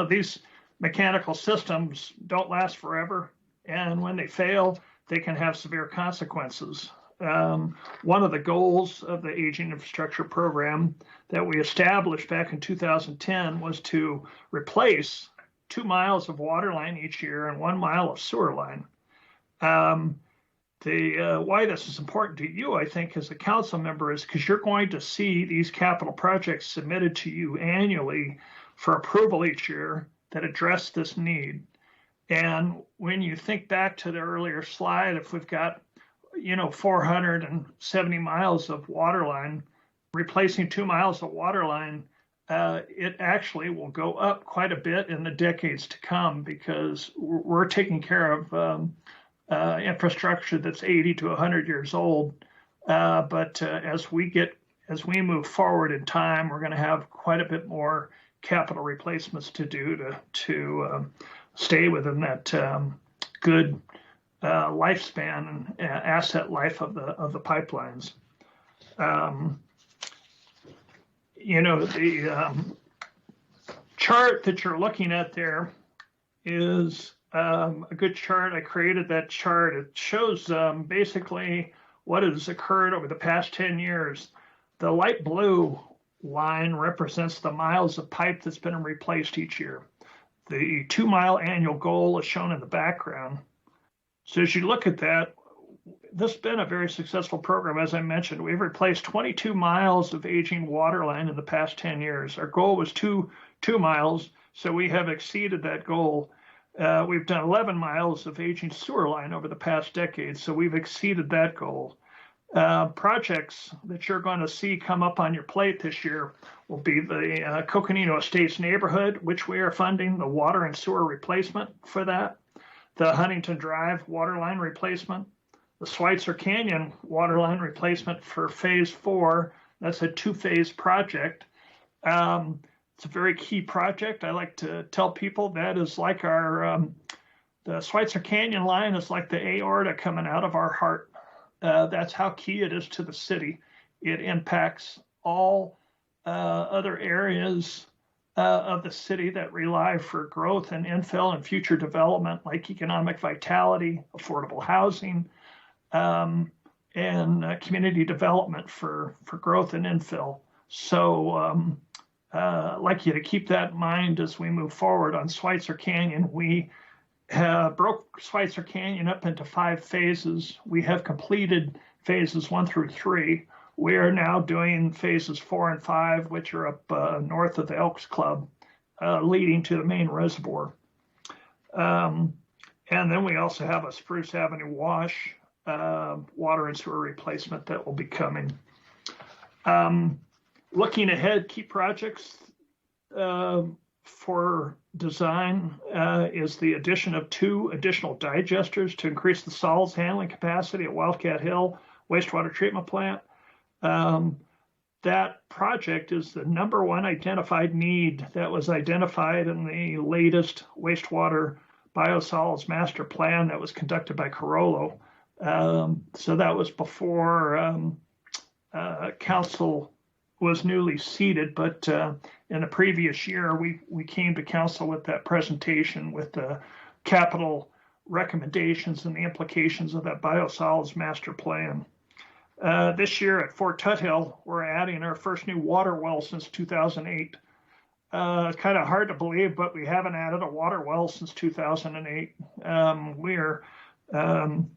These mechanical systems don't last forever, and when they fail, they can have severe consequences. One of the goals of the Aging Infrastructure Program that we established back in 2010 was to replace 2 miles of water line each year and 1 mile of sewer line. Why this is important to you, I think, as a council member, is because you're going to see these capital projects submitted to you annually for approval each year that address this need. And when you think back to the earlier slide, if we've got 470 miles of water line, replacing 2 miles of water line it actually will go up quite a bit in the decades to come because we're taking care of infrastructure that's 80 to 100 years old. But as we move forward in time, we're going to have quite a bit more capital replacements to do to stay within that good lifespan and asset life of the pipelines. The chart that you're looking at there is a good chart. I created that chart. It shows basically what has occurred over the past 10 years. The light blue line represents the miles of pipe that's been replaced each year. The 2-mile annual goal is shown in the background. So as you look at that, this has been a very successful program. As I mentioned, we've replaced 22 miles of aging water line in the past 10 years. Our goal was two miles, so we have exceeded that goal. We've done 11 miles of aging sewer line over the past decade, so we've exceeded that goal. Projects that you're going to see come up on your plate this year will be the Coconino Estates neighborhood, which we are funding the water and sewer replacement for that, the Huntington Drive water line replacement, the Schweitzer Canyon water line replacement for phase 4. That's a 2-phase project. It's a very key project. I like to tell people that is like our, the Schweitzer Canyon line is like the aorta coming out of our heart. That's how key it is to the city. It impacts all other areas of the city that rely for growth and infill and future development, like economic vitality, affordable housing, and community development for growth and infill. So I'd like you to keep that in mind as we move forward on Schweitzer Canyon. We broke Schweitzer Canyon up into 5 phases. We have completed phases 1 through 3. We are now doing phases 4 and 5, which are up north of the Elks Club, leading to the main reservoir. And then we also have a Spruce Avenue wash water and sewer replacement that will be coming. Looking ahead, key projects for design is the addition of 2 additional digesters to increase the solids handling capacity at Wildcat Hill wastewater treatment plant. That project is the #1 identified need that was identified in the latest wastewater biosolids master plan that was conducted by Carollo. So that was before council was newly seated, but in the previous year, we came to council with that presentation with the capital recommendations and the implications of that biosolids master plan. This year at Fort Tuthill, we're adding our first new water well since 2008. It's kind of hard to believe, but we haven't added a water well since 2008. We're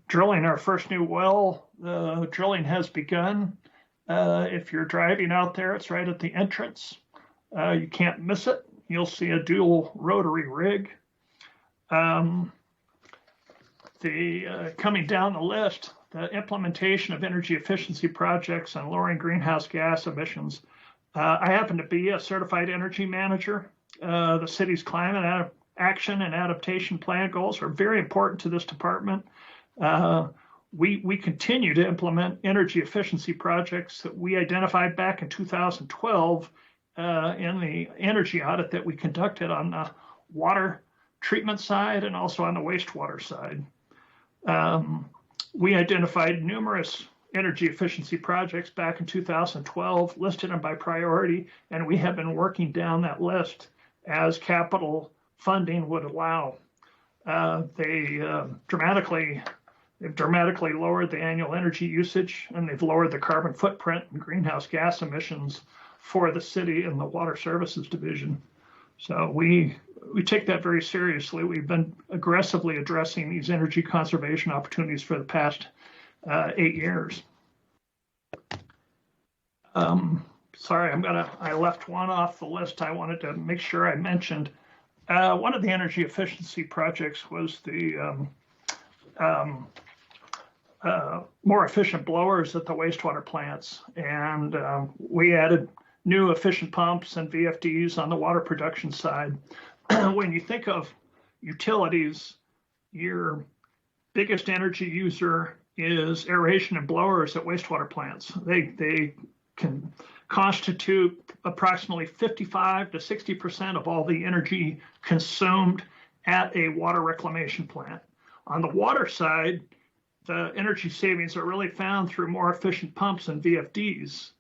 drilling our first new well. The drilling has begun. If you're driving out there, it's right at the entrance. You can't miss it. You'll see a dual rotary rig. Coming down the list, the implementation of energy efficiency projects and lowering greenhouse gas emissions. I happen to be a certified energy manager. The city's climate action and adaptation plan goals are very important to this department. We continue to implement energy efficiency projects that we identified back in 2012 in the energy audit that we conducted on the water treatment side and also on the wastewater side. We identified numerous energy efficiency projects back in 2012, listed them by priority, and we have been working down that list as capital funding would allow. They've dramatically lowered the annual energy usage, and they've lowered the carbon footprint and greenhouse gas emissions for the city and the water services division. So we take that very seriously. We've been aggressively addressing these energy conservation opportunities for the past 8 years. Sorry, I left one off the list. I wanted to make sure I mentioned. One of the energy efficiency projects was the more efficient blowers at the wastewater plants. And we added new efficient pumps and VFDs on the water production side. When you think of utilities, your biggest energy user is aeration and blowers at wastewater plants. They can constitute approximately 55 to 60% of all the energy consumed at a water reclamation plant. On the water side, the energy savings are really found through more efficient pumps and VFDs.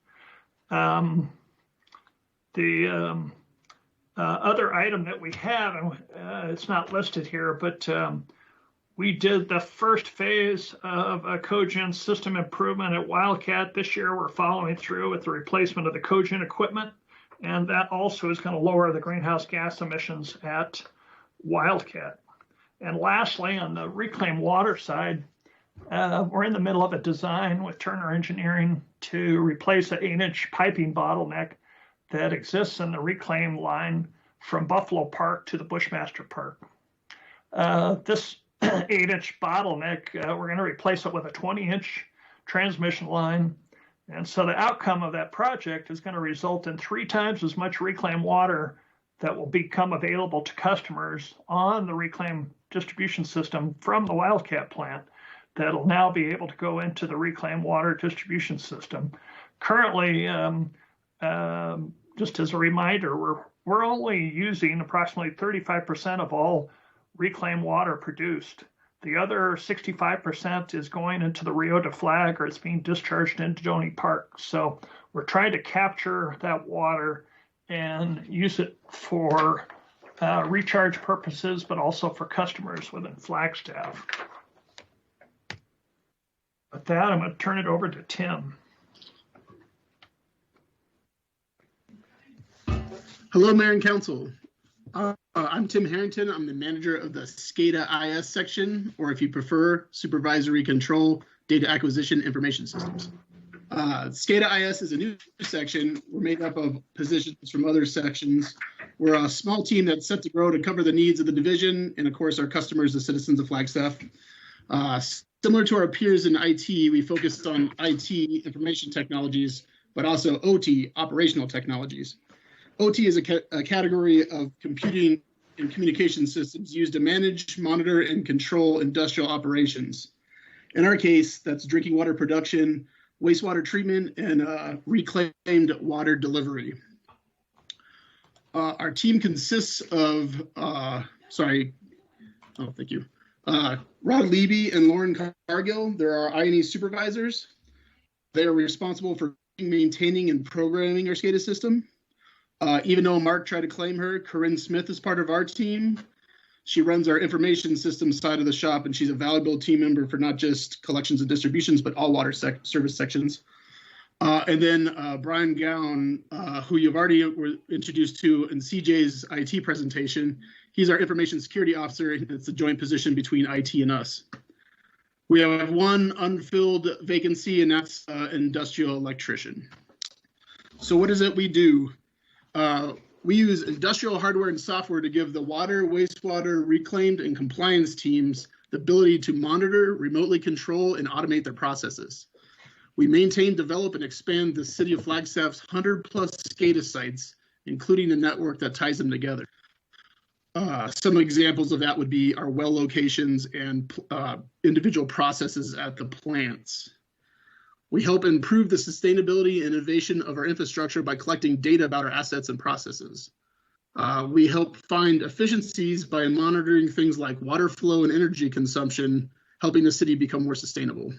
The other item that we have, and it's not listed here, but we did the first phase of a cogen system improvement at Wildcat. This year, we're following through with the replacement of the cogen equipment, and that also is going to lower the greenhouse gas emissions at Wildcat. And lastly, on the reclaimed water side, we're in the middle of a design with Turner Engineering to replace an 8-inch piping bottleneck that exists in the reclaim line from Buffalo Park to the Bushmaster Park. This 8-inch bottleneck, we're going to replace it with a 20-inch transmission line. And so the outcome of that project is going to result in 3 times as much reclaimed water that will become available to customers on the reclaim distribution system from the Wildcat plant that'll now be able to go into the reclaimed water distribution system. Currently, just as a reminder, we're only using approximately 35% of all reclaimed water produced. The other 65% is going into the Rio de Flag, or it's being discharged into Doney Park. So we're trying to capture that water and use it for recharge purposes, but also for customers within Flagstaff. With that, I'm going to turn it over to Tim. Hello, Mayor and Council. I'm Tim Harrington. I'm the manager of the SCADA IS section, or if you prefer, Supervisory Control Data Acquisition Information Systems. SCADA IS is a new section. We're made up of positions from other sections. We're a small team that's set to grow to cover the needs of the division and, of course, our customers, the citizens of Flagstaff. Similar to our peers in IT, we focused on IT, information technologies, but also OT, operational technologies. OT is a category of computing and communication systems used to manage, monitor, and control industrial operations. In our case, that's drinking water production, wastewater treatment, and reclaimed water delivery. Our team consists of, thank you. Rod Levy and Lauren Cargill, they're our I&E supervisors. They are responsible for maintaining and programming our SCADA system. Even though Mark tried to claim her, Corinne Smith is part of our team. She runs our information systems side of the shop, and she's a valuable team member for not just collections and distributions, but all water service sections. And then Brian Gown, who you've already were introduced to in CJ's IT presentation. He's our information security officer. It's a joint position between IT and us. We have one unfilled vacancy, and that's industrial electrician. So what is it we do? We use industrial hardware and software to give the water, wastewater, reclaimed, and compliance teams the ability to monitor, remotely control, and automate their processes. We maintain, develop, and expand the City of Flagstaff's 100+ SCADA sites, including the network that ties them together. Some examples of that would be our well locations and individual processes at the plants. We help improve the sustainability and innovation of our infrastructure by collecting data about our assets and processes. We help find efficiencies by monitoring things like water flow and energy consumption, helping the city become more sustainable.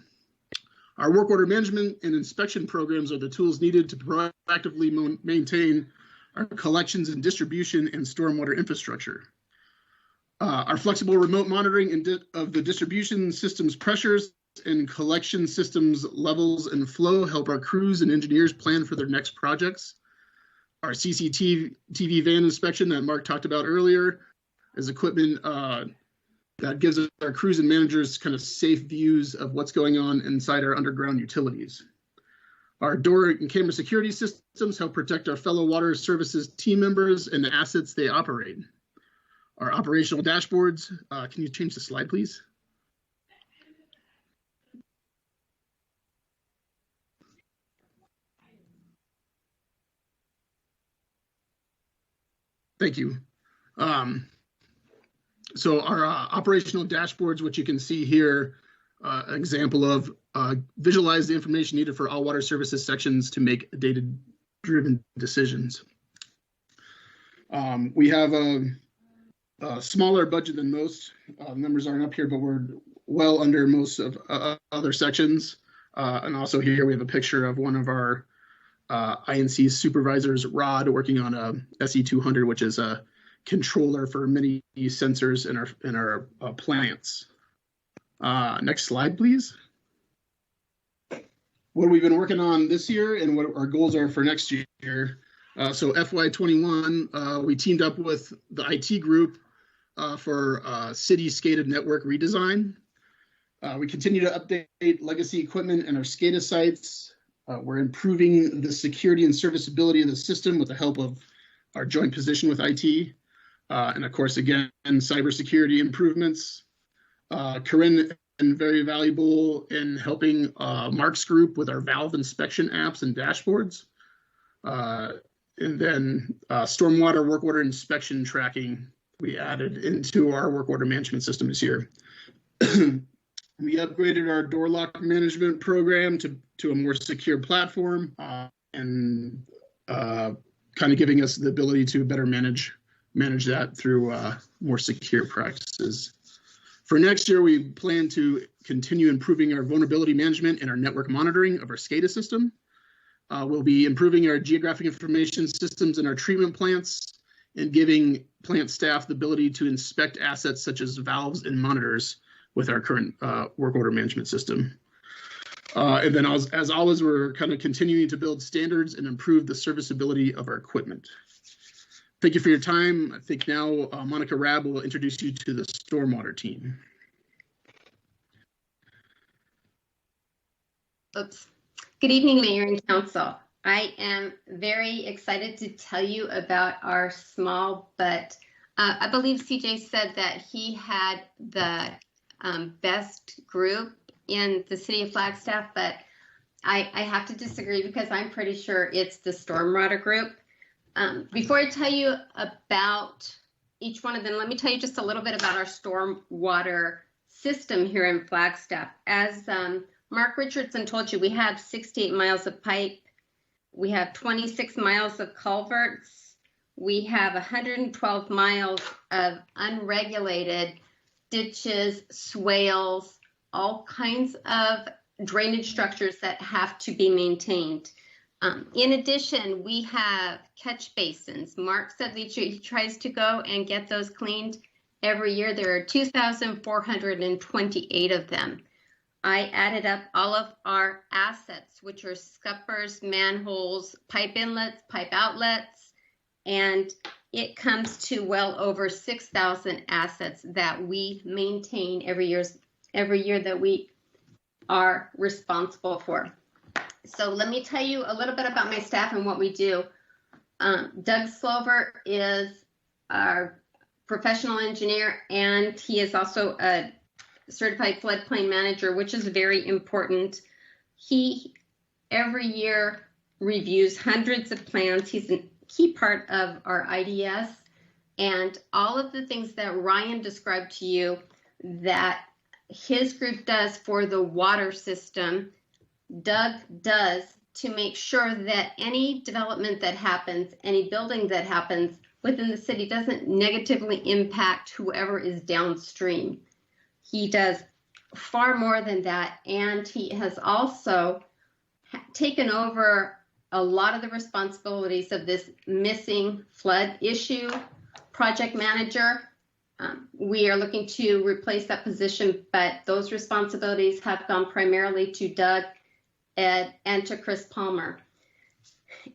Our work order management and inspection programs are the tools needed to proactively maintain our collections and distribution and stormwater infrastructure. Our flexible remote monitoring of the distribution system's pressures and collection systems levels and flow help our crews and engineers plan for their next projects. Our CCTV van inspection that Mark talked about earlier is equipment that gives our crews and managers kind of safe views of what's going on inside our underground utilities. Our door and camera security systems help protect our fellow water services team members and the assets they operate. Our operational dashboards, can you change the slide, please? Thank you. So our operational dashboards, which you can see here, an example of visualize the information needed for all water services sections to make data-driven decisions. We have a smaller budget than most. Numbers aren't up here, but we're well under most of other sections. And also here we have a picture of one of our INC supervisors, Rod, working on a SE200, which is a controller for many sensors in our plants. Next slide, please. What we've been working on this year and what our goals are for next year. So FY21, we teamed up with the IT group for city SCADA network redesign. We continue to update legacy equipment in our SCADA sites. We're improving the security and serviceability of the system with the help of our joint position with IT. And of course, again, cybersecurity improvements. Corinne been very valuable in helping Mark's group with our valve inspection apps and dashboards. And then stormwater work order inspection tracking we added into our work order management system this year. We upgraded our door lock management program to a more secure platform and kind of giving us the ability to better manage that through more secure practices. For next year, we plan to continue improving our vulnerability management and our network monitoring of our SCADA system. We'll be improving our geographic information systems in our treatment plants and giving plant staff the ability to inspect assets such as valves and monitors with our current work order management system. And then as always, we're kind of continuing to build standards and improve the serviceability of our equipment. Thank you for your time. I think now Monica Rabb will introduce you to the stormwater team. Oops. Good evening, Mayor and Council. I am very excited to tell you about our small, but I believe CJ said that he had the best group in the city of Flagstaff, but I have to disagree because I'm pretty sure it's the stormwater group. Before I tell you about each one of them, let me tell you just a little bit about our stormwater system here in Flagstaff. As Mark Richardson told you, we have 68 miles of pipe. We have 26 miles of culverts. We have 112 miles of unregulated ditches, swales, all kinds of drainage structures that have to be maintained. In addition, we have catch basins. Mark said that he tries to go and get those cleaned every year. There are 2,428 of them. I added up all of our assets, which are scuppers, manholes, pipe inlets, pipe outlets, and it comes to well over 6,000 assets that we maintain every year that we are responsible for. So let me tell you a little bit about my staff and what we do. Doug Slover is our professional engineer, and he is also a certified floodplain manager, which is very important. He every year reviews hundreds of plans. He's a key part of our IDS, and all of the things that Ryan described to you that his group does for the water system, Doug does to make sure that any development that happens, any building that happens within the city doesn't negatively impact whoever is downstream. He does far more than that, and he has also taken over a lot of the responsibilities of this missing flood issue project manager. We are looking to replace that position, but those responsibilities have gone primarily to Doug, Ed, and to Chris Palmer.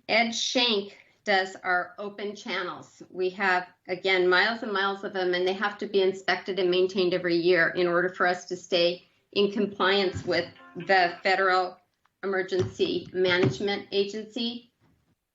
Ed Shank does our open channels. We have, again, miles and miles of them, and they have to be inspected and maintained every year in order for us to stay in compliance with the Federal Emergency Management Agency.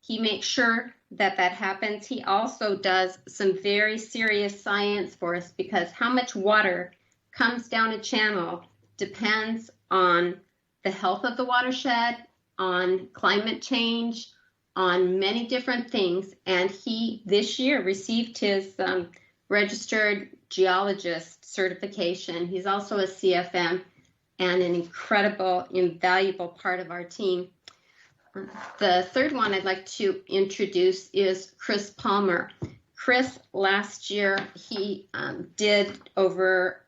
He makes sure that that happens. He also does some very serious science for us, because how much water comes down a channel depends on the health of the watershed, on climate change, on many different things, and he this year received his registered geologist certification. He's also a CFM and an incredible, invaluable part of our team. The third one I'd like to introduce is Chris Palmer. Chris, last year, he did over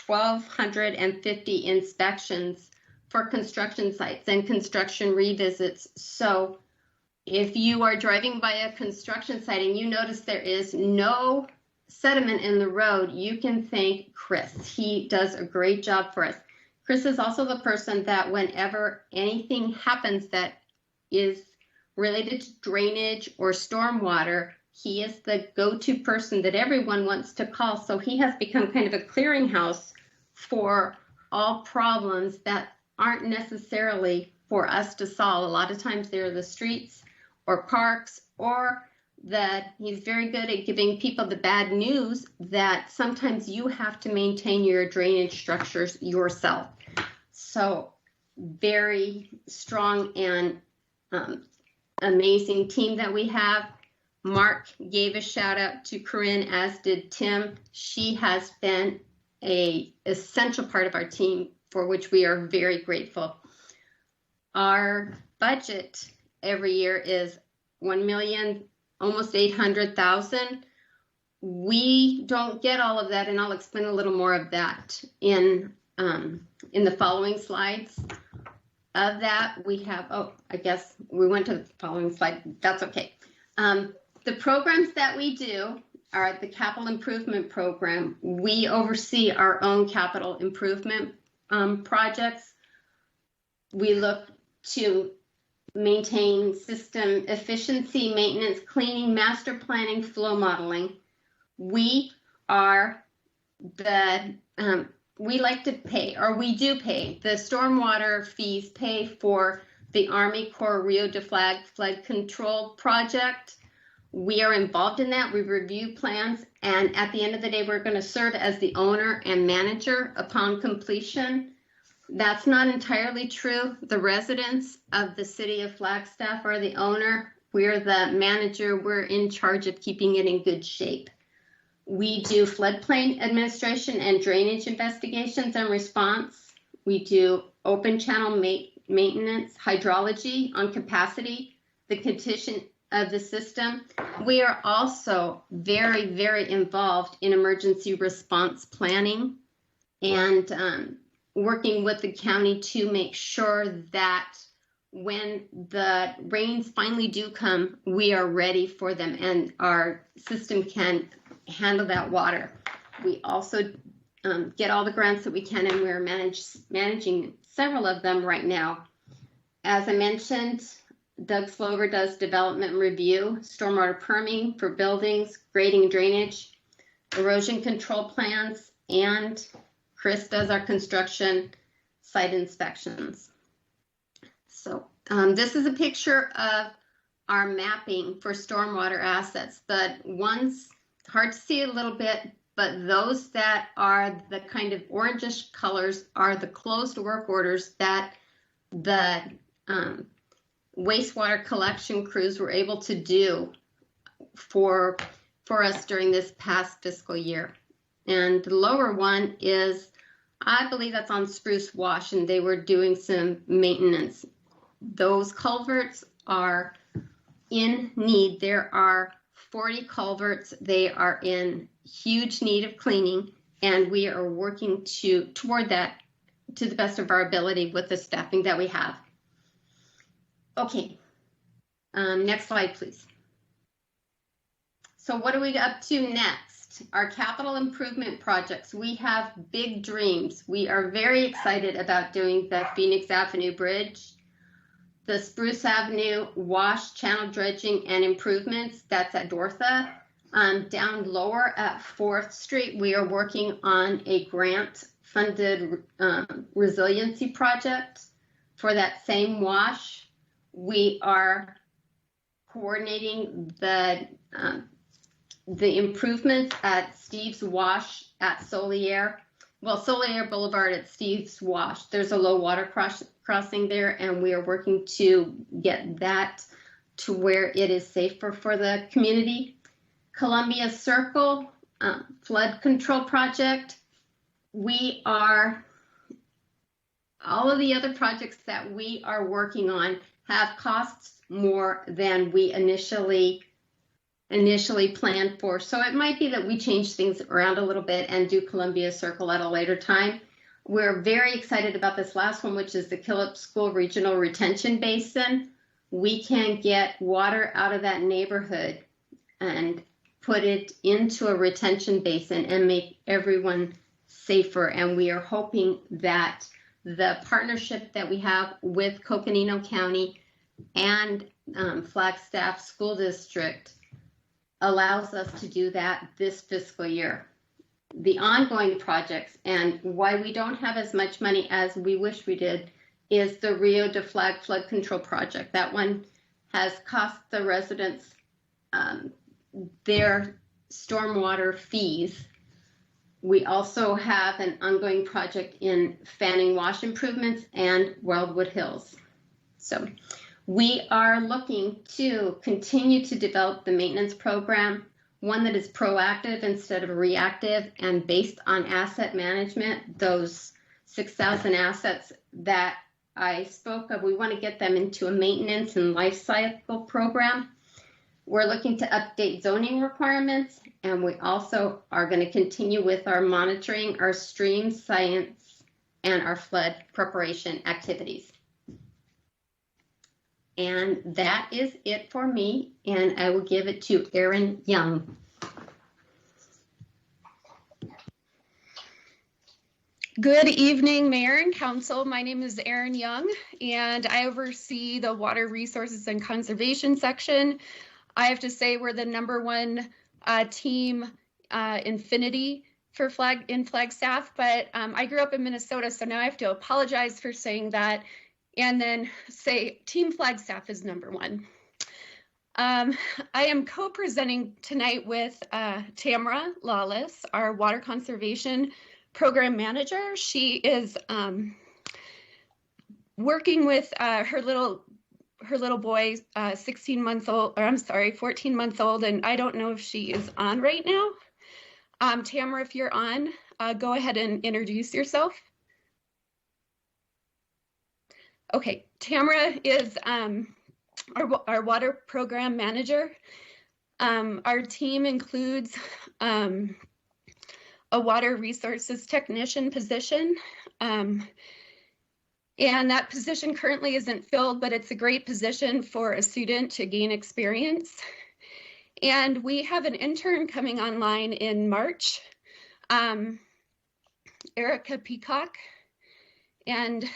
1,250 inspections for construction sites and construction revisits. So if you are driving by a construction site and you notice there is no sediment in the road, you can thank Chris. He does a great job for us. Chris is also the person that whenever anything happens that is related to drainage or stormwater, he is the go-to person that everyone wants to call. So he has become kind of a clearinghouse for all problems that aren't necessarily for us to solve. A lot of times they're the streets or parks, or that he's very good at giving people the bad news that sometimes you have to maintain your drainage structures yourself. So very strong and amazing team that we have. Mark gave a shout out to Corinne, as did Tim. She has been an essential part of our team, for which we are very grateful. Our budget every year is $1 million, almost 800,000. We don't get all of that, and I'll explain a little more of that in the following slides. Of that, we have, I guess we went to the following slide. That's okay. The programs that we do are the capital improvement program. We oversee our own capital improvement projects. We look to maintain system efficiency, maintenance, cleaning, master planning, flow modeling. We are we like to pay, or we do pay, the stormwater fees pay for the Army Corps Rio de Flag flood control project. We are involved in that. We review plans, and at the end of the day, we're going to serve as the owner and manager upon completion. That's not entirely true. The residents of the city of Flagstaff are the owner. We're the manager. We're in charge of keeping it in good shape. We do floodplain administration and drainage investigations and response. We do open channel maintenance, hydrology on capacity, the condition of the system. We are also very, very involved in emergency response planning and working with the county to make sure that when the rains finally do come, we are ready for them and our system can handle that water. We also get all the grants that we can, and we're managing several of them right now. As I mentioned, Doug Slover does development review, stormwater permitting for buildings, grading and drainage, erosion control plans, and Chris does our construction site inspections. So this is a picture of our mapping for stormwater assets. The ones, hard to see a little bit, but those that are the kind of orangish colors are the closed work orders that the wastewater collection crews were able to do for us during this past fiscal year. And the lower one is, I believe that's on Spruce Wash, and they were doing some maintenance. Those culverts are in need. There are 40 culverts. They are in huge need of cleaning, and we are working toward that to the best of our ability with the staffing that we have. Okay, next slide, please. So what are we up to next? Our capital improvement projects. We have big dreams. We are very excited about doing the Phoenix Avenue Bridge, the Spruce Avenue wash, channel dredging, and improvements. That's at Dortha. Down lower at 4th Street, we are working on a grant-funded resiliency project for that same wash. We are coordinating the improvements at Steve's Wash at Solier. Well, Solier Boulevard at Steve's Wash. There's a low water crossing there, and we are working to get that to where it is safer for the community. Columbia Circle flood control project. All of the other projects that we are working on have costs more than we initially planned for. So it might be that we change things around a little bit and do Columbia Circle at a later time. We're very excited about this last one, which is the Killip School Regional Retention Basin. We can get water out of that neighborhood and put it into a retention basin and make everyone safer. And we are hoping that the partnership that we have with Coconino County and Flagstaff School District allows us to do that this fiscal year. The ongoing projects and why we don't have as much money as we wish we did is the Rio de Flag flood control project. That one has cost the residents their stormwater fees. We also have an ongoing project in Fanning Wash improvements and Wildwood Hills. So we are looking to continue to develop the maintenance program, one that is proactive instead of reactive and based on asset management. Those 6,000 assets that I spoke of, we want to get them into a maintenance and life cycle program. We're looking to update zoning requirements, and we also are going to continue with our monitoring, our stream science, and our flood preparation activities. And that is it for me, and I will give it to Erin Young. Good evening, Mayor and Council. My name is Erin Young, and I oversee the Water Resources and Conservation section. I have to say we're the #1 team Infinity for Flagstaff, but I grew up in Minnesota, so now I have to apologize for saying that and then say Team Flagstaff is #1. I am co-presenting tonight with Tamara Lawless, our Water Conservation Program Manager. She is working with her little boy, 16 months old, or I'm sorry, 14 months old, and I don't know if she is on right now. Tamara, if you're on, go ahead and introduce yourself. Okay, Tamara is our water program manager. Our team includes a water resources technician position. And that position currently isn't filled, but it's a great position for a student to gain experience. And we have an intern coming online in March, Erica Peacock. And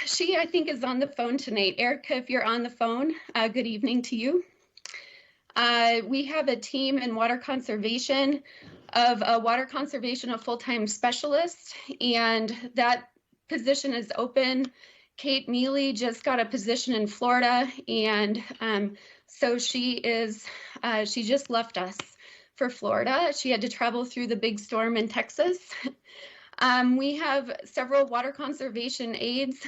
she, I think, is on the phone tonight. Erica, if you're on the phone, good evening to you. We have a team in water conservation of a full-time specialist, and that position is open. Kate Mealy just got a position in Florida, and so she just left us for Florida. She had to travel through the big storm in Texas. We have several water conservation aides.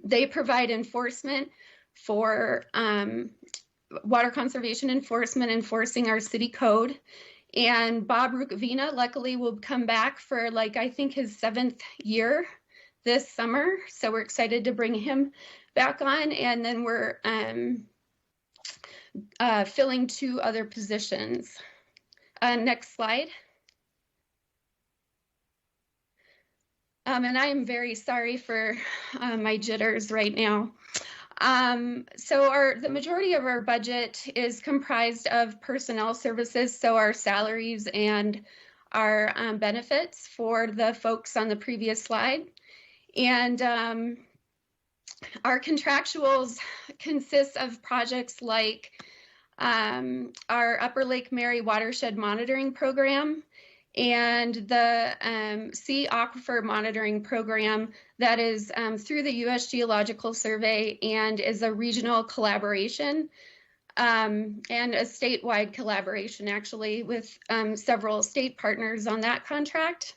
They provide enforcement for water conservation enforcement, enforcing our city code. And Bob Rukavina, luckily, will come back for, I think, his 7th year this summer. So we're excited to bring him back on. And then we're filling 2 other positions. Next slide. And I am very sorry for my jitters right now. So the majority of our budget is comprised of personnel services, so our salaries and our benefits for the folks on the previous slide. And our contractuals consist of projects like our Upper Lake Mary Watershed Monitoring Program, and the Sea Aquifer Monitoring Program that is through the U.S. Geological Survey and is a regional collaboration and a statewide collaboration, actually, with several state partners on that contract.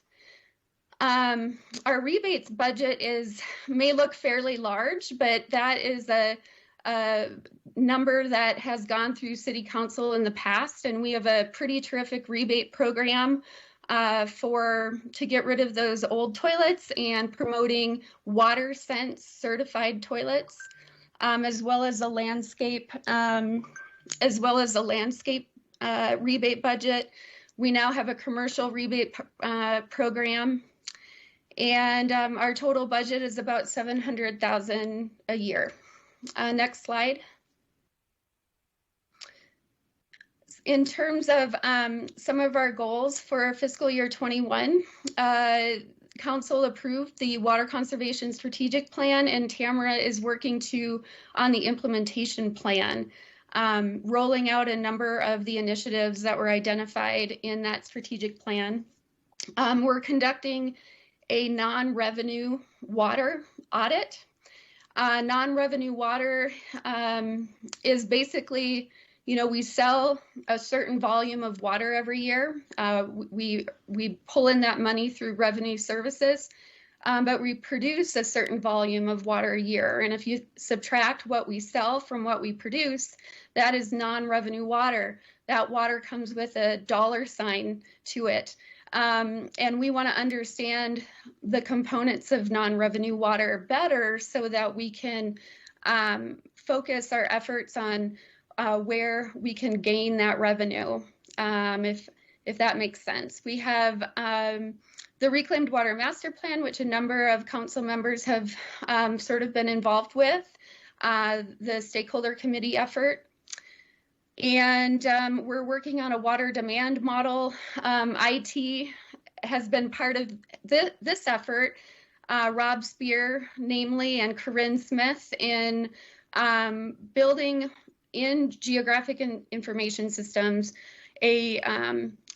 Our rebates budget may look fairly large, but that is a number that has gone through City Council in the past, and we have a pretty terrific rebate program to get rid of those old toilets and promoting WaterSense certified toilets, as well as a landscape rebate budget. We now have a commercial rebate program, and our total budget is about $700,000 a year. Next slide. In terms of some of our goals for fiscal year 21, Council approved the Water Conservation Strategic Plan, and Tamara is working on the implementation plan, rolling out a number of the initiatives that were identified in that strategic plan. We're conducting a non-revenue water audit. Non-revenue water is basically, we sell a certain volume of water every year. We pull in that money through revenue services, but we produce a certain volume of water a year. And if you subtract what we sell from what we produce, that is non-revenue water. That water comes with a dollar sign to it. And we want to understand the components of non-revenue water better so that we can focus our efforts on where we can gain that revenue, if that makes sense. We have the Reclaimed Water Master Plan, which a number of council members have sort of been involved with, the stakeholder committee effort. And we're working on a water demand model. IT has been part of this effort, Rob Spear, namely, and Corinne Smith in building in geographic information systems a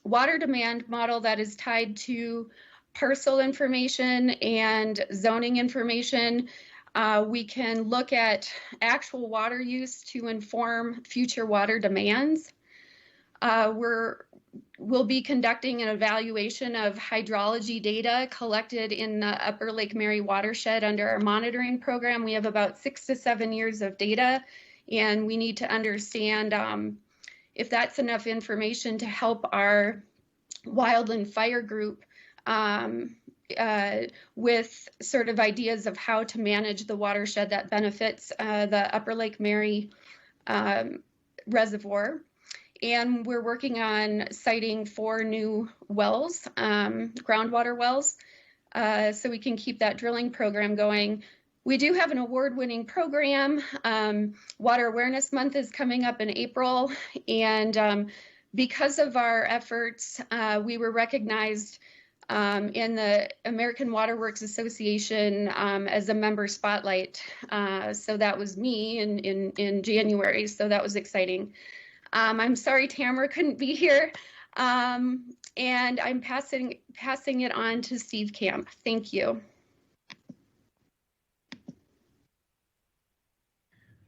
water demand model that is tied to parcel information and zoning information. We can look at actual water use to inform future water demands. We'll be conducting an evaluation of hydrology data collected in the Upper Lake Mary watershed under our monitoring program. We have about 6 to 7 years of data, and we need to understand if that's enough information to help our wildland fire group with sort of ideas of how to manage the watershed that benefits the Upper Lake Mary reservoir. And we're working on siting 4 new wells, groundwater wells, so we can keep that drilling program going. We do have an award-winning program. Water Awareness Month is coming up in April, and because of our efforts, we were recognized in the American Water Works Association as a member spotlight. So that was me in January, so that was exciting. I'm sorry Tamara couldn't be here, and I'm passing it on to Steve Camp. Thank you.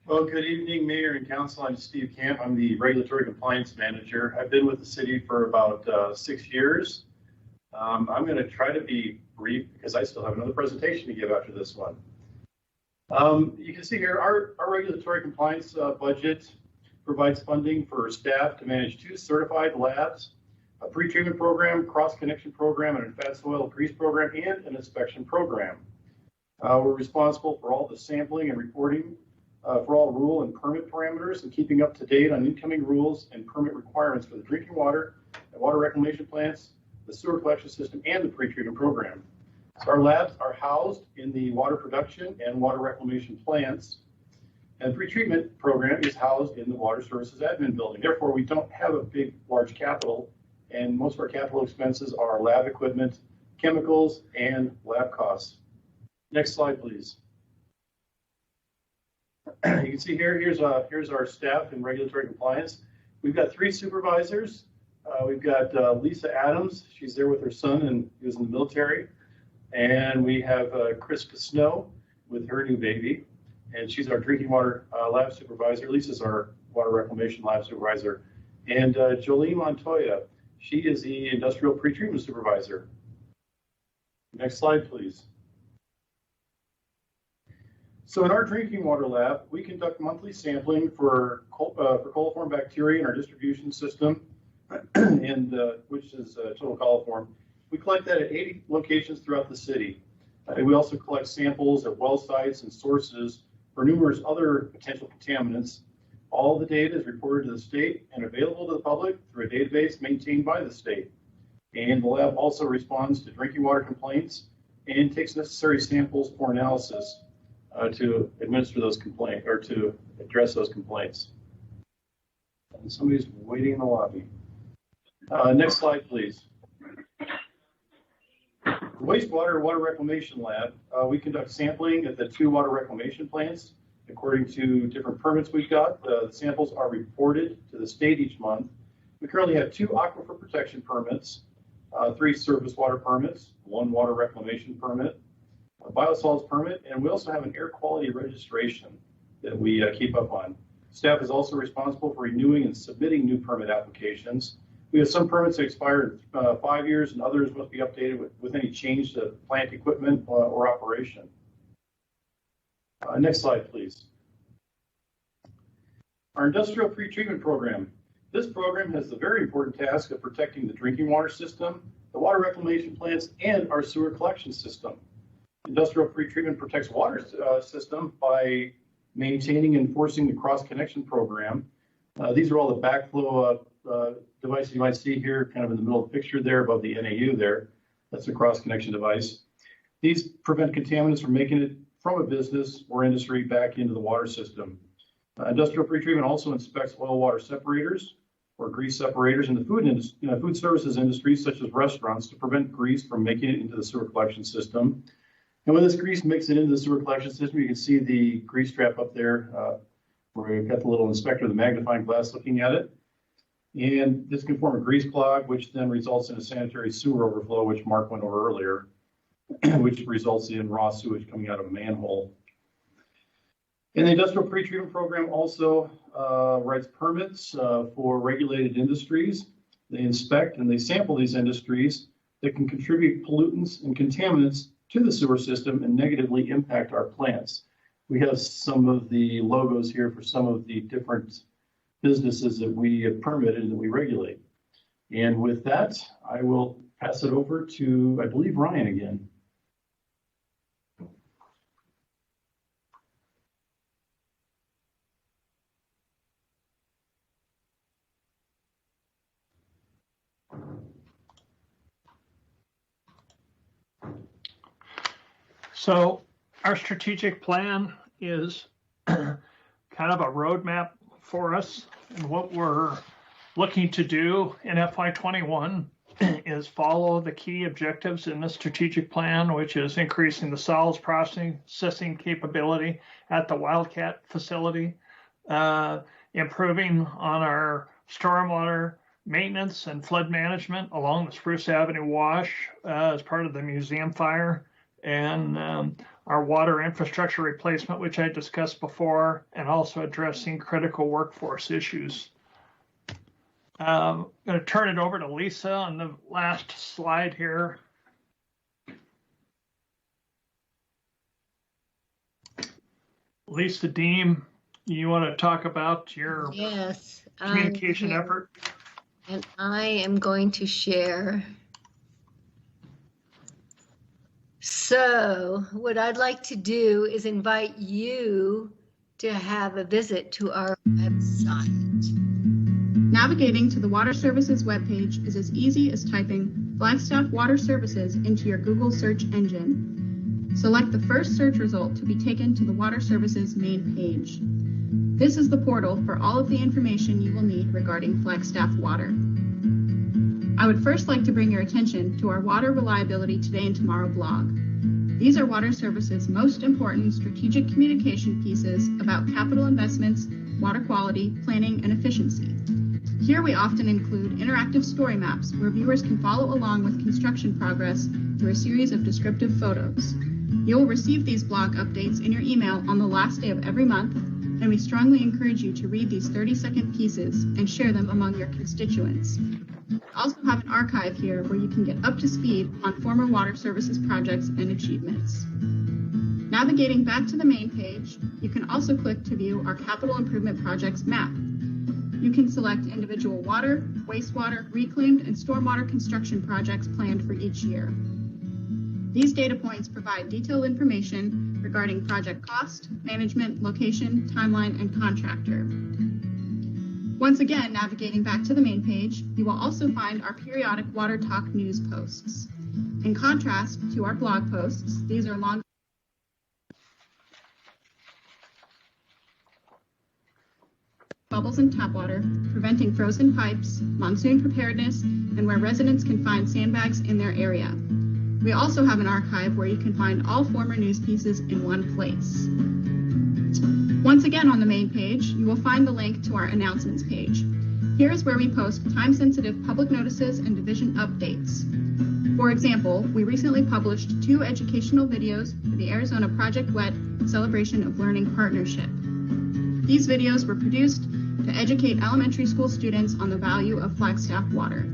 Well, good evening, Mayor and Council. I'm Steve Camp. I'm the Regulatory Compliance Manager. I've been with the city for about 6 years. I'm going to try to be brief because I still have another presentation to give after this one. You can see here our regulatory compliance budget provides funding for staff to manage 2 certified labs, a pretreatment program, cross-connection program, and a fat soil grease program, and an inspection program. We're responsible for all the sampling and reporting for all rule and permit parameters and keeping up to date on incoming rules and permit requirements for the drinking water and water reclamation plants, the sewer collection system, and the pretreatment program. So our labs are housed in the water production and water reclamation plants, and the pretreatment program is housed in the Water Services Admin Building. Therefore, we don't have a big, large capital, and most of our capital expenses are lab equipment, chemicals, and lab costs. Next slide, please. You can see here's our staff in regulatory compliance. We've got 3 supervisors. We've got Lisa Adams. She's there with her son, and he was in the military. And we have Krista Snow with her new baby, and she's our drinking water lab supervisor. Lisa's our water reclamation lab supervisor. And Jolene Montoya, she is the industrial pretreatment supervisor. Next slide, please. So in our drinking water lab, we conduct monthly sampling for coliform bacteria in our distribution system, and which is total coliform. We collect that at 80 locations throughout the city. We also collect samples at well sites and sources for numerous other potential contaminants. All the data is reported to the state and available to the public through a database maintained by the state. And the lab also responds to drinking water complaints and takes necessary samples for analysis to administer those complaints or to address those complaints. And somebody's waiting in the lobby. Next slide, please. The wastewater water reclamation lab, we conduct sampling at the 2 water reclamation plants. According to different permits we've got, the samples are reported to the state each month. We currently have 2 aquifer protection permits, 3 surface water permits, 1 water reclamation permit, a biosolids permit, and we also have an air quality registration that we keep up on. Staff is also responsible for renewing and submitting new permit applications. We have some permits that expire in 5 years, and others must be updated with any change to plant equipment or operation. Next slide, please. Our industrial pretreatment program. This program has the very important task of protecting the drinking water system, the water reclamation plants, and our sewer collection system. Industrial pretreatment protects water system by maintaining and enforcing the cross-connection program. These are all the backflow devices you might see here, kind of in the middle of the picture there above the NAU there. That's a cross-connection device. These prevent contaminants from making it from a business or industry back into the water system. Industrial pretreatment also inspects oil water separators or grease separators in the food services industry, such as restaurants, to prevent grease from making it into the sewer collection system. And when this grease makes it into the sewer collection system, you can see the grease trap up there where we've got the little inspector, the magnifying glass looking at it. And this can form a grease clog, which then results in a sanitary sewer overflow, which Mark went over earlier, which results in raw sewage coming out of a manhole. And the industrial pretreatment program also writes permits for regulated industries. They inspect and they sample these industries that can contribute pollutants and contaminants to the sewer system and negatively impact our plants. We have some of the logos here for some of the different businesses that we have permitted and that we regulate. And with that, I will pass it over to, I believe, Ryan again. So our strategic plan is kind of a roadmap for us, and what we're looking to do in FY21 is follow the key objectives in the strategic plan, which is increasing the solids processing capability at the Wildcat facility, improving on our stormwater maintenance and flood management along the Spruce Avenue wash as part of the museum fire, and our water infrastructure replacement, which I discussed before, and also addressing critical workforce issues. I'm going to turn it over to Lisa on the last slide here. Lisa Deem, you want to talk about your communication effort? And I am going to share. So what I'd like to do is invite you to have a visit to our website. Navigating to the Water Services webpage is as easy as typing Flagstaff Water Services into your Google search engine. Select the first search result to be taken to the Water Services main page. This is the portal for all of the information you will need regarding Flagstaff Water. I would first like to bring your attention to our Water Reliability Today and Tomorrow blog. These are Water Services' most important strategic communication pieces about capital investments, water quality, planning, and efficiency. Here we often include interactive story maps where viewers can follow along with construction progress through a series of descriptive photos. You will receive these blog updates in your email on the last day of every month, and we strongly encourage you to read these 30-second pieces and share them among your constituents. We also have an archive here where you can get up to speed on former water services projects and achievements. Navigating back to the main page, you can also click to view our capital improvement projects map. You can select individual water, wastewater, reclaimed, and stormwater construction projects planned for each year. These data points provide detailed information regarding project cost, management, location, timeline, and contractor. Once again, navigating back to the main page, you will also find our periodic Water Talk news posts. In contrast to our blog posts, these are long bubbles in tap water, preventing frozen pipes, monsoon preparedness, and where residents can find sandbags in their area. We also have an archive where you can find all former news pieces in one place. Once again on the main page, you will find the link to our announcements page. Here is where we post time-sensitive public notices and division updates. For example, we recently published 2 educational videos for the Arizona Project WET Celebration of Learning Partnership. These videos were produced to educate elementary school students on the value of Flagstaff water.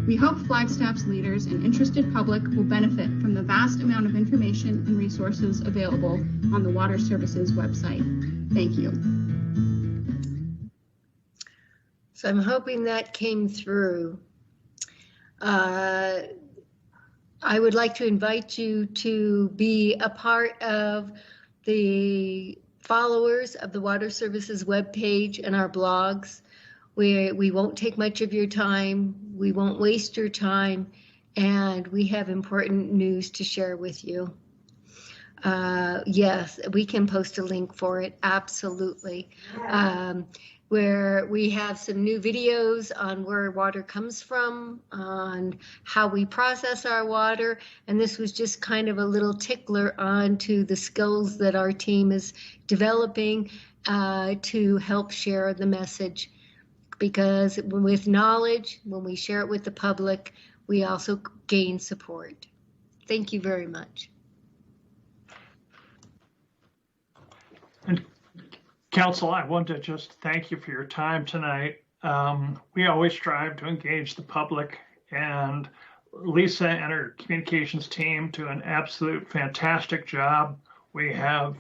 We hope Flagstaff's leaders and interested public will benefit from the vast amount of information and resources available on the Water Services website. Thank you. So I'm hoping that came through. I would like to invite you to be a part of the followers of the Water Services webpage and our blogs. We won't take much of your time, we won't waste your time, and we have important news to share with you. Yes, we can post a link for it, absolutely. Where we have some new videos on where water comes from, on how we process our water, and this was just kind of a little tickler onto the skills that our team is developing to help share the message. Because with knowledge, when we share it with the public, we also gain support. Thank you very much. And Council, I want to just thank you for your time tonight. We always strive to engage the public, and Lisa and her communications team do an absolute fantastic job. We have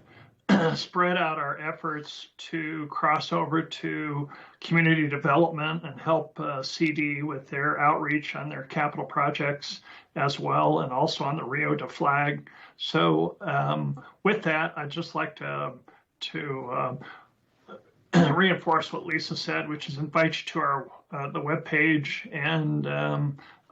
spread out our efforts to cross over to community development and help CD with their outreach on their capital projects as well, and also on the Rio de Flag. So with that, I'd just like to reinforce what Lisa said, which is invite you to our the webpage and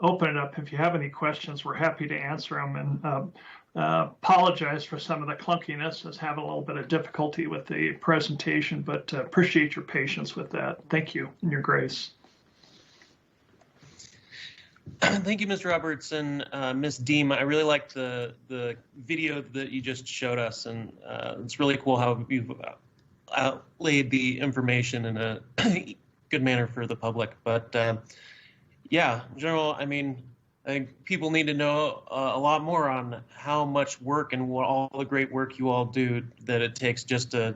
open it up. If you have any questions, we're happy to answer them, and apologize for some of the clunkiness, as having a little bit of difficulty with the presentation, but appreciate your patience with that. Thank you and your grace. Thank you, Mr. Roberts and Ms. Deem. I really liked the video that you just showed us, and it's really cool how you've outlaid the information in a good manner for the public. But yeah, in general, I mean, I think people need to know a lot more on how much work and what all the great work you all do that it takes just to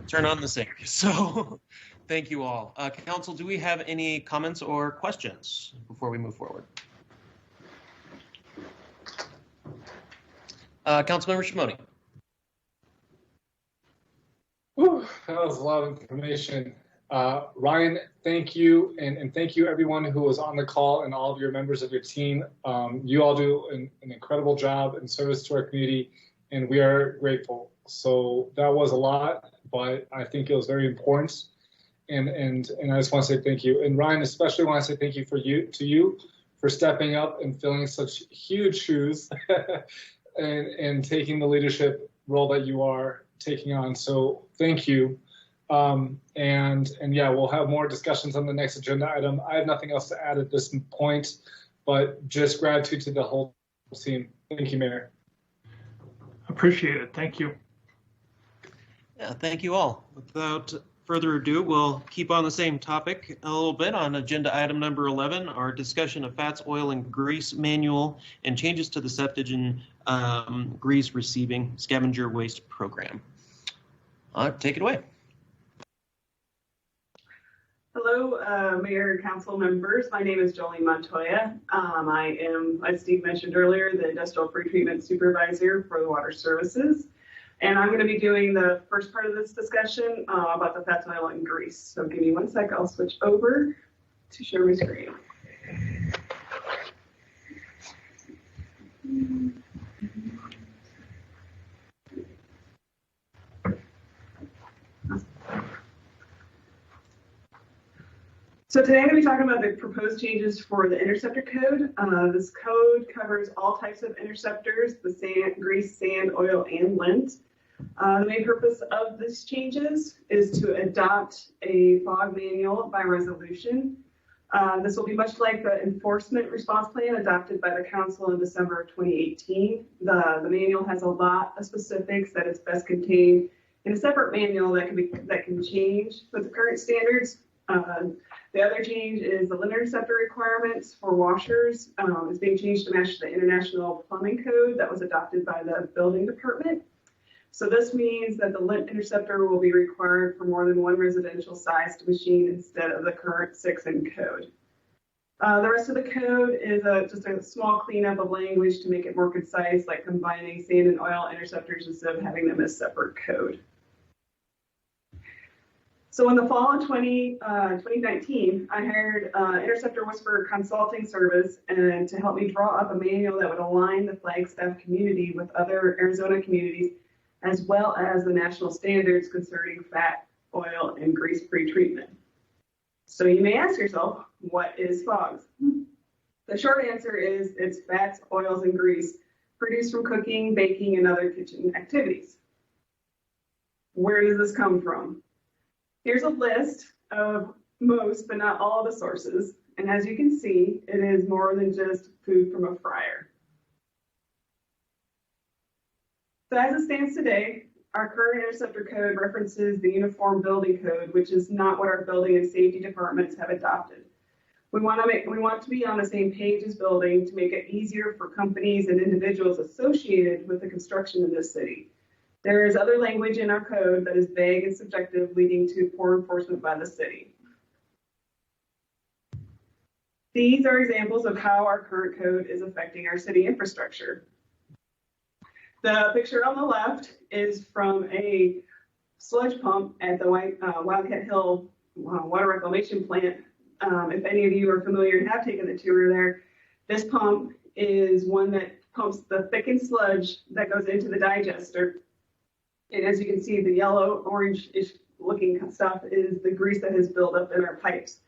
turn on the sink. So thank you all. Council, do we have any comments or questions before we move forward? Councilmember Shimoni. Whew, that was a lot of information. Ryan, thank you, and thank you everyone who was on the call and all of your members of your team. You all do an incredible job in service to our community, and we are grateful. So that was a lot, but I think it was very important, and I just want to say thank you. And Ryan, especially want to say thank you to you for stepping up and filling such huge shoes and taking the leadership role that you are taking on. So thank you. And yeah, we'll have more discussions on the next agenda item. I have nothing else to add at this point, but just gratitude to the whole team. Thank you, Mayor. Appreciate it. Thank you. Yeah, thank you all. Without further ado, we'll keep on the same topic a little bit on agenda item number 11, our discussion of fats, oil, and grease manual and changes to the septic and grease receiving scavenger waste program. Take it away. Hello, Mayor and Council members. My name is Jolene Montoya. I am, as Steve mentioned earlier, the Industrial Pretreatment Supervisor for the Water Services. And I'm going to be doing the first part of this discussion about the fats, oil, and grease. So give me 1 sec. I'll switch over to share my screen. So today I'm going to be talking about the proposed changes for the interceptor code. This code covers all types of interceptors, the sand, grease, sand, oil, and lint. The main purpose of these changes is to adopt a FOG manual by resolution. This will be much like the enforcement response plan adopted by the council in December of 2018. The manual has a lot of specifics that is best contained in a separate manual that can change with the current standards. The other change is the lint interceptor requirements for washers is being changed to match the International Plumbing Code that was adopted by the building department. So this means that the lint interceptor will be required for more than one residential sized machine instead of the current 6 in code. The rest of the code is just a small cleanup of language to make it more concise, like combining sand and oil interceptors instead of having them as separate code. So in the fall of 2019, I hired Interceptor Whisperer Consulting Service and to help me draw up a manual that would align the Flagstaff community with other Arizona communities, as well as the national standards concerning fat, oil, and grease pretreatment. So you may ask yourself, what is FOGS? The short answer is it's fats, oils, and grease produced from cooking, baking, and other kitchen activities. Where does this come from? Here's a list of most, but not all, of the sources. And as you can see, it is more than just food from a fryer. So as it stands today, our current interceptor code references the Uniform Building Code, which is not what our building and safety departments have adopted. We want to be on the same page as building to make it easier for companies and individuals associated with the construction in this city. There is other language in our code that is vague and subjective, leading to poor enforcement by the city. These are examples of how our current code is affecting our city infrastructure. The picture on the left is from a sludge pump at the Wildcat Hill Water Reclamation Plant. If any of you are familiar and have taken the tour there, this pump is one that pumps the thickened sludge that goes into the digester. And as you can see, the yellow, orange-ish looking stuff is the grease that has built up in our pipes.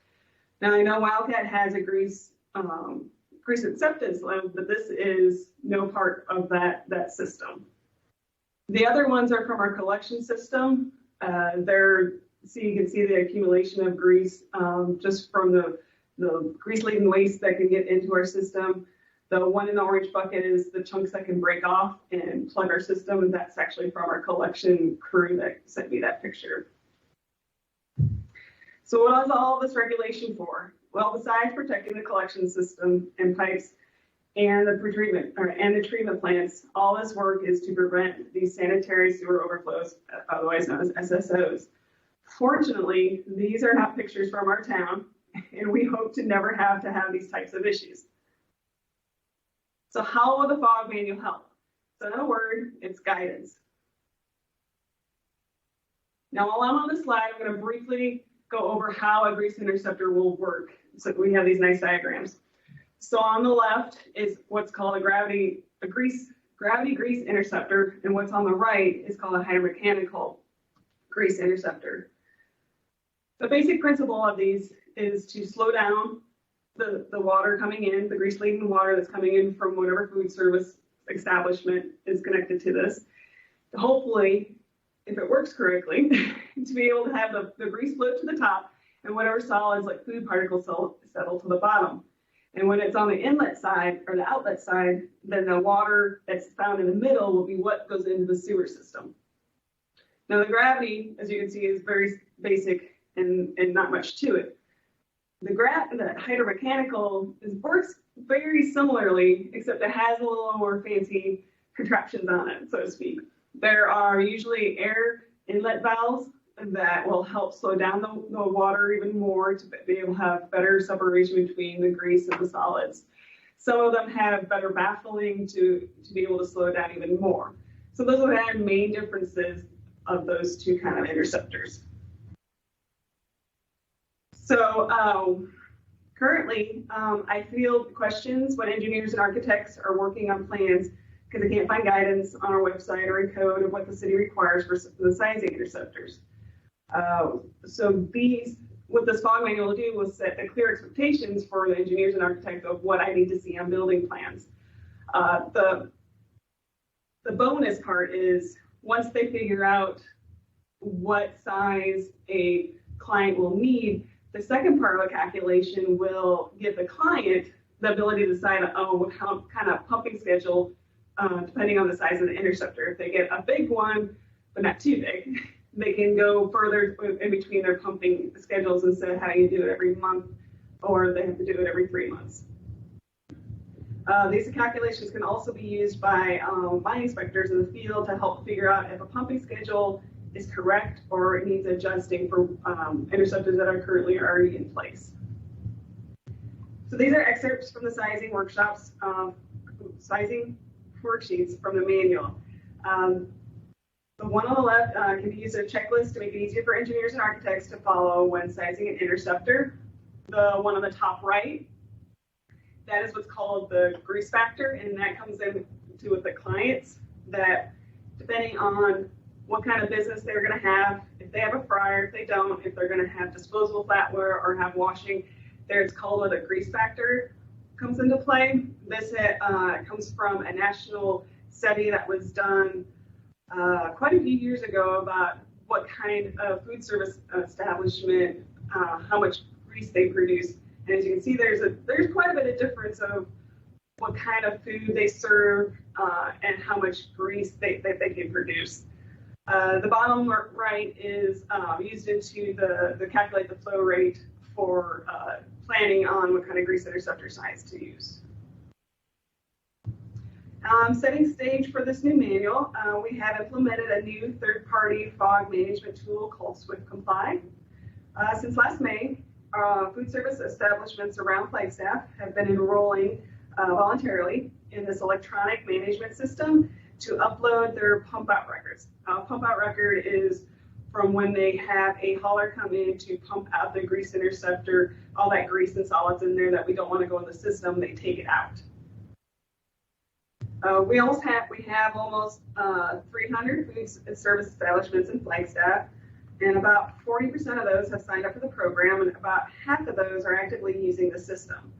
Now, I know Wildcat has a grease acceptance load, but this is no part of that system. The other ones are from our collection system. So you can see the accumulation of grease just from the grease-laden waste that can get into our system. The one in the orange bucket is the chunks that can break off and plug our system, and that's actually from our collection crew that sent me that picture. So what is all this regulation for? Well, besides protecting the collection system and pipes and the treatment plants, all this work is to prevent these sanitary sewer overflows, otherwise known as SSOs. Fortunately, these are not pictures from our town, and we hope to never have to have these types of issues. So how will the FOG manual help? So in a word, it's guidance. Now, while I'm on this slide, I'm going to briefly go over how a grease interceptor will work. So we have these nice diagrams. So on the left is what's called a gravity grease interceptor, and what's on the right is called a hydromechanical grease interceptor. The basic principle of these is to slow down the water coming in, the grease-laden water that's coming in from whatever food service establishment is connected to this. Hopefully, if it works correctly, to be able to have the grease float to the top and whatever solids like food particles settle to the bottom. And when it's on the inlet side or the outlet side, then the water that's found in the middle will be what goes into the sewer system. Now the gravity, as you can see, is very basic and not much to it. The hydromechanical works very similarly, except it has a little more fancy contraptions on it, so to speak. There are usually air inlet valves that will help slow down the water even more to be able to have better separation between the grease and the solids. Some of them have better baffling to be able to slow it down even more. So those are the main differences of those two kind of interceptors. So currently, I field questions when engineers and architects are working on plans because they can't find guidance on our website or in code of what the city requires for the sizing interceptors. So what this fog manual will do was set the clear expectations for the engineers and architects of what I need to see on building plans. The bonus part is once they figure out what size a client will need, the second part of the calculation will give the client the ability to decide, how kind of pumping schedule, depending on the size of the interceptor. If they get a big one, but not too big, they can go further in between their pumping schedules instead of having to do it every month, or they have to do it every 3 months. These calculations can also be used by mine inspectors in the field to help figure out if a pumping schedule is correct or it needs adjusting for interceptors that are currently already in place. So these are excerpts from the sizing workshops, sizing worksheets from the manual. The one on the left can be used as a checklist to make it easier for engineers and architects to follow when sizing an interceptor. The one on the top right, that is what's called the grease factor, and that comes into with the clients that depending on what kind of business they're going to have, if they have a fryer, if they don't, if they're going to have disposable flatware or have washing, it's called what a grease factor comes into play. This comes from a national study that was done quite a few years ago about what kind of food service establishment, how much grease they produce. And as you can see, there's quite a bit of difference of what kind of food they serve and how much grease they can produce. The bottom right is used into the calculate the flow rate for planning on what kind of grease interceptor size to use. Setting stage for this new manual, we have implemented a new third-party fog management tool called Swift Comply. Since last May, food service establishments around Flagstaff have been enrolling voluntarily in this electronic management system to upload their pump out records. Pump out record is from when they have a hauler come in to pump out the grease interceptor, all that grease and solids in there that we don't want to go in the system, they take it out. We have almost 300 food service establishments in Flagstaff, and about 40% of those have signed up for the program, and about half of those are actively using the system.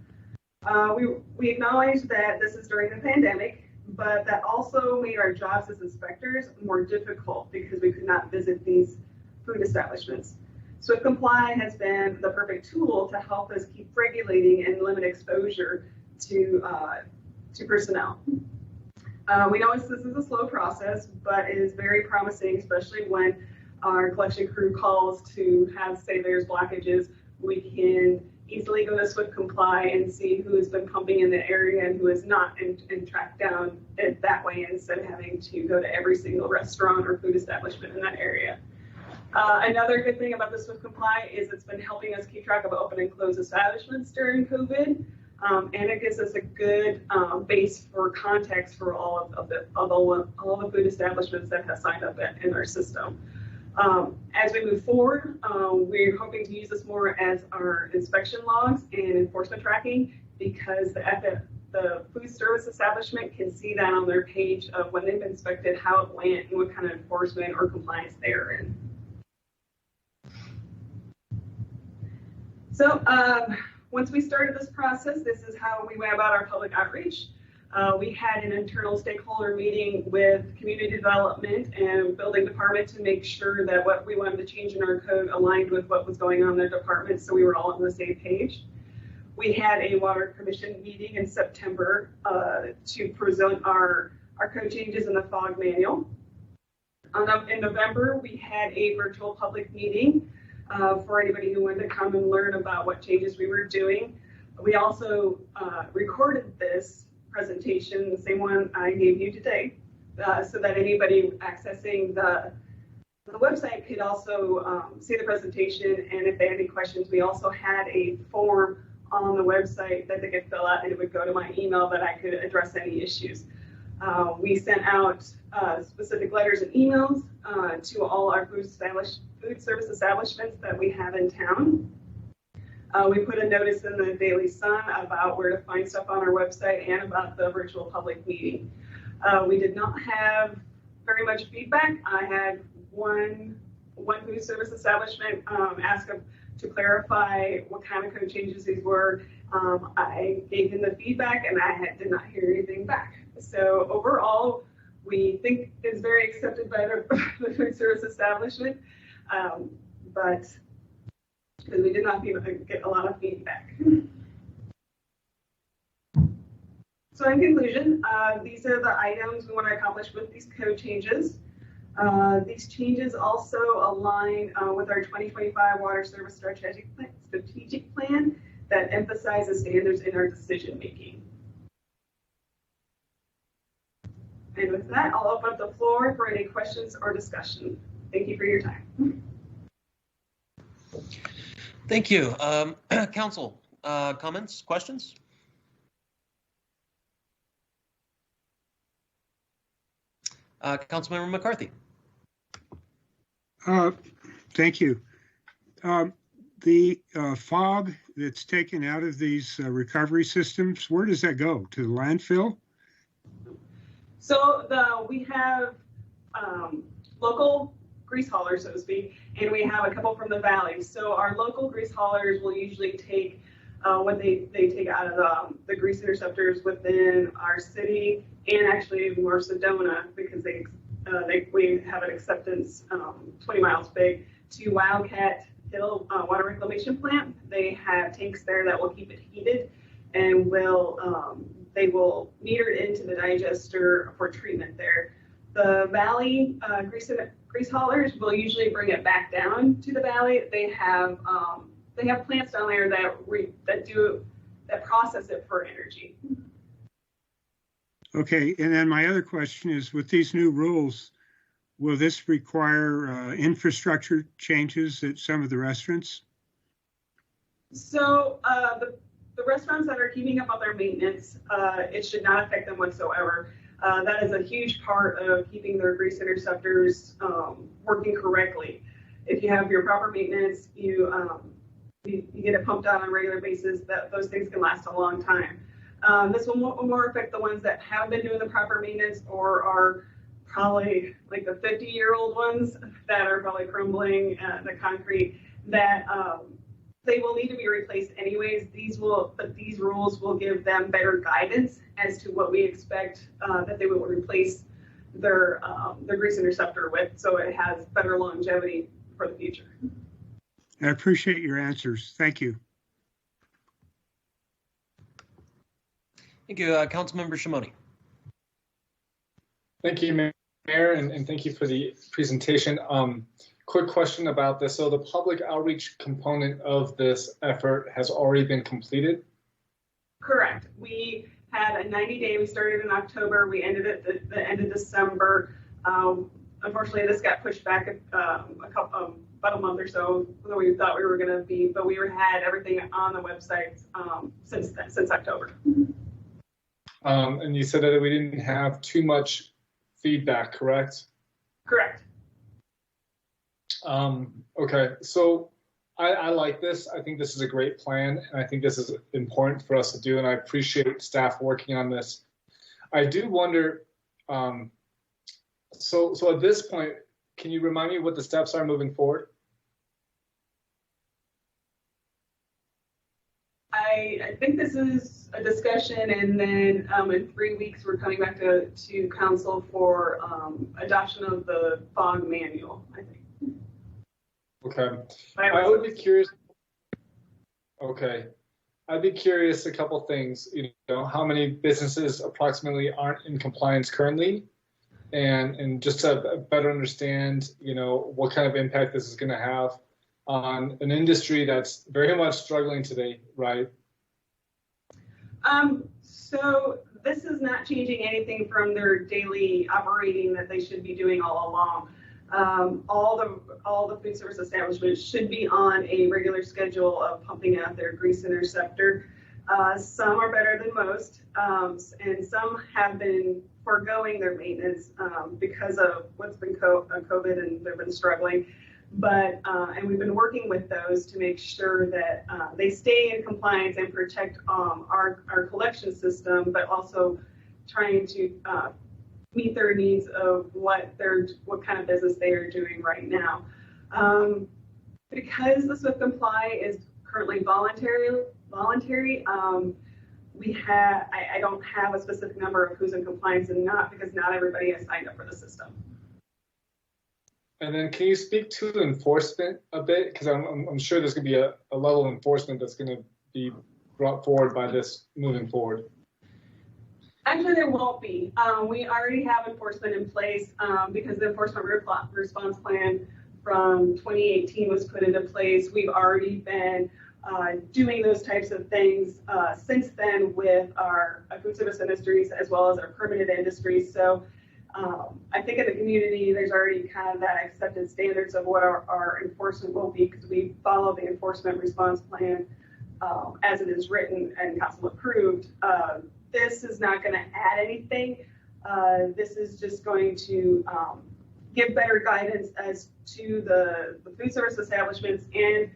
We acknowledge that this is during the pandemic, but that also made our jobs as inspectors more difficult because we could not visit these food establishments. Swift Comply has been the perfect tool to help us keep regulating and limit exposure to personnel. We know this is a slow process, but it is very promising, especially when our collection crew calls to say there's blockages. We can easily go to Swift Comply and see who has been pumping in the area and who is not, and track down it that way instead of having to go to every single restaurant or food establishment in that area. Another good thing about the Swift Comply is it's been helping us keep track of open and closed establishments during COVID, and it gives us a good base for context for all of the food establishments that have signed up in our system. As we move forward, we're hoping to use this more as our inspection logs and enforcement tracking, because the food service establishment can see that on their page of when they've inspected, how it went, and what kind of enforcement or compliance they are in. So once we started this process, this is how we went about our public outreach. We had an internal stakeholder meeting with community development and building department to make sure that what we wanted to change in our code aligned with what was going on in their department, so we were all on the same page. We had a water commission meeting in September to present our code changes in the fog manual. In November, we had a virtual public meeting for anybody who wanted to come and learn about what changes we were doing. We also recorded this presentation, the same one I gave you today, so that anybody accessing the the website could also see the presentation, and if they had any questions, we also had a form on the website that they could fill out, and it would go to my email that I could address any issues. We sent out specific letters and emails to all our food service establishments that we have in town. We put a notice in the Daily Sun about where to find stuff on our website and about the virtual public meeting. We did not have very much feedback. I had one food service establishment ask to clarify what kind of code changes these were. I gave him the feedback and I did not hear anything back. So overall, we think it's very accepted by the food service establishment, but because we did not get a lot of feedback. So in conclusion, these are the items we want to accomplish with these code changes. These changes also align with our 2025 water service strategic plan that emphasizes standards in our decision making. And with that, I'll open up the floor for any questions or discussion. Thank you for your time. Thank you. Council, comments, questions? Councilmember McCarthy. Thank you. The fog that's taken out of these recovery systems, where does that go? To the landfill? So we have local grease haulers, so to speak, and we have a couple from the valley. So our local grease haulers will usually take what they take out of the grease interceptors within our city and actually more Sedona, because we have an acceptance 20 miles big to Wildcat Hill Water Reclamation Plant. They have tanks there that will keep it heated and they will meter it into the digester for treatment there. The valley grease haulers will usually bring it back down to the valley. They have plants down there that process it for energy. Okay, and then my other question is, with these new rules, will this require infrastructure changes at some of the restaurants? So the restaurants that are keeping up on their maintenance, it should not affect them whatsoever. That is a huge part of keeping their grease interceptors working correctly. If you have your proper maintenance, you get it pumped out on a regular basis, those things can last a long time. This will more affect the ones that have been doing the proper maintenance or are probably like the 50-year-old ones that are probably crumbling the concrete that they will need to be replaced anyways. These rules will give them better guidance as to what we expect that they will replace their grease interceptor with, so it has better longevity for the future. I appreciate your answers. Thank you. Thank you, Councilmember Shimoni. Thank you, Mayor, and thank you for the presentation. Quick question about this. So the public outreach component of this effort has already been completed? Correct. We had a 90-day. We started in October. We ended at the end of December. Unfortunately, this got pushed back about a month or so than we thought we were going to be, but we had everything on the website since October. And you said that we didn't have too much feedback, correct? Correct. Okay, so I like this. I think this is a great plan, and I think this is important for us to do, and I appreciate staff working on this. I do wonder, so at this point, can you remind me what the steps are moving forward? I think this is a discussion, and then in 3 weeks we're coming back to council for adoption of the FOG manual, I think. Okay. I would be curious. Okay. I'd be curious a couple things, how many businesses approximately aren't in compliance currently, and just to better understand, what kind of impact this is going to have on an industry that's very much struggling today, right? So this is not changing anything from their daily operating that they should be doing all along. All the food service establishments should be on a regular schedule of pumping out their grease interceptor. Some are better than most, and some have been foregoing their maintenance because of what's been COVID, and they've been struggling. But and we've been working with those to make sure that they stay in compliance and protect our collection system, but also trying to meet their needs of what kind of business they are doing right now. Because the SWIFT Comply is currently voluntary. I don't have a specific number of who's in compliance and not, because not everybody has signed up for the system. And then can you speak to enforcement a bit? Because I'm sure there's going to be a level of enforcement that's going to be brought forward by this moving forward. Actually, there won't be. We already have enforcement in place because the enforcement response plan from 2018 was put into place. We've already been doing those types of things since then with our food service industries as well as our permitted industries. So I think in the community, there's already kind of that accepted standards of what our enforcement will be, because we follow the enforcement response plan as it is written and council approved. This is not going to add anything. This is just going to give better guidance as to the food service establishments and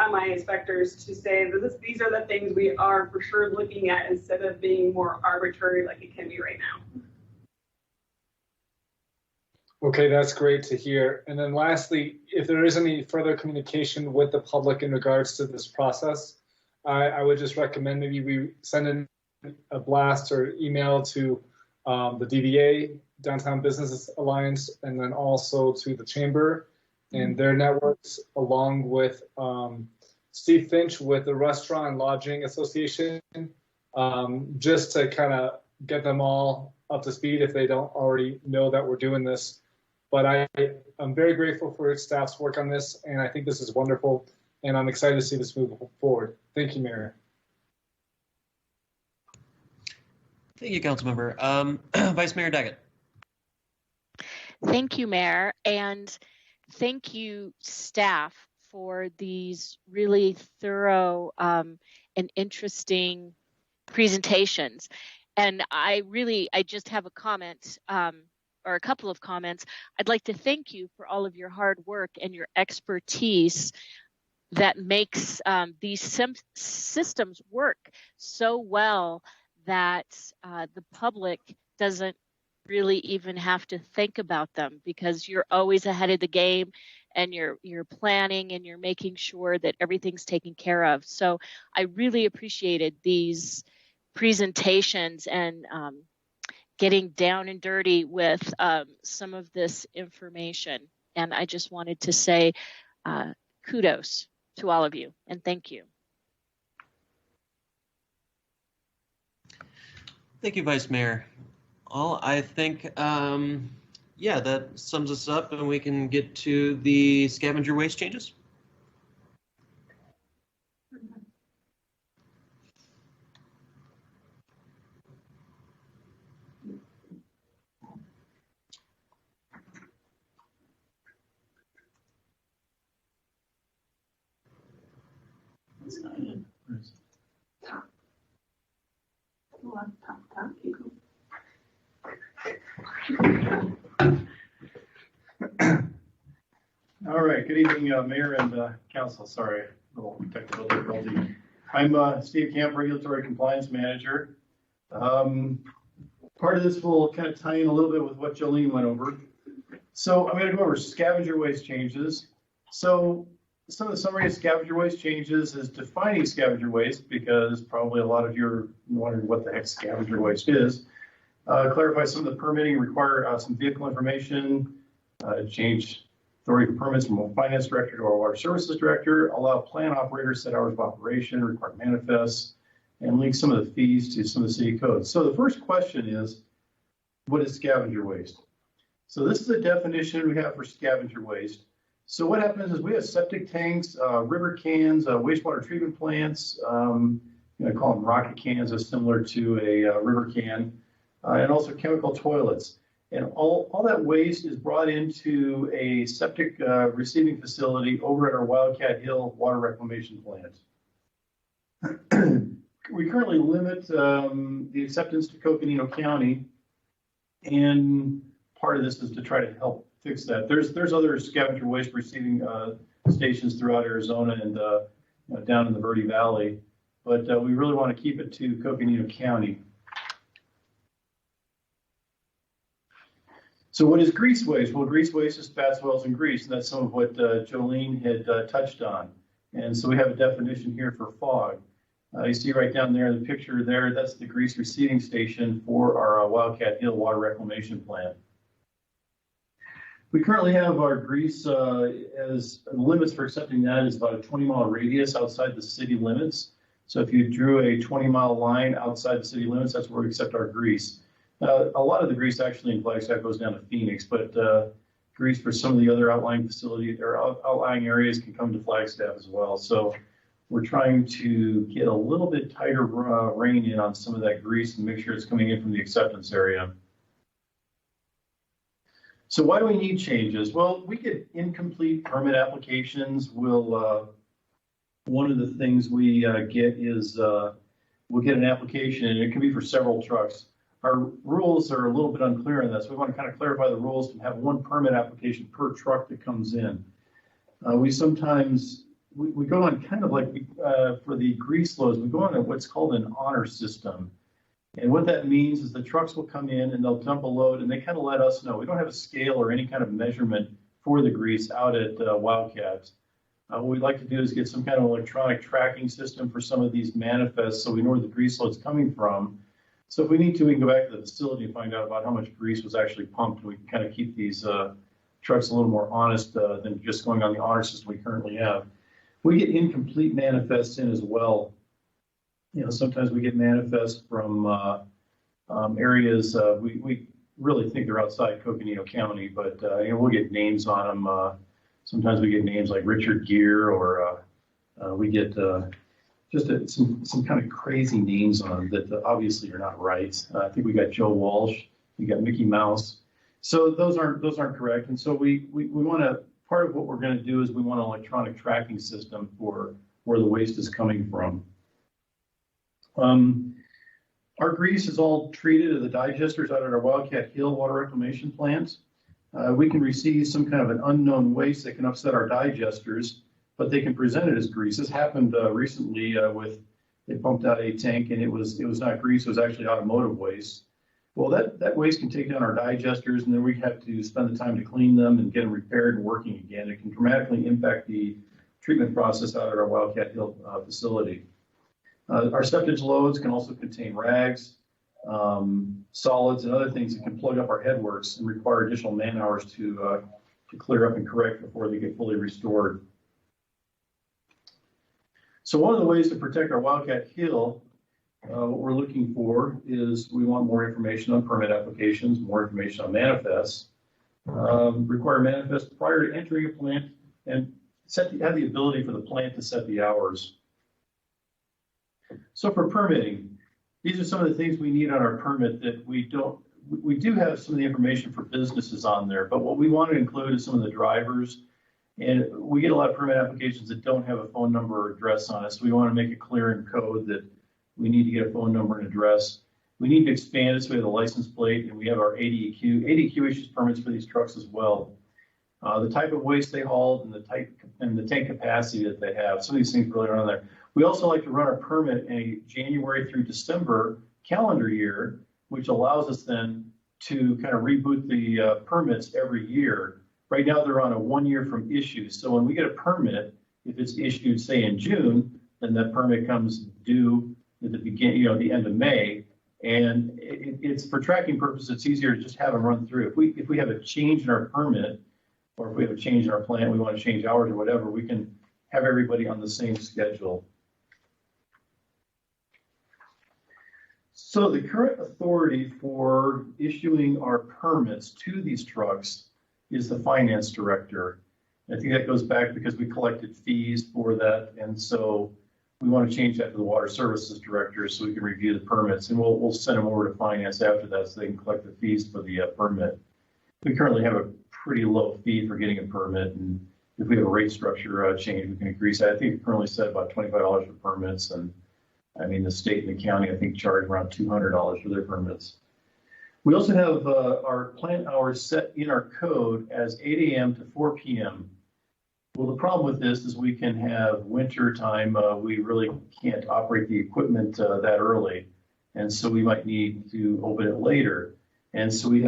my inspectors to say that these are the things we are for sure looking at, instead of being more arbitrary like it can be right now. Okay, that's great to hear. And then lastly, if there is any further communication with the public in regards to this process, I would just recommend maybe we send in a blast or email to the DBA, Downtown Business Alliance, and then also to the Chamber and their networks, along with Steve Finch with the Restaurant and Lodging Association, just to kind of get them all up to speed if they don't already know that we're doing this. But I'm very grateful for staff's work on this, and I think this is wonderful, and I'm excited to see this move forward. Thank you, Mayor. Thank you, Councilmember. Vice Mayor Daggett. Thank you, Mayor, and thank you, staff, for these really thorough and interesting presentations. And I just have a comment, or a couple of comments. I'd like to thank you for all of your hard work and your expertise that makes these systems work so well that the public doesn't really even have to think about them, because you're always ahead of the game and you're planning and you're making sure that everything's taken care of. So I really appreciated these presentations and getting down and dirty with some of this information. And I just wanted to say kudos to all of you, and thank you. Thank you, Vice Mayor. Well, I think, yeah, that sums us up, and we can get to the scavenger waste changes. All right, good evening, Mayor and Council. Sorry, a little technical difficulty. I'm Steve Camp, Regulatory Compliance Manager. Part of this will kind of tie in a little bit with what Jolene went over. So I'm going to go over scavenger waste changes. So some of the summary of scavenger waste changes is defining scavenger waste, because probably a lot of you are wondering what the heck scavenger waste is. Clarify some of the permitting, require some vehicle information, change authority for permits from a finance director to our water services director, allow plant operators set hours of operation, require manifests, and link some of the fees to some of the city codes. So the first question is, what is scavenger waste? So this is a definition we have for scavenger waste. So what happens is we have septic tanks, river cans, wastewater treatment plants, I call them rocket cans, as similar to a river can, and also chemical toilets. And all that waste is brought into a septic receiving facility over at our Wildcat Hill water reclamation plant. We currently limit the acceptance to Coconino County, and part of this is to try to help fix that. There's other scavenger waste receiving stations throughout Arizona and down in the Verde Valley, but we really want to keep it to Coconino County. So what is grease waste? Well, grease waste is fats, oils, and grease, and that's some of what Jolene had touched on. And so we have a definition here for fog. You see right down there in the picture there, that's the grease receiving station for our Wildcat Hill water reclamation plant. We currently have our grease as limits for accepting that is about a 20-mile radius outside the city limits. So if you drew a 20-mile line outside the city limits, that's where we accept our grease. A lot of the grease actually in Flagstaff goes down to Phoenix, but grease for some of the other outlying facilities or outlying areas can come to Flagstaff as well. So we're trying to get a little bit tighter rein in on some of that grease and make sure it's coming in from the acceptance area. So why do we need changes? Well, we get incomplete permit applications. One of the things we get is we'll get an application, and it can be for several trucks. Our rules are a little bit unclear on that, so we want to kind of clarify the rules and have one permit application per truck that comes in. We sometimes we go on kind of like for the grease loads, we go on what's called an honor system. And what that means is the trucks will come in and they'll dump a load and they kind of let us know. We don't have a scale or any kind of measurement for the grease out at Wildcat. What we'd like to do is get some kind of electronic tracking system for some of these manifests so we know where the grease load's coming from. So if we need to, we can go back to the facility and find out about how much grease was actually pumped. And we can kind of keep these trucks a little more honest than just going on the honor system we currently have. We get incomplete manifests in as well. You know, sometimes we get manifests from areas we really think they're outside Coconino County, but you know, we'll get names on them. Sometimes we get names like Richard Gere, or we get just some kind of crazy names on them that obviously are not right. I think we got Joe Walsh, we got Mickey Mouse. So those aren't correct, and so we want to. Part of what we're going to do is we want an electronic tracking system for where the waste is coming from. Our grease is all treated at the digesters out at our Wildcat Hill water reclamation plant. We can receive some kind of an unknown waste that can upset our digesters, but they can present it as grease. This happened recently they pumped out a tank and it was not grease, it was actually automotive waste. Well, that waste can take down our digesters, and then we have to spend the time to clean them and get them repaired and working again. It can dramatically impact the treatment process out at our Wildcat Hill facility. Our septic loads can also contain rags, solids, and other things that can plug up our headworks and require additional man hours to clear up and correct before they get fully restored. So one of the ways to protect our Wildcat Hill, what we're looking for is we want more information on permit applications, more information on manifests, require manifests prior to entering a plant, and have the ability for the plant to set the hours. So for permitting, these are some of the things we need on our permit that we do have some of the information for businesses on there, but what we want to include is some of the drivers. And we get a lot of permit applications that don't have a phone number or address on it, so we want to make it clear in code that we need to get a phone number and address. We need to expand it so we have the license plate, and we have our ADEQ. ADEQ issues permits for these trucks as well. The type of waste they hauled and the tank capacity that they have. Some of these things really are on there. We also like to run our permit in a January through December calendar year, which allows us then to kind of reboot the permits every year. Right now, they're on a 1 year from issue. So when we get a permit, if it's issued, say, in June, then that permit comes due at the beginning, the end of May. And it's for tracking purposes, it's easier to just have them run through. If we have a change in our permit, or if we have a change in our plan, we want to change hours or whatever, we can have everybody on the same schedule. So the current authority for issuing our permits to these trucks is the finance director. I think that goes back because we collected fees for that. And so we want to change that to the Water Services Director so we can review the permits, and we'll send them over to Finance after that so they can collect the fees for the permit. We currently have a pretty low fee for getting a permit, and if we have a rate structure change, we can increase that. I think we currently set about $25 for permits, and I mean, the state and the county, I think, charge around $200 for their permits. We also have our plant hours set in our code as 8 a.m. to 4 p.m. Well, the problem with this is we can have winter time. We really can't operate the equipment that early, and so we might need to open it later. And so we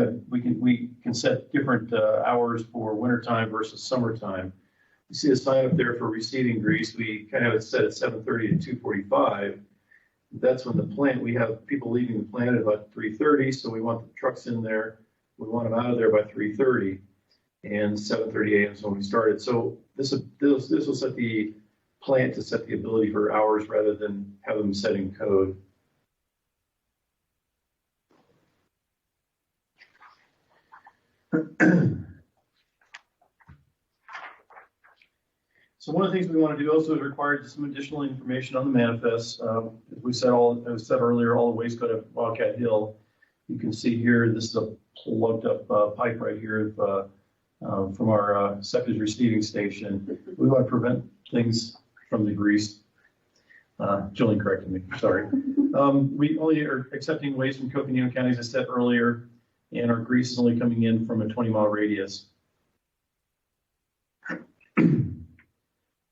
can set different hours for wintertime versus summertime. You see a sign up there for receiving grease. We kind of have it set at 7:30 to 2:45. That's when we have people leaving the plant at about 3:30. So we want the trucks in there. We want them out of there by 3:30, and 7:30 a.m. is when we started. So this will set the plant to set the ability for hours rather than have them set in code. So one of the things we want to do also is require some additional information on the manifest. As we said earlier, all the waste go to Wildcat Hill. You can see here, this is a plugged up pipe right here from our septic receiving station. We want to prevent things from the grease. Jillian corrected me, sorry. We only are accepting waste from Coconino County, as I said earlier, and our grease is only coming in from a 20-mile radius.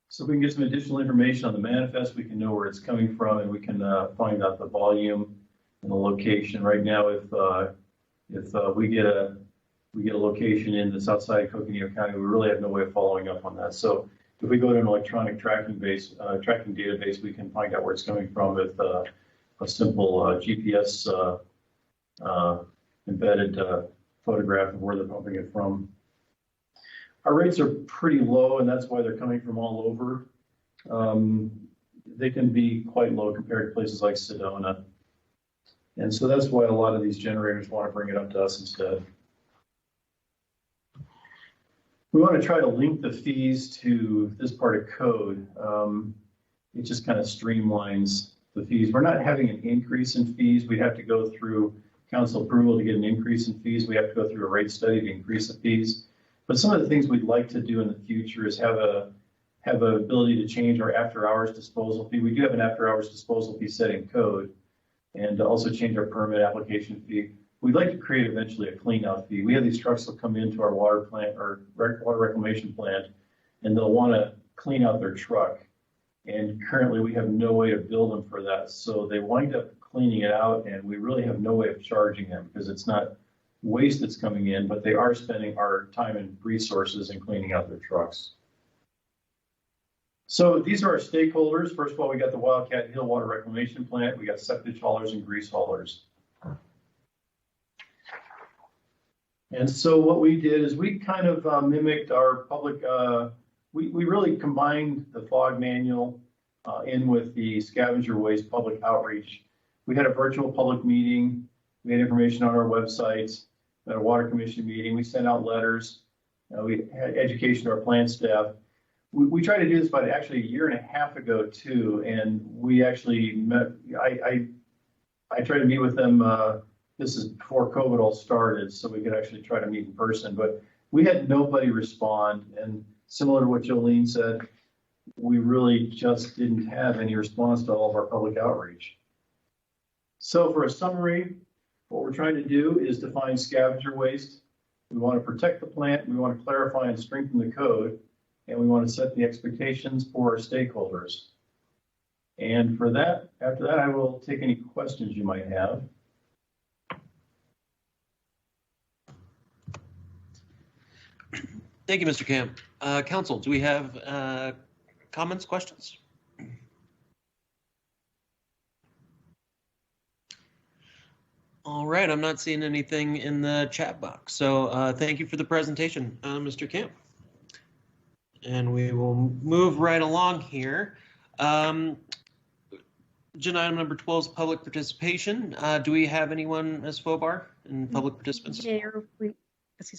So we can get some additional information on the manifest. We can know where it's coming from, and we can find out the volume and the location. Right now, if we get a location in that's outside Coconino County, we really have no way of following up on that. So if we go to an electronic tracking database, we can find out where it's coming from with a simple GPS embedded photograph of where they're pumping it from. Our rates are pretty low, and that's why they're coming from all over. They can be quite low compared to places like Sedona. And so that's why a lot of these generators want to bring it up to us instead. We want to try to link the fees to this part of code. It just kind of streamlines the fees. We're not having an increase in fees. We'd have to go through council approval to get an increase in fees. We have to go through a rate study to increase the fees. But some of the things we'd like to do in the future is have an ability to change our after-hours disposal fee. We do have an after-hours disposal fee set in code, and also change our permit application fee. We'd like to create eventually a clean-out fee. We have these trucks that come into our water plant or water reclamation plant, and they'll want to clean out their truck. And currently, we have no way to bill them for that. So they wind up cleaning it out, and we really have no way of charging them because it's not waste that's coming in, but they are spending our time and resources in cleaning out their trucks. So these are our stakeholders. First of all, we got the Wildcat Hill Water Reclamation Plant. We got septic haulers and grease haulers. And so what we did is we kind of mimicked our public, we really combined the FOG manual in with the scavenger waste public outreach. We had a virtual public meeting. We had information on our websites. At a water commission meeting, we sent out letters. We had education to our plant staff. We tried to do this about actually a year and a half ago too, and we actually met. I tried to meet with them. This is before COVID all started, so we could actually try to meet in person. But we had nobody respond, and similar to what Jolene said, we really just didn't have any response to all of our public outreach. So for a summary, what we're trying to do is define scavenger waste. We want to protect the plant, we want to clarify and strengthen the code, and we want to set the expectations for our stakeholders. And for that, after that, I will take any questions you might have. Thank you, Mr. Camp. Council, do we have comments, questions? All right, I'm not seeing anything in the chat box. So thank you for the presentation, Mr. Camp. And we will move right along here. Agenda item number 12 is public participation. Do we have anyone, Ms. Fobar, in public participants? Mayor,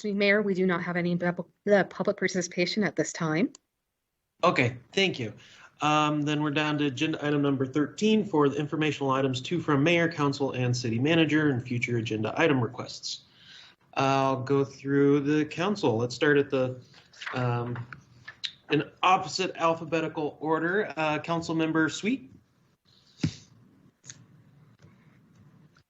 Mayor, we do not have any public participation at this time. Okay, thank you. Then we're down to agenda item number 13 for the informational items, 2 from mayor, council, and city manager, and future agenda item requests. I'll go through the council. Let's start at the in opposite alphabetical order. Council member Sweet.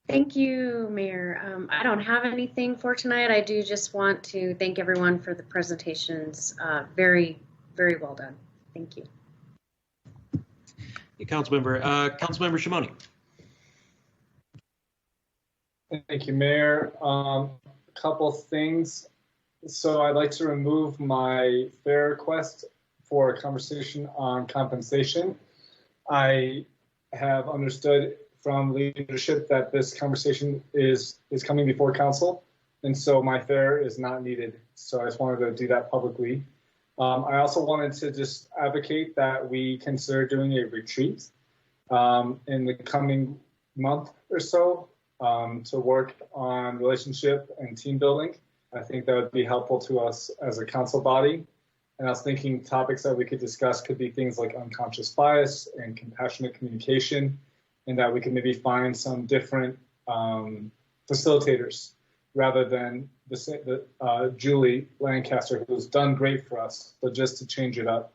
Thank you, Mayor. I don't have anything for tonight. I do just want to thank everyone for the presentations. Very, very well done. Thank you. Councilmember Shimoni. Thank you, Mayor. A couple things. So I'd like to remove my fair request for a conversation on compensation. I have understood from leadership that this conversation is coming before council, and so my fair is not needed. So I just wanted to do that publicly. I also wanted to just advocate that we consider doing a retreat in the coming month or so to work on relationship and team building. I think that would be helpful to us as a council body. And I was thinking topics that we could discuss could be things like unconscious bias and compassionate communication, and that we could maybe find some different facilitators rather than Julie Lancaster, who's done great for us, but just to change it up.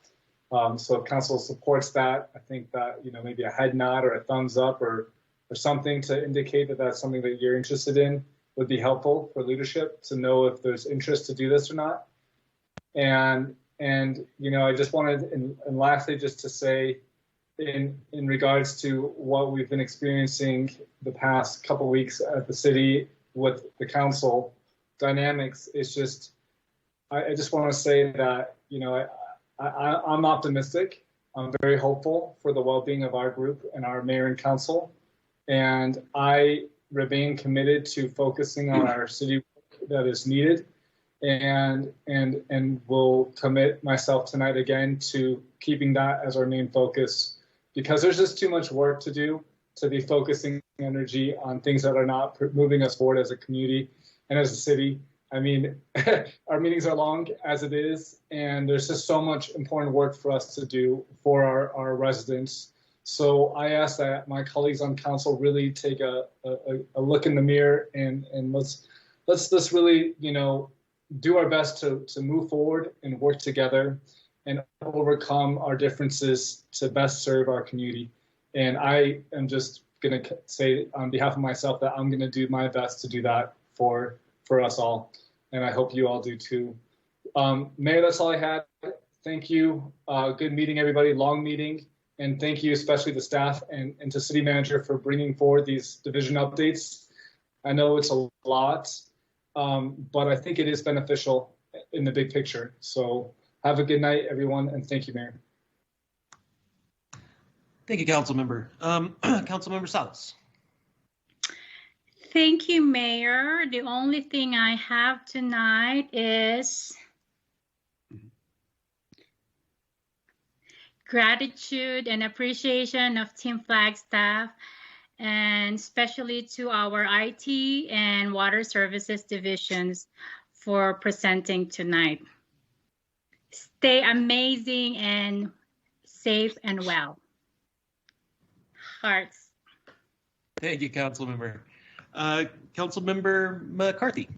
So if council supports that, I think that, maybe a head nod or a thumbs up or something to indicate that that's something that you're interested in would be helpful for leadership to know if there's interest to do this or not. And I just wanted, and lastly, just to say, in regards to what we've been experiencing the past couple of weeks at the city with the council dynamics, it's just, I just want to say that, I'm optimistic. I'm very hopeful for the well-being of our group and our mayor and council. And I remain committed to focusing on our city work that is needed, and will commit myself tonight again to keeping that as our main focus, because there's just too much work to do to be focusing energy on things that are not moving us forward as a community and as a city. I mean, our meetings are long as it is, and there's just so much important work for us to do for our residents. So I ask that my colleagues on council really take a look in the mirror and let's really, do our best to move forward and work together and overcome our differences to best serve our community. And I am just going to say on behalf of myself that I'm going to do my best to do that for us all. And I hope you all do too. Mayor, that's all I had. Thank you. Good meeting, everybody. Long meeting. And thank you, especially the staff and to city manager for bringing forward these division updates. I know it's a lot, but I think it is beneficial in the big picture. So have a good night, everyone, and thank you, Mayor. Thank you, Councilmember. Councilmember Salas. Thank you, Mayor. The only thing I have tonight is gratitude and appreciation of Team Flagstaff, and especially to our IT and Water Services divisions for presenting tonight. Stay amazing and safe and well. Hearts. Thank you, Councilmember. Councilmember McCarthy.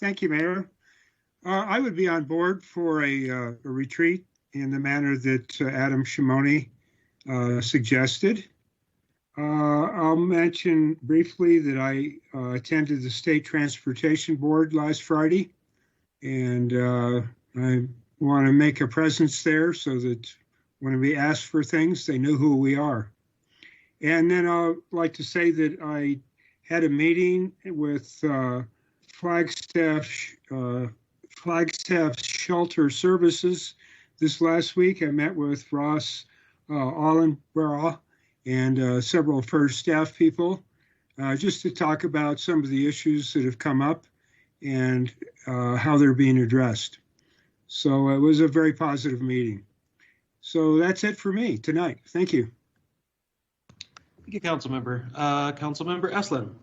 Thank you, Mayor. I would be on board for a retreat in the manner that Adam Shimoni suggested. I'll mention briefly that I attended the State Transportation Board last Friday, and I want to make a presence there so that when we ask for things, they know who we are. And then I'd like to say that I had a meeting with Flagstaff Shelter Services this last week. I met with Ross Allenborough and several first staff people just to talk about some of the issues that have come up and how they're being addressed. So it was a very positive meeting. So that's it for me tonight. Thank you. Thank you, Councilmember. Councilmember Eslin.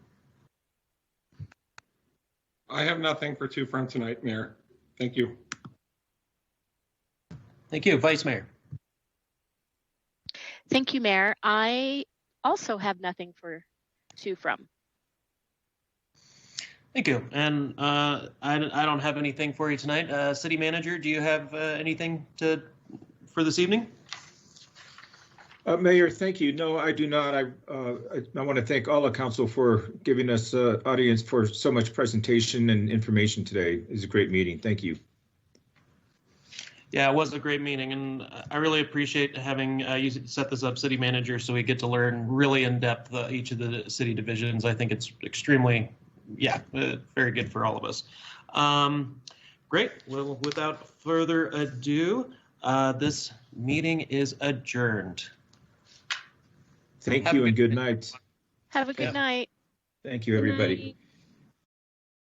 I have nothing for two from tonight, Mayor. Thank you. Thank you, Vice Mayor. Thank you, Mayor. I also have nothing from. Thank you. And I don't have anything for you tonight. City Manager, do you have anything for this evening? Mayor, thank you. No, I do not. I want to thank all the council for giving us audience for so much presentation and information today. It was a great meeting. Thank you. Yeah, it was a great meeting, and I really appreciate having you set this up, City Manager, so we get to learn really in depth each of the city divisions. I think it's extremely, very good for all of us. Great. Well, without further ado, this meeting is adjourned. Thank you and good night. Have a good night. Thank you, everybody.